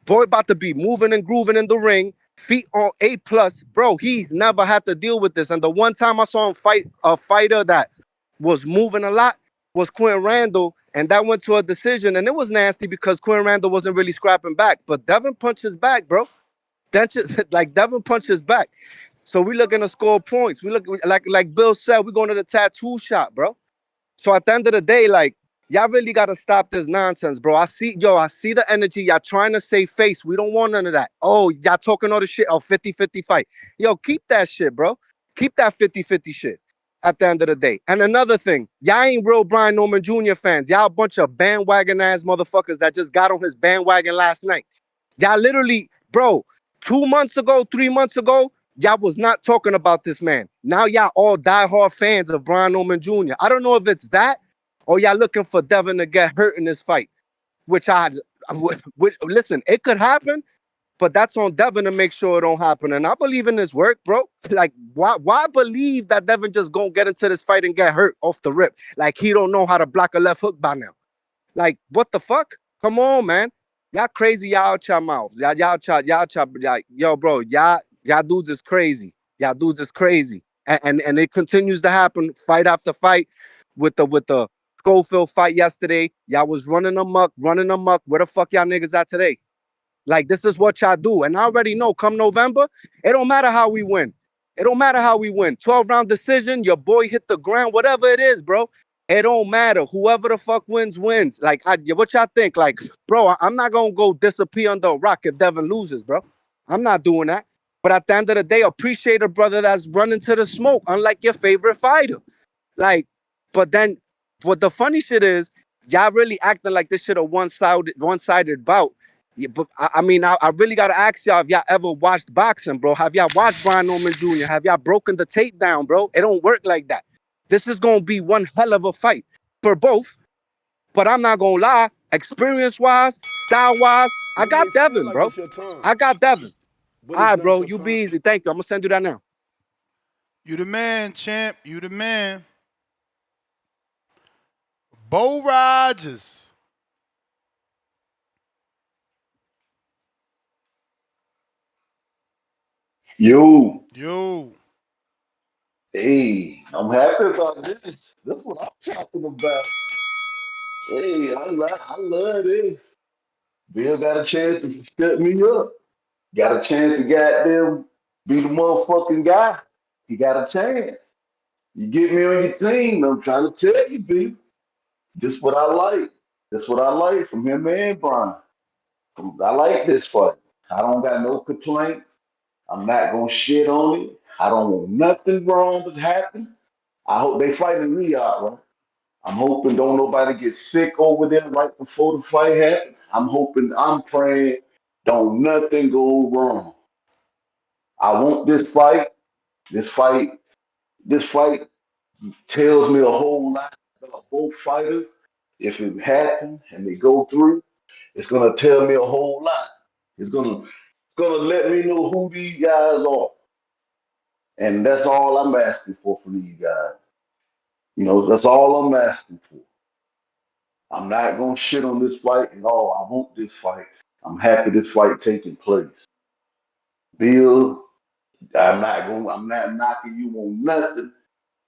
Boy about to be moving and grooving in the ring, feet on A+. Bro, he's never had to deal with this. And the one time I saw him fight a fighter that was moving a lot was Quinn Randall, and that went to a decision. And it was nasty because Quinn Randall wasn't really scrapping back. But Devin punches back, bro. Like, Devin punches back. So we looking to score points. We look like Bill said, we're going to the tattoo shop, bro. So at the end of the day, like, y'all really got to stop this nonsense, bro. I see the energy. Y'all trying to save face. We don't want none of that. Oh, y'all talking all the shit. Oh, 50-50 fight. Yo, keep that shit, bro. Keep that 50-50 shit at the end of the day. And another thing, y'all ain't real Brian Norman Jr. fans. Y'all a bunch of bandwagon ass motherfuckers that just got on his bandwagon last night. Y'all literally, bro, 2 months ago, 3 months ago, y'all was not talking about this man. Now y'all all diehard fans of Brian Norman Jr. I don't know if it's that or y'all looking for Devin to get hurt in this fight, which listen, it could happen, but that's on Devin to make sure it don't happen. And I believe in his work, bro. Like, why believe that Devin just gonna get into this fight and get hurt off the rip? Like, he don't know how to block a left hook by now. Like, what the fuck? Come on, man. Y'all crazy, y'all out your mouth. Yo, bro, y'all dudes is crazy. Y'all dudes is crazy. And it continues to happen fight after fight with the Schofield fight yesterday. Y'all was running amok. Where the fuck y'all niggas at today? Like, this is what y'all do. And I already know come November, it don't matter how we win. It don't matter how we win. 12-round decision, your boy hit the ground, whatever it is, bro. It don't matter. Whoever the fuck wins, wins. Like, what y'all think? Like, bro, I'm not going to go disappear under a rock if Devin loses, bro. I'm not doing that. But at the end of the day, appreciate a brother that's running to the smoke, unlike your favorite fighter. Like, but what the funny shit is, y'all really acting like this shit a one-sided bout. Yeah, but I mean, I really got to ask y'all if y'all ever watched boxing, bro. Have y'all watched Brian Norman Jr.? Have y'all broken the tape down, bro? It don't work like that. This is going to be one hell of a fight for both. But I'm not going to lie. Experience-wise, style-wise, I got Devin, bro. I got Devin. All right, bro. You be easy. Thank you. I'm going to send you that now. You the man, champ. You the man. Bo Rogers. Yo. Yo. Hey, I'm happy about this. That's what I'm talking about. Hey, I love this. Bill got a chance to shut me up. Got a chance to goddamn be the motherfucking guy. He got a chance. You get me on your team. I'm trying to tell you, B. This what I like. This what I like from him and Brian. I like this fight. I don't got no complaint. I'm not gonna shit on it. I don't want nothing wrong to happen. I hope they fight in Riyadh, right? I'm hoping don't nobody get sick over there right before the fight happens. I'm praying, don't nothing go wrong. I want this fight. This fight tells me a whole lot about both fighters. If it happens and they go through, it's gonna tell me a whole lot. It's gonna let me know who these guys are. And that's all I'm asking for from these guys. That's all I'm asking for. I'm not gonna shit on this fight at all. I want this fight. I'm happy this fight taking place. Bill, I'm not knocking you on nothing.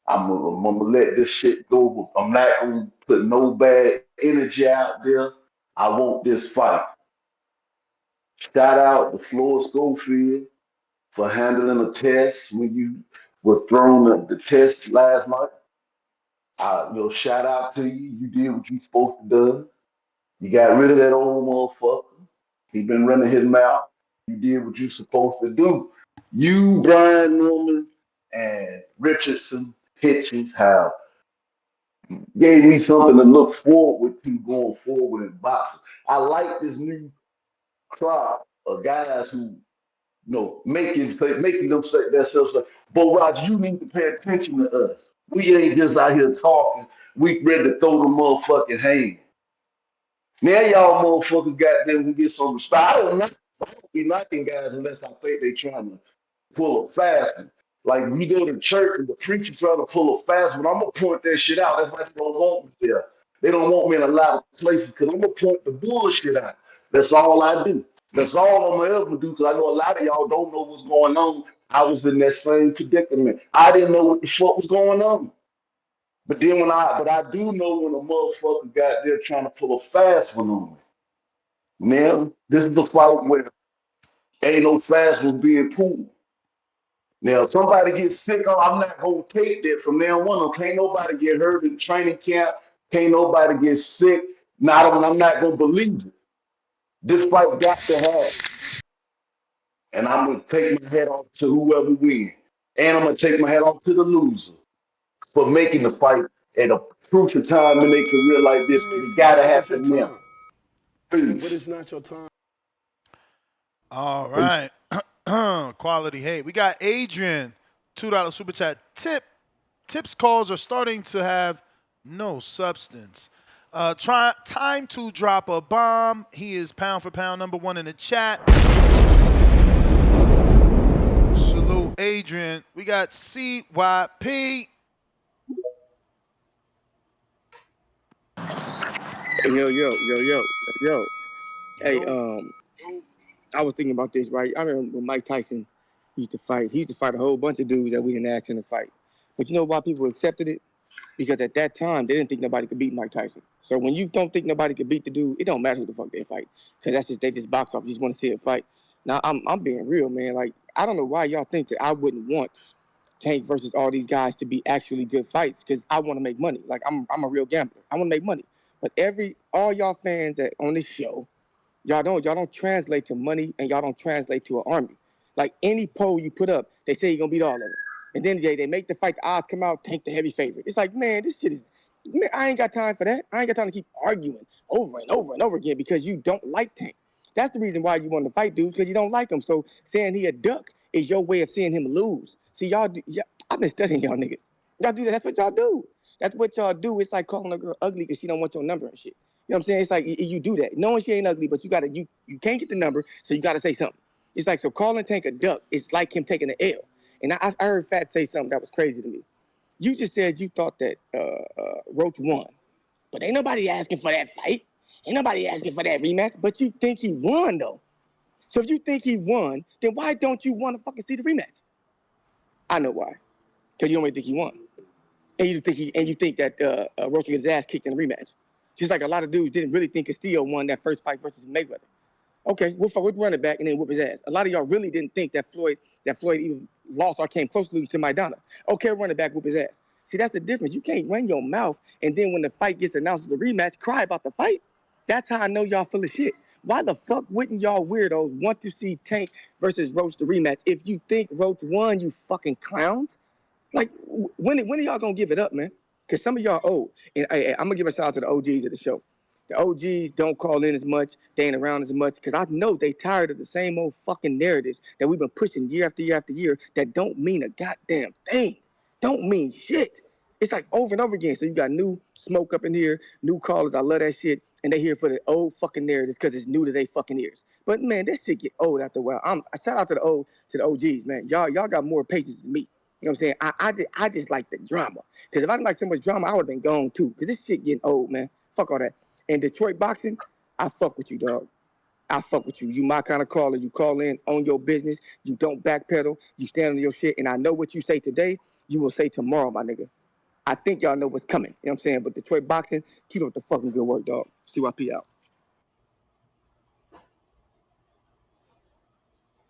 I'm gonna let this shit go. I'm not gonna put no bad energy out there. I want this fight. Shout out to Floyd Schofield for handling the test when you were thrown the test last night. Shout out to you. You did what you supposed to do. You got rid of that old motherfucker. He been running his mouth. You did what you supposed to do. You, Brian Norman, and Richardson, Hitchens have gave me something to look forward to going forward in boxing. I like this new crop of guys who, making them say themselves like, but Roger, you need to pay attention to us. We ain't just out here talking. We ready to throw the motherfucking hand. Now y'all motherfuckers got them who get some respect. I don't be knocking guys unless I think they trying to pull a fast one. Like we go to church and the preacher trying to pull a fast one, I'm gonna point that shit out. That's why they don't want me there. They don't want me in a lot of places because I'm gonna point the bullshit out. That's all I do. That's all I'm gonna ever do because I know a lot of y'all don't know what's going on. I was in that same predicament. I didn't know what the fuck was going on. But I do know when a motherfucker got there trying to pull a fast one on me. Now, this is the fight where ain't no fast one being pulled. Now, if somebody gets sick, I'm not gonna take that from now on. Can't nobody get hurt in training camp. Can't nobody get sick. I'm not gonna believe it. This fight got to happen. And I'm gonna take my head off to whoever wins. And I'm gonna take my head off to the loser for making the fight at a crucial time in their career like this. It gotta happen now. But it's not your time. All right. Quality hate. We got Adrian, $2 super chat. Tips calls are starting to have no substance. Time to drop a bomb. He is pound for pound #1 in the chat. Salute, Adrian. We got CYP. Yo. Hey, I was thinking about this, right? I remember when Mike Tyson used to fight. He used to fight a whole bunch of dudes that we didn't ask him to fight. But you know why people accepted it? Because at that time, they didn't think nobody could beat Mike Tyson. So when you don't think nobody could beat the dude, it don't matter who the fuck they fight. Because they just box off. You just want to see it fight. Now, I'm being real, man. Like, I don't know why y'all think that I wouldn't want Tank versus all these guys to be actually good fights because I want to make money. Like, I'm a real gambler. I want to make money. But all y'all fans that on this show, y'all don't translate to money and y'all don't translate to an army. Like any poll you put up, they say you're gonna beat all of them. And then they make the fight, the odds come out, Tank the heavy favorite. It's like, man, this shit is, man, I ain't got time for that. I ain't got time to keep arguing over and over and over again because you don't like Tank. That's the reason why you want to fight dudes, because you don't like him. So saying he a duck is your way of seeing him lose. See, I've been studying y'all niggas. Y'all do that. That's what y'all do. That's what y'all do. It's like calling a girl ugly because she don't want your number and shit. You know what I'm saying? It's like you do that. Knowing she ain't ugly, but you can't get the number, so you gotta say something. It's like, so calling Tank a duck, it's like him taking an L. And I heard Fat say something that was crazy to me. You just said you thought that Roach won. But ain't nobody asking for that fight. Ain't nobody asking for that rematch. But you think he won, though. So if you think he won, then why don't you want to fucking see the rematch? I know why. Because you don't really think he won. And you think that Roach will get his ass kicked in the rematch. Just like a lot of dudes didn't really think Castillo won that first fight versus Mayweather. Okay, we'll run it back and then whoop his ass. A lot of y'all really didn't think that Floyd even lost or came close to losing to Maidana. Okay, run it back, whoop his ass. See, that's the difference. You can't run your mouth and then when the fight gets announced as a rematch, cry about the fight. That's how I know y'all full of shit. Why the fuck wouldn't y'all weirdos want to see Tank versus Roach the rematch? If you think Roach won, you fucking clowns. Like, when are y'all gonna give it up, man? Because some of y'all old. And I'm gonna give a shout out to the OGs of the show. The OGs don't call in as much, they ain't around as much, because I know they tired of the same old fucking narratives that we've been pushing year after year after year that don't mean a goddamn thing. Don't mean shit. It's like over and over again. So you got new smoke up in here, new callers. I love that shit. And they here for the old fucking narratives because it's new to their fucking ears. But man, that shit get old after a while. I shout out to the OGs, man. Y'all got more patience than me. You know what I'm saying? I just like the drama. Because if I didn't like so much drama, I would have been gone too. Because this shit getting old, man. Fuck all that. And Detroit boxing, I fuck with you, dog. I fuck with you. You my kind of caller. You call in on your business. You don't backpedal. You stand on your shit. And I know what you say today, you will say tomorrow, my nigga. I think y'all know what's coming. You know what I'm saying? But Detroit boxing, keep up the fucking good work, dog. CYP out.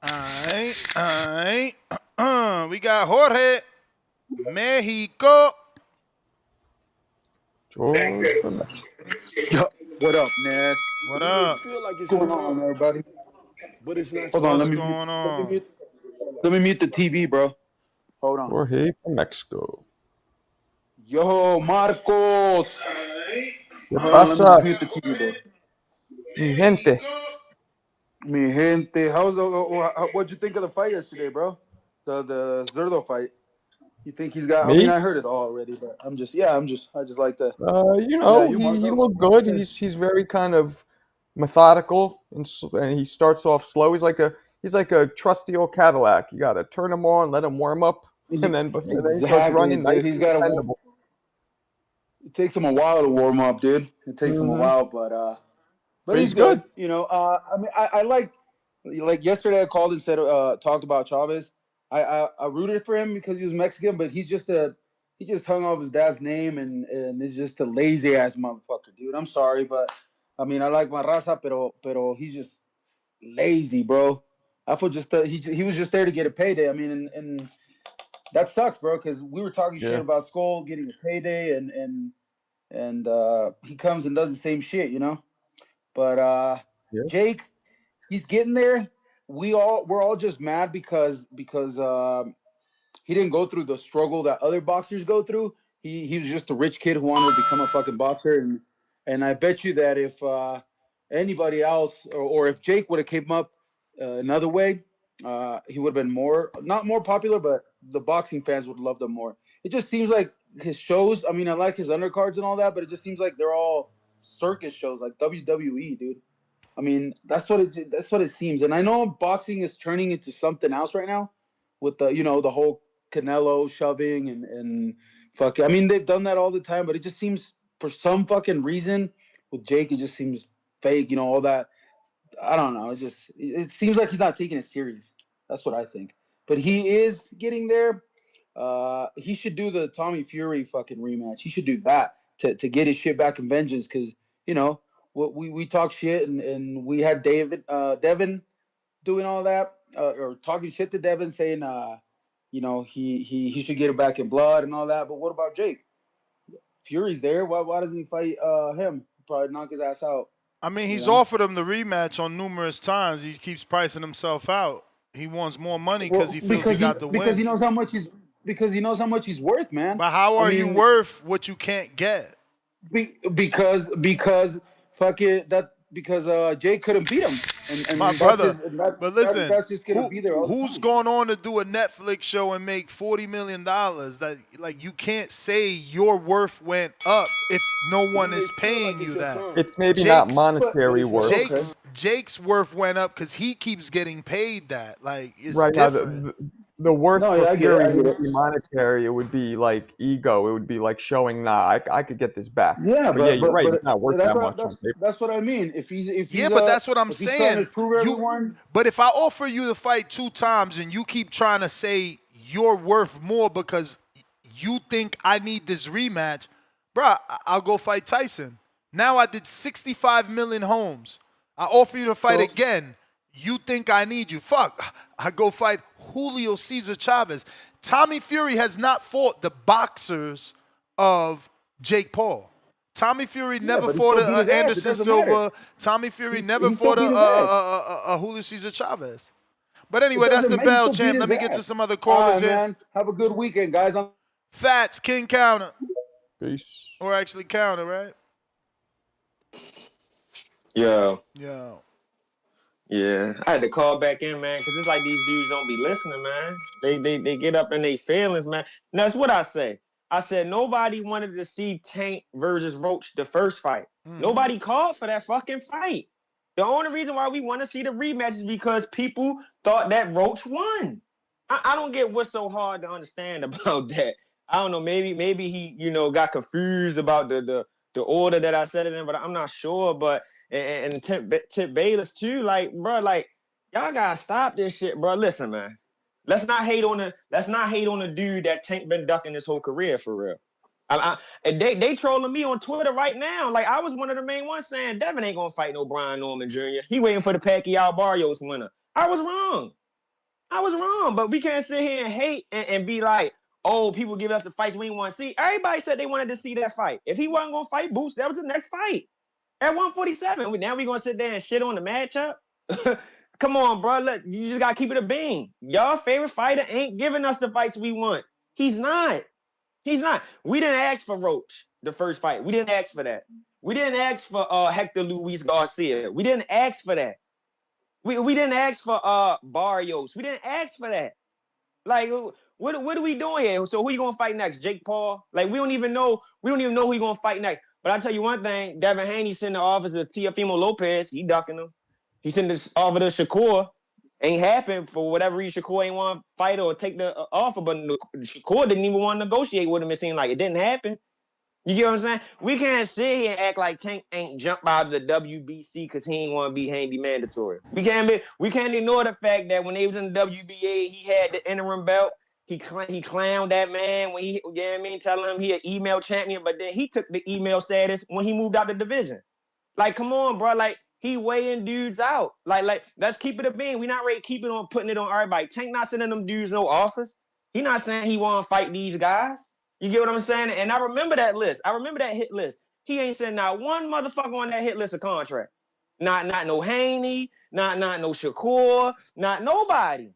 All right. We got Jorge, Mexico. George from Mexico. What up, Nas? What up? Feel like it's your time, everybody. But it's not. Hold on, What's going on? Let me mute the TV, bro. Hold on. Jorge from Mexico. Yo, Marcos. ¿Qué Hold on, let me pasa? just mute the TV, bro. Mi gente. Mi gente, what'd you think of the fight yesterday, bro? The Zerdo fight. You think he's got? Me? I mean, I heard it all already, but I just like the. He looked good. He's very kind of methodical and he starts off slow. He's like a trusty old Cadillac. You got to turn him on, let him warm up, and then he starts running. Dude. He's got to. It takes him a while to warm up, dude. It takes him a while, but he's good. You know, I mean, I like yesterday I called and said talked about Chavez. I rooted for him because he was Mexican, but he just hung off his dad's name and is just a lazy ass motherfucker, dude. I'm sorry, but I mean I like my raza, pero he's just lazy, bro. I feel just he was just there to get a payday. I mean, and that sucks, bro, because we were talking shit about Skull getting a payday and he comes and does the same shit, you know. But Jake, he's getting there. We're all just mad because he didn't go through the struggle that other boxers go through. He was just a rich kid who wanted to become a fucking boxer, and I bet you that if anybody else or if Jake would have came up another way, he would have been not more popular, but the boxing fans would love him more. It just seems like his shows. I mean, I like his undercards and all that, but it just seems like they're all circus shows, like WWE, dude. I mean, that's what it seems. And I know boxing is turning into something else right now, with the whole Canelo shoving and fucking. I mean, they've done that all the time, but it just seems for some fucking reason with Jake, it just seems fake. You know, all that. I don't know. It seems like he's not taking it serious. That's what I think. But he is getting there. He should do the Tommy Fury fucking rematch. He should do that to get his shit back in vengeance, because you know we talk shit and we had Devin doing all that or talking shit to Devin, saying he should get it back in blood and all that. But what about Jake? Fury's there. Why doesn't he fight him? Probably knock his ass out. I mean, he's offered him the rematch on numerous times. He keeps pricing himself out. He wants more money because he feels he got the win. Because he knows how much he's worth, man. But how are you worth what you can't get? Because Jake couldn't beat him. And my brother. But listen, that's just gonna be there. Who's going on to do a Netflix show and make $40 million? That like you can't say your worth went up if no one is paying you that. It's maybe not monetary worth. Jake's worth went up because he keeps getting paid that. Like it's right different. Now, the worth for Fury wouldn't be monetary. It would be like ego. It would be like showing, I could get this back. Yeah, but you're right. It's not worth that much. That's what I mean. But that's what I'm saying. But if I offer you the fight 2 times and you keep trying to say you're worth more because you think I need this rematch, bruh, I'll go fight Tyson. Now I did 65 million homes. I offer you to fight again. You think I need you. Fuck. I go fight Julio Cesar Chavez. Tommy Fury has not fought the boxers of Jake Paul. Tommy Fury never fought Anderson Silva. Tommy Fury never fought a Julio Cesar Chavez. But anyway, that's the bell, champ. Let me get to some other callers here. Man. Have a good weekend, guys. Fats, King Counter. Peace. Or actually Counter, right? Yo. Yo. Yeah, I had to call back in, man, because it's like these dudes don't be listening, man. They get up in their feelings, man. And that's what I say. I said nobody wanted to see Tank versus Roach the first fight. Nobody called for that fucking fight. The only reason why we want to see the rematch is because people thought that Roach won. I don't get what's so hard to understand about that. I don't know. Maybe he got confused about the order that I said it in, but I'm not sure. But and Tip Bayless too, like, bro, like, y'all gotta stop this shit, bro. Listen, man, let's not hate on the dude that Tank been ducking his whole career, for real. They trolling me on Twitter right now. Like, I was one of the main ones saying Devin ain't gonna fight no Brian Norman Jr. He waiting for the Pacquiao Barrios winner. I was wrong, but we can't sit here and hate and be like, oh, people give us the fights we want to see. Everybody said they wanted to see that fight. If he wasn't gonna fight Boots, that was the next fight. At 147, now we gonna sit there and shit on the matchup? Come on, bro. Look, you just gotta keep it a bean. Y'all favorite fighter ain't giving us the fights we want. He's not. We didn't ask for Roach the first fight. We didn't ask for that. We didn't ask for Hector Luis Garcia. We didn't ask for that. We didn't ask for Barrios. We didn't ask for that. Like, what are we doing here? So who you gonna fight next? Jake Paul? Like, we don't even know who you gonna fight next. But I tell you one thing, Devin Haney sent the offer to Teofimo Lopez. He ducking him. He sent the offer to Shakur. Ain't happened for whatever reason. Shakur ain't want to fight or take the offer, but Shakur didn't even want to negotiate with him. It seemed like it didn't happen. You get what I'm saying? We can't sit here and act like Tank ain't jumped out of the WBC because he ain't want to be Haney mandatory. We can't ignore the fact that when they was in the WBA, he had the interim belt. He clowned that man when telling him he an email champion, but then he took the email status when he moved out the division. Like, come on, bro. Like, he weighing dudes out. Like, let's keep it a bean. We not ready to keep it on putting it on everybody. Tank not sending them dudes no offers. He not saying he want to fight these guys. You get what I'm saying? And I remember that list. I remember that hit list. He ain't sent not one motherfucker on that hit list a contract. Not no Haney, not no Shakur, not nobody.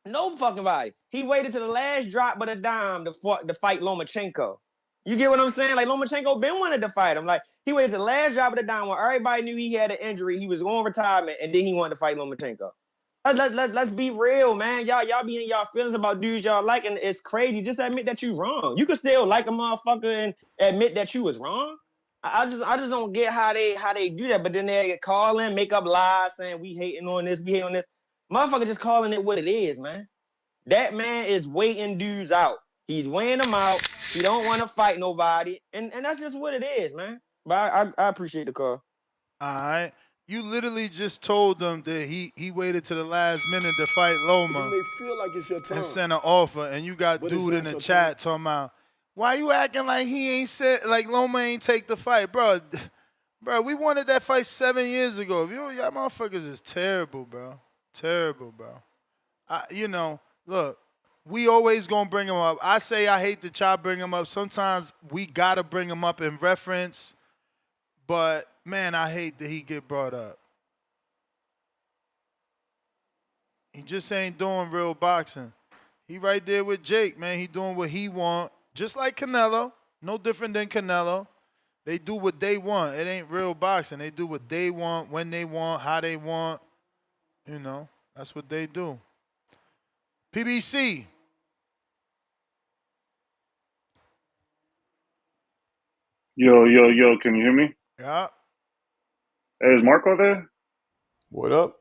No fucking body. He waited to the last drop but a dime to fight Lomachenko. You get what I'm saying? Like, Lomachenko been wanted to fight him. Like, he waited to the last drop of the dime when everybody knew he had an injury. He was on retirement, and then he wanted to fight Lomachenko. Let's be real, man. Y'all be in y'all feelings about dudes y'all like, and it's crazy. Just admit that you wrong. You can still like a motherfucker and admit that you was wrong. I just don't get how they do that. But then they call in, make up lies saying we hating on this, we hating on this. Motherfucker just calling it what it is, man. That man is weighing dudes out. He's weighing them out. He don't want to fight nobody, and that's just what it is, man. But I appreciate the call. All right. You literally just told them that he waited to the last minute to fight Loma. You may feel like it's your time. And sent an offer, and you got dude in the chat talking about, why you acting like he ain't said, like Loma ain't take the fight, bro? Bro, we wanted that fight 7 years ago. Y'all motherfuckers is terrible, bro. Terrible, bro. Look, we always gonna bring him up. I say I hate to try to bring him up. Sometimes we gotta bring him up in reference, but man, I hate that he get brought up. He just ain't doing real boxing. He right there with Jake, man. He doing what he want, just like Canelo. No different than Canelo. They do what they want. It ain't real boxing. They do what they want, when they want, how they want. You know, that's what they do. PBC. Yo, can you hear me? Yeah. Hey, is Marco there? What up?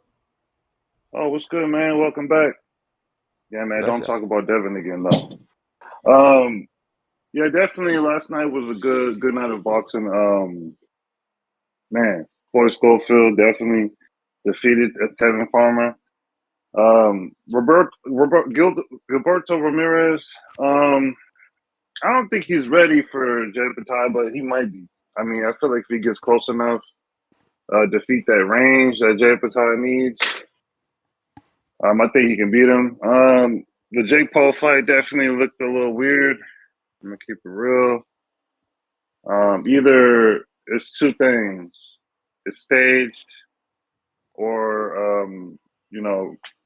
Oh, what's good, man? Welcome back. Yeah, man, Gracias. don't talk about Devin again, though. Yeah, definitely last night was a good night of boxing. Man, Floyd Schofield definitely defeated Tevin Farmer. Gilberto Ramirez, I don't think he's ready for Jay Patai, but he might be. I mean, I feel like if he gets close enough, defeat that range that Jay Patai needs, I think he can beat him. the Jake Paul fight definitely looked a little weird. I'm gonna keep it real. Either it's two things: it's staged, or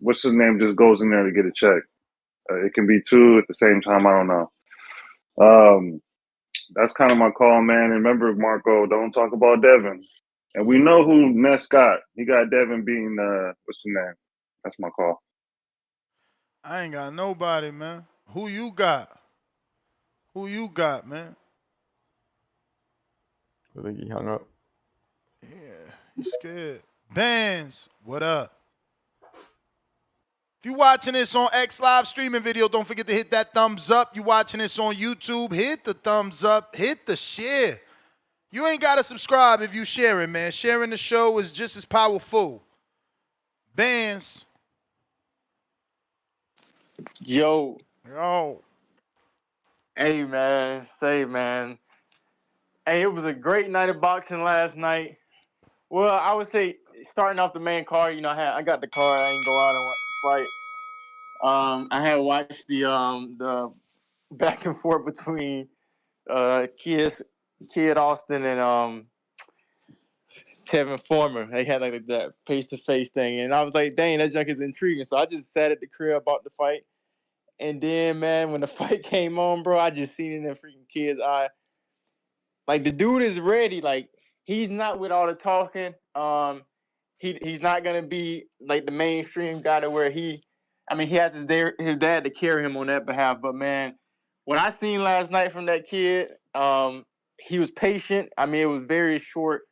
what's his name just goes in there to get a check. It can be two at the same time. I don't know. That's kind of my call, man. And remember, Marco, don't talk about Devin. And we know who Ness got. He got Devin being what's his name? That's my call. I ain't got nobody, man. Who you got? Who you got, man? I think he hung up. Yeah, he's scared. Bands, what up? If you watching this on X Live streaming video, don't forget to hit that thumbs up. You watching this on YouTube, hit the thumbs up, hit the share. You ain't got to subscribe if you sharing, man. Sharing the show is just as powerful. Bands. Yo. Yo. Hey, man. Say, man. Hey, it was a great night of boxing last night. Well, I would say starting off the main card, I got the card. I didn't go out and watch the fight. I had watched the back and forth between Kid Austin and Kevin Former. They had like that face-to-face thing, and I was like, dang, that junk is intriguing. So I just sat at the crib about the fight, and then, man, when the fight came on, bro, I just seen it in the freaking kid's eye. Like, the dude is ready. Like, he's not with all the talking. He's not gonna be like the mainstream guy to where he has his dad to carry him on that behalf. But man, what I seen last night from that kid, he was patient. It was very short.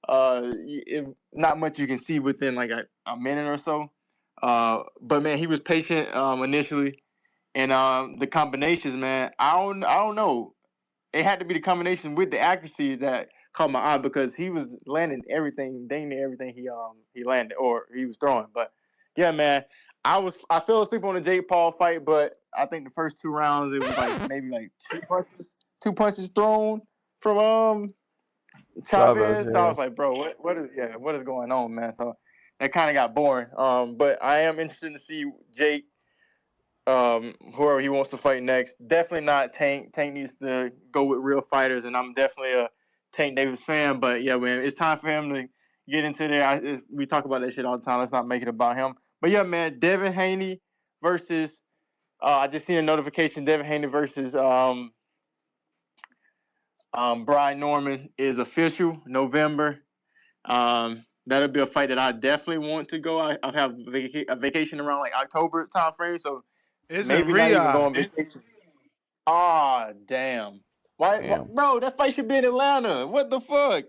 Not much you can see within like a minute or so. But man, he was patient initially, and the combinations, man. I don't know. It had to be the combination with the accuracy that caught my eye, because he was landing everything, dang near everything he landed or he was throwing. But yeah, man, I fell asleep on the Jake Paul fight, but I think the first 2 rounds it was like maybe like two punches thrown from Chavez. Yeah. So I was like, bro, what is going on, man? So that kind of got boring. But I am interested to see Jake, whoever he wants to fight next. Definitely not Tank. Tank needs to go with real fighters, and I'm definitely a Tank Davis fan. But yeah, man, it's time for him to get into there. We talk about that shit all the time. Let's not make it about him. But yeah, man, Devin Haney versus I just seen a notification. Devin Haney versus Brian Norman is official, November. That'll be a fight that I definitely want to go. I have a vacation around like October time frame, so maybe not even go on vacation. Damn. Why, bro? That fight should be in Atlanta. What the fuck,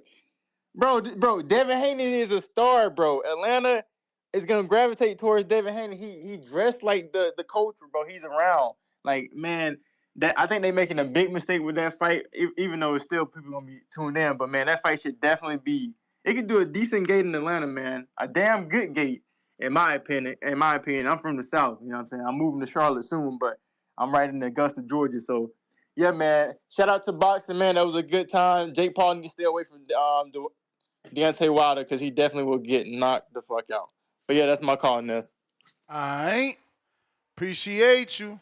bro? Devin Haney is a star, bro. Atlanta is gonna gravitate towards Devin Haney. He dressed like the culture, bro. He's around. Like, man, that I think they're making a big mistake with that fight, even though it's still people gonna be tuned in. But man, that fight should definitely be. It could do a decent gate in Atlanta, man. A damn good gate, in my opinion. I'm from the South. You know what I'm saying? I'm moving to Charlotte soon, but I'm right in Augusta, Georgia. So, yeah, man. Shout out to boxing, man. That was a good time. Jake Paul needs to stay away from Deontay Wilder, because he definitely will get knocked the fuck out. But yeah, that's my call on this. All right. Appreciate you.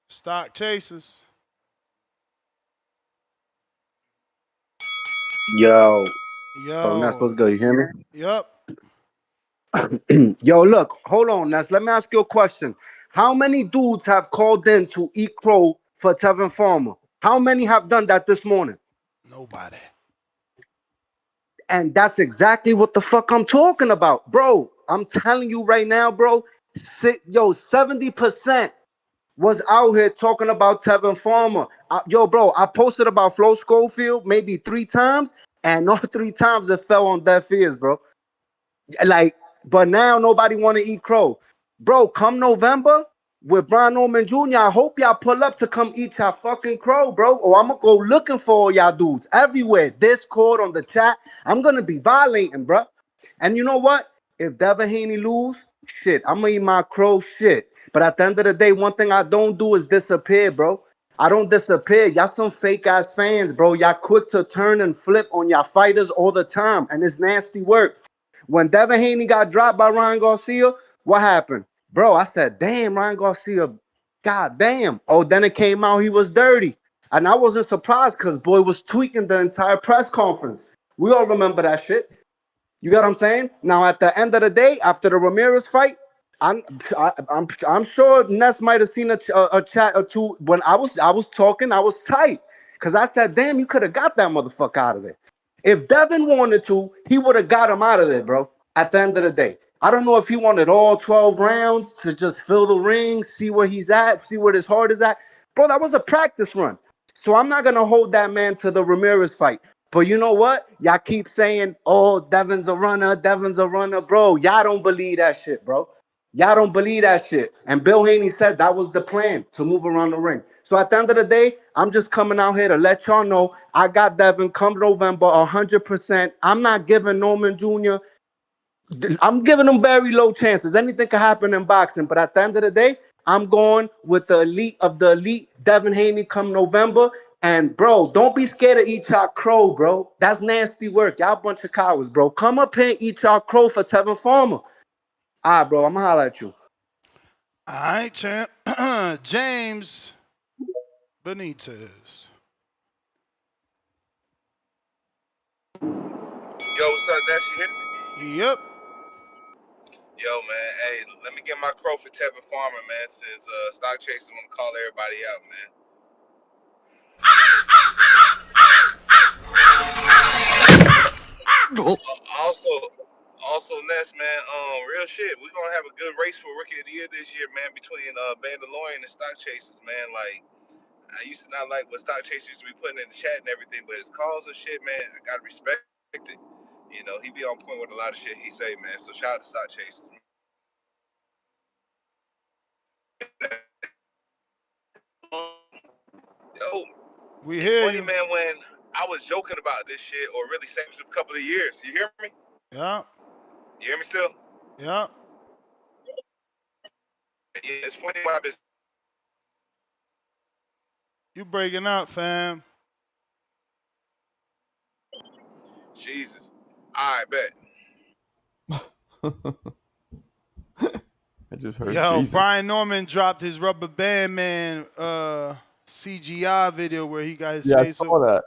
Stock chasers. Yo. Oh, not supposed to go. You hear me? Yep. Yo, look, hold on, Ness. Let me ask you a question. How many dudes have called in to eat crow for Tevin Farmer? How many have done that this morning? Nobody. And that's exactly what the fuck I'm talking about. Bro, I'm telling you right now, bro. 70% was out here talking about Tevin Farmer. Bro, I posted about Floyd Schofield maybe 3 times, and all 3 times it fell on deaf ears, bro. Like, but now nobody want to eat crow. Bro, come November with Brian Norman Jr., I hope y'all pull up to come eat y'all fucking crow, bro. Or I'm going to go looking for all y'all dudes everywhere. Discord, on the chat. I'm going to be violating, bro. And you know what? If Devin Haney lose, shit, I'm going to eat my crow shit. But at the end of the day, one thing I don't do is disappear, bro. I don't disappear. Y'all some fake-ass fans, bro. Y'all quick to turn and flip on y'all fighters all the time. And it's nasty work. When Devin Haney got dropped by Ryan Garcia, What happened? Bro, I said, damn, Ryan Garcia, god damn. Oh, then it came out he was dirty. And I wasn't surprised because boy was tweaking the entire press conference. We all remember that shit. You get what I'm saying? Now, at the end of the day, after the Ramirez fight, I'm sure Ness might have seen a chat or two when I was talking. I was tight because I said, "Damn, you could have got that motherfucker out of there. If Devin wanted to, he would have got him out of there, bro." At the end of the day, I don't know if he wanted all 12 rounds to just fill the ring, see where he's at, see where his heart is at, bro. That was a practice run, so I'm not gonna hold that man to the Ramirez fight. But you know what? Y'all keep saying, "Oh, Devin's a runner, Devin's a runner," bro. Y'all don't believe that shit, bro. Y'all don't believe that shit. And Bill Haney said that was the plan, to move around the ring. So at the end of the day, I'm just coming out here to let y'all know I got Devin come November 100%. I'm not giving Norman Jr. I'm giving him very low chances. Anything can happen in boxing. But at the end of the day, I'm going with the elite of the elite, Devin Haney, come November. And, bro, don't be scared to eat y'all crow, bro. That's nasty work. Y'all a bunch of cowards, bro. Come up here and eat y'all crow for Tevin Farmer. All right, bro, I'm going to holler at you. All right, champ. James Benitez. Yo, what's up, Nash? You hear me? Yep. Yo, man. Hey, let me get my crow for Tevin Farmer, man, since stock chasers want to call everybody out, man. Also, Ness, man, real shit. We're gonna have a good race for Rookie of the Year this year, man, between Mandalorian and stock chasers, man. Like, I used to not like what stock chasers used to be putting in the chat and everything, but his calls and shit, man, I gotta respect it. You know, he be on point with a lot of shit he say, man. So shout out to stock chasers. Yo, it's funny, man, when I was joking about this shit, or really saying it a couple of years. You hear me? Yeah. You hear me still? Yeah. Yeah, it's funny when I've been. You breaking up, fam. Jesus. All right, bet. I just heard Yo, Jesus. Brian Norman dropped his Rubber Band Man CGI video where he got his face. I saw that.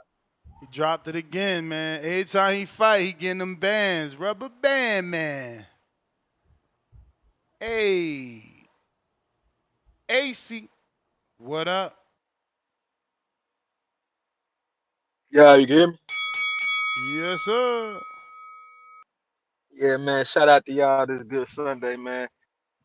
He dropped it again, man. Every time he fight, he getting them bands. Rubber Band Man. Hey. AC. What up? Yeah, you hear me? Yes, sir. Yeah, man. Shout out to y'all this good Sunday, man.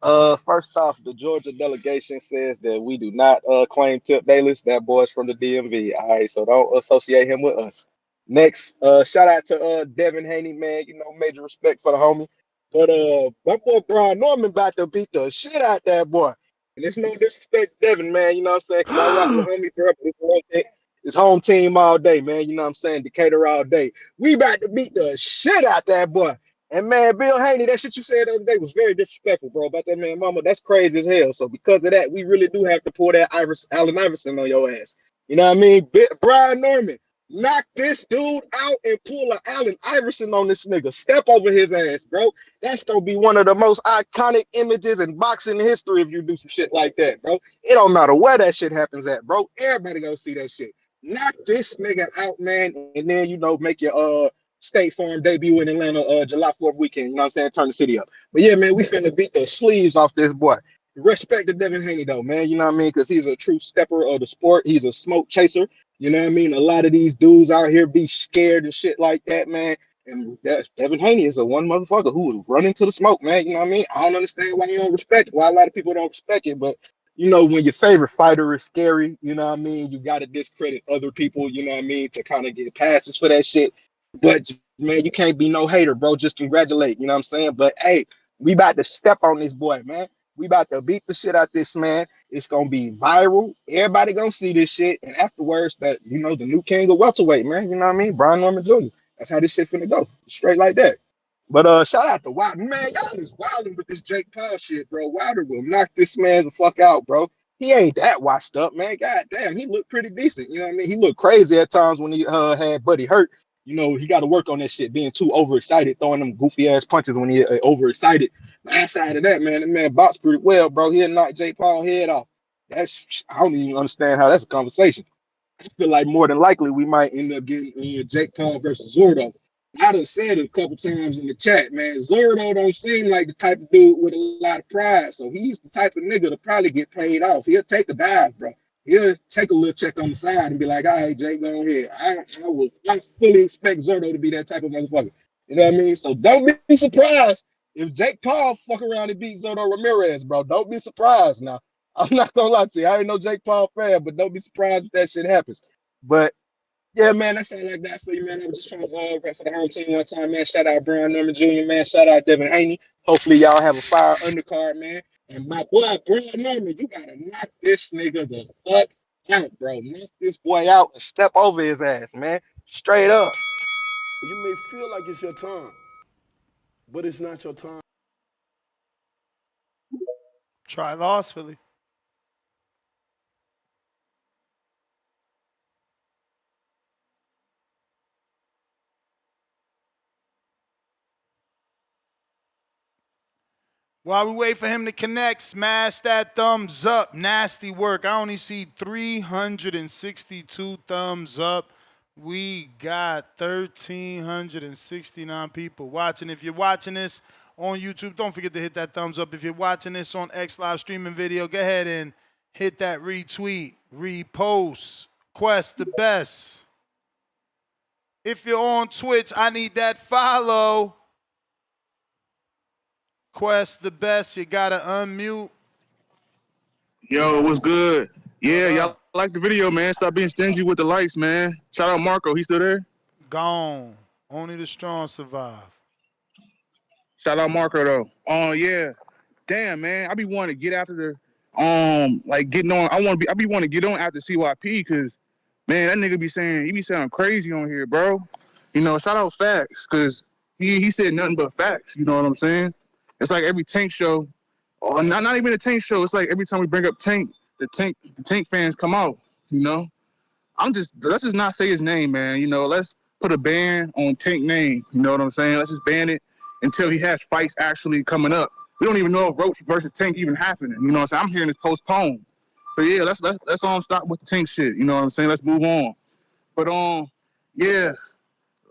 First off, the Georgia delegation says that we do not claim Tip Bayless. That boy's from the DMV. All right, so don't associate him with us. Next, shout out to Devin Haney, man. You know, major respect for the homie. But my boy Brian Norman about to beat the shit out that boy. And it's no disrespect to Devin, man. You know what I'm saying? Because I rock with homie, bro. It's home team all day, man. You know what I'm saying? Decatur all day. We about to beat the shit out that boy. And man, Bill Haney, that shit you said the other day was very disrespectful, bro, about that man mama. That's crazy as hell. So because of that, we really do have to pull that Allen Iverson on your ass. You know what I mean? Brian Norman, knock this dude out and pull an Allen Iverson on this nigga. Step over his ass, bro. That's gonna be one of the most iconic images in boxing history if you do some shit like that, bro. It don't matter where that shit happens at, bro. Everybody gonna see that shit. Knock this nigga out, man, and then make your State Farm debut in Atlanta July 4th weekend. You know what I'm saying? Turn the city up. But yeah, man, we finna beat the sleeves off this boy. Respect to Devin Haney, though, man. You know what I mean? Because he's a true stepper of the sport. He's a smoke chaser. You know what I mean? A lot of these dudes out here be scared and shit like that, man. And Devin Haney is a one motherfucker who was running to the smoke, man. You know what I mean? I don't understand why you don't respect it, why a lot of people don't respect it, but you know, when your favorite fighter is scary, you know what I mean? You got to discredit other people, you know what I mean, to kind of get passes for that shit. But man, you can't be no hater, bro. Just congratulate, you know what I'm saying? But hey, we about to step on this boy, man. We about to beat the shit out this man. It's gonna be viral. Everybody gonna see this shit, and afterwards, that the new king of welterweight, man. You know what I mean? Brian Norman Jr. That's how this shit finna go, straight like that. But shout out to Wilder, man. Y'all is wilding with this Jake Paul shit, bro. Wilder will knock this man the fuck out, bro. He ain't that washed up, man. God damn, he looked pretty decent. You know what I mean? He looked crazy at times when he had Buddy hurt. You know, he got to work on that shit, being too overexcited, throwing them goofy ass punches when he overexcited. Outside of that, man, the man boxed pretty well, bro. He'll knock Jake Paul head off. I don't even understand how that's a conversation. I feel like more than likely we might end up getting Jake Paul versus Zordo. I done said it a couple times in the chat, man. Zordo don't seem like the type of dude with a lot of pride, so he's the type of nigga to probably get paid off. He'll take a dive, bro. He'll take a little check on the side and be like, all right, Jake, go ahead. I fully expect Zordo to be that type of motherfucker. You know what I mean? So don't be surprised if Jake Paul fuck around and beat Zordo Ramirez, bro. Don't be surprised now. I'm not gonna lie to you. I ain't no Jake Paul fan, but don't be surprised if that shit happens. But yeah, man, that's all I got for you, man. I was just trying to rep for the home team one time, man. Shout out Brian Norman Jr., man. Shout out Devin Haney. Hopefully y'all have a fire undercard, man. And my boy, Brian Norman, you gotta knock this nigga the fuck out, bro. Knock this boy out and step over his ass, man. Straight up. You may feel like it's your time, but it's not your time. Try loss, Philly. While we wait for him to connect, smash that thumbs up. Nasty work. I only see 362 thumbs up. We got 1,369 people watching. If you're watching this on YouTube, don't forget to hit that thumbs up. If you're watching this on X Live streaming video, go ahead and hit that retweet, repost, Quest the best. If you're on Twitch, I need that follow. Quest the best. You gotta unmute. Yo, what's good? Yeah, y'all like the video, man. Stop being stingy with the likes, man. Shout out Marco. He still there? Gone. Only the strong survive. Shout out Marco though. Yeah. Damn, man. I be wanting to get after the like getting on. I be wanting to get on after CYP because man, that nigga be sounding crazy on here, bro. You know, shout out Facts, cause he said nothing but facts, you know what I'm saying? It's like every Tank show, or not even a Tank show, it's like every time we bring up Tank, the Tank fans come out, you know? Let's just not say his name, man. You know, let's put a ban on Tank name, you know what I'm saying? Let's just ban it until he has fights actually coming up. We don't even know if Roach versus Tank even happening, you know what I'm saying? I'm hearing this postponed. So yeah, let's stop with the Tank shit, you know what I'm saying? Let's move on. But yeah.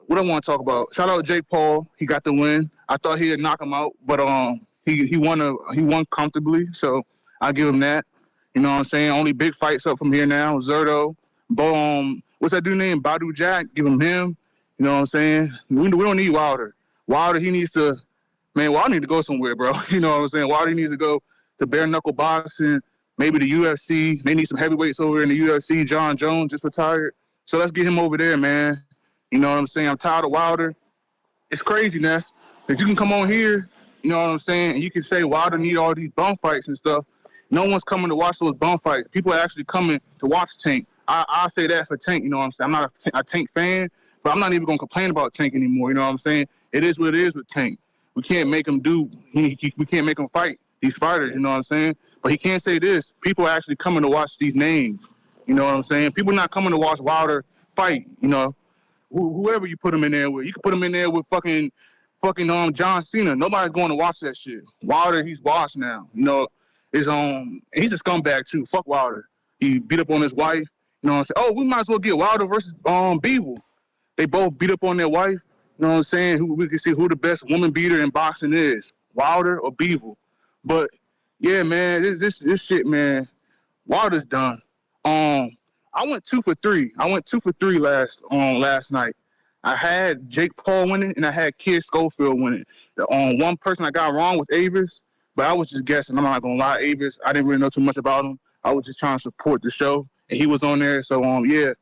What I want to talk about? Shout out Jake Paul. He got the win. I thought he'd knock him out, but he won comfortably. So I'll give him that. You know what I'm saying? Only big fights up from here now. Zerto, what's that dude named? Badu Jack. Give him. You know what I'm saying? We don't need Wilder. Wilder needs to go somewhere, bro. You know what I'm saying? Wilder needs to go to bare knuckle boxing, maybe the UFC. They need some heavyweights over in the UFC. John Jones just retired. So let's get him over there, man. You know what I'm saying? I'm tired of Wilder. It's craziness. If you can come on here, you know what I'm saying, and you can say Wilder need all these bum fights and stuff. No one's coming to watch those bum fights. People are actually coming to watch Tank. I say that for Tank, you know what I'm saying? I'm not a Tank fan, but I'm not even going to complain about Tank anymore, you know what I'm saying? It is what it is with Tank. We can't make him we can't make him fight these fighters, you know what I'm saying? But he can't say this. People are actually coming to watch these names, you know what I'm saying? People are not coming to watch Wilder fight, you know? Whoever you put him in there with. You can put him in there with fucking John Cena. Nobody's going to watch that shit. Wilder, he's washed now. You know, he's a scumbag too. Fuck Wilder. He beat up on his wife. You know what I'm saying? Oh, we might as well get Wilder versus Beevil. They both beat up on their wife. You know what I'm saying? We can see who the best woman beater in boxing is. Wilder or Beevil. But yeah, man, this shit, man. Wilder's done. I went 2 for 3. I went 2 for 3 last night. I had Jake Paul winning and I had Kid Schofield winning. The one person I got wrong was Avis, but I was just guessing. I'm not gonna lie, Avis. I didn't really know too much about him. I was just trying to support the show, and he was on there. So yeah.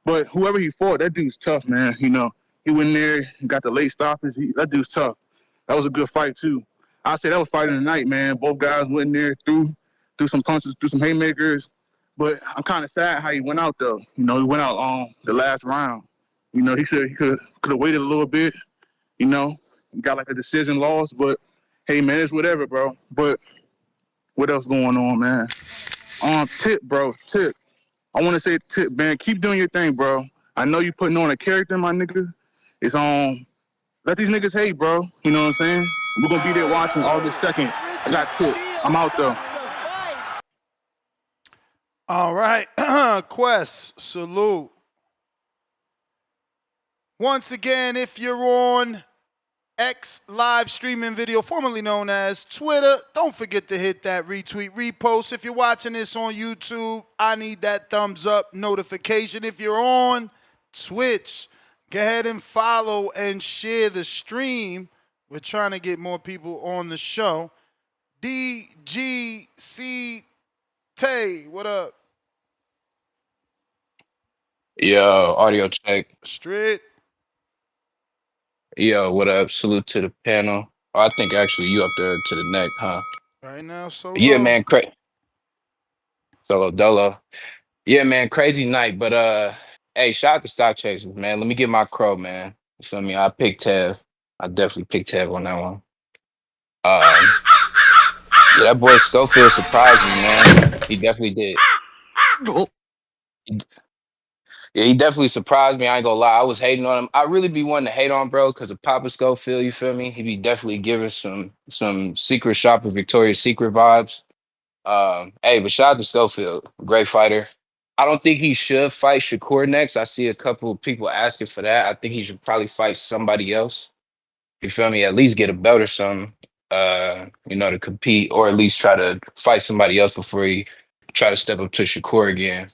But whoever he fought, that dude's tough, man. You know, he went in there and got the late stoppage. That dude's tough. That was a good fight too. I say that was fight of the night, man. Both guys went in there, threw some punches, threw some haymakers. But I'm kind of sad how he went out, though. You know, he went out on the last round. You know, he could have waited a little bit. You know, got like a decision loss. But hey, man, it's whatever, bro. But what else going on, man? Tip, bro, Tip. I want to say, Tip, man, keep doing your thing, bro. I know you putting on a character, my nigga. It's let these niggas hate, bro. You know what I'm saying? We're gonna be there watching August 2nd. I got tips. I'm out though. All right, Quest, salute. Once again, if you're on X live streaming video, formerly known as Twitter, don't forget to hit that retweet, repost. If you're watching this on YouTube, I need that thumbs up notification. If you're on Twitch, go ahead and follow and share the stream. We're trying to get more people on the show. DGC Tay, what up? Yo, audio check. Straight. Yo, what up? Salute to the panel. Oh, I think actually you up there to the neck, huh? Right now, so Yeah, low. man. Solo dolo. Yeah, man. Crazy night, but hey, shout out to Stock Chasers, man. Let me get my crow, man. You feel me? I picked Tev. I definitely picked Tev on that one. Yeah, that boy Schofield surprised me, man. He definitely did. Yeah, he definitely surprised me. I ain't gonna lie. I was hating on him. I really be wanting to hate on bro because of Papa Schofield, you feel me? He be definitely giving some secret shopper Victoria's Secret vibes. Hey, but shout out to Schofield, great fighter. I don't think he should fight Shakur next. I see a couple of people asking for that. I think he should probably fight somebody else. You feel me? At least get a belt or something. To compete, or at least try to fight somebody else before he try to step up to Shakur again.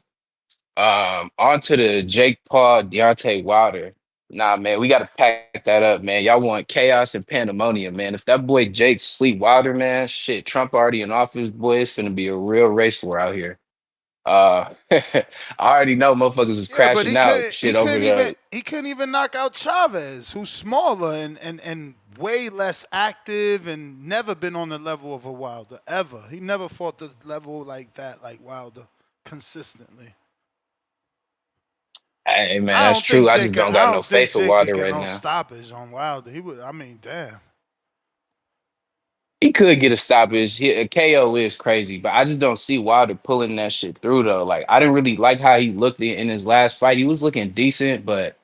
On to the Jake Paul, Deontay Wilder. Nah, man, we gotta pack that up, man. Y'all want chaos and pandemonium, man. If that boy Jake sleep Wilder, man, shit, Trump already in office, boy. It's finna be a real race war out here. I already know motherfuckers is Yeah, but crashing out shit over the. he couldn't even knock out Chavez, who's smaller and way less active and never been on the level of a Wilder ever. He never fought the level like that, like Wilder, consistently. Hey man, that's true. I just don't got no faith in Wilder right now. Stoppage on Wilder. He would. I mean, damn. He could get a stoppage. A KO is crazy, but I just don't see Wilder pulling that shit through though. Like I didn't really like how he looked in his last fight. He was looking decent, but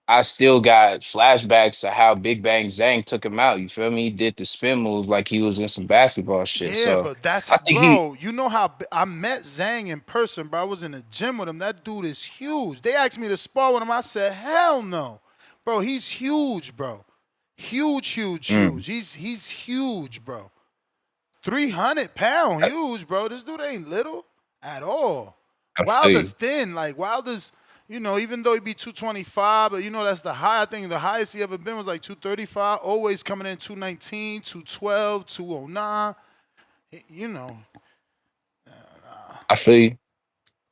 I still got flashbacks to how Big Bang Zhang took him out. You feel me? He did the spin move like he was in some basketball shit. Yeah, So but that's I think bro. You know how I met Zhang in person, bro. I was in the gym with him. That dude is huge. They asked me to spar with him. I said, hell no, bro. He's huge, bro. Huge. He's huge, bro. 300-pound, huge, bro. This dude ain't little at all. Wilder's thin. Like Wilder's, even though he be 225, but that's the high. I think the highest he ever been was like 235. Always coming in 219, 212, 209. I feel you.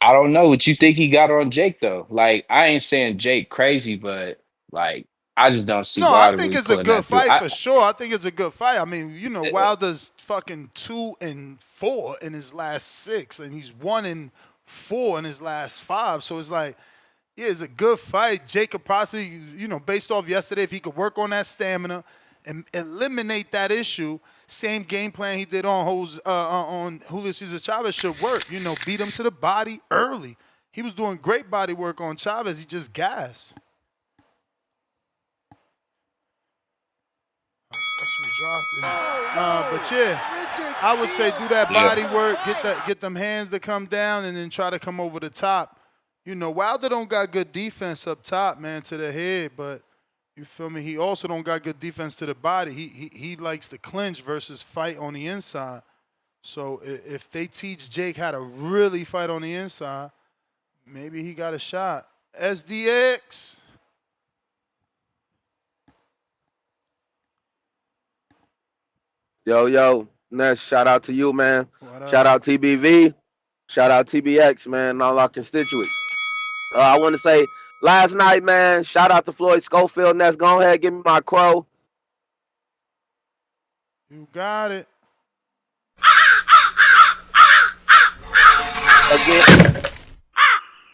I don't know what you think he got on Jake though. Like I ain't saying Jake crazy, but like I just don't see Wilder I think really it's a pulling good that through. fight for sure. I think it's a good fight. I mean, Wilder's fucking 2-4 in his last 6, and he's 1-4 in his last 5. So it's like, yeah, it's a good fight. Jake could possibly, based off yesterday, if he could work on that stamina and eliminate that issue, same game plan he did on Julio Cesar Chavez should work. Beat him to the body early. He was doing great body work on Chavez. He just gassed. But yeah, I would say do that body work, get them hands to come down, and then try to come over the top. Wilder don't got good defense up top, man, to the head, but you feel me? He also don't got good defense to the body. He likes to clinch versus fight on the inside. So if they teach Jake how to really fight on the inside, maybe he got a shot. SDX. Yo, Ness, shout out to you, man. Shout out TBV. Shout out TBX, man, and all our constituents. I want to say last night, man, shout out to Floyd Schofield. Ness, go ahead, give me my crow. You got it.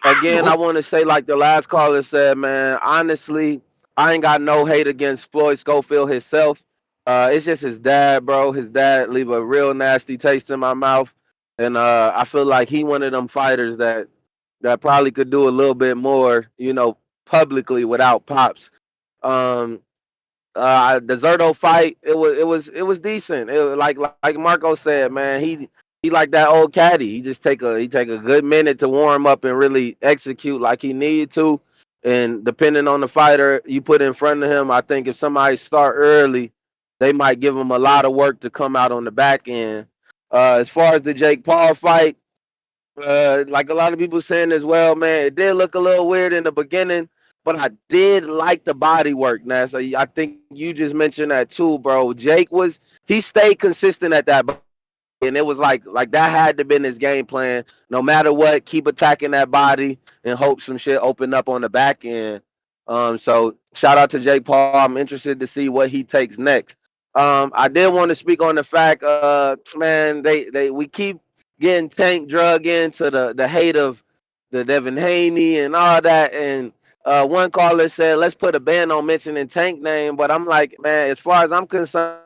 Again, I want to say, like the last caller said, man, honestly, I ain't got no hate against Floyd Schofield himself. It's just his dad, bro. His dad leave a real nasty taste in my mouth. And I feel like he one of them fighters that probably could do a little bit more, publicly without Pops. The Zerto fight, it was decent. It was like Marco said, man. He like that old caddy. He take a good minute to warm up and really execute like he need to. And depending on the fighter you put in front of him, I think if somebody start early, they might give him a lot of work to come out on the back end. As far as the Jake Paul fight, like a lot of people saying as well, man, it did look a little weird in the beginning, but I did like the body work. Now, so I think you just mentioned that too, bro. He stayed consistent at that, and it was like that had to been his game plan. No matter what, keep attacking that body and hope some shit open up on the back end. So shout out to Jake Paul. I'm interested to see what he takes next. I did want to speak on the fact, man, we keep getting Tank drug into the hate of the Devin Haney and all that. And one caller said, let's put a ban on mentioning Tank name. But I'm like, man, as far as I'm concerned,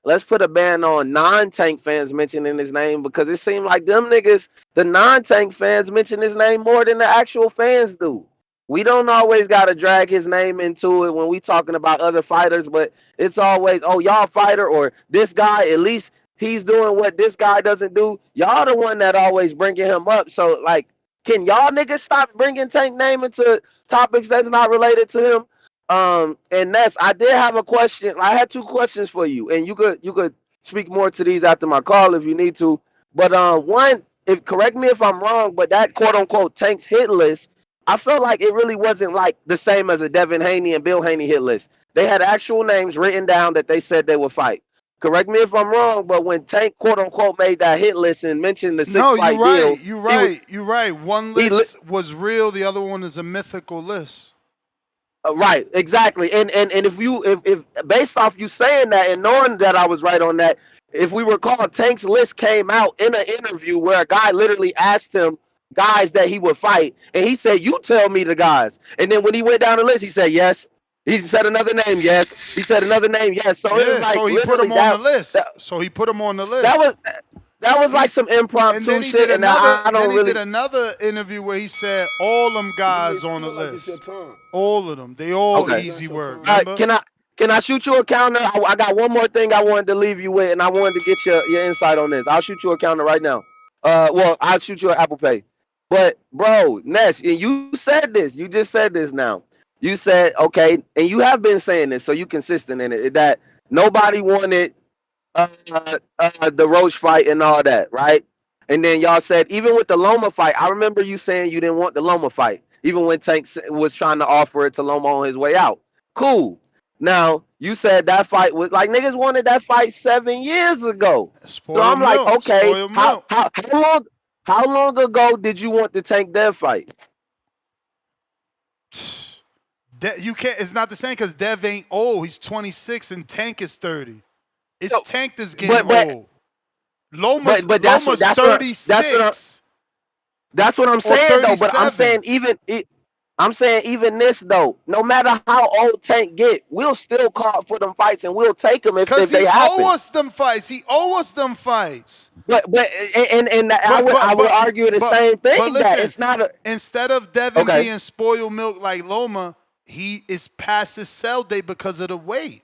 let's put a ban on non-Tank fans mentioning his name, because it seemed like them niggas, the non-Tank fans, mention his name more than the actual fans do. We don't always got to drag his name into it when we talking about other fighters, but it's always, oh, y'all fighter or this guy, at least he's doing what this guy doesn't do. Y'all the one that always bringing him up. So, like, can y'all niggas stop bringing Tank name into topics that's not related to him? And Ness, I did have a question. I had two questions for you, and you could speak more to these after my call if you need to. But one, if correct me if I'm wrong, but that quote unquote Tank's hit list, I felt like it really wasn't like the same as a Devin Haney and Bill Haney hit list. They had actual names written down that they said they would fight. Correct me if I'm wrong, but when Tank quote unquote made that hit list and mentioned the No, you're fight right. deal, You're right. One list was real. The other one is a mythical list. Right, exactly. And if based off you saying that and knowing that I was right on that, if we recall, Tank's list came out in an interview where a guy literally asked him guys that he would fight, and he said, "You tell me the guys." And then when he went down the list, he said, "Yes." He said another name, yes. He said another name, yes. So it was like so he put him on the list. That was like some impromptu shit, and I don't really. He did another interview where he said all them guys on the list, all of them. They all easy work. Remember? Can I shoot you a counter? I got one more thing I wanted to leave you with, and I wanted to get your insight on this. I'll shoot you a counter right now. Well, I'll shoot you an Apple Pay. But bro, Ness, and you said this. You just said this now. You said okay, and you have been saying this, so you consistent in it that nobody wanted the Roach fight and all that, right? And then y'all said even with the Loma fight, I remember you saying you didn't want the Loma fight, even when Tank was trying to offer it to Loma on his way out. Cool. Now you said that fight was like niggas wanted that fight 7 years ago. So I'm like, okay, how long ago did you want the Tank Dev fight? You can't. It's not the same because Dev ain't old. He's 26 and Tank is 30. It's Tank that's getting old. Loma's 36. That's what I'm saying though. But I'm saying even this though. No matter how old Tank get, we'll still call for them fights and we'll take them if they happen. He owe us them fights. He owe us them fights. I would argue the same thing. But listen, that it's not a, instead of Devin being spoiled milk like Loma, he is past his sell date because of the weight.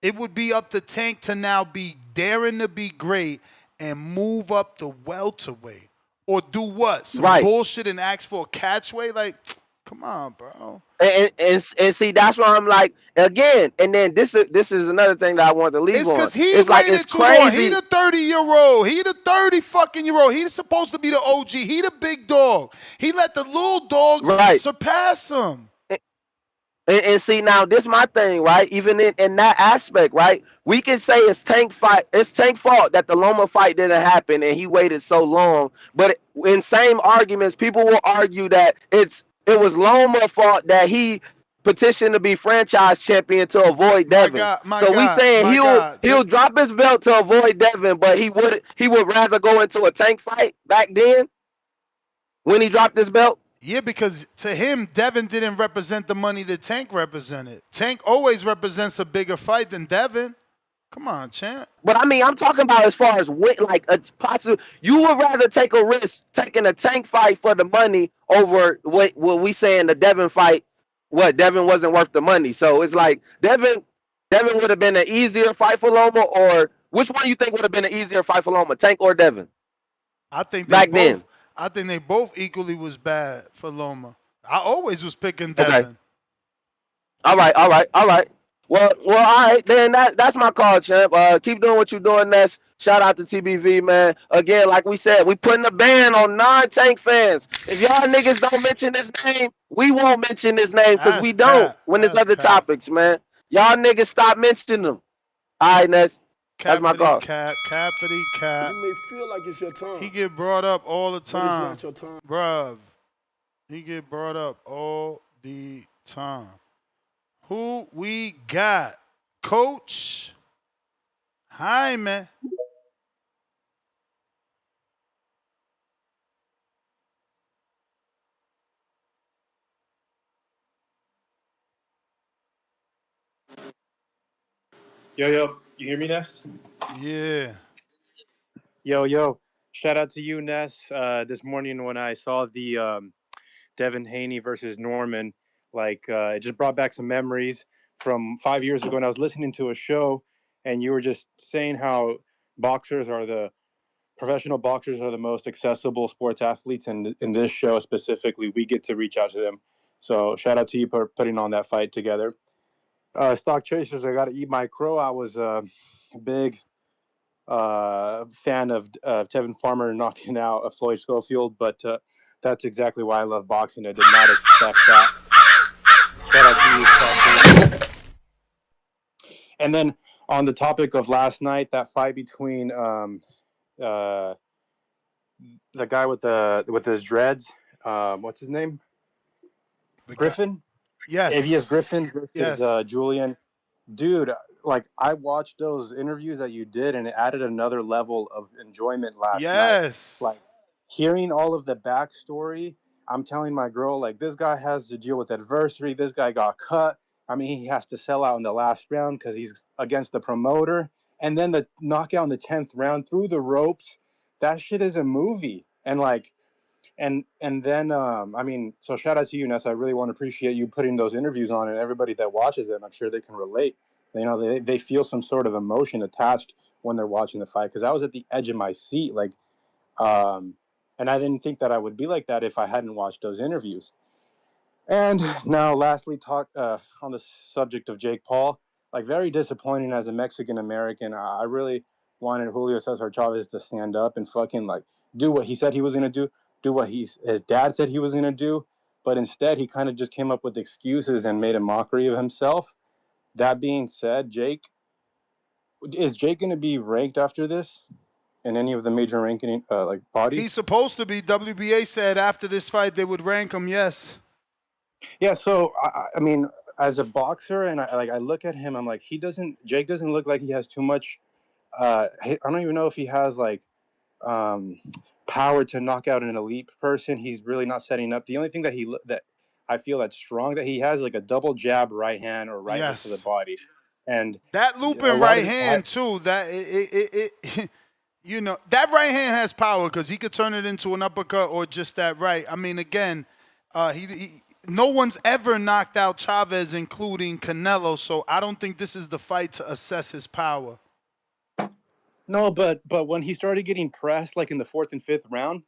It would be up to Tank to now be daring to be great and move up the welterweight. Or do what? Some bullshit and ask for a catchweight? Like, come on, bro. And see, that's why I'm like, again, and then this is another thing that I want to leave on. It's because he waited too long. He the 30-year-old. He the 30-fucking-year-old. He's supposed to be the OG. He the big dog. He let the little dogs surpass him. And see, now this is my thing, right? Even in that aspect, right? We can say it's Tank's fault that the Loma fight didn't happen and he waited so long. But in same arguments, people will argue that it was Loma's fault that he petitioned to be franchise champion to avoid Devin. We saying he'll drop his belt to avoid Devin, but he would rather go into a Tank fight back then when he dropped his belt. Yeah, because to him, Devin didn't represent the money that Tank represented. Tank always represents a bigger fight than Devin. Come on, champ. But I mean, I'm talking about as far as like a possible. You would rather take a risk taking a Tank fight for the money over what we saying the Devin fight. What Devin wasn't worth the money. So it's like Devin Devin would have been an easier fight for Loma, or which one you think would have been an easier fight for Loma, Tank or Devin? I think they Back both. then. I think they both equally was bad for Loma. I always was picking Okay. Devin. All right. Well, all right. Then that's my call, champ. Keep doing what you're doing. Next, shout out to TBV, man. Again, like we said, we putting a ban on non-Tank fans. If y'all niggas don't mention his name, we won't mention his name because we That's don't cap. when there's That's other cap. topics, man. Y'all niggas stop mentioning them. All right, Ness. That's my Cappity call. cap. Cappity cap. You may feel like it's your time, He get brought up all the but it's time, not your time. bruv. He get brought up all the time. Who we got? Coach Hyman. Yo, you hear me, Ness? Yeah. Yo, shout out to you, Ness. This morning when I saw the Devin Haney versus Norman, it just brought back some memories from 5 years ago when I was listening to a show, and you were just saying how professional boxers are the most accessible sports athletes, and in this show specifically, we get to reach out to them. So shout out to you for putting on that fight together. Stock Chasers, I got to eat my crow. I was a big fan of Tevin Farmer knocking out Floyd Schofield, but that's exactly why I love boxing. I did not expect that. Shout out to you. And then on the topic of last night, that fight between the guy with his dreads, what's his name? Griffin? Yes. Griffin versus Yes. Julian. Dude, I watched those interviews that you did, and it added another level of enjoyment last night. Yes. Hearing all of the backstory, I'm telling my girl, this guy has to deal with adversity. This guy got cut. I mean, he has to sell out in the last round because he's against the promoter. And then the knockout in the 10th round through the ropes. That shit is a movie. And then so shout out to you, Ness. I really want to appreciate you putting those interviews on, and everybody that watches them, I'm sure they can relate. They feel some sort of emotion attached when they're watching the fight, because I was at the edge of my seat, and I didn't think that I would be like that if I hadn't watched those interviews. And now, lastly, talk on the subject of Jake Paul. Very disappointing as a Mexican American. I really wanted Julio Cesar Chavez to stand up and fucking do what he said he was gonna do what his dad said he was gonna do. But instead, he kind of just came up with excuses and made a mockery of himself. That being said, is Jake gonna be ranked after this in any of the major ranking bodies? He's supposed to be. WBA said after this fight they would rank him. Yes. Yeah. So I mean, as a boxer, and I look at him, I'm like, Jake doesn't look like he has too much. I don't even know if he has power to knock out an elite person. He's really not setting up. The only thing that I feel that's strong that he has a double jab right hand or right hook to the body, and that looping right hand too. That it that right hand has power because he could turn it into an uppercut or just that right. I mean, again, no one's ever knocked out Chavez, including Canelo. So I don't think this is the fight to assess his power. No, but when he started getting pressed, in the 4th and 5th round,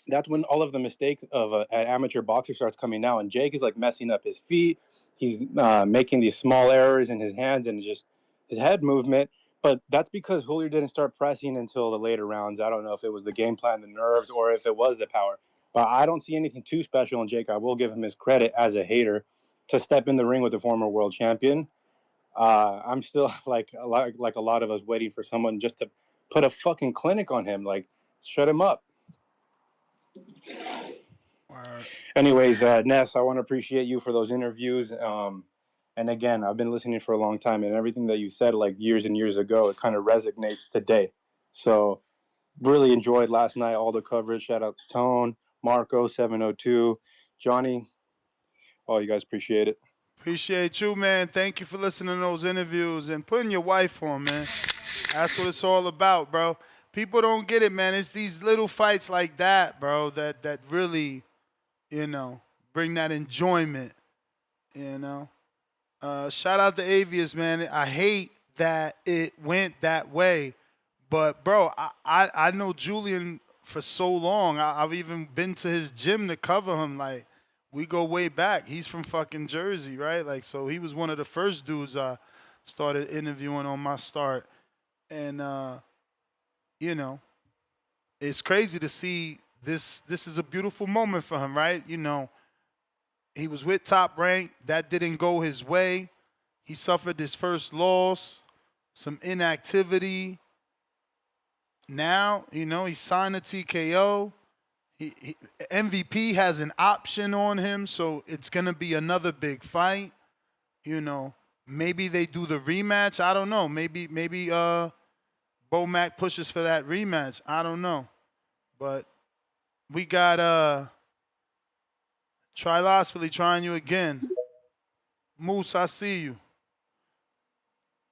that's when all of the mistakes of an amateur boxer starts coming out. And Jake is messing up his feet. He's making these small errors in his hands and just his head movement. But that's because Julio didn't start pressing until the later rounds. I don't know if it was the game plan, the nerves, or if it was the power. But I don't see anything too special in Jake. I will give him his credit as a hater to step in the ring with the former world champion. I'm still like a lot of us waiting for someone just to put a fucking clinic on him, shut him up. Anyways, Ness, I want to appreciate you for those interviews. And again, I've been listening for a long time, and everything that you said years and years ago, it kind of resonates today. So really enjoyed last night, all the coverage. Shout out to Tone, Marco, 702, Johnny. You guys appreciate it. Appreciate you, man. Thank you for listening to those interviews and putting your wife on, man. That's what it's all about, bro. People don't get it, man. It's these little fights like that, bro, that really, bring that enjoyment, Shout out to Avius, man. I hate that it went that way. But, bro, I know Julian for so long. I've even been to his gym to cover him. Like, we go way back. He's from fucking Jersey, right? Like, so he was one of the first dudes I started interviewing on my start. And, you know, it's crazy to see this. This is a beautiful moment for him, right? You know, he was with Top Rank. That didn't go his way. He suffered his first loss, some inactivity. Now, you know, he signed a TKO. MVP has an option on him, so it's going to be another big fight. You know, maybe they do the rematch. I don't know. Maybe Bomac pushes for that rematch. I don't know. But we got Trilosphily trying you again. Moose, I see you.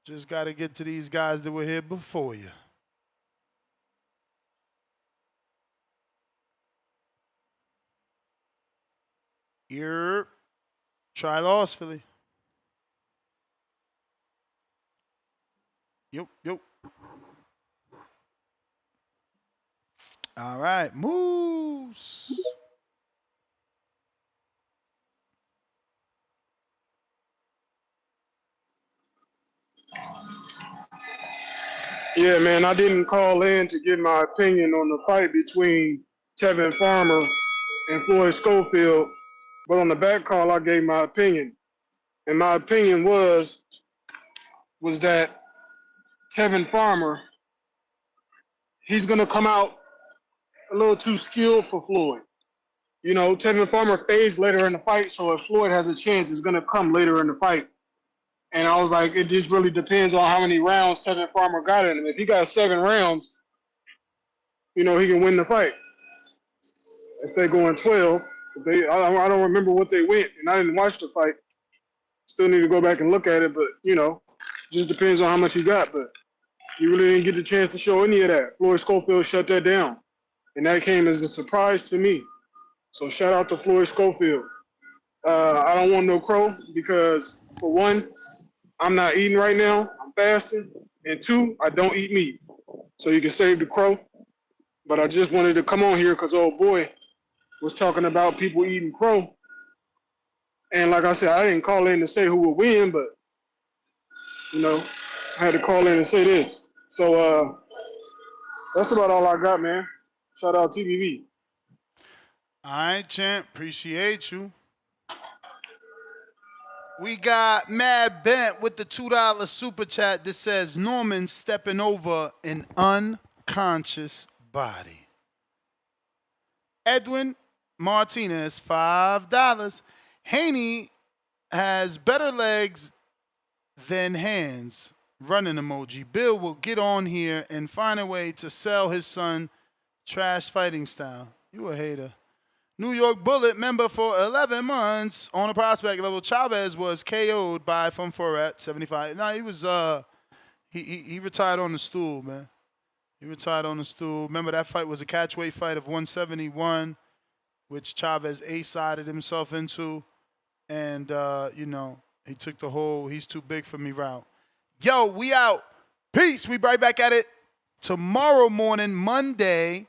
Just got to get to these guys that were here before you. Here, Trilosphily. Yep. All right, Moose. Yeah, man, I didn't call in to give my opinion on the fight between Tevin Farmer and Floyd Schofield, but on the back call, I gave my opinion. And my opinion was that Tevin Farmer, he's going to come out a little too skilled for Floyd. You know, Tevin Farmer fades later in the fight, so if Floyd has a chance, it's going to come later in the fight. And I was like, it just really depends on how many rounds Tevin Farmer got in him. If he got 7 rounds, you know, he can win the fight. If they go in 12, I don't remember what they went, and I didn't watch the fight. Still need to go back and look at it, but, you know, just depends on how much he got. But you really didn't get the chance to show any of that. Floyd Schofield shut that down, and that came as a surprise to me. So shout out to Floyd Schofield. I don't want no crow because, for one, I'm not eating right now. I'm fasting. And 2, I don't eat meat. So you can save the crow. But I just wanted to come on here because old boy was talking about people eating crow. And like I said, I didn't call in to say who would win, but, you know, I had to call in and say this. So that's about all I got, man. Shout out TBV. All right, champ. Appreciate you. We got Mad Bent with the $2 super chat that says Norman stepping over an unconscious body. Edwin Martinez, $5. Haney has better legs than hands. Running emoji. Bill will get on here and find a way to sell his son trash fighting style. You a hater. New York Bullet member for 11 months on a prospect level. Chavez was KO'd by from Forat 75. Nah, he was he retired on the stool, man. He retired on the stool. Remember that fight was a catchweight fight of 171, which Chavez A-sided himself into, and you know, he took the whole he's too big for me route. Yo, we out. Peace. We right back at it tomorrow morning, Monday.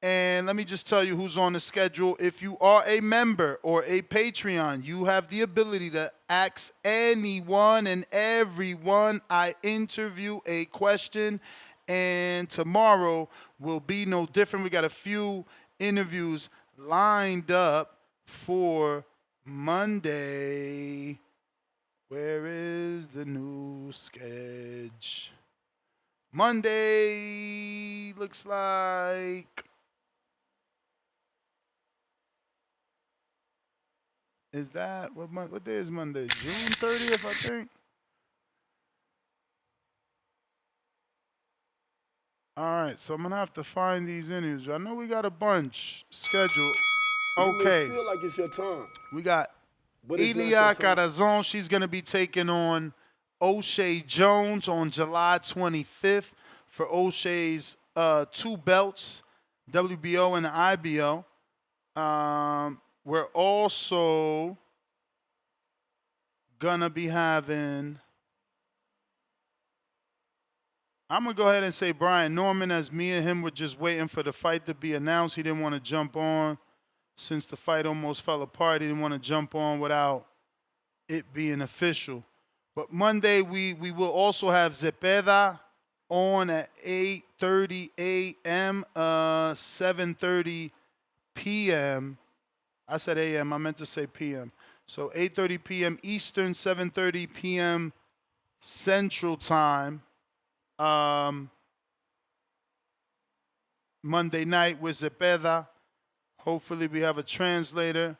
And let me just tell you who's on the schedule. If you are a member or a Patreon, you have the ability to ask anyone and everyone I interview a question. And tomorrow will be no different. We got a few interviews lined up for Monday. Where is the new sketch? Monday looks like... Is that, what day is Monday? June 30th, I think? All right, so I'm going to have to find these interviews. I know we got a bunch scheduled. Okay. You may feel like it's your time. We got But it's Elia not your time. Carazon. She's going to be taking on O'Shea Jones on July 25th for O'Shea's 2 belts, WBO and the IBO. We're also gonna be having. I'm gonna go ahead and say Brian Norman, as me and him were just waiting for the fight to be announced. He didn't want to jump on since the fight almost fell apart. He didn't want to jump on without it being official. But Monday we will also have Zepeda on at 8:30 a.m., 7:30 p.m. I said a.m. I meant to say p.m. So 8:30 p.m. Eastern, 7:30 p.m. Central Time. Monday night with Zepeda. Hopefully we have a translator.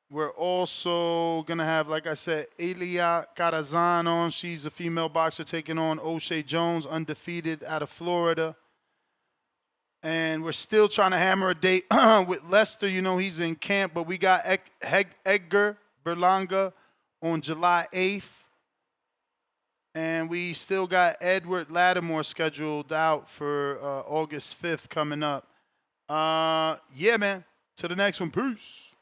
We're also going to have, like I said, Elia Carazan on. She's a female boxer taking on O'Shea Jones, undefeated out of Florida. And we're still trying to hammer a date with Lester. You know, he's in camp, but we got Edgar Berlanga on July 8th. And we still got Edward Lattimore scheduled out for August 5th coming up. Yeah, man. To the next one. Peace.